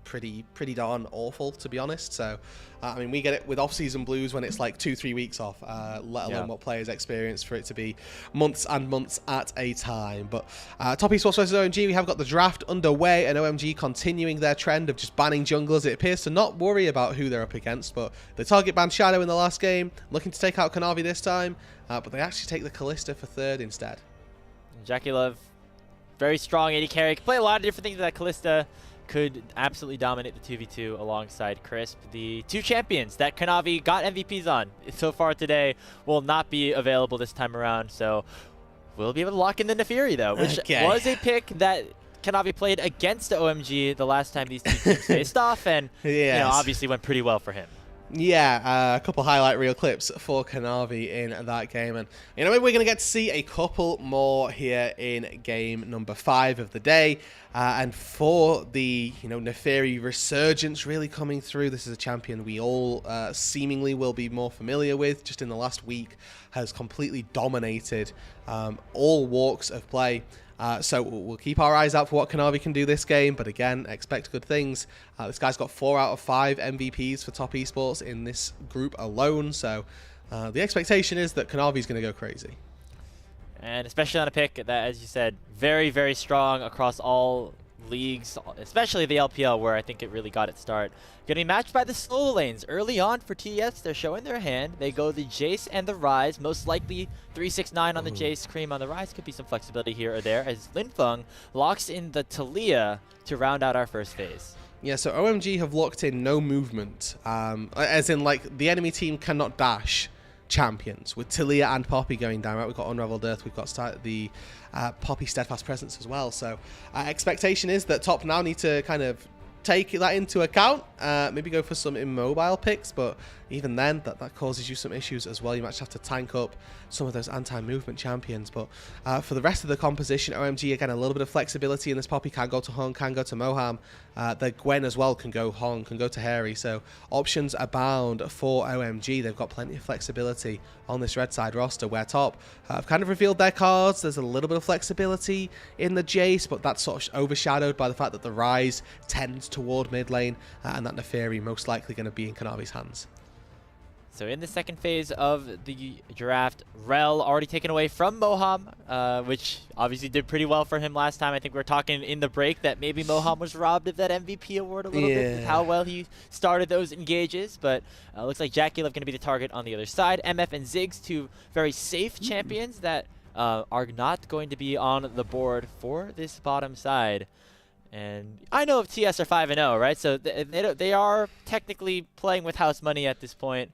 Speaker 5: pretty darn awful, to be honest. So I mean, we get it with off-season blues when it's like 2-3 weeks off, let alone what players experience for it to be months and months at a time. But Top Esports versus OMG, we have got the draft underway, and OMG continuing their trend of just banning junglers. It appears to not worry about who they're up against, but they target banned Shadow in the last game, looking to take out Kanavi this time, but they actually take the Kalista for third instead.
Speaker 4: JackieLove, very strong AD carry. Can play a lot of different things with that Kalista. Could absolutely dominate the 2v2 alongside Crisp. The two champions that Kanavi got MVPs on so far today will not be available this time around. So we'll be able to lock in the Neferi, though, which was a pick that Kanavi played against OMG the last time these two teams faced off, and you know, obviously went pretty well for him.
Speaker 5: Yeah, a couple highlight reel clips for Kanavi in that game, and you know, maybe we're going to get to see a couple more here in game number 5 of the day. And for the Neferi resurgence really coming through, this is a champion we all seemingly will be more familiar with. Just in the last week, has completely dominated all walks of play. So we'll keep our eyes out for what Kanavi can do this game, but again, expect good things. This guy's got 4 out of 5 MVPs for Top Esports in this group alone, so the expectation is that Kanavi's going to go crazy.
Speaker 4: And especially on a pick that, as you said, very, very strong across all leagues, especially the LPL, where I think it really got its start. Getting matched by the solo lanes early on for TES. They're showing their hand. They go the Jace and the Ryze, most likely 369 on the Jace, Cream on the Ryze. Could be some flexibility here or there as Linfeng locks in the Taliyah to round out our first phase.
Speaker 5: Yeah, so OMG have locked in no movement, as in like the enemy team cannot dash champions, with Taliyah and Poppy going down, right? We've got Unraveled Earth, we've got the Poppy Steadfast Presence as well. So expectation is that Top now need to kind of take that into account, maybe go for some immobile picks, but even then that causes you some issues as well. You might have to tank up some of those anti-movement champions. But for the rest of the composition, OMG, again, a little bit of flexibility in this. Poppy can go to Hong, can go to Moham. The Gwen as well can go Hong, can go to Harry. So options abound for OMG. They've got plenty of flexibility on this red side roster, where Top have kind of revealed their cards. There's a little bit of flexibility in the Jace, but that's sort of overshadowed by the fact that the Ryze tends toward mid lane, and that Neferi most likely going to be in Kanavi's hands.
Speaker 4: So in the second phase of the draft, Rel already taken away from Moham, which obviously did pretty well for him last time. I think we were talking in the break that maybe Moham was robbed of that MVP award a little bit with how well he started those engages. But looks like JackieLove going to be the target on the other side. MF and Ziggs, two very safe champions that are not going to be on the board for this bottom side. And I know if TS are 5-0, right? So they are technically playing with house money at this point.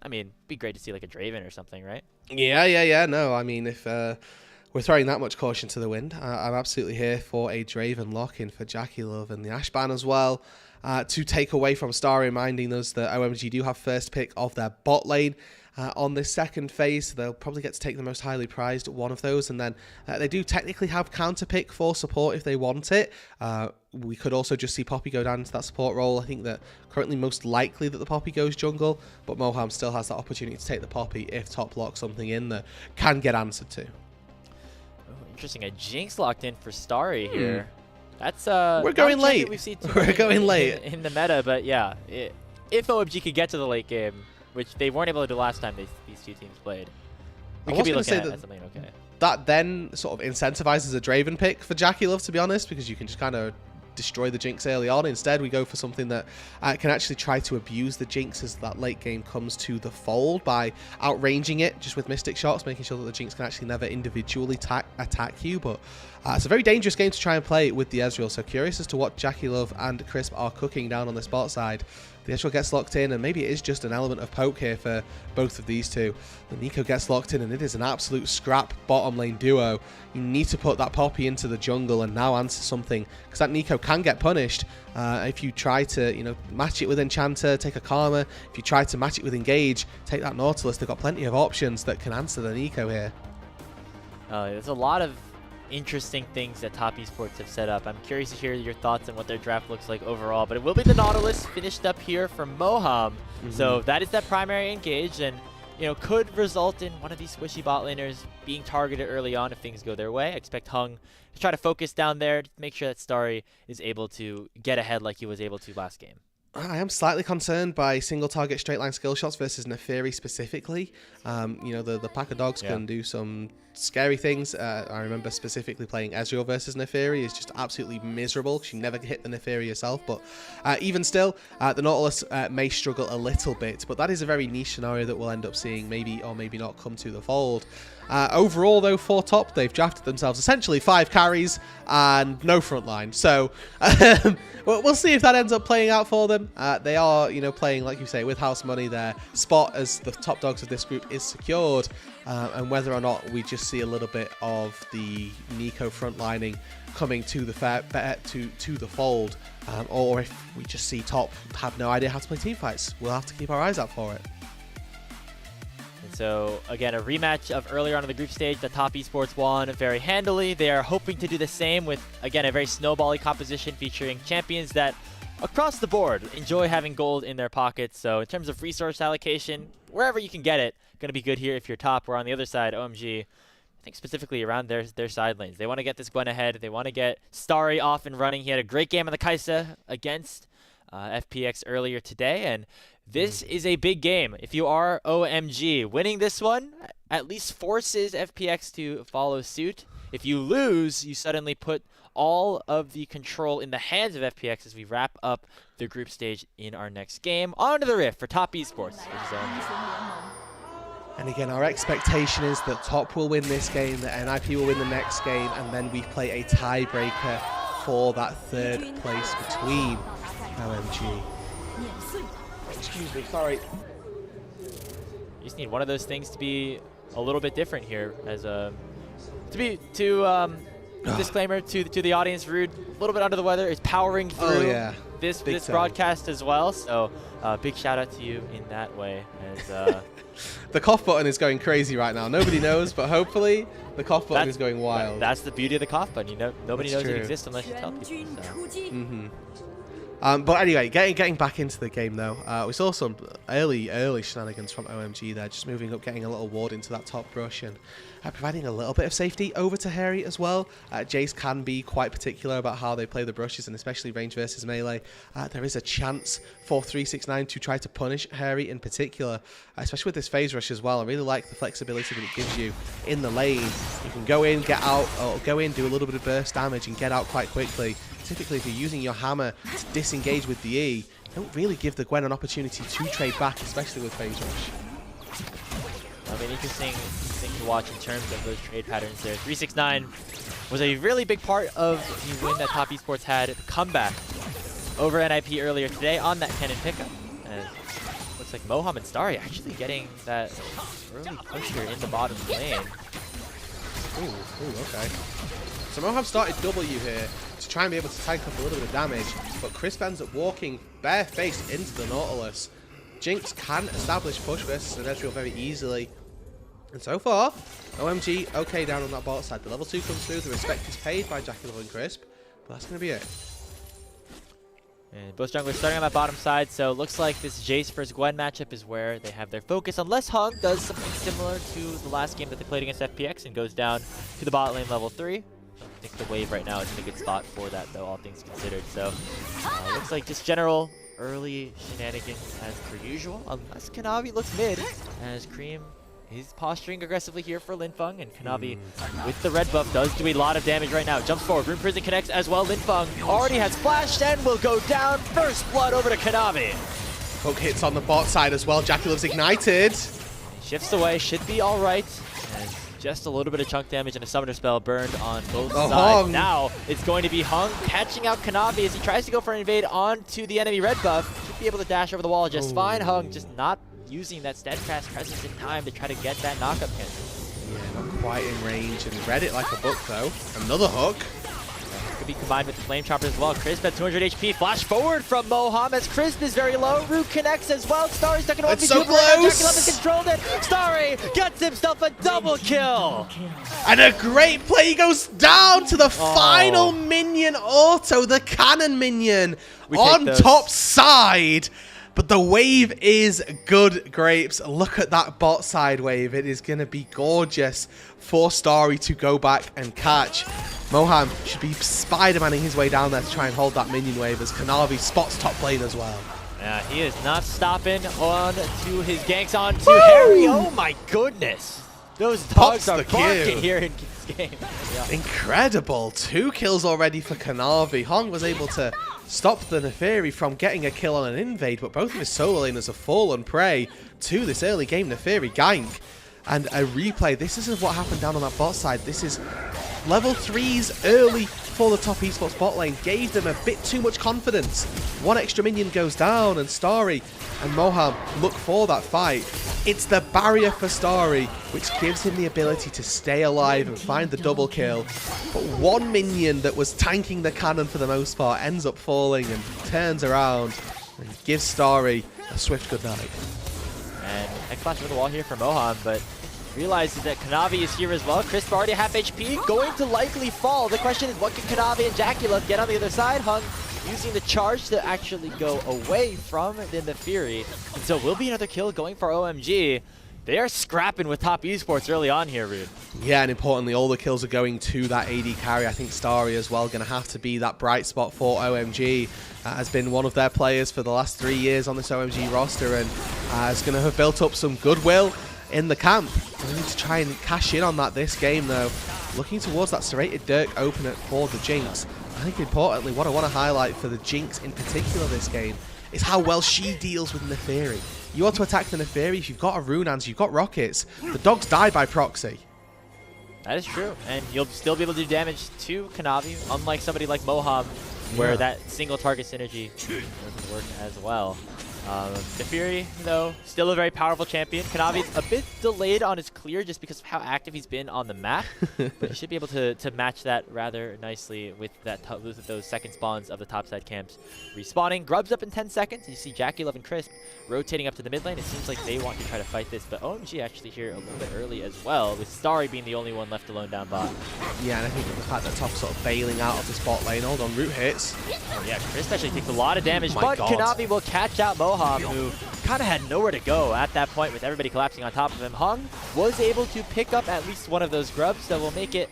Speaker 4: I mean, it'd be great to see like a Draven or something, right?
Speaker 5: Yeah. No, I mean, if we're throwing that much caution to the wind, I'm absolutely here for a Draven lock-in for JackieLove and the Ashban as well, to take away from Star, reminding us that OMG do have first pick of their bot lane on this second phase. So they'll probably get to take the most highly prized one of those, and then they do technically have counter pick for support if they want it. We could also just see Poppy go down into that support role. I think that currently most likely that the Poppy goes jungle, but Moham still has that opportunity to take the Poppy if Top locks something in that can get answered to.
Speaker 4: Oh, interesting. A Jinx locked in for Starry here. That's
Speaker 5: we're going late.
Speaker 4: We've seen
Speaker 5: we're going late
Speaker 4: in the meta, but yeah, if OMG could get to the late game, which they weren't able to do last time these two teams played, we could be looking at something okay.
Speaker 5: That then sort of incentivizes a Draven pick for JackieLove, to be honest, because you can just kind of destroy the Jinx early on. Instead, we go for something that can actually try to abuse the Jinx as that late game comes to the fold by outranging it just with Mystic Shots, making sure that the Jinx can actually never individually attack you. But it's a very dangerous game to try and play with the Ezreal, so curious as to what JackieLove and Crisp are cooking down on the spot side. The Ezreal gets locked in, and maybe it is just an element of poke here for both of these two. The Nico gets locked in, and it is an absolute scrap bottom lane duo. You need to put that Poppy into the jungle and now answer something, because that Nico can get punished if you try to, match it with Enchanter, take a Karma. If you try to match it with Engage, take that Nautilus. They've got plenty of options that can answer the Nico here.
Speaker 4: There's a lot of interesting things that Top Esports have set up. I'm curious to hear your thoughts on what their draft looks like overall, but it will be the Nautilus finished up here from Moham. So that is that primary engage, and you know, could result in one of these squishy bot laners being targeted early on if things go their way. I expect Hung to try to focus down there to make sure that Starry is able to get ahead like he was able to last game.
Speaker 5: I am slightly concerned by single target straight line skill shots versus Neferi specifically. You know, the pack of dogs can do some scary things. I remember specifically playing Ezreal versus Neferi is just absolutely miserable. She never hit the Neferi herself, but even still, the Nautilus may struggle a little bit, but that is a very niche scenario that we'll end up seeing maybe or maybe not come to the fold. Overall, though, for top, they've drafted themselves essentially 5 carries and no front line. So we'll see if that ends up playing out for them. They are, you know, playing, like you say, with house money. Their spot as the top dogs of this group is secured. And whether or not we just see a little bit of the Nico frontlining coming to the to the fold, or if we just see top have no idea how to play team fights, we'll have to keep our eyes out for it.
Speaker 4: So, again, a rematch of earlier on in the group stage that Top Esports won very handily. They are hoping to do the same with, again, a very snowbally composition featuring champions that, across the board, enjoy having gold in their pockets. So, in terms of resource allocation, wherever you can get it, going to be good here if you're top. Or on the other side, OMG, I think specifically around their side lanes. They want to get this Gwen ahead. They want to get Starry off and running. He had a great game on the Kai'Sa against FPX earlier today, and this is a big game. If you are OMG, winning this one at least forces FPX to follow suit. If you lose, you suddenly put all of the control in the hands of FPX as we wrap up the group stage in our next game. On to the Rift for Top Esports.
Speaker 5: And again, our expectation is that top will win this game, that NIP will win the next game, and then we play a tiebreaker for that 3rd place between OMG. Excuse me, sorry.
Speaker 4: You just need one of those things to be a little bit different here. As disclaimer to the audience, Rude, a little bit under the weather, is powering through this broadcast as well. So big shout out to you in that way. As
Speaker 5: the cough button is going crazy right now. Nobody knows, but hopefully the cough button is going wild.
Speaker 4: That's the beauty of the cough button. You know, nobody knows it exists unless you tell people. So.
Speaker 5: But anyway, getting back into the game though, we saw some early shenanigans from OMG there, just moving up, getting a little ward into that top brush and providing a little bit of safety over to Harry as well. Jace can be quite particular about how they play the brushes, and especially range versus melee. There is a chance for 369 to try to punish Harry in particular, especially with this phase rush as well. I really like the flexibility that it gives you in the lane. You can go in, get out, or go in, do a little bit of burst damage and get out quite quickly. Typically, if you're using your hammer to disengage with the E, don't really give the Gwen an opportunity to trade back, especially with phase rush.
Speaker 4: I mean, interesting thing to watch in terms of those trade patterns there. 369 was a really big part of the win that Top Esports had at the comeback over NIP earlier today on that cannon pickup. And looks like Moham and Starry actually getting that early push here in the bottom lane.
Speaker 5: Ooh, okay. So Moham started W here to try and be able to tank up a little bit of damage, but Crisp ends up walking barefaced into the Nautilus. Jinx can establish push versus an Ezreal very easily. And so far, OMG okay down on that bot side. The level 2 comes through, the respect is paid by Jackal and Crisp, but that's going to be it.
Speaker 4: And both junglers starting on that bottom side, so it looks like this Jace versus Gwen matchup is where they have their focus, unless Hung does something similar to the last game that they played against FPX and goes down to the bot lane level 3. I think the wave right now is in a good spot for that, though, all things considered. So, looks like just general early shenanigans as per usual, unless Kanavi looks mid, as Cream is posturing aggressively here for Linfeng, and Kanavi with the red buff does do a lot of damage right now. Jumps forward, Rune Prison connects as well. Linfeng already has flashed and will go down. First blood over to Kanavi.
Speaker 5: Poke hits on the bot side as well. Jackalov's ignited.
Speaker 4: Shifts away, should be all right. And just a little bit of chunk damage and a summoner spell burned on both sides.
Speaker 5: Hung.
Speaker 4: Now it's going to be Hung catching out Kanavi as he tries to go for an invade onto the enemy red buff. Should be able to dash over the wall just fine. Hung just not using that steadfast presence in time to try to get that knockup hit.
Speaker 5: Yeah, not quite in range, and read it like a book though. Another hook.
Speaker 4: Could be combined with the Flame Chopper as well. Crisp at 200 HP. Flash forward from Moham as Crisp is very low. Root connects as well. Starry stuck in 1v2.
Speaker 5: It's so close.
Speaker 4: Jackalov has controlled it. Starry gets himself a double kill.
Speaker 5: And a great play. He goes down to the final minion auto, the cannon minion on top side. But the wave is good, Grapes. Look at that bot side wave. It is going to be gorgeous for Starry to go back and catch. Moham should be Spider-Manning his way down there to try and hold that minion wave as Kanavi spots top lane as well.
Speaker 4: Yeah, he is not stopping on to his ganks on to Harry. Oh my goodness. Those dogs are barking here in this game. Yeah.
Speaker 5: Incredible. 2 kills already for Kanavi. Hong was able to stop the Neferi from getting a kill on an invade, but both of his solo laners have fallen prey to this early game Neferi gank. And a replay. This isn't what happened down on that bot side. This is level 3s early for the top esports bot lane. Gave them a bit too much confidence. 1 extra minion goes down, and Starry and Moham look for that fight. It's the barrier for Starry, which gives him the ability to stay alive and find the double kill. But 1 minion that was tanking the cannon for the most part ends up falling and turns around and gives Starry a swift goodnight.
Speaker 4: And X-Flash over the wall here for Moham, but realizes that Kanavi is here as well. Crisp already half HP, going to likely fall. The question is, what can Kanavi and JackeyLove get on the other side? Hung using the charge to actually go away from the Neferi. And so will be another kill going for OMG. They are scrapping with top esports early on here, Rude.
Speaker 5: Yeah, and importantly, all the kills are going to that AD carry. I think Starry as well going to have to be that bright spot for OMG. Has been one of their players for the last 3 years on this OMG roster, and is going to have built up some goodwill in the camp. We need to try and cash in on that this game, though. Looking towards that serrated Dirk opener for the Jinx. I think importantly, what I want to highlight for the Jinx in particular this game is how well she deals with Neferi. You want to attack the Neferi, if you've got a Runans, you've got rockets, the dogs die by proxy.
Speaker 4: That is true, and you'll still be able to do damage to Kanavi, unlike somebody like Moham, where that single target synergy doesn't work as well. Neferi, though, still a very powerful champion. Kanavi's a bit delayed on his clear just because of how active he's been on the map, but he should be able to match that rather nicely with with those second spawns of the topside camps respawning. Grubs up in 10 seconds. You see JackeyLove and Crisp rotating up to the mid lane. It seems like they want to try to fight this, but OMG actually here a little bit early as well, with Starry being the only one left alone down bot.
Speaker 5: Yeah, and I think the fact that Top's sort of bailing out of this bot lane, hold on, root hits.
Speaker 4: Oh yeah, Crisp actually takes a lot of damage,
Speaker 5: My
Speaker 4: but
Speaker 5: God.
Speaker 4: Kanavi will catch out Moham, who kind of had nowhere to go at that point with everybody collapsing on top of him. Hung was able to pick up at least one of those grubs, so will make it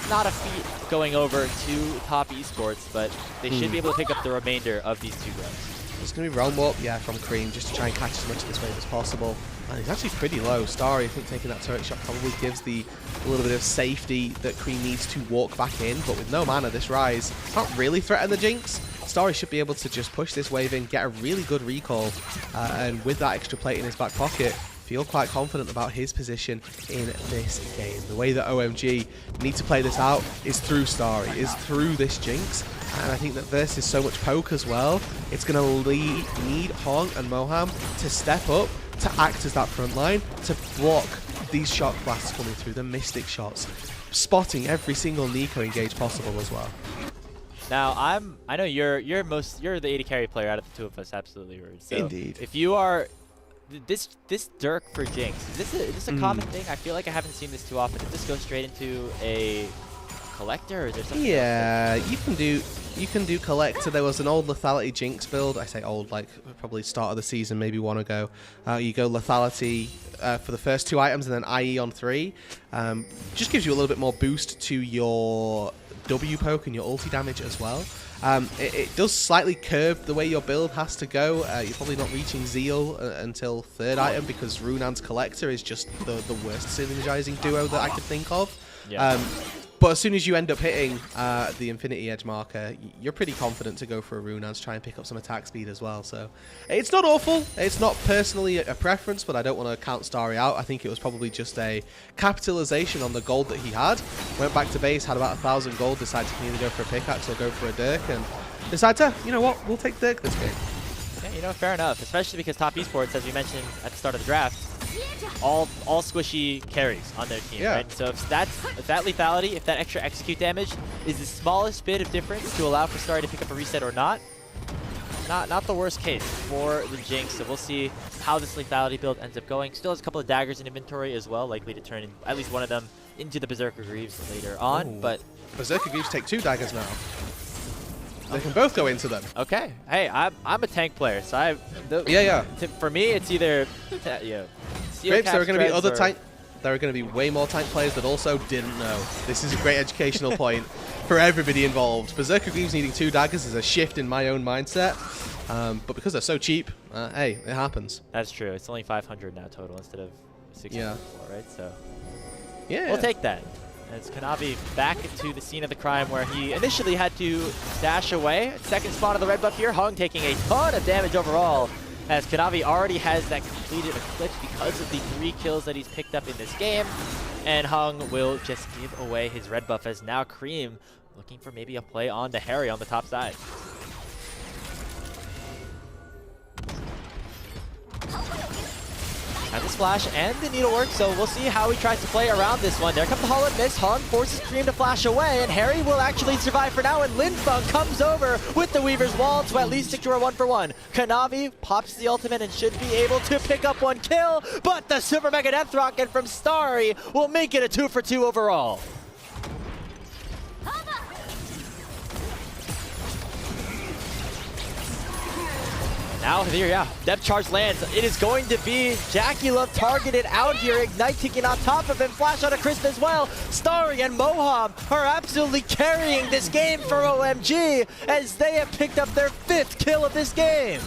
Speaker 4: not a feat going over to top esports, but they should be able to pick up the remainder of these 2 grubs.
Speaker 5: It's going to be Realm Warp, yeah, from Cream, just to try and catch as much of this wave as possible. And he's actually pretty low. Starry, I think, taking that turret shot probably gives a little bit of safety that Cream needs to walk back in. But with no mana, this Rise can't really threaten the Jinx. Starry should be able to just push this wave in, get a really good recall, and with that extra plate in his back pocket, feel quite confident about his position in this game. The way that OMG need to play this out is through Starry, is through this Jinx. And I think that versus so much poke as well, it's going to need Hong and Moham to step up, to act as that front line, to block these shock blasts coming through, the Mystic shots, spotting every single Nico engage possible as well.
Speaker 4: Now I know you're the AD carry player out of the 2 of us, absolutely, Rude. So
Speaker 5: Indeed.
Speaker 4: if you are this Dirk for Jinx, is this a common thing? I feel like I haven't seen this too often. Does this go straight into a collector, or is there something else?
Speaker 5: You can do collector. There was an old lethality Jinx build. I say old, like probably start of the season, maybe 1 ago. You go lethality for the first 2 items and then IE on 3. Just gives you a little bit more boost to your W poke and your ulti damage as well. It does slightly curve the way your build has to go. You're probably not reaching Zeal until 3rd item, because Runan's Collector is just the worst synergizing duo that I could think of.
Speaker 4: Yeah.
Speaker 5: But as soon as you end up hitting the Infinity Edge marker, you're pretty confident to go for a Runan's, try and pick up some attack speed as well. So it's not awful. It's not personally a preference, but I don't want to count Starry out. I think it was probably just a capitalization on the gold that he had. Went back to base, had about 1,000 gold, decided to either go for a pickaxe or go for a Dirk, and decided to, you know what, we'll take Dirk this game.
Speaker 4: Yeah, you know, fair enough. Especially because top esports, as we mentioned at the start of the draft, all squishy carries on their team, right? So if that lethality, if that extra execute damage is the smallest bit of difference to allow for Starry to pick up a reset or not the worst case for the Jinx. So we'll see how this lethality build ends up going. Still has a couple of daggers in inventory as well, likely to turn at least one of them into the Berserker Greaves later on.
Speaker 5: Ooh.
Speaker 4: But
Speaker 5: Berserker Greaves take 2 daggers now. They can both go into them.
Speaker 4: Okay. Hey, I'm a tank player, so
Speaker 5: Yeah.
Speaker 4: For me, it's either
Speaker 5: Grapes, there are going to be other tank. There are going to be way more tank players that also didn't know. This is a great educational point for everybody involved. Berserker Greaves needing 2 daggers is a shift in my own mindset. But because they're so cheap, hey, it happens.
Speaker 4: That's true. It's only 500 now total instead of 600 before, right? So
Speaker 5: yeah,
Speaker 4: we'll take that. As Kanavi back into the scene of the crime where he initially had to dash away. Second spot of the red buff here. Hung taking a ton of damage overall, as Kanavi already has that completed eclipse because of the 3 kills that he's picked up in this game. And Hung will just give away his red buff, as now Cream looking for maybe a play on the Harry on the top side. Has his flash and the needlework, so we'll see how he tries to play around this one. There comes the Hollow Miss. Hung forces Cream to flash away, and Harry will actually survive for now, and Linfeng comes over with the Weaver's Wall to at least secure a 1-for-1. Kanavi pops the ultimate and should be able to pick up 1 kill, but the Super Mega Death Rocket from Starry will make it a 2-for-2 overall. Now here, depth charge lands. It is going to be Jackie Love targeted out here. Ignite ticking on top of him. Flash on a Crisp as well. Starry and Moham are absolutely carrying this game for OMG, as they have picked up their 5th kill of this game.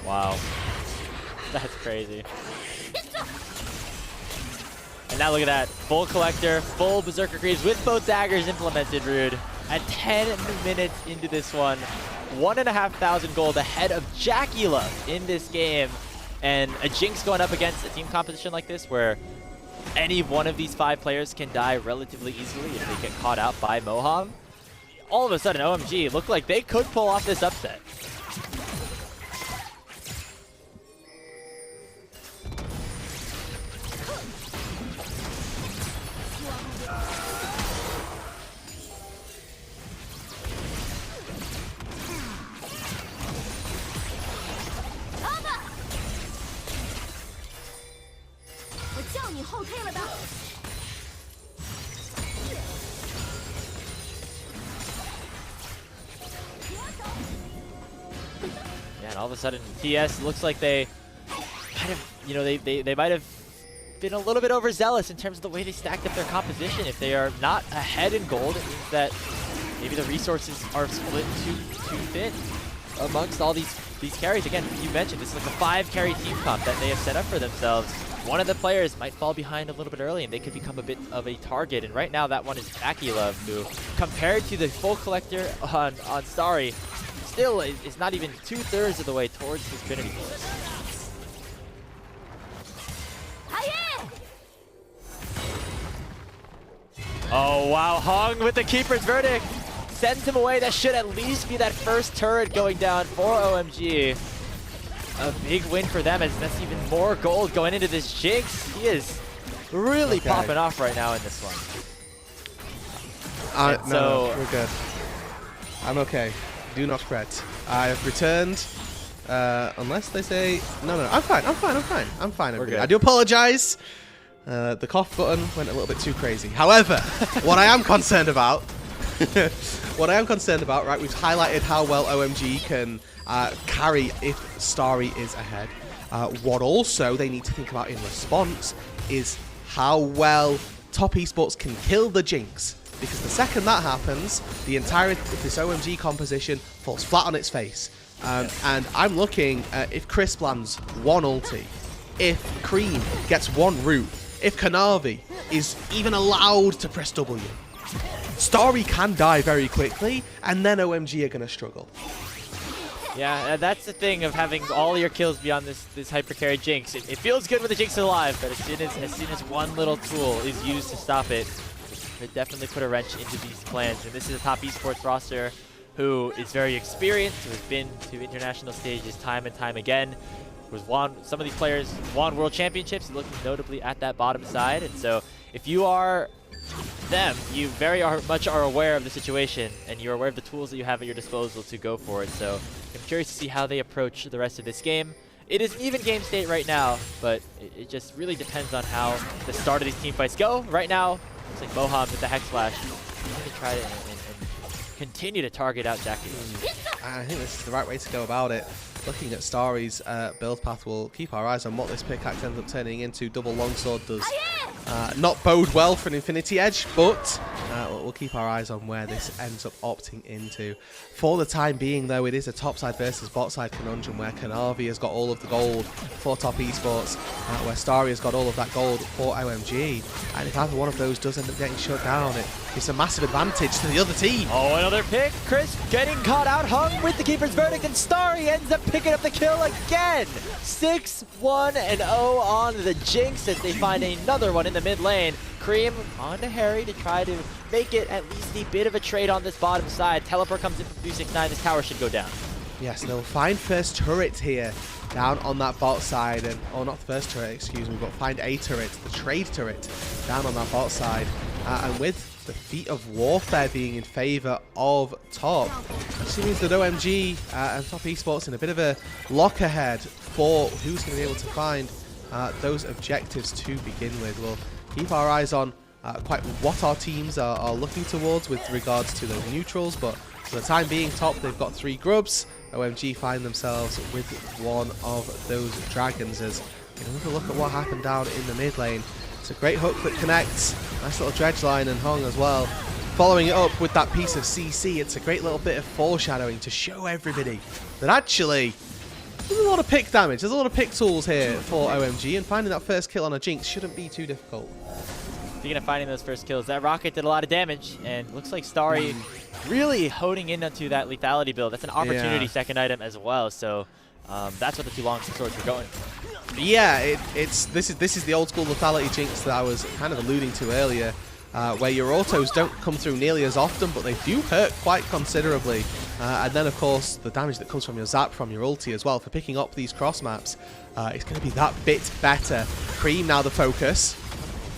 Speaker 4: Wow. That's crazy. And now look at that. Full Collector, full Berserker Greaves with both daggers implemented, Rude. At 10 minutes into this one, 1,500 gold ahead of Jackie Love in this game. And a Jinx going up against a team composition like this where any one of these 5 players can die relatively easily if they get caught out by Moham. All of a sudden, OMG looked like they could pull off this upset. Yeah, and all of a sudden, TES looks like they kind of, they might have been a little bit overzealous in terms of the way they stacked up their composition. If they are not ahead in gold, it means that maybe the resources are split too thin amongst all these carries. Again, you mentioned it's like a 5 carry team comp that they have set up for themselves. One of the players might fall behind a little bit early and they could become a bit of a target. And right now that one is Jackie Love, who compared to the full collector on Starry, still is not even 2/3 of the way towards his Trinity Force. Oh wow, Hung with the Keeper's Verdict sends him away. That should at least be that first turret going down for OMG. A big win for them, as that's even more gold going into this Jinx. He is really popping off right now in this one.
Speaker 5: No, we're good. I'm okay. Do not fret. I have returned. Unless they say no. I'm fine. Everybody. I do apologize. The cough button went a little bit too crazy. However, what I am concerned about, right? We've highlighted how well OMG can carry if Starry is ahead. What also they need to think about in response is how well Top Esports can kill the Jinx. Because the second that happens, the entirety of this OMG composition falls flat on its face. And I'm looking if Crisp lands 1 ulti, if Cream gets 1 root, if Kanavi is even allowed to press W. Starry can die very quickly, and then OMG are going to struggle.
Speaker 4: Yeah, that's the thing of having all your kills beyond this hyper carry Jinx. It feels good when the Jinx is alive, but as soon as one little tool is used to stop it, could definitely put a wrench into these plans. And this is a top esports roster who is very experienced, who has been to international stages time and time again, who's won, some of these players won world championships, looking notably at that bottom side. And so if you are them, you very much are aware of the situation, and you're aware of the tools that you have at your disposal to go for it. So I'm curious to see how they approach the rest of this game. It is an even game state right now, but it just really depends on how the start of these team fights go. Right now, looks like Boham with the Hex Flash. He's going to try to and continue to target out Jackie.
Speaker 5: I think this is the right way to go about it. Looking at Starry's build path, we'll keep our eyes on what this pickaxe ends up turning into. Double longsword does not bode well for an Infinity Edge, but we'll keep our eyes on where this ends up opting into. For the time being, though, it is a topside versus botside conundrum where Kanavi has got all of the gold for top esports, where Starry has got all of that gold for OMG. And if either one of those does end up getting shut down, it gives a massive advantage to the other team.
Speaker 4: Oh, another pick. Chris getting caught out, hung with the keeper's verdict, and Starry ends up picking up the kill again. 6-1-0 on the Jinx as they find another one in the mid lane. Cream on to Harry to try to make it at least a bit of a trade on this bottom side. Teleport comes in from 369. This tower should go down.
Speaker 5: Yes, they'll find first turret here down on that bot side, and not the first turret, excuse me, but find a turret, the trade turret, down on that bot side. And with the feat of warfare being in favor of top, actually means that OMG and top esports in a bit of a lock ahead for who's going to be able to find those objectives to begin with. We'll keep our eyes on quite what our teams are looking towards with regards to those neutrals, but for the time being, top, they've got 3 grubs. OMG find themselves with one of those dragons. As another look at what happened down in the mid lane. It's a great hook that connects. Nice little dredge line and hung as well. Following it up with that piece of CC, it's a great little bit of foreshadowing to show everybody that actually there's a lot of pick damage. There's a lot of pick tools here for OMG, and finding that first kill on a Jinx shouldn't be too difficult.
Speaker 4: Speaking of finding those first kills, that rocket did a lot of damage, and looks like Starry really honing in onto that lethality build. That's an opportunity second item as well, so that's what the 2 long swords were going for.
Speaker 5: Yeah, this is the old school lethality Jinx that I was kind of alluding to earlier, where your autos don't come through nearly as often, but they do hurt quite considerably. And then, of course, the damage that comes from your zap, from your ulti as well, for picking up these cross maps, it's going to be that bit better. Cream now the focus.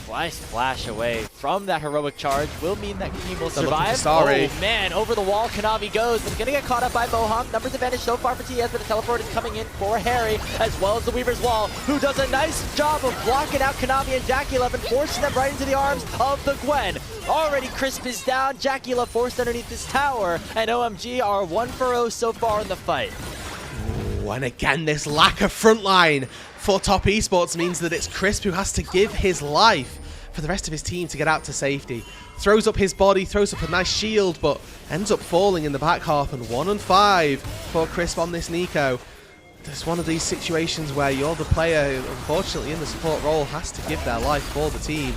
Speaker 4: Nice flash away from that heroic charge will mean that Cream will survive.
Speaker 5: Oh
Speaker 4: man, over the wall Kanavi goes, but gonna get caught up by Boham. Numbers advantage so far for TES, but the teleport is coming in for Harry, as well as the Weaver's Wall, who does a nice job of blocking out Kanavi and Jackie Love and forcing them right into the arms of the Gwen. Already Crisp is down, Jackie Love forced underneath this tower, and OMG are 1-for-0 so far in the fight.
Speaker 5: Ooh, and again, this lack of frontline for top esports means that it's Crisp who has to give his life for the rest of his team to get out to safety. Throws up his body, throws up a nice shield, but ends up falling in the back half, and 1-5 for Crisp on this Nico. There's one of these situations where you're the player who, unfortunately, in the support role has to give their life for the team.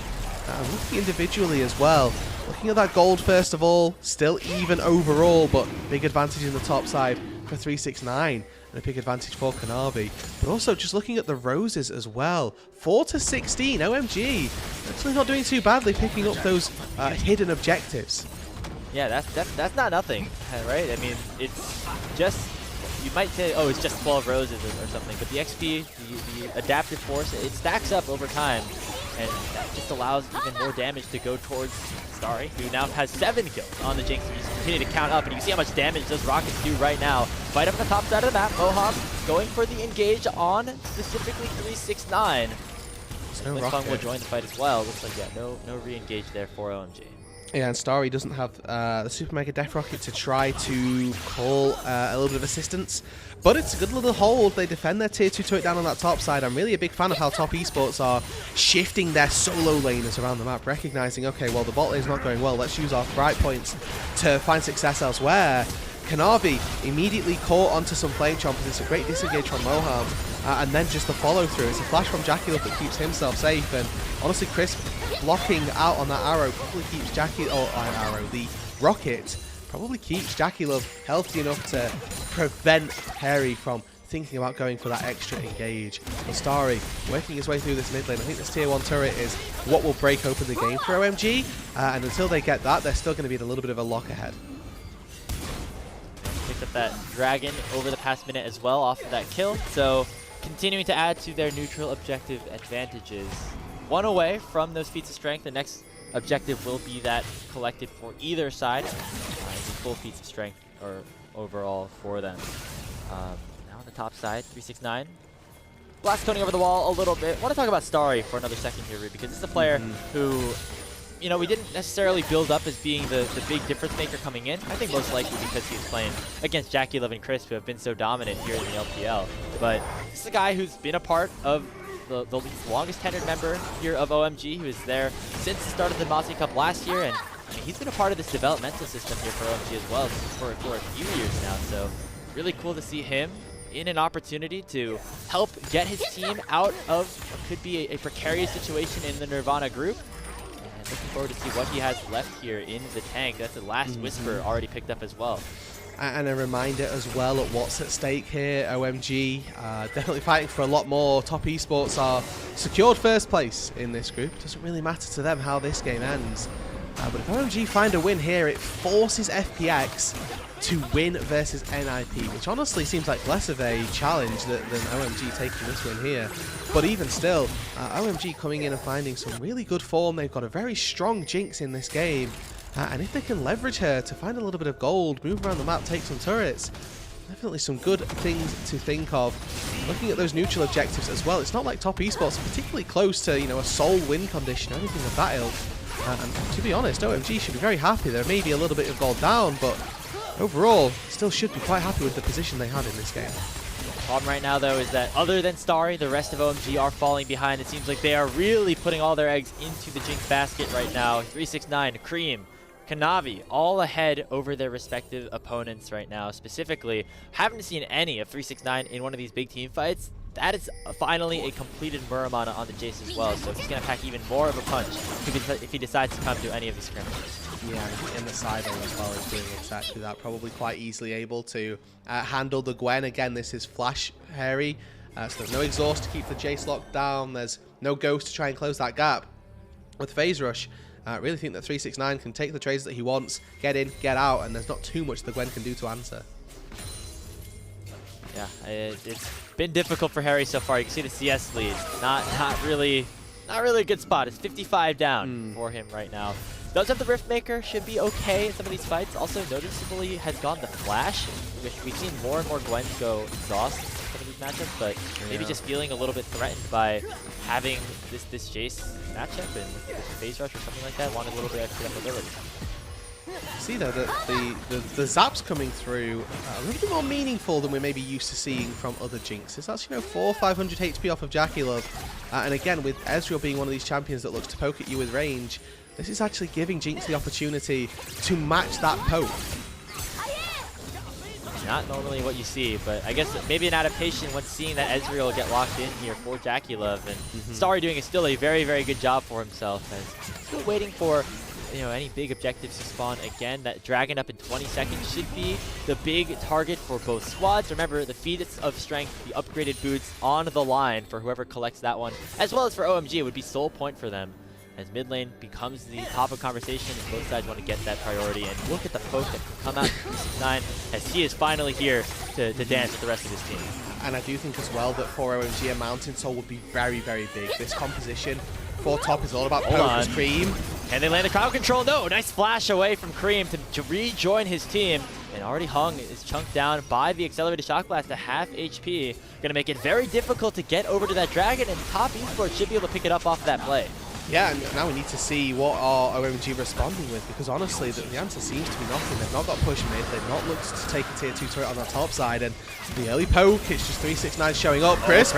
Speaker 5: Looking individually as well. Looking at that gold first of all, still even overall, but big advantage in the top side for 369. And a big advantage for Kanavi. But also just looking at the roses as well. 4-16, OMG. Actually not doing too badly picking up those hidden objectives.
Speaker 4: Yeah, that's not nothing, right? I mean, it's just, you might say, oh, it's just 12 roses or something, but the XP, the adaptive force, it stacks up over time, and that just allows even more damage to go towards Starry, who now has 7 kills on the Jinx. We just continue to count up, and you can see how much damage those rockets do right now. Fight up on the top side of the map. Boham going for the engage on specifically 369.
Speaker 5: No
Speaker 4: Fung will join the fight as well. Looks like, yeah, no re-engage there for OMG.
Speaker 5: Yeah, and Starry doesn't have the Super Mega Death Rocket to try to call a little bit of assistance. But it's a good little hold. They defend their tier 2 turret down on that top side. I'm really a big fan of how top esports are shifting their solo laners around the map, recognizing, okay, well, the bot lane's not going well. Let's use our bright points to find success elsewhere. Kanavi immediately caught onto some flame chompers. It's a great disengage from Moham. And then just the follow through. It's a flash from Jackie Love that keeps himself safe. And honestly, Crisp blocking out on that arrow probably keeps Jackie, the rocket probably keeps Jackie Love healthy enough to prevent Harry from thinking about going for that extra engage. But Starry working his way through this mid lane. I think this tier 1 turret is what will break open the game for OMG, and until they get that, they're still going to be in a little bit of a lock ahead.
Speaker 4: Picked up that dragon over the past minute as well off of that kill, so continuing to add to their neutral objective advantages. One away from those feats of strength. The next objective will be that collected for either side. Full feats of strength or overall for them. Now on the top side, 369. Blast coning over the wall a little bit. Want to talk about Starry for another second here, Rude, because it's a player who, you know, we didn't necessarily build up as being the big difference maker coming in. I think most likely because he was playing against JackeyLove and Crisp, who have been so dominant here in the LPL. But this is a guy who's been a part of the longest tenured member here of OMG, who is there since the start of the Mossy Cup last year, and I mean, he's been a part of this developmental system here for OMG as well for a few years now. So really cool to see him in an opportunity to help get his team out of what could be a precarious situation in the Nirvana group. And looking forward to see what he has left here in the tank. That's the last Whisper already picked up as well.
Speaker 5: And a reminder as well at what's at stake here. OMG definitely fighting for a lot more. Top Esports are secured first place in this group. Doesn't really matter to them how this game ends. But if OMG find a win here, it forces FPX to win versus NIP, which honestly seems like less of a challenge than OMG taking this win here. But even still, OMG coming in and finding some really good form. They've got a very strong Jinx in this game. And if they can leverage her to find a little bit of gold, move around the map, take some turrets, definitely some good things to think of. Looking at those neutral objectives as well, it's not like Top Esports are particularly close to, you know, a sole win condition or anything of that ilk. And to be honest, OMG should be very happy. There may be a little bit of gold down, but overall, still should be quite happy with the position they had in this game.
Speaker 4: Problem right now, though, is that other than Starry, the rest of OMG are falling behind. It seems like they are really putting all their eggs into the Jinx basket right now. 369, Cream, Kanavi, all ahead over their respective opponents right now. Specifically, haven't seen any of 369 in one of these big team fights. That is finally a completed Muramana on the Jace as well, so he's going to pack even more of a punch if he decides to come to any of these scrimmages.
Speaker 5: Yeah, in the side as well as doing exactly that. Probably quite easily able to handle the Gwen. Again, this is Flash Harry, so there's no exhaust to keep the Jace locked down. There's no Ghost to try and close that gap. With Phase Rush, I really think that 369 can take the trades that he wants, get in, get out, and there's not too much the Gwen can do to answer.
Speaker 4: Yeah, it's been difficult for Harry so far. You can see the CS lead. Not really a good spot. It's 55 down for him right now. Does have the Rift Maker, should be okay in some of these fights. Also noticeably has gone the Flash, which we've seen more and more Gwens go exhaust in some of these matchups, but maybe just feeling a little bit threatened by having this Jace matchup and this Phase Rush or something like that. Wanted a little bit extra mobility.
Speaker 5: See though that the zaps coming through a little bit more meaningful than we're maybe used to seeing from other Jinxes. That's, you know, 400-500 HP off of JackeyLove, and again with Ezreal being one of these champions that looks to poke at you with range, this is actually giving Jinx the opportunity to match that poke.
Speaker 4: Not normally what you see, but I guess maybe an adaptation when seeing that Ezreal get locked in here for JackeyLove, and Starry doing still a very, very good job for himself, and still waiting for, you know, any big objectives to spawn. Again, that Dragon up in 20 seconds should be the big target for both squads. Remember, the feats of strength, the upgraded boots on the line for whoever collects that one, as well as for OMG, it would be sole point for them. As mid lane becomes the top of conversation, and both sides want to get that priority. And look at the poke that can come out from 369 as he is finally here to dance with the rest of his team.
Speaker 5: And I do think as well that for OMG, a Mountain Soul would be very, very big. This composition for top is all about poke. Cream.
Speaker 4: Can they land the crowd control? No, nice flash away from Cream to rejoin his team. And already Hung is chunked down by the accelerated shock blast to half HP. Gonna make it very difficult to get over to that Dragon, and Top Esports should be able to pick it up off of that play.
Speaker 5: Yeah, and now we need to see what are OMG responding with, because honestly, the answer seems to be nothing. They've not got push mid, they've not looked to take a tier 2 turret on the top side, and the early poke, it's just 369 showing up. Chris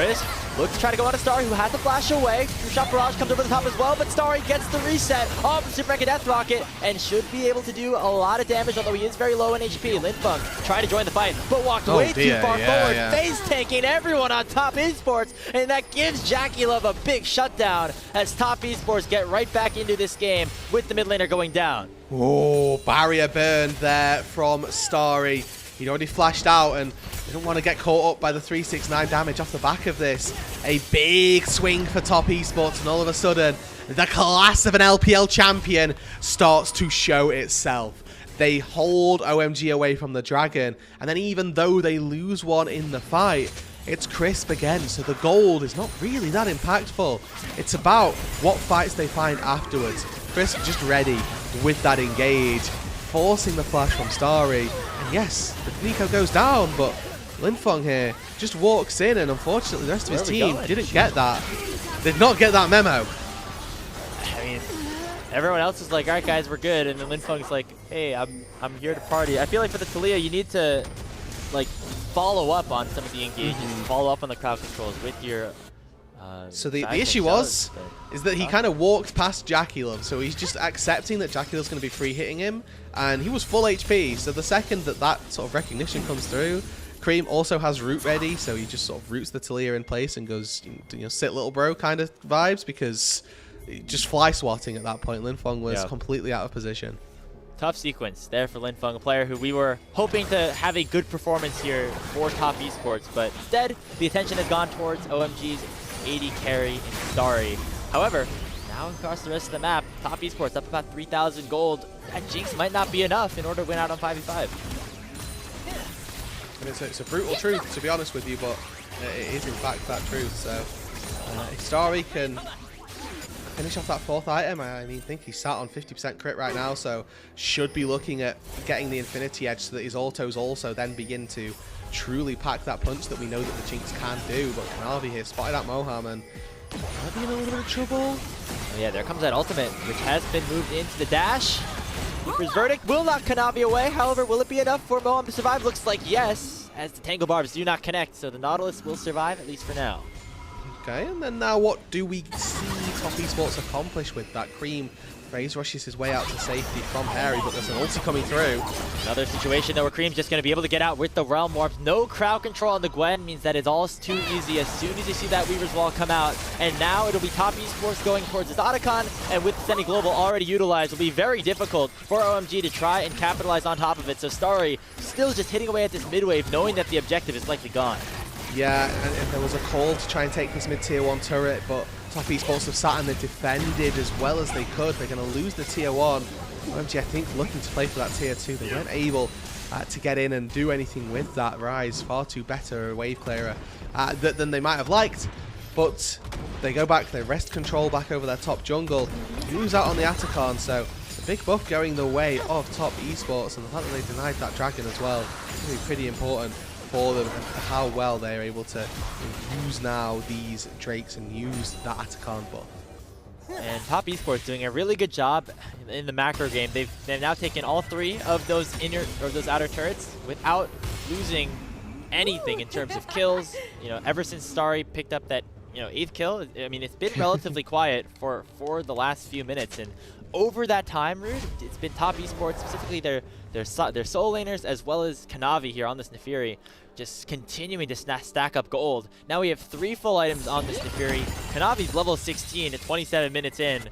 Speaker 4: looks to try to go on to Starry, who has the flash away. Shot Barrage comes over the top as well, but Starry gets the reset off the Super Mega Death Rocket and should be able to do a lot of damage, although he is very low in HP. Linfunk trying to join the fight, but walked way too far forward. Phase tanking everyone on Top Esports, and that gives JackeyLove a big shutdown as Top Esports get right back into this game with the mid laner going down.
Speaker 5: Oh, barrier burn there from Starry. He'd already flashed out and didn't want to get caught up by the 369 damage off the back of this. A big swing for Top Esports, and all of a sudden, the class of an LPL champion starts to show itself. They hold OMG away from the Dragon, and then even though they lose one in the fight, it's crisp again, so the gold is not really that impactful. It's about what fights they find afterwards. Crisp just ready with that engage, forcing the flash from Starry. And yes, the Nico goes down, but Linfeng here just walks in, and unfortunately the rest of his team didn't get that. Did not get that memo.
Speaker 4: I mean, everyone else is like, all right, guys, we're good. And then Linfeng's like, hey, I'm here to party. I feel like for the Taliyah, you need to, like, follow up on some of the engages, follow up on the crowd controls with your...
Speaker 5: So the issue is that he kind of walked past Jackie Love, so he's just accepting that Jackie Love's going to be free hitting him, and he was full HP, so the second that sort of recognition comes through, Cream also has root ready, so he just sort of roots the Taliyah in place and goes, you know, sit little bro kind of vibes, because just fly swatting at that point. Linfeng was completely out of position.
Speaker 4: Tough sequence there for Linfeng, a player who we were hoping to have a good performance here for Top Esports, but instead the attention has gone towards OMG's AD carry and Starry. However, now across the rest of the map, Top Esports up about 3,000 gold. That Jinx might not be enough in order to win out on 5v5.
Speaker 5: And it's a brutal truth, to be honest with you, but it is in fact that truth. So if Starry can finish off that 4th item, I mean, I think he's sat on 50% crit right now, so should be looking at getting the Infinity Edge so that his autos also then begin to truly pack that punch that we know that the Jinx can do. But Kanavi here spotted out Moham and might be in a little bit of trouble.
Speaker 4: Oh yeah, there comes that ultimate, which has been moved into the dash. Reaper's Verdict will knock Kanavi away. However, will it be enough for Moham to survive? Looks like yes, as the Tangle Barbs do not connect, so the Nautilus will survive, at least for now.
Speaker 5: Okay, and then now what do we see Top Esports accomplish with that? Cream Phase rushes his way out to safety from Harry, but there's an ulti coming through.
Speaker 4: Another situation though where Cream's just going to be able to get out with the Realm Warps. No crowd control on the Gwen means that it's all too easy as soon as you see that Weaver's Wall come out. And now it'll be Top Esports going towards his Otacon, and with the Semi-Global already utilized, it'll be very difficult for OMG to try and capitalize on top of it. So Starry still just hitting away at this mid-wave, knowing that the objective is likely gone.
Speaker 5: Yeah, and there was a call to try and take this mid-tier 1 turret, but Top Esports have sat and they defended as well as they could. They're going to lose the tier 1. OMG, I think, looking to play for that tier 2. They weren't able to get in and do anything with that. Rise, far too better a wave clearer than they might have liked. But they go back, they wrest control back over their top jungle. Lose out on the Atacon, so the big buff going the way of Top Esports, and the fact that they denied that Dragon as well is going to be pretty important for them, and how well they're able to use now these Drakes and use that Atacon buff.
Speaker 4: And Top Esports doing a really good job in the macro game. They've now taken all 3 of those outer turrets without losing anything in terms of kills. You know, ever since Starry picked up that 8th kill, I mean, it's been relatively quiet for the last few minutes, and over that time, Rude, it's been Top Esports, specifically their soul laners, as well as Kanavi here on this Nefiri, just continuing to stack up gold. Now we have 3 full items on this Nefiri. Kanavi's level 16 at 27 minutes in.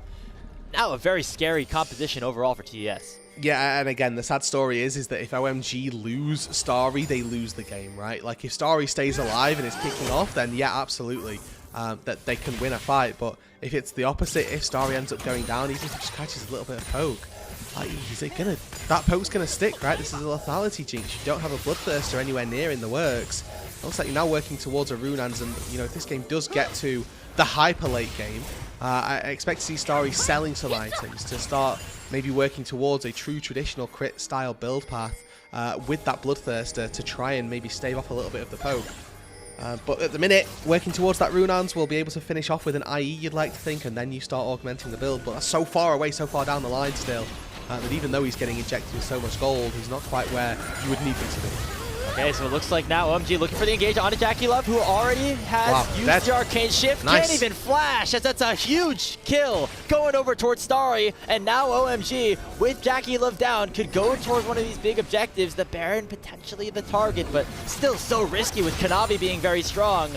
Speaker 4: Now a very scary composition overall for TES.
Speaker 5: Yeah, and again, the sad story is that if OMG lose Starry, they lose the game, right? Like, if Starry stays alive and is kicking off, then yeah, absolutely, that they can win a fight. But if it's the opposite, if Starry ends up going down, even if he just catches a little bit of poke, that poke's gonna stick, right? This is a lethality Jinx. You don't have a Bloodthirster anywhere near in the works. It looks like you're now working towards a Runans, and if this game does get to the hyper late game, I expect to see Starry selling some items to start maybe working towards a true traditional crit style build path with that Bloodthirster to try and maybe stave off a little bit of the poke. But at the minute, working towards that Runans, will be able to finish off with an IE, you'd like to think, and then you start augmenting the build. But that's so far away, so far down the line still, that even though he's getting injected with so much gold, he's not quite where you would need him to be.
Speaker 4: Okay, so it looks like now OMG looking for the engage onto Jackie Love, who already has used the Arcane Shift.
Speaker 5: Nice.
Speaker 4: Can't even flash, as that's a huge kill going over towards Starry. And now OMG, with Jackie Love down, could go towards one of these big objectives. The Baron potentially the target, but still so risky with Kanavi being very strong.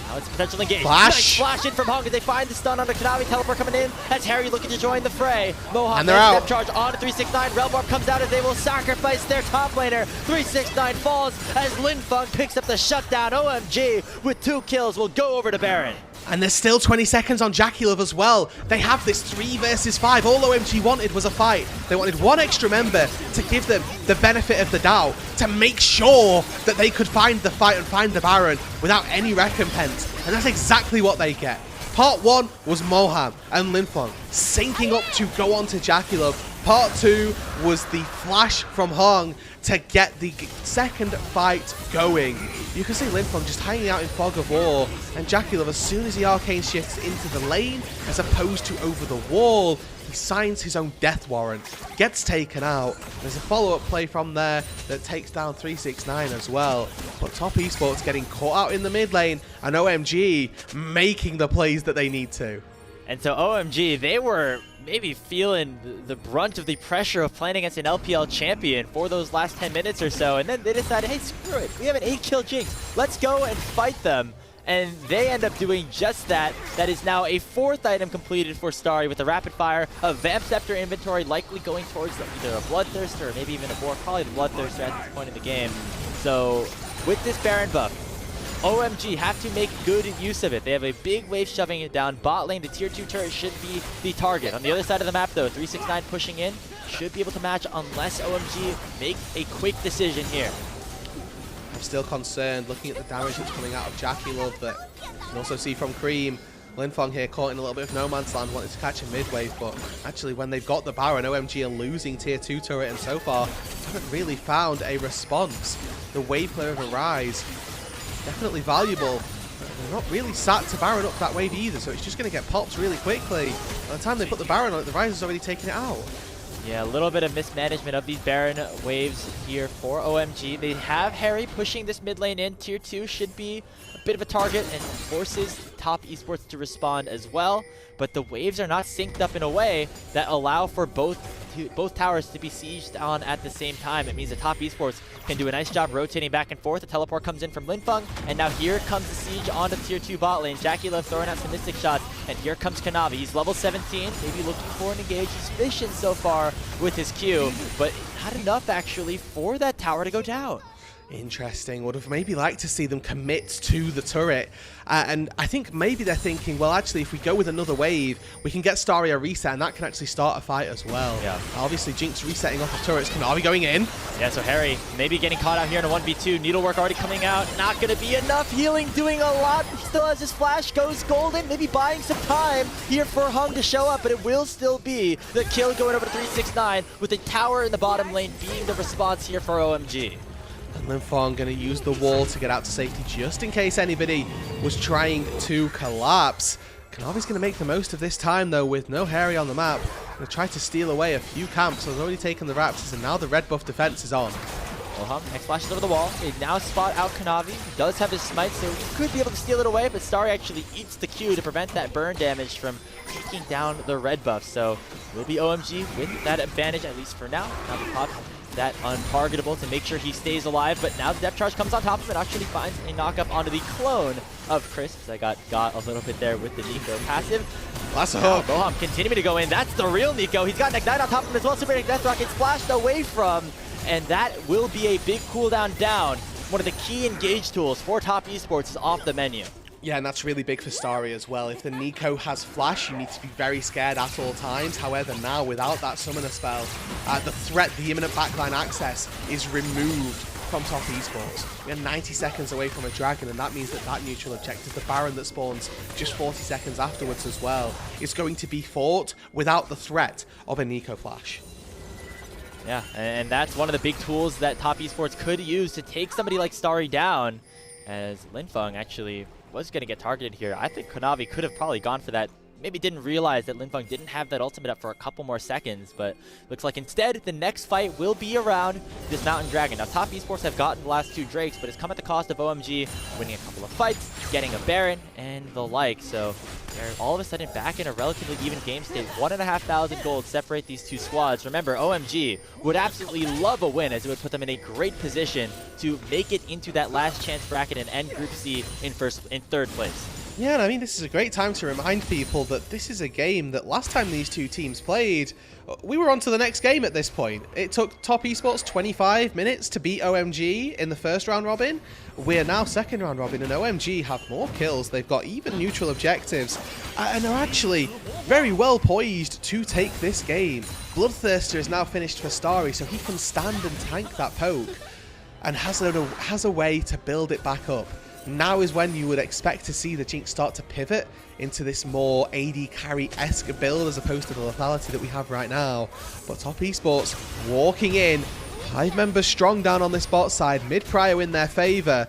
Speaker 4: Now it's potential engage.
Speaker 5: Flash.
Speaker 4: Nice flash in from Hung as they find the stun onto Kanavi. Teleport coming in. That's Harry looking to join the fray. Mohawk
Speaker 5: And they're out.
Speaker 4: step charge on to 369. Relvarp comes out as they will sacrifice their top laner. 369 falls as Linfeng picks up the shutdown. OMG with 2 kills will go over to Baron.
Speaker 5: And there's still 20 seconds on JackeyLove as well. They have this 3 versus 5. All OMG wanted was a fight. They wanted one extra member to give them the benefit of the doubt, to make sure that they could find the fight and find the Baron without any recompense. And that's exactly what they get. Part 1 was Moham and Linfeng syncing up to go on to JackeyLove. Part 2 was the flash from Hung to get the second fight going. You can see Linfeng just hanging out in Fog of War, and JackeyLove, as soon as the arcane shifts into the lane, as opposed to over the wall, he signs his own death warrant, gets taken out. There's a follow-up play from there that takes down 369 as well. But Top Esports getting caught out in the mid lane, and OMG making the plays that they need to.
Speaker 4: And so OMG, they were maybe feeling the brunt of the pressure of playing against an LPL champion for those last 10 minutes or so, and then they decided, hey, screw it, we have an 8-kill Jinx, let's go and fight them. And they end up doing just that. That is now a 4th item completed for Starry with the rapid fire, a Vamp Scepter inventory likely going towards either a Bloodthirster or maybe even a Boar, probably the Bloodthirster at this point in the game. So with this Baron buff, OMG have to make good use of it. They have a big wave shoving it down. Bot lane, the tier 2 turret should be the target. On the other side of the map though, 369 pushing in, should be able to match unless OMG make a quick decision here.
Speaker 5: I'm still concerned looking at the damage that's coming out of JackeyLove, that you can also see from Cream. Linfeng here caught in a little bit of no man's land, wanted to catch a mid-wave, but actually when they've got the Baron, OMG are losing tier 2 turret, and so far haven't really found a response. The wave clear of a Rise, definitely valuable. They're not really sat to Baron up that wave either, so it's just going to get popped really quickly. By the time they put the Baron on it, the Rise has already taken it out.
Speaker 4: Yeah, a little bit of mismanagement of these Baron waves here for OMG. They have Harry pushing this mid lane in. Tier 2 should be a bit of a target and forces Top Esports to respond as well. But the waves are not synced up in a way that allow for both towers to be sieged on at the same time. It means that Top Esports can do a nice job rotating back and forth. The teleport comes in from Linfeng, and now here comes the siege onto tier 2 bot lane. JackeyLove throwing out some mystic shots, and here comes Kanavi. He's level 17, maybe looking for an engage. He's fishing so far with his Q, but not enough actually for that tower to go down.
Speaker 5: Interesting. Would have maybe liked to see them commit to the turret. And I think maybe they're thinking, well, actually, if we go with another wave, we can get Starry a reset, and that can actually start a fight as well.
Speaker 4: Yeah.
Speaker 5: Obviously, Jinx resetting off the turrets. Kanavi going in.
Speaker 4: Yeah, so Harry maybe getting caught out here in a 1v2. Needlework already coming out. Not going to be enough. Healing doing a lot. He still has his flash. Goes golden. Maybe buying some time here for Hung to show up, but it will still be the kill going over to 369 with the tower in the bottom lane being the response here for OMG.
Speaker 5: And Linfeng going to use the wall to get out to safety just in case anybody was trying to collapse. Kanavi's going to make the most of this time, though, with no Harry on the map. Going to try to steal away a few camps. So he's already taken the Raptors, and now the red buff defense is on.
Speaker 4: Next flashes over the wall. They now spot out Kanavi. He does have his smite, so he could be able to steal it away, but Starry actually eats the Q to prevent that burn damage from taking down the red buff. So it will be OMG with that advantage, at least for now. Now the pop that untargetable to make sure he stays alive, but now the depth charge comes on top of him and actually finds a knockup onto the clone of Chris. I got a little bit there with the Nico passive.
Speaker 5: That's a hook.
Speaker 4: Moham continuing to go in. That's the real Nico. He's got Ignite on top of him as well. Super Death Rock gets splashed away from, and that will be a big cooldown down. One of the key engage tools for Top Esports is off the menu.
Speaker 5: Yeah, and that's really big for Starry as well. If the Nico has flash, you need to be very scared at all times. However, now without that summoner spell, the threat, the imminent backline access is removed from Top Esports. We are 90 seconds away from a dragon, and that means that that neutral objective, the Baron that spawns just 40 seconds afterwards as well, is going to be fought without the threat of a Nico flash.
Speaker 4: Yeah, and that's one of the big tools that Top Esports could use to take somebody like Starry down, as Linfeng actually was going to get targeted here. I think Kanavi could have probably gone for that. Maybe didn't realize that Linfeng didn't have that ultimate up for a couple more seconds, but looks like instead the next fight will be around this Mountain Dragon. Now, Top Esports have gotten the last 2 Drakes, but it's come at the cost of OMG winning a couple of fights, getting a Baron, and the like. So they're all of a sudden back in a relatively even game state. 1,500 gold separate these 2 squads. Remember, OMG would absolutely love a win, as it would put them in a great position to make it into that last chance bracket and end Group C in 3rd place.
Speaker 5: Yeah, and I mean, this is a great time to remind people that this is a game that last time these 2 teams played, we were on to the next game at this point. It took Top Esports 25 minutes to beat OMG in the first round robin. We're now 2nd round robin, and OMG have more kills. They've got even neutral objectives, and are actually very well poised to take this game. Bloodthirster is now finished for Starry, so he can stand and tank that poke, and has a way to build it back up. Now is when you would expect to see the Jinx start to pivot into this more AD carry-esque build as opposed to the lethality that we have right now. But Top Esports walking in, 5 members strong down on this bot side, mid-prio in their favour.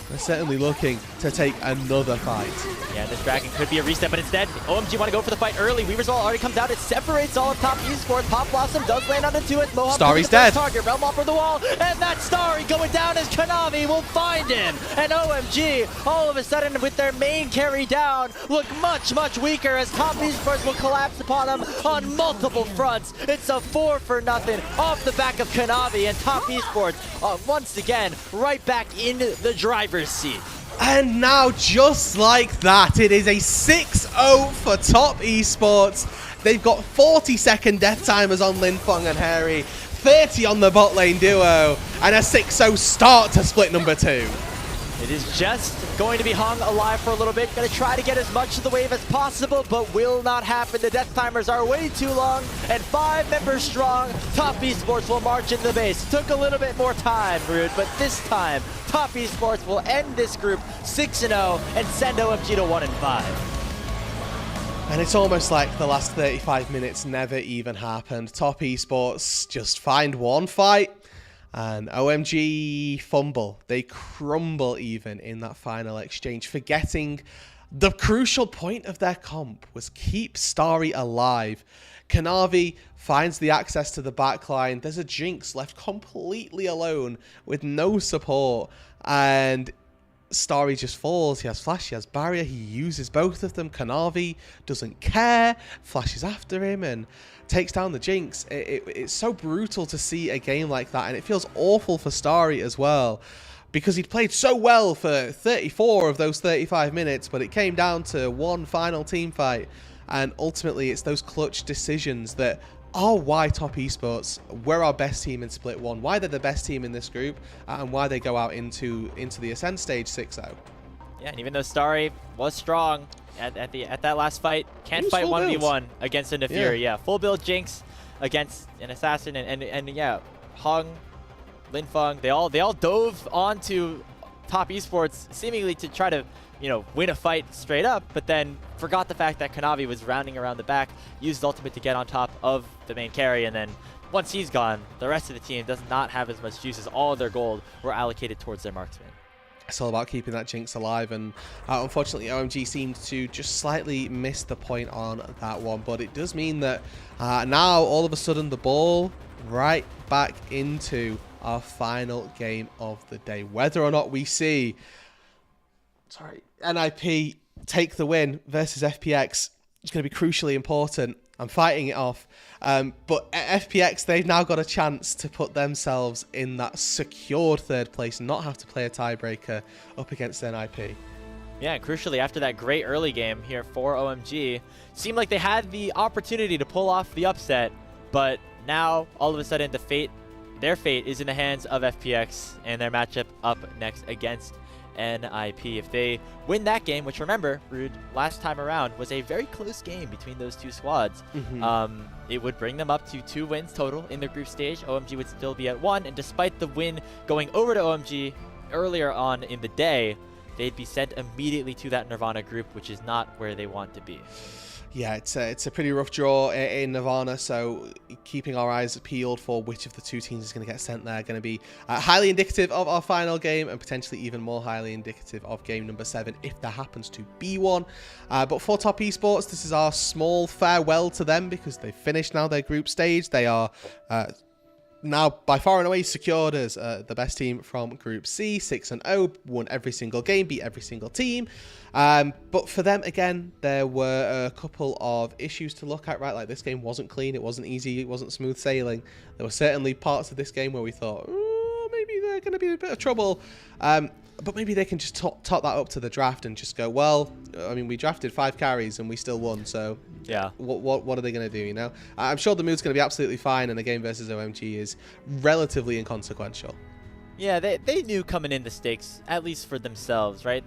Speaker 5: They're certainly looking to take another fight.
Speaker 4: Yeah, this Dragon could be a reset, but instead, OMG want to go for the fight early. Weaver's Wall already comes out. It separates all of Top Esports. Pop Blossom does land onto it. Mohawk
Speaker 5: Starry's dead.
Speaker 4: Target. Realm off for the wall, and that Starry going down as Kanavi will find him. And OMG, all of a sudden, with their main carry down, look much, much weaker as Top Esports will collapse upon them on multiple fronts. It's a 4-for-0 off the back of Kanavi, and Top Esports, once again, right back in the driver's seat.
Speaker 5: And now, just like that, it is a 6-0 for Top Esports. They've got 40-second death timers on Linfeng and Harry, 30 on the bot lane duo, and a 6-0 start to split number 2.
Speaker 4: It is just going to be hung alive for a little bit. Going to try to get as much of the wave as possible, but will not happen. The death timers are way too long, and 5 members strong. Top Esports will march into the base. Took a little bit more time, Rude, but this time, Top Esports will end this group 6-0 and send OMG to 1-5.
Speaker 5: And it's almost like the last 35 minutes never even happened. Top Esports just find one fight, and OMG fumble. They crumble even in that final exchange, forgetting the crucial point of their comp was keep Starry alive. Kanavi finds the access to the backline. There's a Jinx left completely alone with no support, and Starry just falls. He has flash, he has barrier, he uses both of them. Kanavi doesn't care, flashes after him and takes down the Jinx. It's so brutal to see a game like that, and it feels awful for Starry as well, because he'd played so well for 34 of those 35 minutes, but it came down to one final team fight, and ultimately it's those clutch decisions that are why Top Esports were our best team in Split 1, why they're the best team in this group, and why they go out into the Ascent stage 6-0.
Speaker 4: Yeah, and even though Starry was strong at that last fight, can't fight 1v1 against a Nefiri. Yeah, full build Jinx against an Assassin, and yeah, Hung, Linfeng, they all dove onto Top Esports seemingly to try to, win a fight straight up, but then forgot the fact that Kanavi was rounding around the back, used ultimate to get on top of the main carry, and then once he's gone, the rest of the team does not have as much juice as all of their gold were allocated towards their marksman.
Speaker 5: It's all about keeping that Jinx alive, and unfortunately OMG seemed to just slightly miss the point on that one, but it does mean that now all of a sudden the ball right back into our final game of the day. Whether or not we see NIP take the win versus FPX is going to be crucially important. I'm fighting it off. But FPX, they've now got a chance to put themselves in that secured 3rd place and not have to play a tiebreaker up against NIP.
Speaker 4: Yeah, and crucially, after that great early game here for OMG, seemed like they had the opportunity to pull off the upset, but now, all of a sudden, their fate is in the hands of FPX and their matchup up next against NIP. If they win that game, which remember, Rude, last time around was a very close game between those two squads, it would bring them up to 2 wins total in the group stage. OMG would still be at 1, and despite the win going over to OMG earlier on in the day, they'd be sent immediately to that Nirvana group, which is not where they want to be.
Speaker 5: Yeah, it's a pretty rough draw in Nirvana, so keeping our eyes peeled for which of the 2 teams is going to get sent there going to be highly indicative of our final game, and potentially even more highly indicative of game number 7 if there happens to be one. But for Top Esports, this is our small farewell to them, because they've finished now their group stage. They are now by far and away secured as the best team from Group C, 6-0, won every single game, beat every single team. But for them, again, there were a couple of issues to look at, right? Like, this game wasn't clean, it wasn't easy, it wasn't smooth sailing. There were certainly parts of this game where we thought, oh, maybe they're going to be in a bit of trouble. But maybe they can just top that up to the draft and just go, well, I mean, we drafted 5 carries and we still won, so
Speaker 4: yeah,
Speaker 5: what are they going to do, you know? I'm sure the mood's going to be absolutely fine, and a game versus OMG is relatively inconsequential.
Speaker 4: Yeah, they knew coming in the stakes, at least for themselves, right?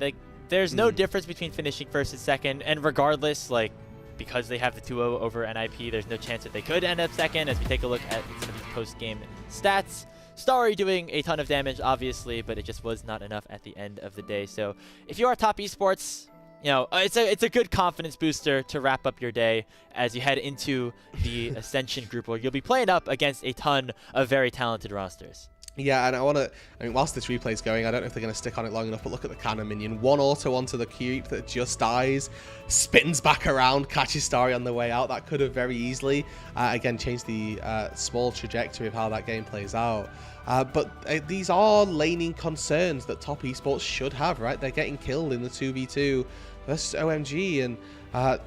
Speaker 4: There's no difference between finishing first and second, and regardless, like, because they have the 2-0 over NIP, there's no chance that they could end up second. As we take a look at some of these post-game stats, Starry doing a ton of damage, obviously, but it just was not enough at the end of the day. So if you are top esports, you know, it's a good confidence booster to wrap up your day as you head into the Ascension group, where you'll be playing up against a ton of very talented rosters.
Speaker 5: Yeah, and I mean, whilst this replay is going, I don't know if they're going to stick on it long enough, but look at the cannon minion. One auto onto the creep that just dies, spins back around, catches Starry on the way out. That could have very easily, again, changed the small trajectory of how that game plays out. But these are laning concerns that top esports should have, right? They're getting killed in the 2v2 versus OMG, and,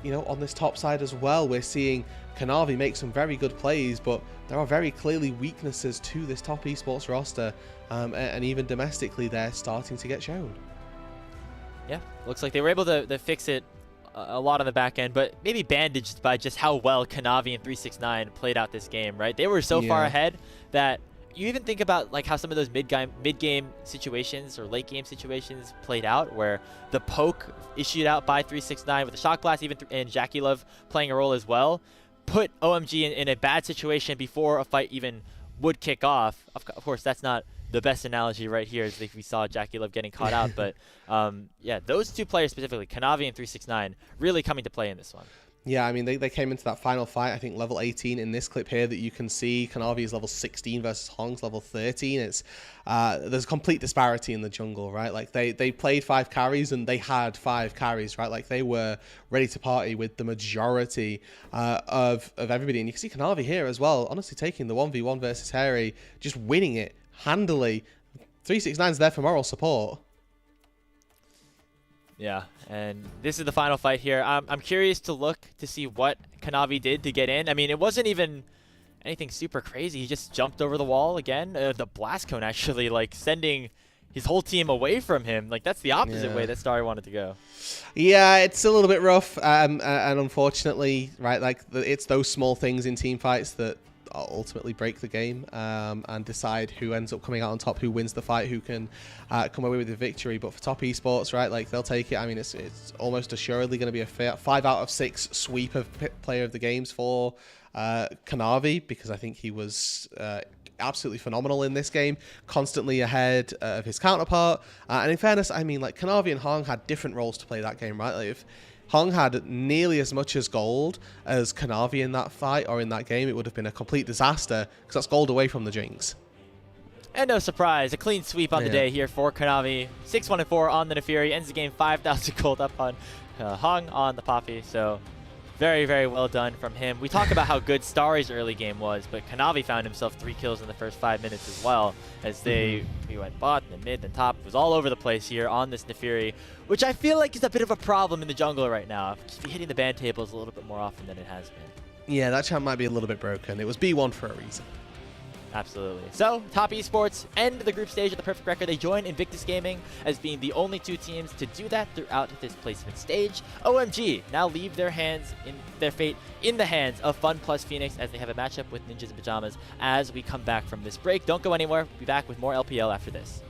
Speaker 5: you know, on this top side as well, we're seeing Kanavi make some very good plays, but there are very clearly weaknesses to this top esports roster, and even domestically they're starting to get shown.
Speaker 4: Yeah, looks like they were able to fix it a lot on the back end, but maybe bandaged by just how well Kanavi and 369 played out this game, right? They were so far ahead that you even think about like how some of those mid-game situations or late-game situations played out, where the poke issued out by 369 with the shock blast, even and Jackie Love playing a role as well, put OMG in a bad situation before a fight even would kick off. Of course, that's not the best analogy right here, as if we saw Jackie Love getting caught out. But yeah, those two players specifically, Kanavi and 369, really coming to play in this one.
Speaker 5: Yeah, I mean, they came into that final fight, I think, level 18 in this clip here that you can see. Kanavi is level 16 versus Hong's level 13. It's there's a complete disparity in the jungle, right? Like, they played 5 carries and they had 5 carries, right? Like, they were ready to party with the majority of everybody. And you can see Kanavi here as well, honestly taking the 1v1 versus Harry, just winning it handily. 369's there for moral support.
Speaker 4: Yeah, and this is the final fight here. I'm curious to look to see what Kanavi did to get in. I mean, it wasn't even anything super crazy. He just jumped over the wall again. The blast cone actually, like, sending his whole team away from him. Like, that's the opposite way that Starry wanted to go.
Speaker 5: Yeah, it's a little bit rough, and unfortunately, right, like, it's those small things in team fights that ultimately break the game, and decide who ends up coming out on top, who wins the fight, who can come away with the victory. But for top esports, right, like, they'll take it. I mean, it's almost assuredly going to be a 5 out of 6 sweep of player of the games for Kanavi, because I think he was absolutely phenomenal in this game, constantly ahead of his counterpart. And in fairness, I mean, like, Kanavi and Hong had different roles to play that game, right? Like, if Hong had nearly as much as gold as Kanavi in that fight or in that game, it would have been a complete disaster, because that's gold away from the Jinx.
Speaker 4: And no surprise, a clean sweep on the day here for Kanavi. 6-1-4 on the Neferi, ends the game 5,000 gold up on Hong on the Poppy. So very, very well done from him. We talk about how good Starry's early game was, but Kanavi found himself 3 kills in the first 5 minutes as well, as he went bot, then mid, then top. It was all over the place here on this Neferi, which I feel like is a bit of a problem in the jungle right now. Just be hitting the ban tables a little bit more often than it has been.
Speaker 5: Yeah, that champ might be a little bit broken. It was B1 for a reason.
Speaker 4: Absolutely. So, Top Esports end the group stage at the perfect record. They join Invictus Gaming as being the only 2 teams to do that throughout this placement stage. OMG now leave their fate in the hands of Fun plus Phoenix, as they have a matchup with Ninjas in Pajamas as we come back from this break. Don't go anywhere. We'll be back with more LPL after this.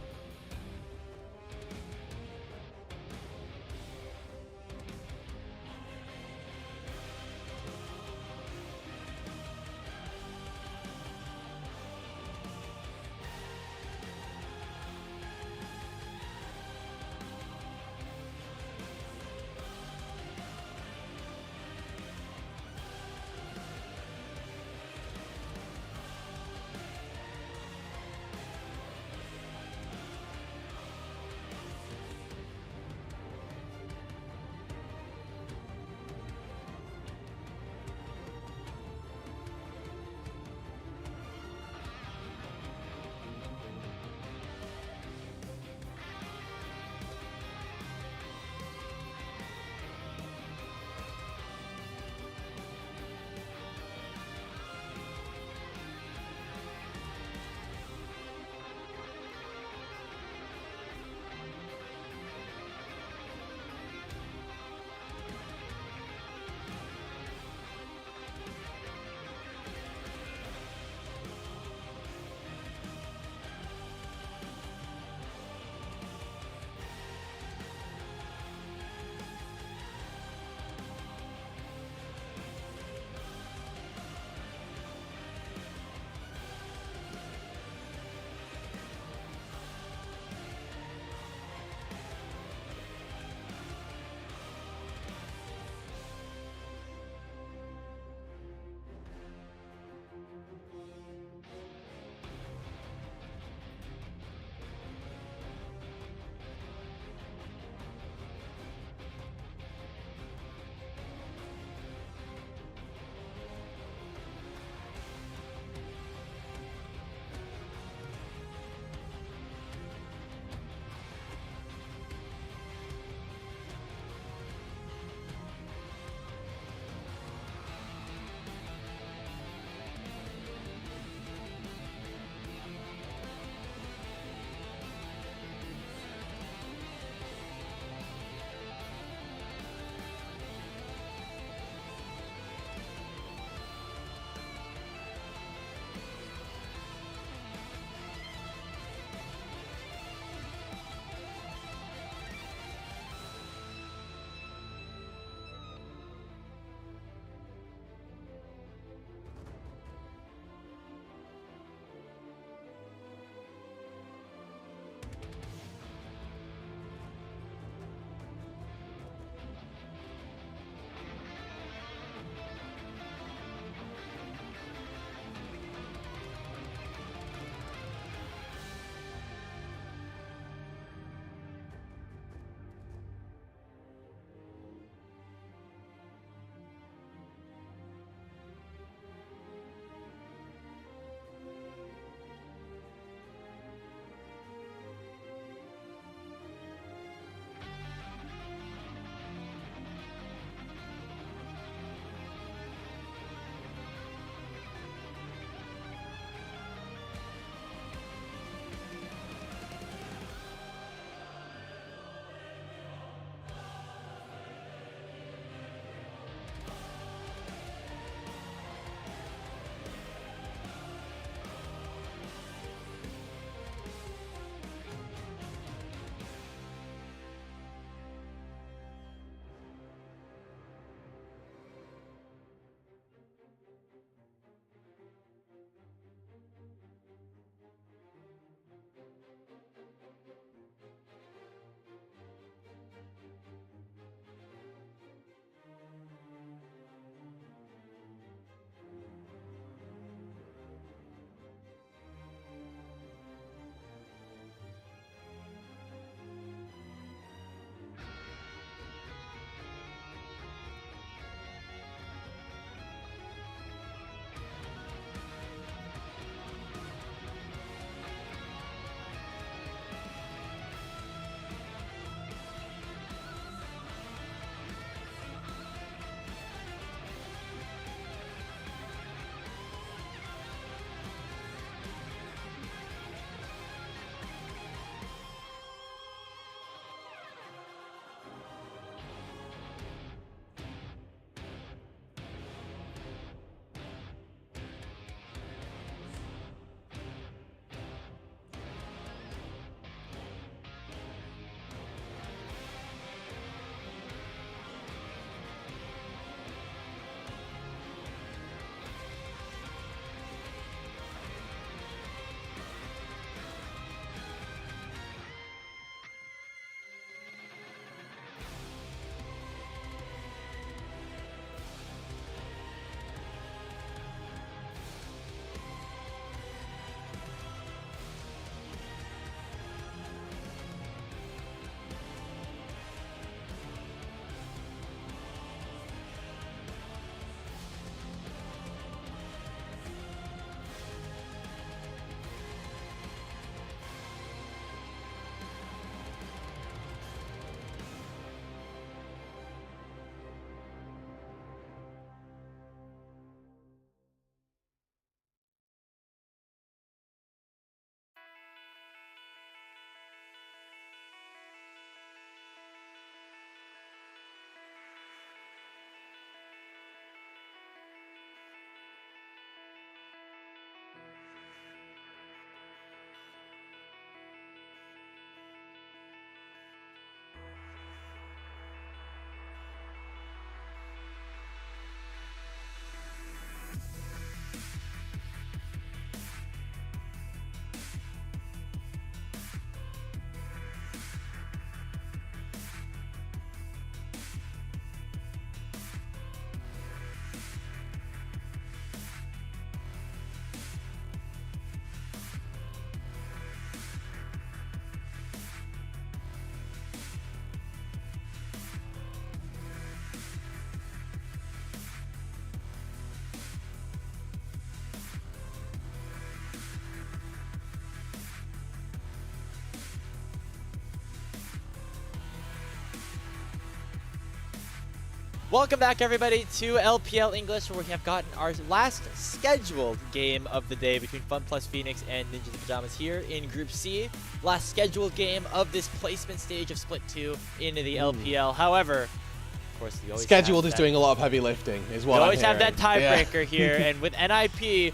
Speaker 4: Welcome back, everybody, to LPL English, where we have gotten our last scheduled game of the day between Fun Plus Phoenix and Ninjas in Pajamas here in Group C. Last scheduled game of this placement stage of Split 2 into the LPL. However, of course, we always
Speaker 5: scheduled is doing a lot of heavy lifting, is what
Speaker 4: we
Speaker 5: I'm
Speaker 4: always have
Speaker 5: hearing.
Speaker 4: that tiebreaker here, and with NIP,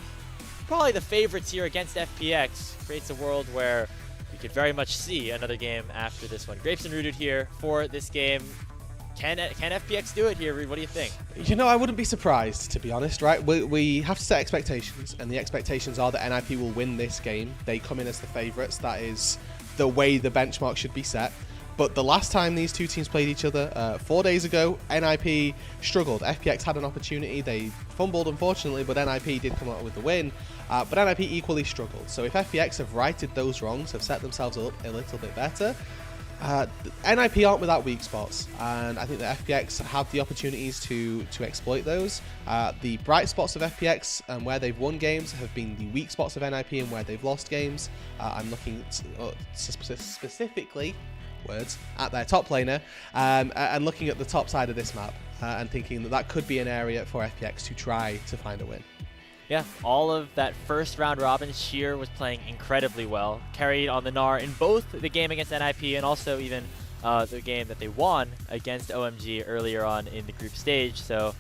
Speaker 4: probably the favorites here against FPX, creates a world where we could very much see another game after this one. Grapes and Rooted here for this game. Can FPX do it here, Reed? What do you think?
Speaker 5: You know, I wouldn't be surprised, to be honest, right? We have to set expectations, and the expectations are that NIP will win this game. They come in as the favourites. That is the way the benchmark should be set. But the last time these two teams played each other, 4 days ago, NIP struggled. FPX had an opportunity. They fumbled, unfortunately, but NIP did come out with the win. But NIP equally struggled. So if FPX have righted those wrongs, have set themselves up a little bit better, NIP aren't without weak spots, and I think that FPX have the opportunities to exploit those. The bright spots of FPX and where they've won games have been the weak spots of NIP and where they've lost games. I'm looking specifically at their top laner and looking at the top side of this map and thinking that that could be an area for FPX to try to find a win.
Speaker 4: Yeah, all of that first round robin, Sheer was playing incredibly well. Carried on the Gnar in both the game against NIP and also even the game that they won against OMG earlier on in the group stage. So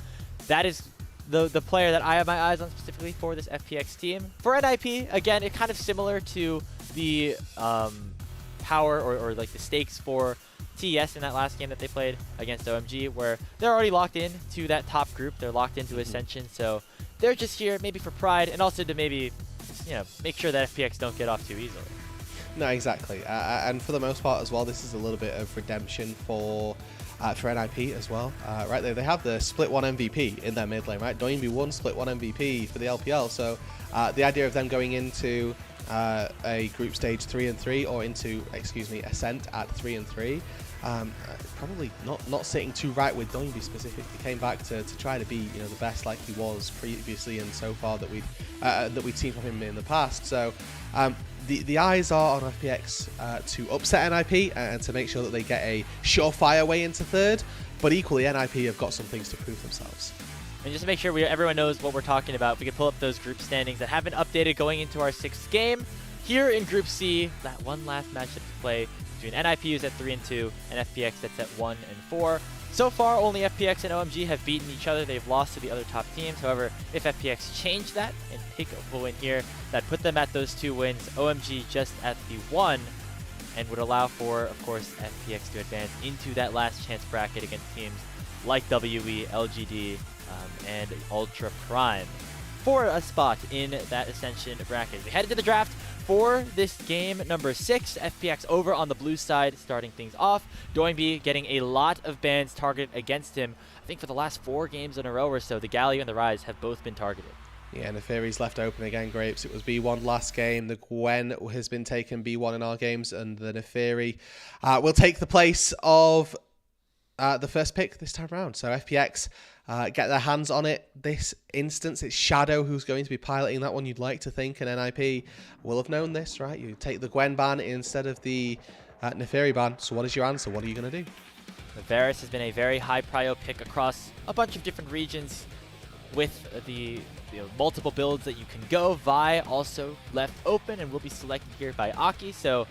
Speaker 4: that is the player that I have my eyes on specifically for this FPX team. For NIP, again, it's kind of similar to the power or like the stakes for TES in that last game that they played against OMG, where they're already locked in to that top group. They're locked into Ascension, so they're just here maybe for pride and also to maybe, you know, make sure that FPX don't get off too easily.
Speaker 5: No, exactly. And for the most part as well, this is a little bit of redemption for NIP as well. Right there, they have the Split 1 MVP in their mid lane, right? Doinb won Split 1 MVP for the LPL, so the idea of them going into a group stage 3-3 or into, Ascent at 3-3, probably not sitting too right with Doinb specifically. Came back to try to be, you know, the best like he was previously and so far that we've seen from him in the past. So the eyes are on FPX to upset NIP and to make sure that they get a surefire way into third. But equally, NIP have got some things to prove themselves.
Speaker 4: And just to make sure everyone knows what we're talking about, we can pull up those group standings that have been updated going into our 6th game. Here in Group C, that one last matchup to play between NIP, who's at 3-2, and FPX that's at 1-4. So far, only FPX and OMG have beaten each other. They've lost to the other top teams. However, if FPX change that and pick up a win here, that put them at those 2 wins. OMG just at the 1, and would allow for, of course, FPX to advance into that last chance bracket against teams like WE, LGD, and Ultra Prime for a spot in that Ascension bracket. We head into the draft for this game number 6. FPX over on the blue side, starting things off. Doinb getting a lot of bans targeted against him. I think for the last 4 games in a row or so, the Galio and the Rise have both been targeted.
Speaker 5: Yeah, and the Fury's left open again, Grapes. It was B1 last game. The Gwen has been taken B1 in our games, and the Neferi will take the place of the first pick this time around. So FPX get their hands on it. This instance, it's Shadow who's going to be piloting that one, you'd like to think, and NIP will have known this, right? You take the Gwen ban instead of the Neferi ban. So what is your answer? What are you going to do?
Speaker 4: Varus has been a very high prio pick across a bunch of different regions with the multiple builds that you can go. Vi also left open and will be selected here by Aki. So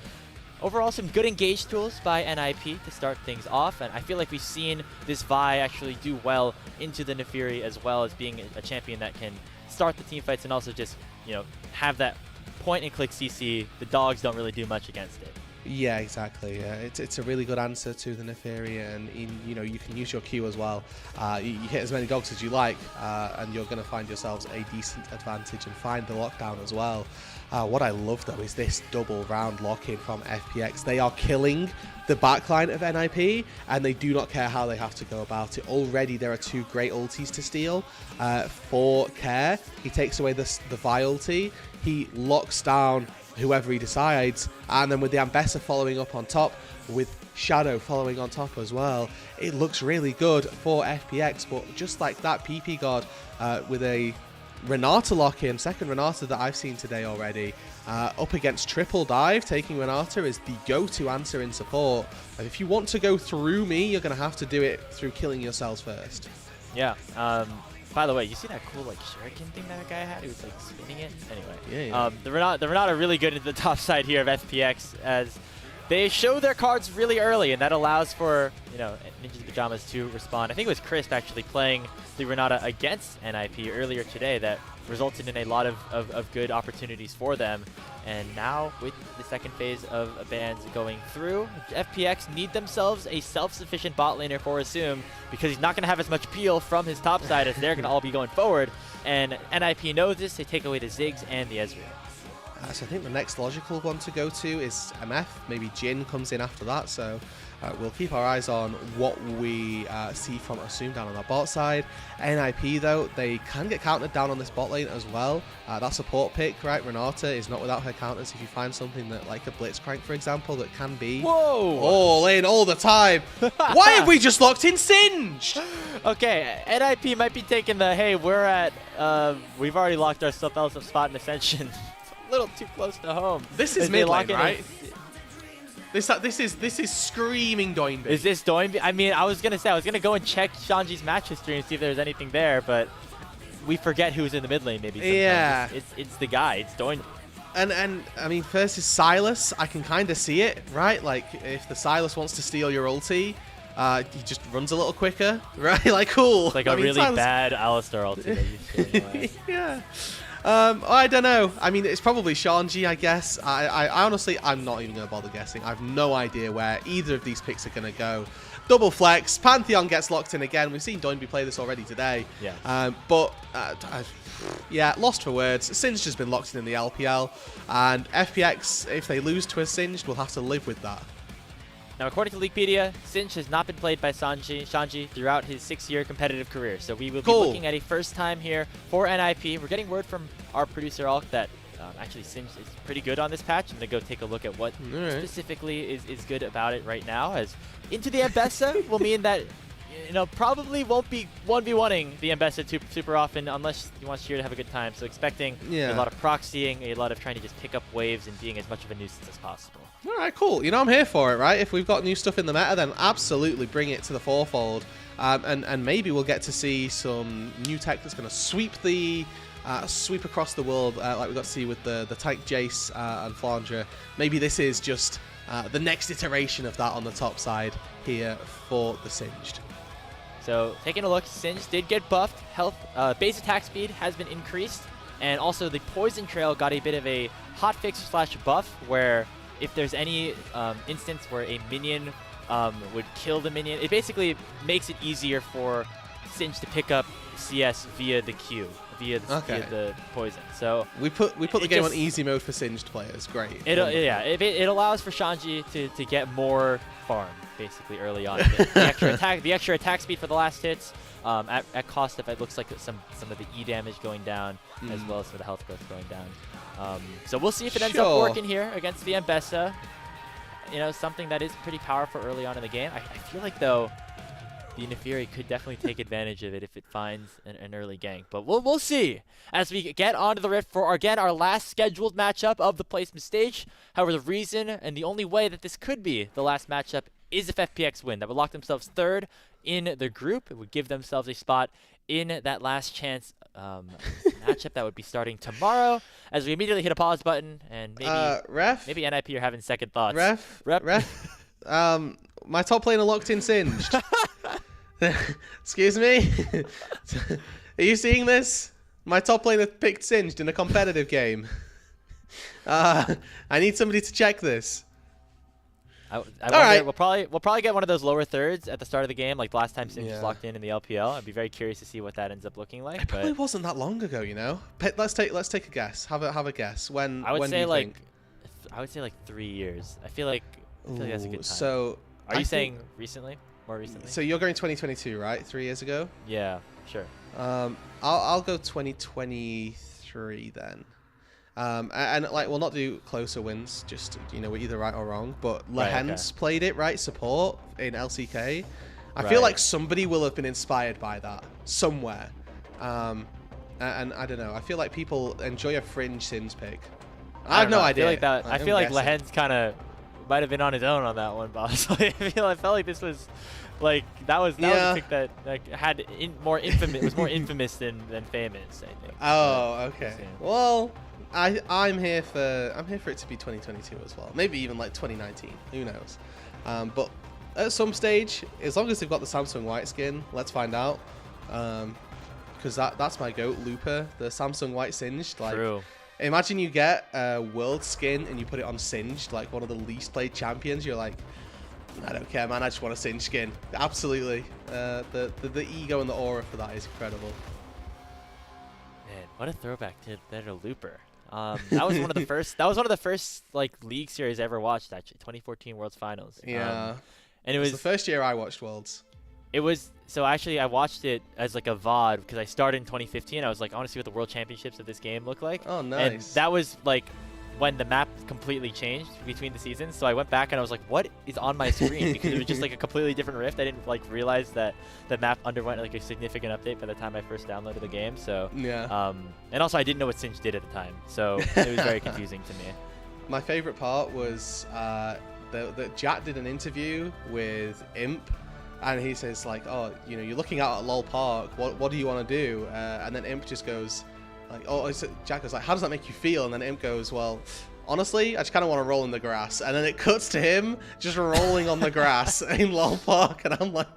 Speaker 4: overall, some good engage tools by NIP to start things off, and I feel like we've seen this Vi actually do well into the Neferi, as well as being a champion that can start the team fights and also just, you know, have that point-and-click CC. The dogs don't really do much against it.
Speaker 5: Yeah, exactly. It's a really good answer to the Neferi, and you know, you can use your Q as well. You hit as many dogs as you like, and you're going to find yourselves a decent advantage and find the lockdown as well. What I love though is this double round lock-in from FPX. They are killing the backline of NIP, and they do not care how they have to go about it. Already there are 2 great ultis to steal. For Care, he takes away the Vi ulti, he locks down whoever he decides, and then with the Ambessa following up on top, with Shadow following on top as well, it looks really good for FPX. But just like that, PP God with a Renata lock-in, second Renata that I've seen today already. Up against triple dive, taking Renata is the go-to answer in support. And if you want to go through me, you're going to have to do it through killing yourselves first.
Speaker 4: Yeah. By the way, you see that cool like shuriken thing that guy had? He was like spinning it. Anyway,
Speaker 5: Yeah.
Speaker 4: the Renata really good at the top side here of FPX as they show their cards really early, and that allows for Ninjas Pajamas to respond. I think it was Crisp actually playing the Renata against NIP earlier today that resulted in a lot of good opportunities for them. And now with the second phase of bans going through, FPX need themselves a self-sufficient bot laner for Assume because he's not going to have as much peel from his top side as they're going to all be going forward. And NIP knows this. They take away the Ziggs and the Ezreal.
Speaker 5: So I think the next logical one to go to is MF. Maybe Jin comes in after that. So we'll keep our eyes on what we see from Assume down on our bot side. NIP, though, they can get countered down on this bot lane as well. That support pick, right? Renata is not without her counters. If you find something that, like a Blitzcrank, for example, that can be all in all the time. Why have we just locked in Singed?
Speaker 4: Okay, NIP might be taking the, hey, we're at, we've already locked ourselves a spot in Ascension. Little too close to home.
Speaker 5: This is mid lane, right? This is screaming Doinb.
Speaker 4: Is this Doinb? I mean, I was gonna go and check Shanji's match history and see if there's anything there, but we forget who's in the mid lane maybe sometimes. Yeah. It's the guy. It's Doinb.
Speaker 5: And I mean, first is Silas. I can kind of see it, right? Like if the Silas wants to steal your ulti, he just runs a little quicker, right? Like cool.
Speaker 4: It's like a really bad Alistar ulti that you steal away.
Speaker 5: Yeah. I don't know. I mean, it's probably Shanji, I guess. I honestly, I'm not even going to bother guessing. I have no idea where either of these picks are going to go. Double flex. Pantheon gets locked in again. We've seen Doinb play this already today.
Speaker 4: Yeah.
Speaker 5: Yeah, lost for words. Singed has been locked in the LPL. And FPX, if they lose to a Singed, will have to live with that.
Speaker 4: Now, according to Leakpedia, Singed has not been played by Shanji throughout his 6-year competitive career. So we will be looking at a first time here for NIP. We're getting word from our producer, Alk, that actually Singed is pretty good on this patch. I'm going to go take a look at what specifically is good about it right now. As into the Ambessa will mean that probably won't be 1v1ing the Ambessa super often unless he wants Sheer to have a good time. So expecting a lot of proxying, a lot of trying to just pick up waves and being as much of a nuisance as possible.
Speaker 5: All right, cool. I'm here for it, right? If we've got new stuff in the meta, then absolutely bring it to the forefold. And maybe we'll get to see some new tech that's going to sweep across the world, like we got to see with the Tyke Jace and Flandre. Maybe this is just the next iteration of that on the top side here for the Singed.
Speaker 4: So taking a look, Singed did get buffed. Health, base attack speed has been increased, and also the poison trail got a bit of a hotfix / buff where if there's any instance where a minion would kill the minion, it basically makes it easier for Singed to pick up CS via the Q, via the poison. So
Speaker 5: we put the game on easy mode for Singed players. Great.
Speaker 4: It allows for Shanji to get more farm basically early on. The extra attack speed for the last hits at cost of, it looks like some of the E damage going down as well as for the health growth going down. So we'll see if it ends up working here against the Ambessa. Something that is pretty powerful early on in the game. I feel like, though, the Nefiri could definitely take advantage of it if it finds an early gank. But we'll see as we get onto the Rift for, again, our last scheduled matchup of the placement stage. However, the reason and the only way that this could be the last matchup is if FPX win. That would lock themselves third in the group. It would give themselves a spot in that last chance matchup that would be starting tomorrow, as we immediately hit a pause button and maybe NIP are having second thoughts.
Speaker 5: Ref. My top laner locked in Singed. Excuse me. Are you seeing this? My top laner picked Singed in a competitive game. I need somebody to check this.
Speaker 4: I wonder, we'll probably get one of those lower thirds at the start of the game, like last time Singed was locked in the LPL. I'd be very curious to see what that ends up looking like.
Speaker 5: It probably wasn't that long ago, Let's take a guess. Have a guess. When?
Speaker 4: I would say
Speaker 5: think?
Speaker 4: I would say like 3 years. I feel like that's a good time.
Speaker 5: So
Speaker 4: are you saying recently? More recently?
Speaker 5: So you're going 2022, right? 3 years ago?
Speaker 4: Yeah, sure.
Speaker 5: I'll go 2023 then. And we'll not do closer wins, just we're either right or wrong. But Lehens played it, right? Support in LCK. I feel like somebody will have been inspired by that somewhere. And I don't know. I feel like people enjoy a fringe Sins pick. I have no idea.
Speaker 4: I feel like Lehen's kind of might have been on his own on that one, but I felt like this was like that was a pick that like had more infamous was more infamous than famous, I think.
Speaker 5: Oh, okay. Well, I'm here for it to be 2022 as well. Maybe even like 2019. Who knows? But at some stage, as long as they've got the Samsung White skin, let's find out. Because that's my goat, Looper, the Samsung White Singed. Like,
Speaker 4: True.
Speaker 5: Imagine you get a world skin and you put it on Singed, like one of the least played champions. You're like, I don't care, man. I just want a Singed skin. Absolutely. The ego and the aura for that is incredible.
Speaker 4: Man, what a throwback to Looper. That was one of the first. That was one of the first like League series I ever watched. Actually, 2014 Worlds Finals.
Speaker 5: Yeah.
Speaker 4: And it was
Speaker 5: the first year I watched Worlds.
Speaker 4: It was so actually I watched it as like a VOD because I started in 2015. I was like, I want to see what the World Championships of this game look like.
Speaker 5: Oh, nice.
Speaker 4: And that was like when the map completely changed between the seasons. So I went back and I was like, what is on my screen? Because it was just like a completely different rift. I didn't like realize that the map underwent like a significant update by the time I first downloaded the game. So
Speaker 5: yeah.
Speaker 4: And also I didn't know what Singe did at the time, so it was very confusing to me.
Speaker 5: My favorite part was that Jack did an interview with Imp. And he says like, oh, you know, you're looking out at LOL Park. What do you want to do? And then Imp just goes like, oh, Jack goes like, how does that make you feel? And then Imp goes, well, honestly, I just kind of want to roll in the grass. And then it cuts to him just rolling on the grass in LOL Park. And I'm like,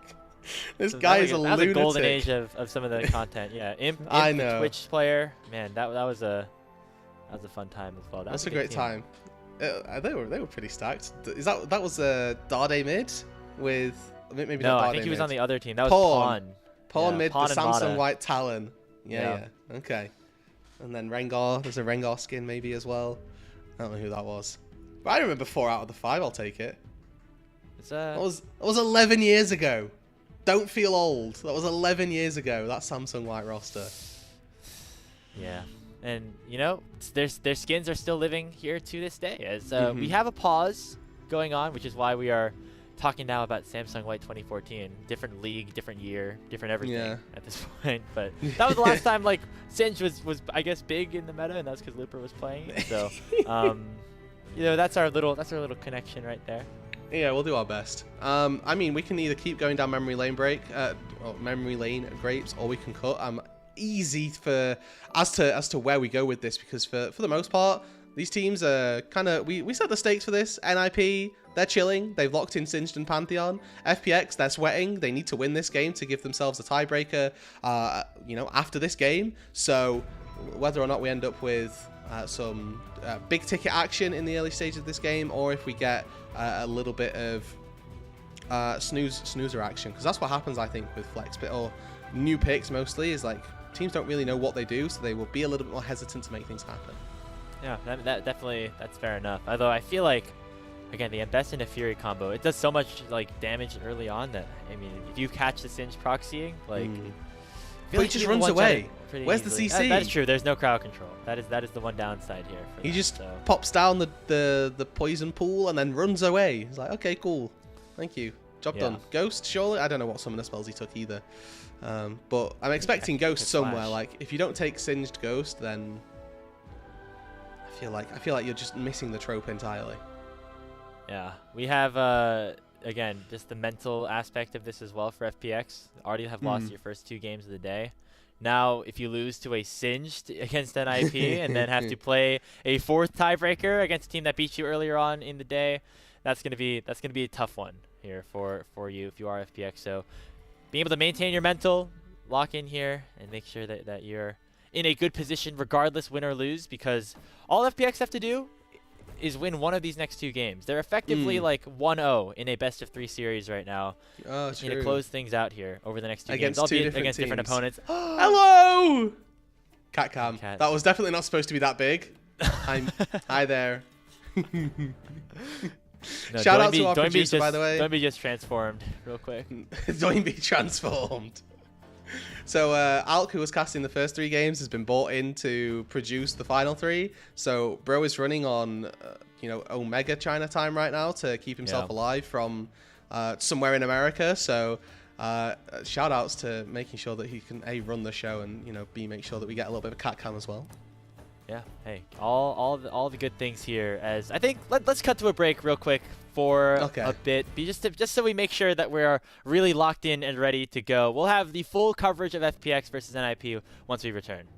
Speaker 5: this guy is a lunatic.
Speaker 4: That was a golden age of some of the content. Yeah, Imp
Speaker 5: I know.
Speaker 4: The Twitch player. Man, that was a fun time as well.
Speaker 5: That's a great time. They were pretty stacked. That was Dade mid with. Maybe
Speaker 4: no,
Speaker 5: not
Speaker 4: I think he was on the other team. That was
Speaker 5: Pawn mid,
Speaker 4: Pawn
Speaker 5: the Samsung
Speaker 4: Mata.
Speaker 5: White Talon. Yeah. Okay. And then Rengar. There's a Rengar skin maybe as well. I don't know who that was. But I remember 4 out of the 5. I'll take it. That was 11 years ago. Don't feel old. That was 11 years ago. That Samsung White roster.
Speaker 4: Yeah. And, you know, their skins are still living here to this day. As we have a pause going on, which is why we are talking now about Samsung White 2014. Different league, different year, different everything at this point. But that was the last time like Singe was I guess big in the meta, and that's because Looper was playing it. So you know, that's our little connection right there.
Speaker 5: Yeah, we'll do our best. I mean, we can either keep going down memory lane grapes, or we can cut. Easy for as to where we go with this, because for the most part, these teams are kind of we set the stakes for this. NIP, they're chilling. They've locked in Singed and Pantheon. FPX, they're sweating. They need to win this game to give themselves a tiebreaker, you know, after this game. So whether or not we end up with some big ticket action in the early stages of this game, or if we get a little bit of snoozer action, because that's what happens, I think, with Flex or new picks mostly, is like teams don't really know what they do, so they will be a little bit more hesitant to make things happen.
Speaker 4: Yeah, that definitely, that's fair enough. Although I feel like, again, the Embest and a Fury combo, it does so much like damage early on that, I mean, if you catch the Singe proxying, like,
Speaker 5: but he just runs away. Where's the CC?
Speaker 4: That is true. There's no crowd control. That is the one downside here.
Speaker 5: He just pops down the poison pool and then runs away. He's like, okay, cool, thank you, job done. Ghost, surely? I don't know what some of the spells he took either. But I'm expecting Ghost somewhere. Like, if you don't take Singed Ghost, then I feel like you're just missing the trope entirely.
Speaker 4: Yeah, we have again just the mental aspect of this as well for FPX. Already have lost your first 2 games of the day. Now, if you lose to a Singed against NIP and then have to play a 4th tiebreaker against a team that beat you earlier on in the day, that's gonna be a tough one here for you if you are FPX. So being able to maintain your mental, lock in here, and make sure that you're in a good position regardless, win or lose, because all FPX have to do is win one of these next 2 games. They're effectively like 1-0 in a best-of-3 series right now.
Speaker 5: Oh,
Speaker 4: true. To close things out here over the next 2 games,
Speaker 5: against
Speaker 4: different opponents.
Speaker 5: Hello! Catcam. That was definitely not supposed to be that big. Hi there.
Speaker 4: No,
Speaker 5: Shout out to our producer, by the way.
Speaker 4: Doinb just transformed real quick.
Speaker 5: Doinb transformed. So Alk, who was casting the first 3 games, has been bought in to produce the final 3. So bro is running on, you know, Omega China time right now to keep himself alive from somewhere in America. So shout outs to making sure that he can A, run the show, and B, make sure that we get a little bit of cat cam as well.
Speaker 4: Yeah, hey, all the good things here. As I think, let's cut to a break real quick for a bit, just so we make sure that we are really locked in and ready to go. We'll have the full coverage of FPX versus NIP once we return.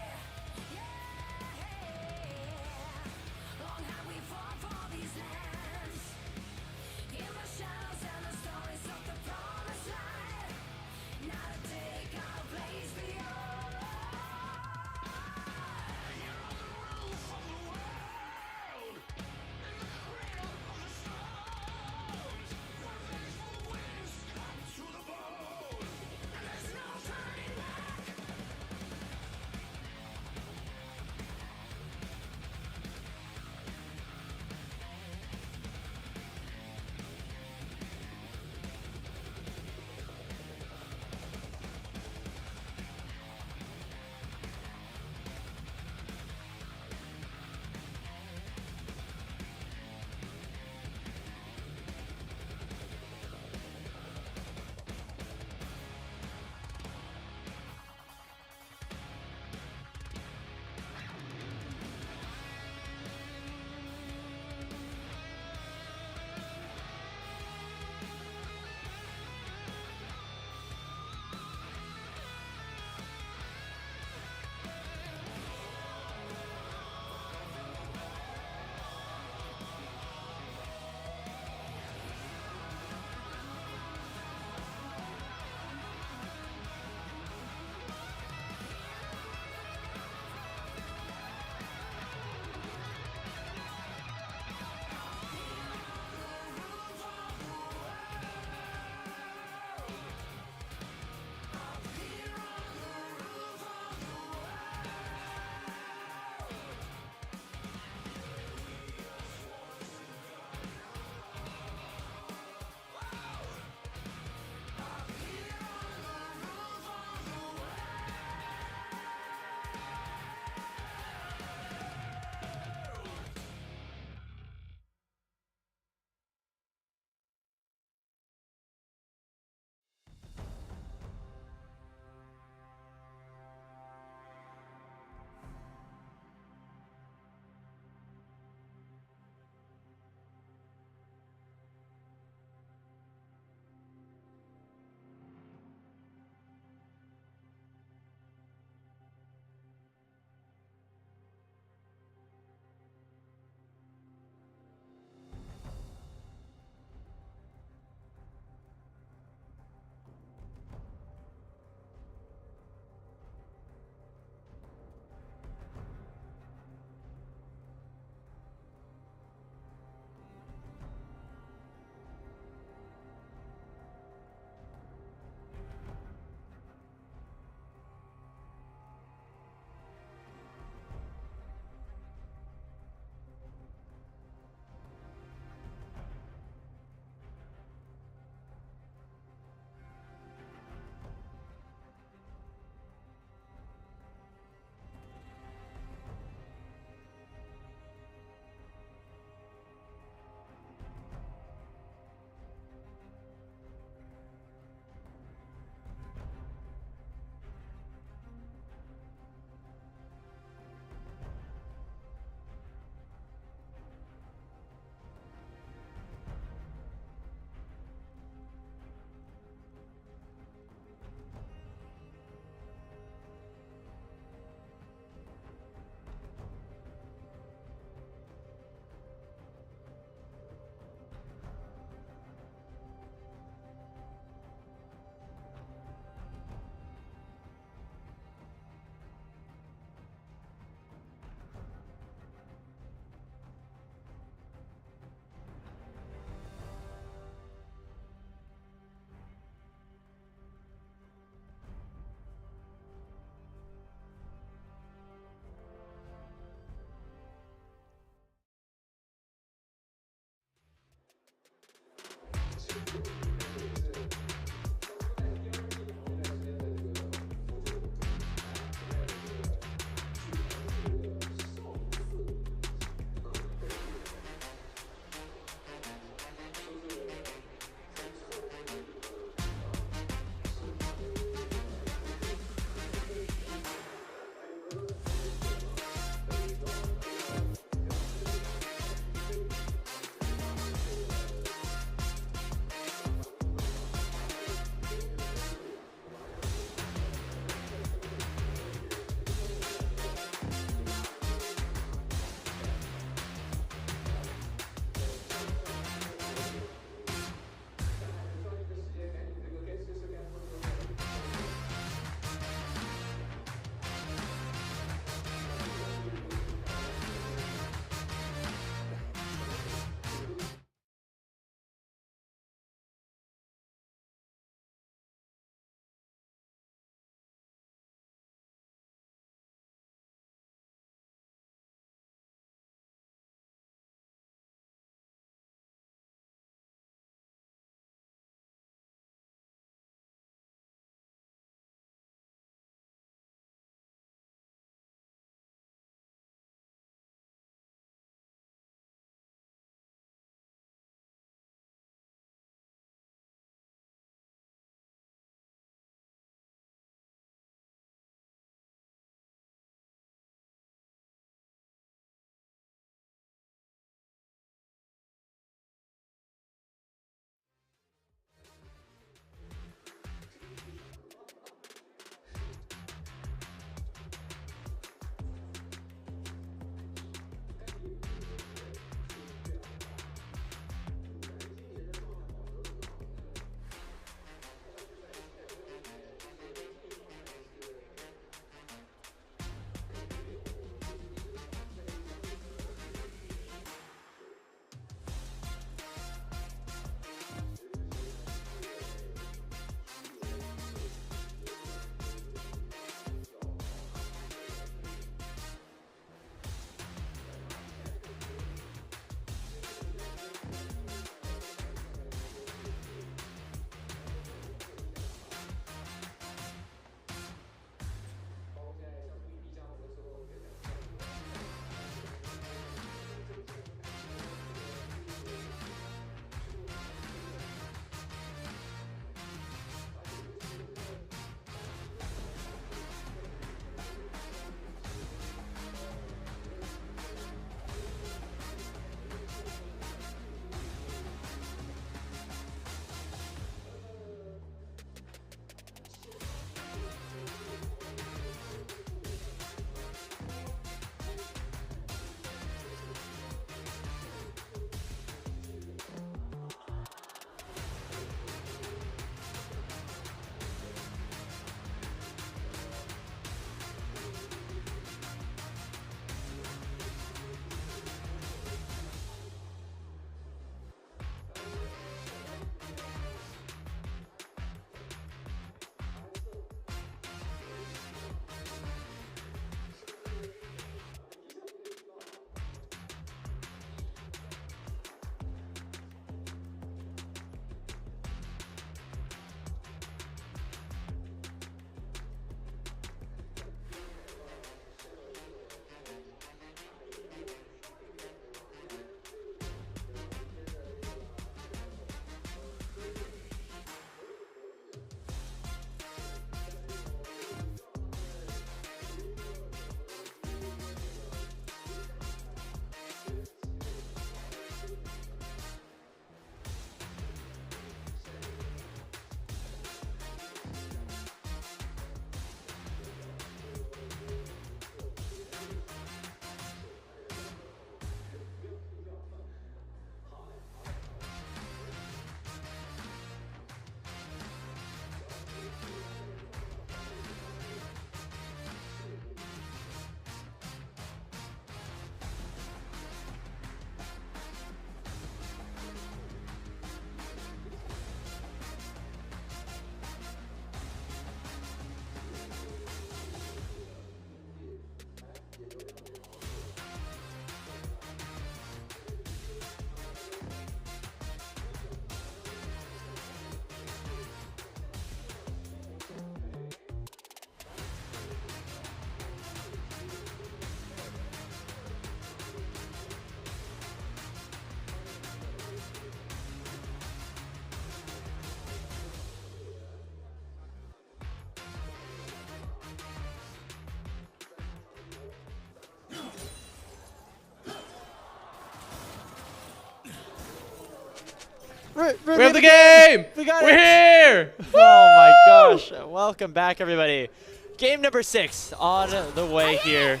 Speaker 5: We have the game!
Speaker 4: We got
Speaker 5: We're
Speaker 4: it!
Speaker 5: here!
Speaker 4: Oh my gosh. Welcome back, everybody. Game number 6 on the way here.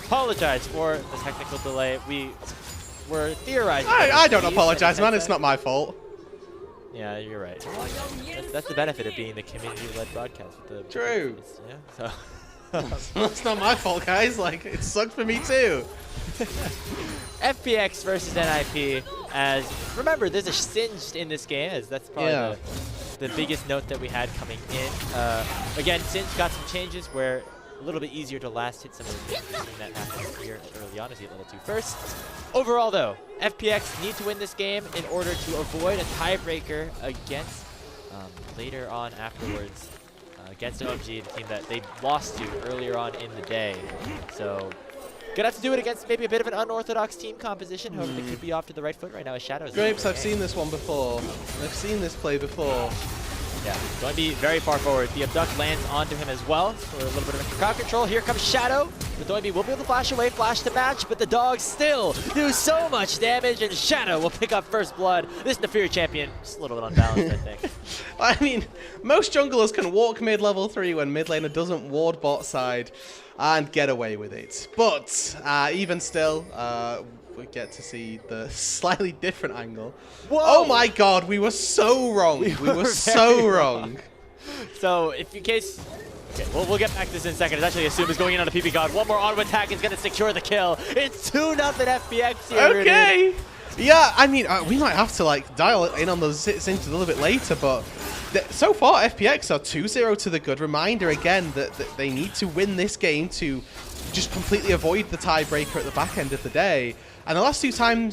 Speaker 4: Apologize for the technical delay. We were theorizing.
Speaker 5: I don't apologize, man. It's not my fault.
Speaker 4: Yeah, you're right. That's the benefit of being the community-led broadcast. With the
Speaker 5: True.
Speaker 4: Yeah, so.
Speaker 5: That's not my fault, guys. Like, it sucked for me too.
Speaker 4: FPX versus NIP. As remember, there's a singed in this game, as that's probably the biggest note that we had coming in. Again, Singe got some changes where a little bit easier to last hit some of the things that happened here early on as he hit level 2 first. Overall, though, FPX need to win this game in order to avoid a tiebreaker against later on afterwards against OMG, the team that they lost to earlier on in the day. So gonna have to do it against maybe a bit of an unorthodox team composition. However, they could be off to the right foot right now as Shadows.
Speaker 5: Grapes, I've seen this one before. I've seen this play before.
Speaker 4: Yeah, going to be very far forward. The abduct lands onto him as well for a little bit of extra crowd control. Here comes Shadow. The Doinb will be able to flash away, flash to match, but the dogs still do so much damage, and Shadow will pick up first blood. This Nefiri champion, just a little bit unbalanced, I think.
Speaker 5: I mean, most junglers can walk mid level 3 when mid laner doesn't ward bot side and get away with it. But even still, we get to see the slightly different angle.
Speaker 4: Whoa!
Speaker 5: Oh my god, we were so wrong. We were so wrong.
Speaker 4: So, if in case... Okay, we'll get back to this in a second. It's actually Assume is going in on a PP God. One more auto attack is going to secure the kill. It's 2-0 FPX here.
Speaker 5: Okay. Yeah, I mean, we might have to like dial in on those Singe a little bit later, but so far FPX are 2-0 to the good. Reminder again that they need to win this game to just completely avoid the tiebreaker at the back end of the day. And the last time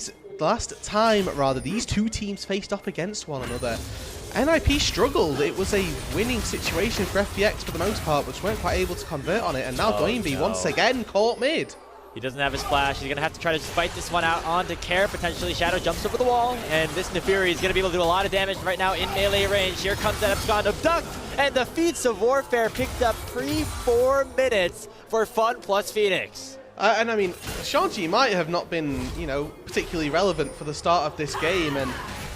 Speaker 5: these two teams faced off against one another, NIP struggled. It was a winning situation for FPX for the most part, but weren't quite able to convert on it. And now Doinb once again caught mid.
Speaker 4: He doesn't have his splash. He's going to have to try to fight this one out onto Care. Potentially Shadow jumps over the wall, and this Nefiri is going to be able to do a lot of damage right now in melee range. Here comes that Abscond Abduct, and the Feats of Warfare picked up 4 minutes for Fun plus Phoenix.
Speaker 5: And I mean, Shanji might have not been, you know, particularly relevant for the start of this game, and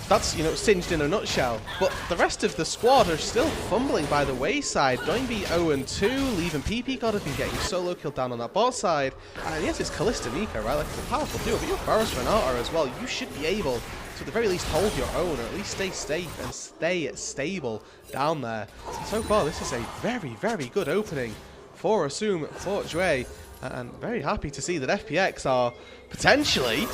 Speaker 5: that's, you know, Singed in a nutshell. But the rest of the squad are still fumbling by the wayside. Doinb 0-2, leaving PP God have been getting solo killed down on that bot side. And yes, it's Kalista Mika, right? Like, it's a powerful duo, but you're Boris Renata as well. You should be able to at the very least hold your own, or at least stay safe and stay stable down there. So far, this is a very, very good opening for Assume, for Jue. And very happy to see that FPX are potentially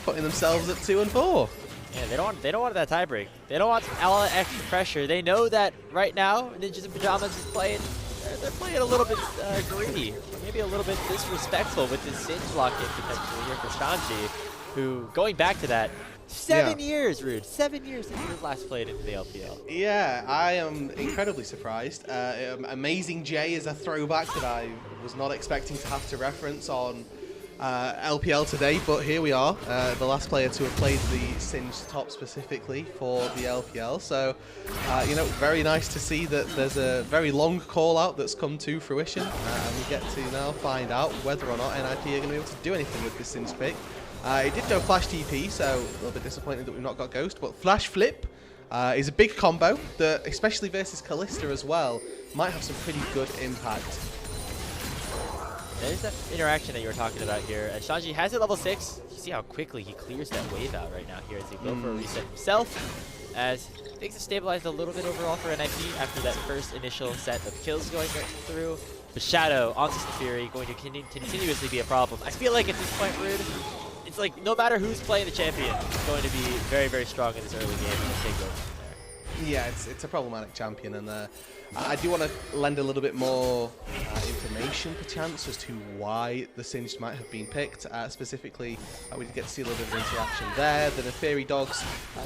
Speaker 5: putting themselves at 2 and 4.
Speaker 4: Yeah, they don't want that tie break. They don't want all that extra pressure. They know that right now Ninjas in Pajamas is playing. They're playing a little bit greedy, maybe a little bit disrespectful with this Singe lock-in potentially here for Shanji, who going back to that. 7 years, Rude. 7 years since he was last played into the LPL.
Speaker 5: Yeah, I am incredibly surprised. Amazing J is a throwback that I was not expecting to have to reference on LPL today, but here we are, the last player to have played the Singe top specifically for the LPL. So, you know, very nice to see that there's a very long call out that's come to fruition, and we get to now find out whether or not NIP are going to be able to do anything with this Singe pick. It did go Flash TP, so a little bit disappointed that we've not got Ghost, but Flash Flip is a big combo that, especially versus Kalista as well, might have some pretty good impact.
Speaker 4: There's that interaction that you were talking about here. Shanji has it level 6. You see how quickly he clears that wave out right now here as he goes for a reset himself. As things have stabilized a little bit overall for NIP after that first initial set of kills going right through. But Shadow onto Nefiri going to continuously be a problem. I feel like at this point, Rude, it's like no matter who's playing the champion, it's going to be very, very strong in this early game and take over from there.
Speaker 5: Yeah, it's a problematic champion, and I do want to lend a little bit more information, perchance, as to why the Singed might have been picked. Specifically, we did get to see a little bit of interaction there. The Nefiri dogs,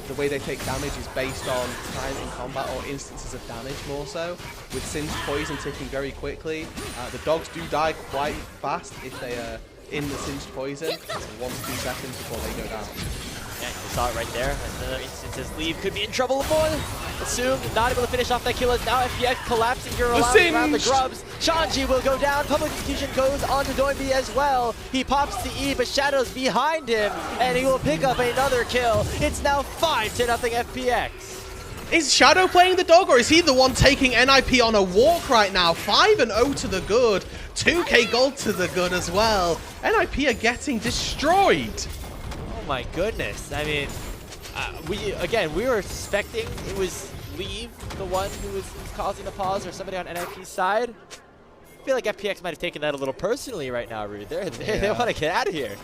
Speaker 5: the way they take damage is based on time in combat or instances of damage more so. With Singed poison ticking very quickly, the dogs do die quite fast if they are in the Singed poison, so 1 to 2 seconds before they go down.
Speaker 4: Yeah, you saw it right there. Another instance as Leave could be in trouble more. Assumed, not able to finish off that kill as now FPX collapsing here around the grubs. Shanji will go down. Public execution goes on to Doinb as well. He pops the E, but Shadow's behind him, and he will pick up another kill. It's now 5-0 FPX.
Speaker 5: Is Shadow playing the dog, or is he the one taking NIP on a walk right now? 5-0 to the good. 2k gold to the good as well. NIP are getting destroyed.
Speaker 4: Oh my goodness. I mean, we were suspecting it was Leave, the one who was causing the pause, or somebody on NIP's side. I feel like FPX might have taken that a little personally right now, Rude. They want to get out of here.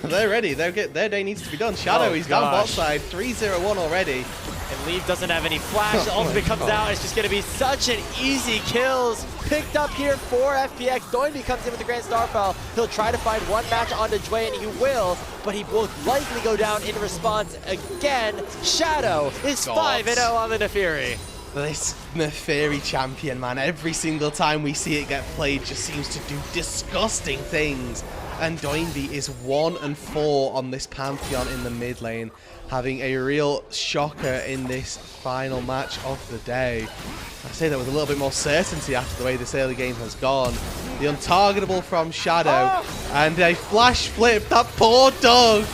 Speaker 5: They're ready. Their day needs to be done. Shadow, he's down bot side. 3-0-1 already.
Speaker 4: And Leave doesn't have any flash. The ultimate comes out. It's just going to be such an easy kills. Picked up here for FPX. Doinb comes in with the Grand Starfall. He'll try to find one match onto Dwayne, and he will, but he will likely go down in response again. Shadow is 5-0 on the Neferi.
Speaker 5: This Neferi champion, man, every single time we see it get played just seems to do disgusting things. And Doinb is 1-4 on this Pantheon in the mid lane, having a real shocker in this final match of the day. I say that with a little bit more certainty after the way this early game has gone. The untargetable from Shadow, and a flash flip. That poor dog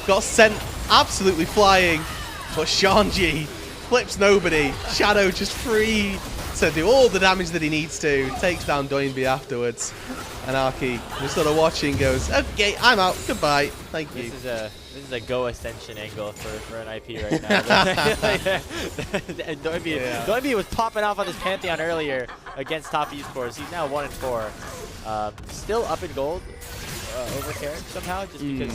Speaker 5: got sent absolutely flying, but Shanji flips nobody. Shadow just free to do all the damage that he needs to. Takes down Doinb afterwards. And Arky, just sort of watching, goes, okay, I'm out. Goodbye. Thank you.
Speaker 4: This is a go ascension angle for an IP right now. Doinb was popping off on this Pantheon earlier against top esports. He's now 1-4. Still up in gold over Carrick somehow, just because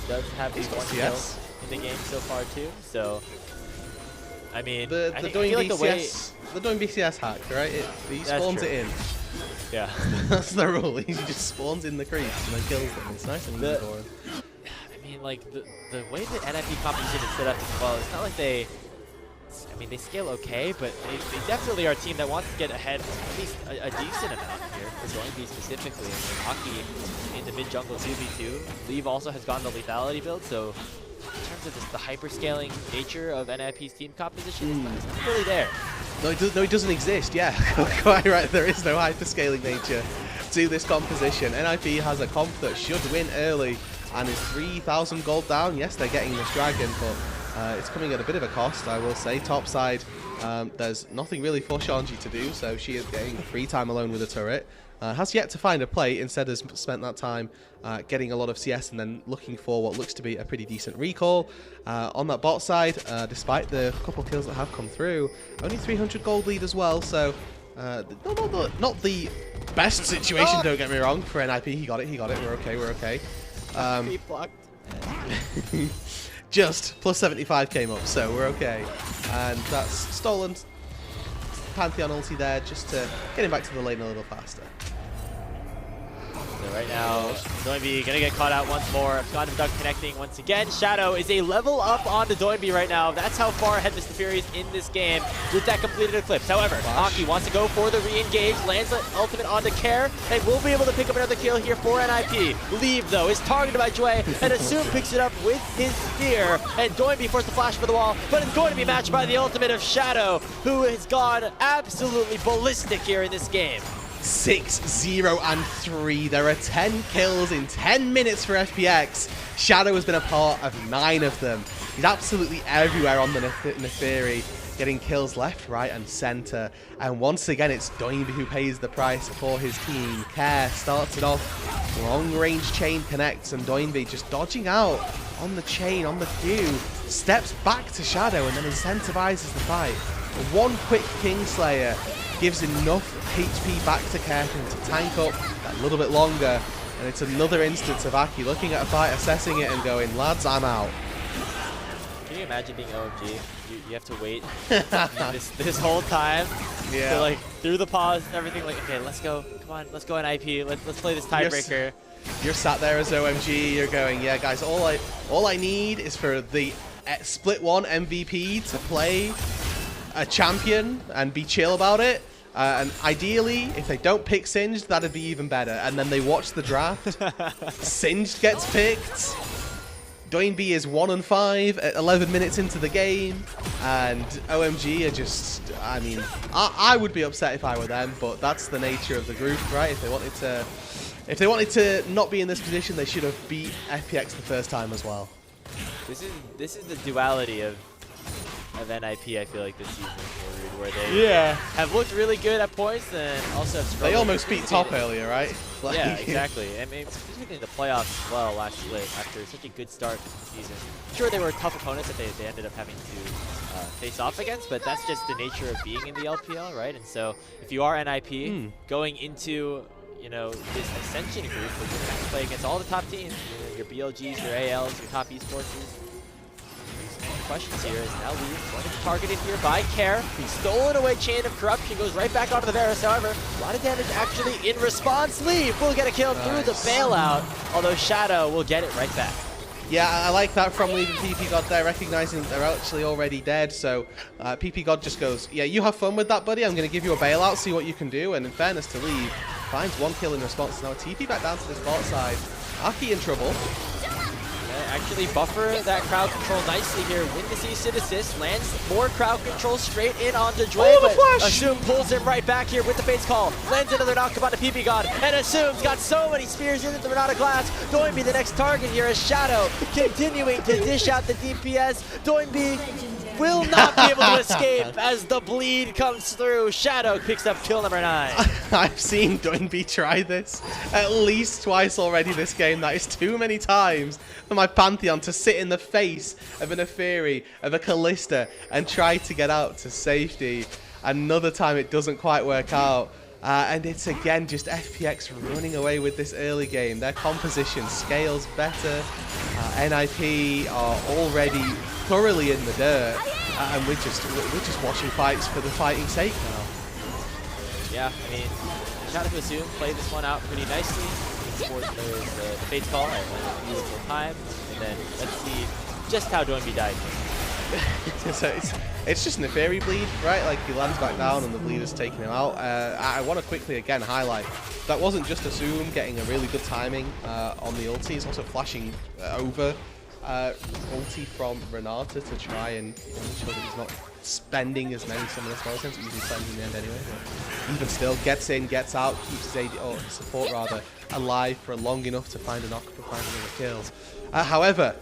Speaker 4: he does have these one kills in the game so far too. So I mean,
Speaker 5: the Doinb CS hack, right? He spawns it in.
Speaker 4: Yeah.
Speaker 5: That's the rule. He just spawns in the creeps and then kills them. It's nice and easy for him.
Speaker 4: I mean, like, the way that NIP composition is set up as well, it's not like they scale okay, but they definitely are a team that wants to get ahead at least a decent amount here, for Doinb specifically. And Hockey in the mid-jungle 2v2. Leave also has gone the lethality build, so in terms of just the hyper-scaling nature of NIP's team composition, it's not really there.
Speaker 5: No, it doesn't exist, yeah. Quite right, there is no hyperscaling nature to this composition. NIP has a comp that should win early and is 3,000 gold down. Yes, they're getting this dragon, but it's coming at a bit of a cost, I will say. Top side, there's nothing really for Shanji to do, so she is getting free time alone with a turret. Has yet to find a play, instead has spent that time getting a lot of CS and then looking for what looks to be a pretty decent recall. On that bot side, despite the couple kills that have come through, only 300 gold lead as well, so not the best situation, don't get me wrong, for NIP. He got it, we're okay. Just plus 75 came up, so we're okay. And that's stolen Pantheon ulti there, just to get him back to the lane a little faster.
Speaker 4: So right now, Doinb gonna get caught out once more. Scott Duck connecting once again. Shadow is a level up onto Doinb right now. That's how far ahead Mr. Fury is in this game with that completed eclipse. However, Aki wants to go for the re-engage, lands the ultimate onto Care, and will be able to pick up another kill here for NIP. Leave, though, is targeted by Jue, and Assume picks it up with his spear, and Doinb forced the flash for the wall, but it's going to be matched by the ultimate of Shadow, who has gone absolutely ballistic here in this game.
Speaker 5: 6-0-3. There are 10 kills in 10 minutes for FPX. Shadow has been a part of 9 of them. He's absolutely everywhere on the Neferi, getting kills left, right, and center. And once again, it's Doinb who pays the price for his team. Care starts it off. Long-range chain connects, and Doinb just dodging out on the chain, on the queue. Steps back to Shadow and then incentivizes the fight. One quick Kingslayer gives enough HP back to Care to tank up that little bit longer. And it's another instance of Aki looking at a fight, assessing it, and going, lads, I'm out.
Speaker 4: Can you imagine being OMG? You have to wait this whole time.
Speaker 5: Yeah.
Speaker 4: So, like, through the pause and everything, like, okay, let's go. Come on, let's go NIP. Let's play this tiebreaker.
Speaker 5: You're sat there as OMG. You're going, yeah, guys. All I need is for the split one MVP to play a champion and be chill about it. And ideally, if they don't pick Singed, that'd be even better. And then they watch the draft. Singed gets picked. Doinb is 1-5 at 11 minutes into the game, and OMG are just, I mean, I would be upset if I were them, but that's the nature of the group, right? If they wanted to not be in this position, they should have beat FPX the first time as well.
Speaker 4: This is the duality of NIP, I feel like, this season, where they have looked really good at points and also have struggled.
Speaker 5: They almost beat top earlier, right? Like,
Speaker 4: yeah, exactly. I mean, specifically in the playoffs as well last split after such a good start to the season. Sure, they were tough opponents that they ended up having to face off against, but that's just the nature of being in the LPL, right? And so if you are NIP, going into this Ascension group where you're going to have to play against all the top teams, your BLGs, your ALs, your top esports. Questions here is now Lee going to be targeted here by Care. He's stolen away Chain of Corruption, goes right back onto the Varus. However, a lot of damage actually in response. Lee will get a kill through the bailout, although Shadow will get it right back.
Speaker 5: Yeah, I like that from leaving PP God there, recognizing they're actually already dead. So PP God just goes, yeah, you have fun with that, buddy. I'm going to give you a bailout, see what you can do. And in fairness to Lee, finds 1 kill in response. Now a TP back down to this bot side. Aki in trouble.
Speaker 4: Actually buffer that crowd control nicely here. Win the cease and assist, lands more crowd control straight in onto Dwayne.
Speaker 5: Oh, the flash!
Speaker 4: Assume pulls him right back here with the face call. Lands another knock on to PP God, and Assume's got so many spears into the Renata Glass. Doinb the next target here as Shadow continuing to dish out the DPS. Doinb will not be able to escape as the bleed comes through. Shadow picks up kill number 9.
Speaker 5: I've seen Doinb try this at least twice already this game. That is too many times for my Pantheon to sit in the face of an Apheri, of a Callista, and try to get out to safety. Another time it doesn't quite work out. And it's again just FPX running away with this early game. Their composition scales better. NIP are already thoroughly in the dirt, and we're just watching fights for the fighting sake now.
Speaker 4: Yeah, I mean, Shadow to Assume played this one out pretty nicely. There's the Fate's Call at a beautiful time, and then let's see just how Doinb died.
Speaker 5: So it's just an Apheri bleed, right? Like he lands back down and the bleed has taken him out. I want to quickly again highlight that wasn't just Assume getting a really good timing on the ulti. He's also flashing over ulti from Renata to try and ensure that he's not spending as many summoner spells, since usually spends in the end anyway. But even still, gets in, gets out, keeps his AD, or support rather, alive for long enough to find a knock for finding the kills. However,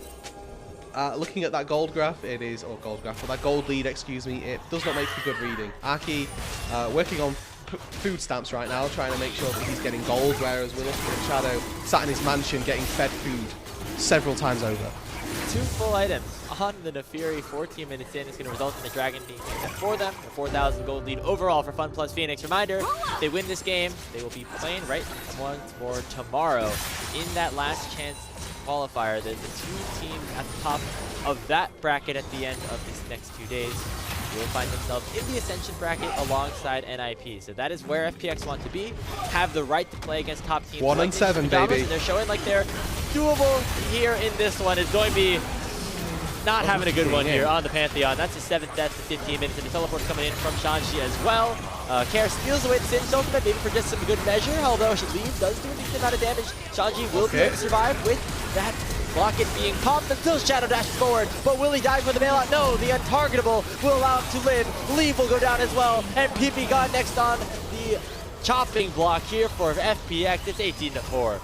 Speaker 5: looking at that gold graph, it is, or gold graph, or that gold lead, excuse me, it does not make for good reading. Aki working on food stamps right now, trying to make sure that he's getting gold, whereas we're looking at Shadow sat in his mansion getting fed food several times over.
Speaker 4: 2 full items on the Neferi 14 minutes in. It's going to result in the Dragon being set for them. A 4,000 gold lead overall for Fun Plus Phoenix. Reminder, if they win this game, they will be playing right once more tomorrow in that last chance qualifier. The 2 teams at the top of that bracket at the end of these next 2 days will find themselves in the Ascension bracket alongside NIP. So that is where FPX want to be, have the right to play against top teams.
Speaker 5: 1-7, baby.
Speaker 4: And they're showing like they're doable here in this one. It's going to be not having a good one here on the Pantheon. That's his 7th death in 15 minutes, and the teleport coming in from Shanji as well. Care steals away the Singe ultimate, maybe for just some good measure, although his leave does do a decent amount of damage. Shanji will be able to survive with that rocket being popped until Shadow dashes forward, but will he die for the bailout? No, the untargetable will allow him to live. Leave will go down as well, and PP got next on the chopping block here for FPX. It's 18-4.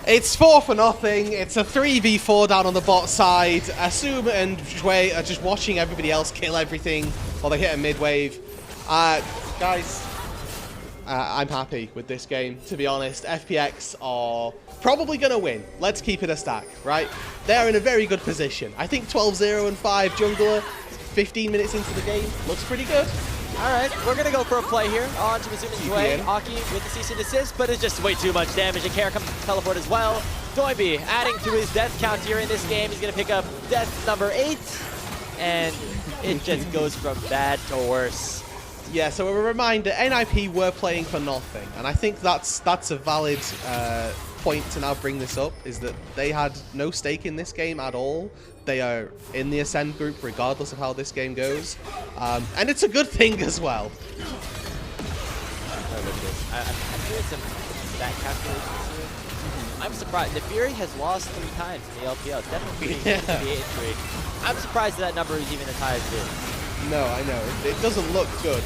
Speaker 5: It's 4-0. It's a 3v4 down on the bot side. Assume and Jue are just watching everybody else kill everything while they hit a mid-wave. Guys, I'm happy with this game, to be honest. FPX are probably going to win. Let's keep it a stack, right? They're in a very good position. I think 12-0 and 5 jungler, 15 minutes into the game, looks pretty good.
Speaker 4: All right, we're going to go for a play here on to Assume and Dwayne. Aki with the cease and desist, but it's just way too much damage. And Care comes to teleport as well. Doinb adding to his death count here in this game. He's going to pick up death number 8, and it just goes from bad to worse.
Speaker 5: Yeah, so a reminder, NIP were playing for nothing, and I think that's a valid point to now bring this up, is that they had no stake in this game at all. They are in the Ascend group regardless of how this game goes, and it's a good thing as well.
Speaker 4: I'm doing some stat calculations here. I'm surprised. The Fury has lost 3 times in the LPL. It's definitely pretty the injury. I'm surprised that number is even as high as it is.
Speaker 5: No, I know. It doesn't look good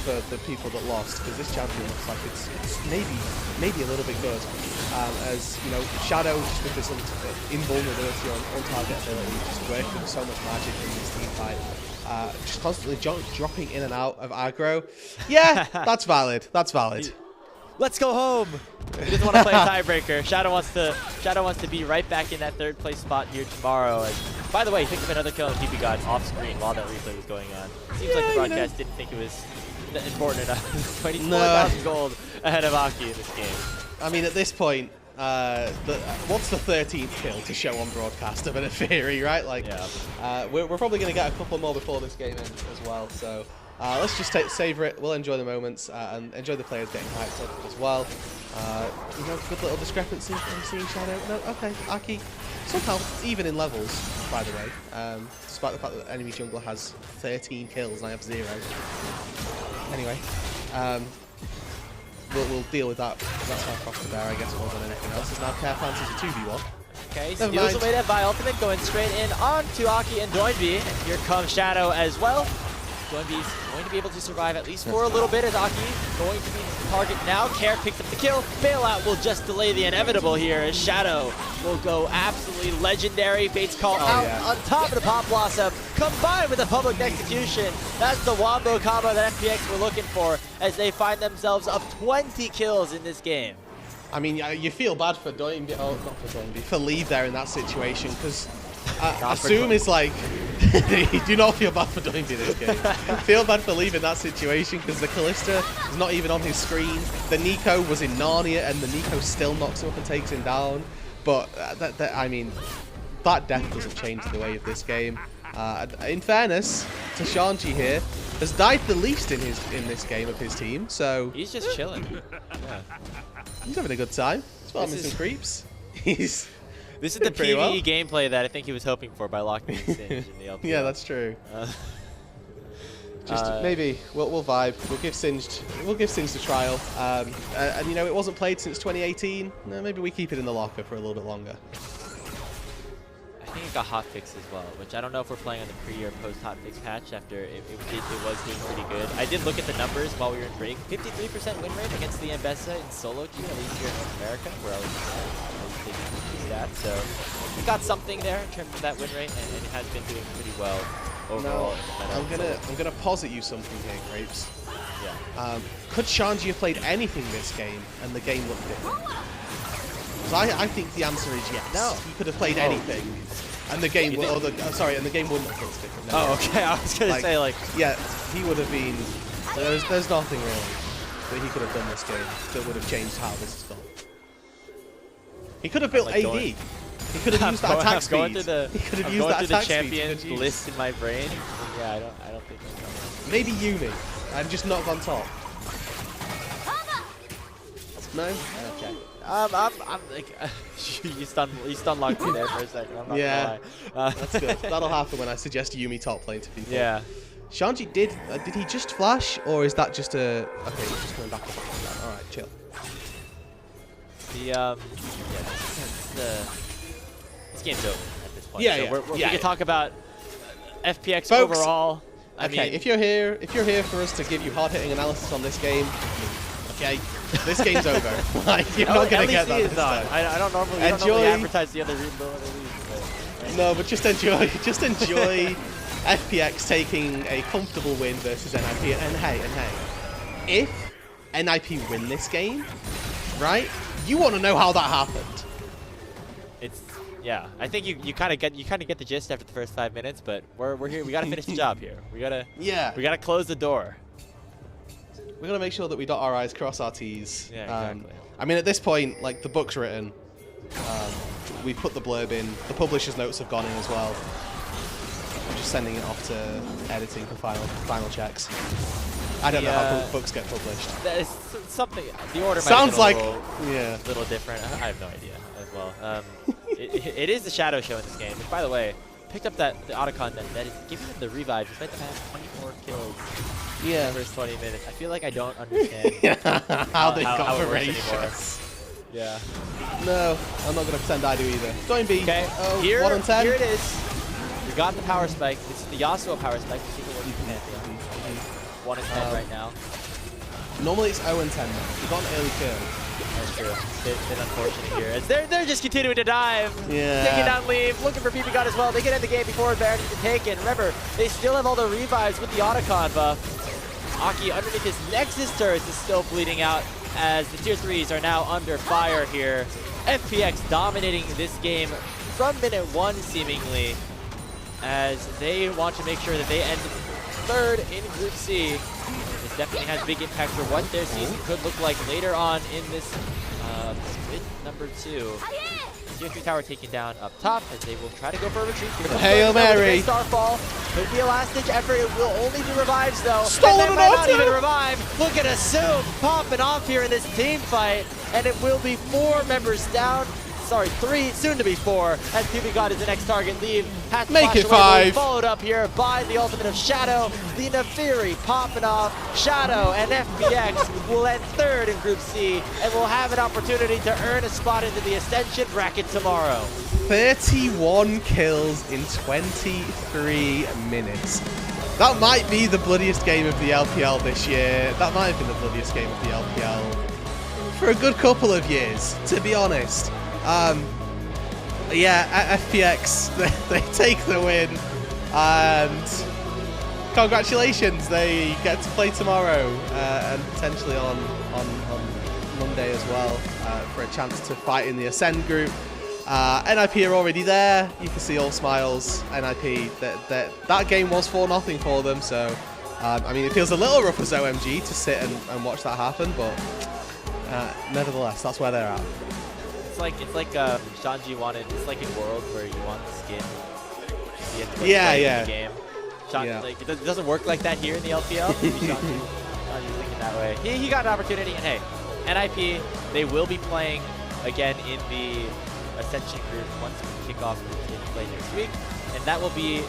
Speaker 5: for the people that lost, because this champion looks like it's maybe a little bit good. As you know, Shadow, just with his invulnerability on target ability, just working so much magic in this team fight. Just constantly dropping in and out of aggro. Yeah, that's valid. That's valid.
Speaker 4: Let's go home. He doesn't want to play a tiebreaker. Shadow wants to be right back in that 3rd place spot here tomorrow. And by the way, he picked up another kill on PP God off screen while that replay was going on. Seems like the broadcast didn't think it was important enough. 24,000 gold ahead of Aki in this game.
Speaker 5: I mean, at this point, what's the 13th kill to show on broadcast of an Fury, right? Like, we're probably going to get a couple more before this game ends as well. So let's just savor it. We'll enjoy the moments and enjoy the players getting hyped up as well. You know, good little discrepancy. I'm seeing Shadow. No, okay, Aki somehow even in levels, by the way. Despite the fact that the enemy jungler has 13 kills and I have 0. Anyway. We'll deal with that. That's how across the bear, I guess, more than anything else. As now Care Fancy's a 2v1.
Speaker 4: Okay, steals away that Vi ultimate, going straight in onto Aki and Doinb. And here comes Shadow as well. Doinb's going to be able to survive at least for a little bit, as Aki going to be the target now. Care picks up the kill. Bailout will just delay the inevitable here, as Shadow will go absolutely legendary. Fate's Call out on top of the Pop Blossom, combined with a public execution. That's the wombo combo that FPX were looking for, as they find themselves up 20 kills in this game.
Speaker 5: I mean, you feel bad for Doinb, not for Doinb, for Leave there in that situation, because assume it's like, you do not feel bad for Doinb this game. Feel bad for Leave in that situation, because the Callista is not even on his screen. The Nico was in Narnia, and the Nico still knocks him up and takes him down. But, I mean, that death doesn't change the way of this game. In fairness, Tashanji here has died the least in this game of his team, so...
Speaker 4: He's just chilling.
Speaker 5: He's having a good time. He's farming some creeps. This
Speaker 4: is the PvE gameplay that I think he was hoping for by locking in Singed in the LPL.
Speaker 5: Yeah, that's true. Just maybe we'll vibe. We'll give Singed a trial. And you know, it wasn't played since 2018. No, maybe we keep it in the locker for a little bit longer.
Speaker 4: I think it got hotfixed as well, which I don't know if we're playing on the pre or post hotfix patch after it was doing pretty good. I did look at the numbers while we were in break. 53% win rate against the Ambessa in solo queue, at least here in North America, where I was taking that. So we got something there in terms of that win rate, and it has been doing pretty well overall.
Speaker 5: No, I'm gonna posit you something here, Grapes.
Speaker 4: Yeah.
Speaker 5: Could Shanji have played anything this game and the game looked different? I think the answer is yes.
Speaker 4: No.
Speaker 5: He could have played anything, and the game would. And the game wouldn't have looked different. No.
Speaker 4: Oh, okay. I was gonna say like.
Speaker 5: Yeah, he would have been. There's nothing really that he could have done this game that would have changed how this is done. He could have built AD. He could have used that attack speed. He could have used that attack speed.
Speaker 4: Champions list in my brain. Yeah, I don't think.
Speaker 5: Maybe Yumi, and just not on top. No.
Speaker 4: Okay. I'm like, you stun locked me there for a second. I'm not gonna lie.
Speaker 5: That's good. That'll happen when I suggest Yumi top lane to people.
Speaker 4: Yeah.
Speaker 5: Shanji did he just flash, or is that just a? Okay, he's just coming back up. All right, chill.
Speaker 4: This game's over at this point.
Speaker 5: Yeah,
Speaker 4: so we can talk about FPX
Speaker 5: Folks,
Speaker 4: overall. I mean,
Speaker 5: if you're here for us to give you hard-hitting analysis on this game, okay, this game's over. Like, you're not gonna get that this time.
Speaker 4: I don't normally advertise the other league.
Speaker 5: No, but just enjoy FPX taking a comfortable win versus NIP. And hey, if NIP win this game, right? You want to know how that happened.
Speaker 4: Yeah, I think you kind of get the gist after the first 5 minutes, but we're here. We gotta finish the job here. We gotta close the door.
Speaker 5: We gotta make sure that we dot our I's, cross our T's.
Speaker 4: Yeah, exactly.
Speaker 5: I mean, at this point, like, the book's written. We put the blurb in. The publisher's notes have gone in as well. I'm just sending it off to editing for final checks. I don't know how books get published.
Speaker 4: That is something. The order
Speaker 5: sounds
Speaker 4: might
Speaker 5: like
Speaker 4: a little different. I have no idea as well. It is the Shadow Show in this game. Which, by the way, picked up the Otacon that is giving him the revive despite the past 24 kills. In the first 20 minutes. I feel like I don't understand
Speaker 5: how they got
Speaker 4: how
Speaker 5: the
Speaker 4: it works
Speaker 5: range.
Speaker 4: anymore. Yeah.
Speaker 5: No, I'm not going to pretend I do either. Doinb.
Speaker 4: Okay.
Speaker 5: Oh,
Speaker 4: Here
Speaker 5: 1 and 10.
Speaker 4: it is. We got the power spike. This is the Yasuo power spike. You see the one Pantheon. 1 and 10 right now.
Speaker 5: Normally it's 0 and 10 now. We got an early kill.
Speaker 4: That's true. Bit unfortunate here. As they're just continuing to dive.
Speaker 5: Yeah.
Speaker 4: Taking down Leave, looking for PP God as well. They get in the game before Baron is taken. Remember, they still have all the revives with the Otacon buff. Aki underneath his Nexus turret is still bleeding out as the tier 3s are now under fire here. FPX dominating this game from minute 1 seemingly, as they want to make sure that they end 3rd in Group C. This definitely has big impact for what their season could look like later on in this split number 2. Tier 3 tower taken down up top as they will try to go for a retreat.
Speaker 5: Hail Mary.
Speaker 4: Starfall. Could be a last-ditch effort. It will only be revives though.
Speaker 5: Stolen
Speaker 4: and might not
Speaker 5: auto.
Speaker 4: even revive. Look at Assume popping off here in this team fight. And it will be 4 members down. Sorry, 3, soon to be 4, as PP God is the next target. Leave. Has to
Speaker 5: Make
Speaker 4: flash
Speaker 5: it
Speaker 4: away,
Speaker 5: 5.
Speaker 4: Followed up here by the ultimate of Shadow. The Nefiri popping off. Shadow and FPX will end 3rd in Group C and will have an opportunity to earn a spot into the Ascension bracket tomorrow.
Speaker 5: 31 kills in 23 minutes. That might be the bloodiest game of the LPL this year. That might have been the bloodiest game of the LPL for a good couple of years, to be honest. Yeah, FPX, they take the win, and congratulations, they get to play tomorrow and potentially on Monday as well for a chance to fight in the Ascend group. NIP are already there. You can see all smiles. NIP, that game was 4-0 for them, so I mean, it feels a little rough as OMG to sit and watch that happen, but nevertheless, that's where they're at.
Speaker 4: It's like Shanji wanted. It's like in World where you want the skin. You have to
Speaker 5: Yeah.
Speaker 4: In the game. Like, it doesn't work like that here in the LPL. Shanji's thinking that way. He got an opportunity, and hey, NIP, they will be playing again in the Ascension group once we kick off in play next week, and that will be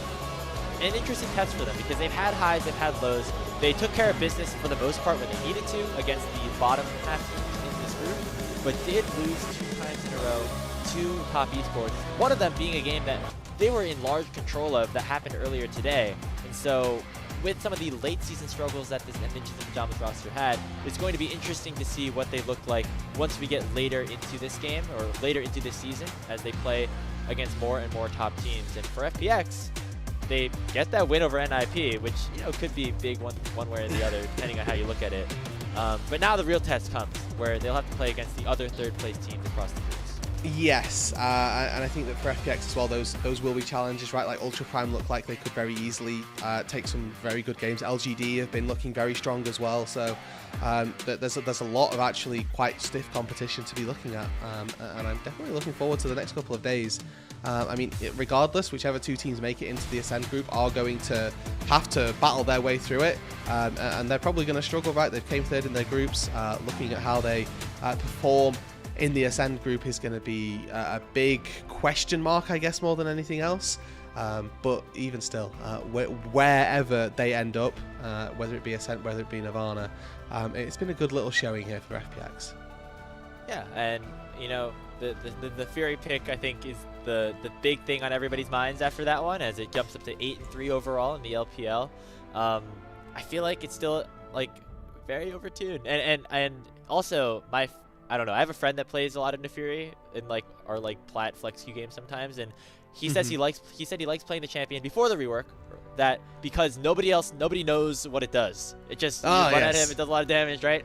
Speaker 4: an interesting test for them because they've had highs, they've had lows. They took care of business for the most part when they needed to against the bottom half teams in this group, but did lose 2 times in a row to top esports. One of them being a game that they were in large control of that happened earlier today. And so with some of the late season struggles that this Ninjas and Pajamas roster had, it's going to be interesting to see what they look like once we get later into this game or later into this season as they play against more and more top teams. And for FPX, they get that win over NIP, which could be big one way or the other, depending on how you look at it. But now the real test comes, where they'll have to play against the other 3rd place teams across the groups.
Speaker 5: Yes, and I think that for FPX as well, those will be challenges, right? Like Ultra Prime look like they could very easily take some very good games. LGD have been looking very strong as well, so there's a lot of actually quite stiff competition to be looking at, and I'm definitely looking forward to the next couple of days. I mean, regardless, whichever 2 teams make it into the Ascend group are going to have to battle their way through it, and they're probably going to struggle, right? They've came 3rd in their groups. Looking at how they perform in the Ascend group is going to be a big question mark, I guess, more than anything else. But even still, wherever they end up, whether it be Ascent, whether it be Nirvana, it's been a good little showing here for FPX. Yeah,
Speaker 4: and the Fury pick, I think, is the big thing on everybody's minds after that one, as it jumps up to 8-3 overall in the LPL. I feel like it's still like very overtuned, and also I don't know. I have a friend that plays a lot of Nefiri in our plat flex Q games sometimes, and he says he said he likes playing the champion before the rework, that because nobody knows what it does. It just you run at him, it does a lot of damage, right?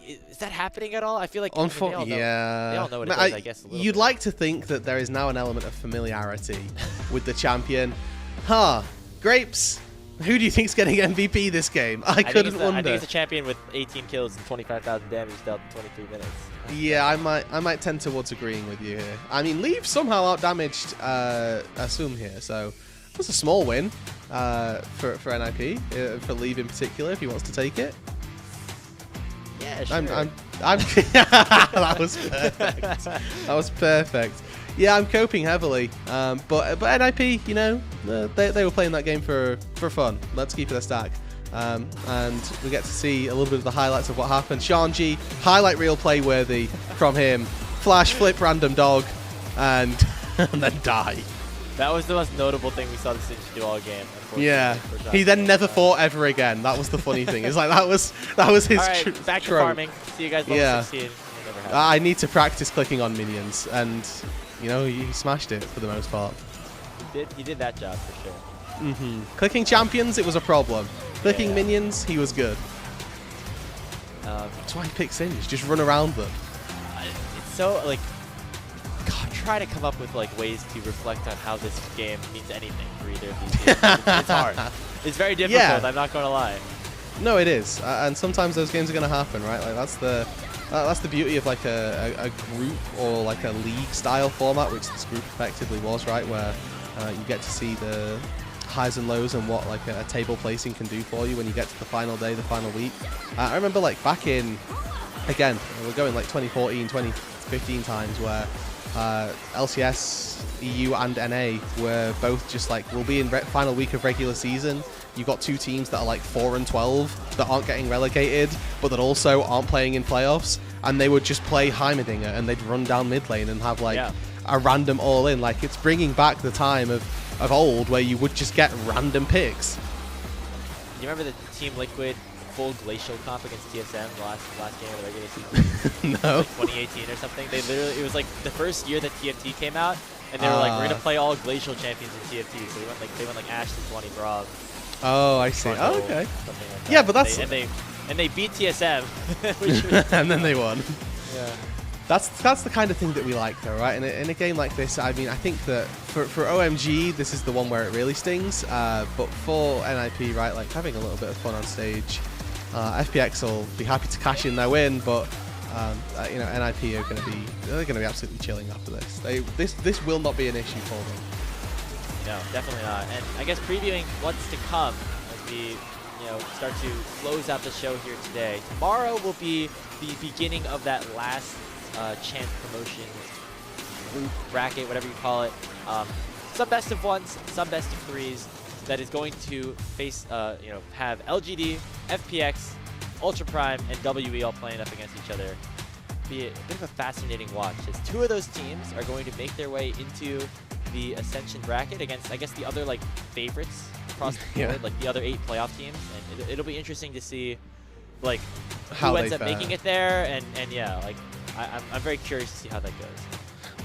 Speaker 4: Is that happening at all? I feel like they all know what it does, I guess.
Speaker 5: You'd like to think that there is now an element of familiarity with the champion. Grapes. Who do you think's getting MVP this game? I couldn't wonder.
Speaker 4: I think it's a champion with 18 kills and 25,000 damage dealt in 23 minutes.
Speaker 5: Yeah, I might tend towards agreeing with you here. I mean, Leave somehow out-damaged Assume here, so that's a small win for NIP, for Leave in particular, if he wants to take it.
Speaker 4: Yeah, sure.
Speaker 5: That was perfect. That was perfect. Yeah, I'm coping heavily, but NIP, they were playing that game for fun. Let's keep it a stack. and we get to see a little bit of the highlights of what happened. Shanji, highlight reel play worthy from him. Flash, flip, random dog, and then die.
Speaker 4: That was the most notable thing we saw the Sage do all game.
Speaker 5: Yeah, he then never fought ever again. That was the funny thing. It's like that was his.
Speaker 4: All right, back to farming. See you guys level 16.
Speaker 5: I need to practice clicking on minions, and you know he smashed it for the most part.
Speaker 4: He did that job for sure.
Speaker 5: Clicking champions, it was a problem. Clicking minions, he was good. That's why he picks Singe. Just run around them.
Speaker 4: It's so like. God, try to come up with like ways to reflect on how this game means anything for either of these teams. It's hard. It's very difficult.
Speaker 5: Yeah.
Speaker 4: I'm not going to lie.
Speaker 5: No, it is, and sometimes those games are going to happen, right? Like that's the beauty of like a group or like a league style format, which this group effectively was, right? Where you get to see the highs and lows and what like a table placing can do for you when you get to the final day, the final week. I remember like back in, again, we're going like 2014, 2015 times where LCS, EU and NA were both just like, we'll be in final week of regular season. You've got two teams that are like 4 and 12 that aren't getting relegated, but that also aren't playing in playoffs, and they would just play Heimerdinger and they'd run down mid lane and have like a random all-in. Like it's bringing back the time of old where you would just get random picks.
Speaker 4: You remember the Team Liquid full glacial comp against TSM last game of the regular season?
Speaker 5: No.
Speaker 4: Like 2018 or something. They literally, it was like the first year that TFT came out, and they were like, we're gonna play all glacial champions in TFT. So they went like Ashley, 20 Brav.
Speaker 5: Oh, I see. Oh, okay.
Speaker 4: Like
Speaker 5: yeah, but that's
Speaker 4: and they beat TSM,
Speaker 5: and then they won.
Speaker 4: Yeah.
Speaker 5: That's the kind of thing that we like, though, right? In a game like this, I mean, I think that for OMG, this is the one where it really stings. But for NIP, right, like having a little bit of fun on stage, FPX will be happy to cash in their win, but you know, NIP are they're gonna be absolutely chilling after this. This will not be an issue for them.
Speaker 4: No, definitely not. And I guess previewing what's to come as we start to close out the show here today. Tomorrow will be the beginning of that last chance promotion bracket, whatever you call it. Some best of ones, some best of threes. That is going to face, have LGD, FPX, Ultra Prime, and WE all playing up against each other. Be a bit of a fascinating watch, as two of those teams are going to make their way into the Ascension bracket against, I guess, the other like favorites across the board, like the other 8 playoff teams, and it'll be interesting to see, like, who ends up making it there, and yeah, like, I'm very curious to see how that goes.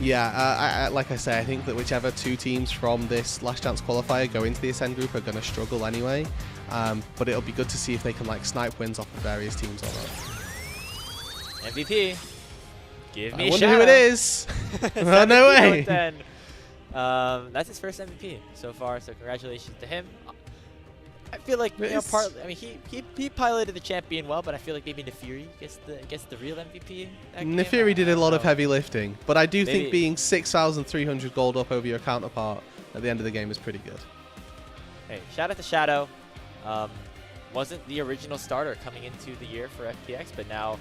Speaker 5: Yeah, like I say, I think that whichever two teams from this last chance qualifier go into the Ascend group are going to struggle anyway. But it'll be good to see if they can like snipe wins off of various teams or not.
Speaker 4: MVP, give me
Speaker 5: I
Speaker 4: a
Speaker 5: wonder
Speaker 4: shout
Speaker 5: who it is. Oh, no way.
Speaker 4: That's his first MVP so far, so congratulations to him. I feel like he piloted the champion well, but I feel like maybe Nefiri gets the real MVP.
Speaker 5: Nefiri did a lot of heavy lifting, but I do think being 6,300 gold up over your counterpart at the end of the game is pretty good.
Speaker 4: Hey, shout out to Shadow. Wasn't the original starter coming into the year for FPX, but now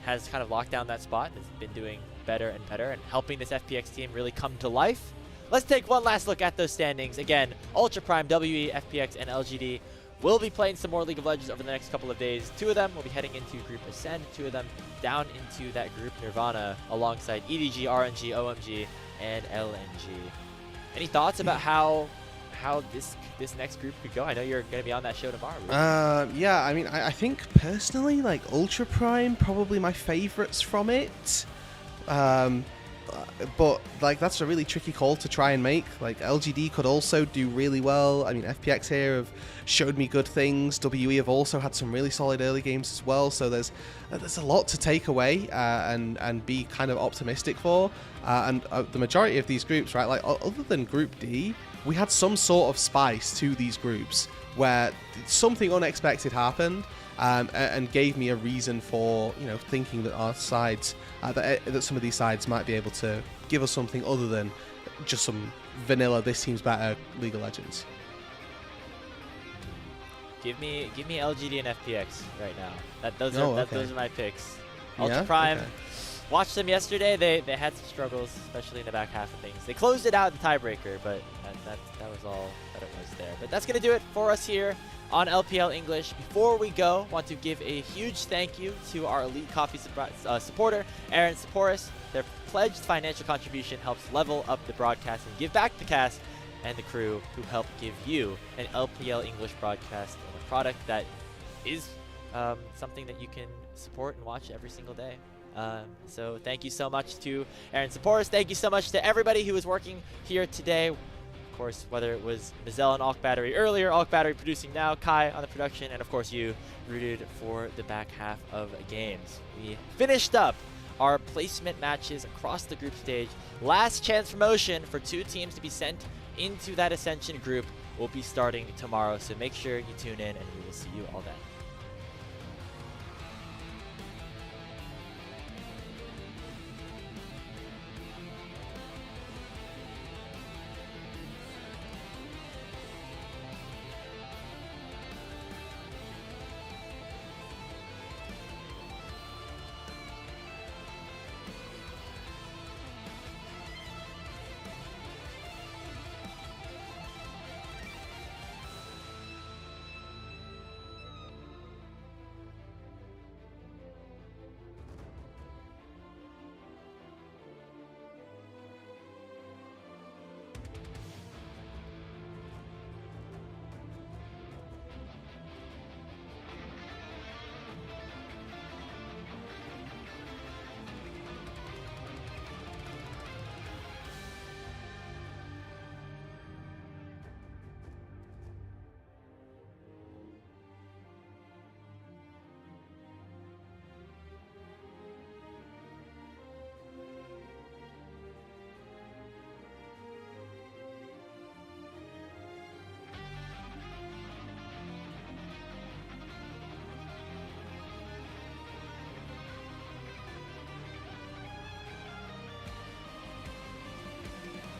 Speaker 4: has kind of locked down that spot and has been doing better and better and helping this FPX team really come to life. Let's take one last look at those standings. Again, Ultra Prime, WE, FPX, and LGD will be playing some more League of Legends over the next couple of days. 2 of them will be heading into Group Ascend, 2 of them down into that Group Nirvana alongside EDG, RNG, OMG, and LNG. Any thoughts about how this next group could go? I know you're going to be on that show tomorrow.
Speaker 5: Yeah, I mean, I think personally, like, Ultra Prime, probably my favorites from it. But like that's a really tricky call to try and make. Like LGD could also do really well. I mean, FPX here have showed me good things. WE have also had some really solid early games as well. So there's a lot to take away and be kind of optimistic for. And the majority of these groups, right? Like other than Group D, we had some sort of spice to these groups where something unexpected happened. And gave me a reason for thinking that our sides, that some of these sides might be able to give us something other than just some vanilla. This team's better League of Legends.
Speaker 4: Give me LGD and FPX right now. Those are my picks. Ultra Prime.
Speaker 5: Okay.
Speaker 4: Watched them yesterday. They had some struggles, especially in the back half of things. They closed it out in the tiebreaker, but that was all that it was there. But that's going to do it for us here on LPL English. Before we go, want to give a huge thank you to our Elite Coffee supporter, Aaron Saporis. Their pledged financial contribution helps level up the broadcast and give back the cast and the crew who help give you an LPL English broadcast and a product that is something that you can support and watch every single day. So thank you so much to Aaron Saporis. Thank you so much to everybody who was working here today. Of course, whether it was Mazel and Alk Battery earlier, Alk Battery producing now, Kai on the production, and of course you rooted for the back half of games. We finished up our placement matches across the group stage. Last chance promotion for 2 teams to be sent into that Ascension group will be starting tomorrow, so make sure you tune in and we will see you all then.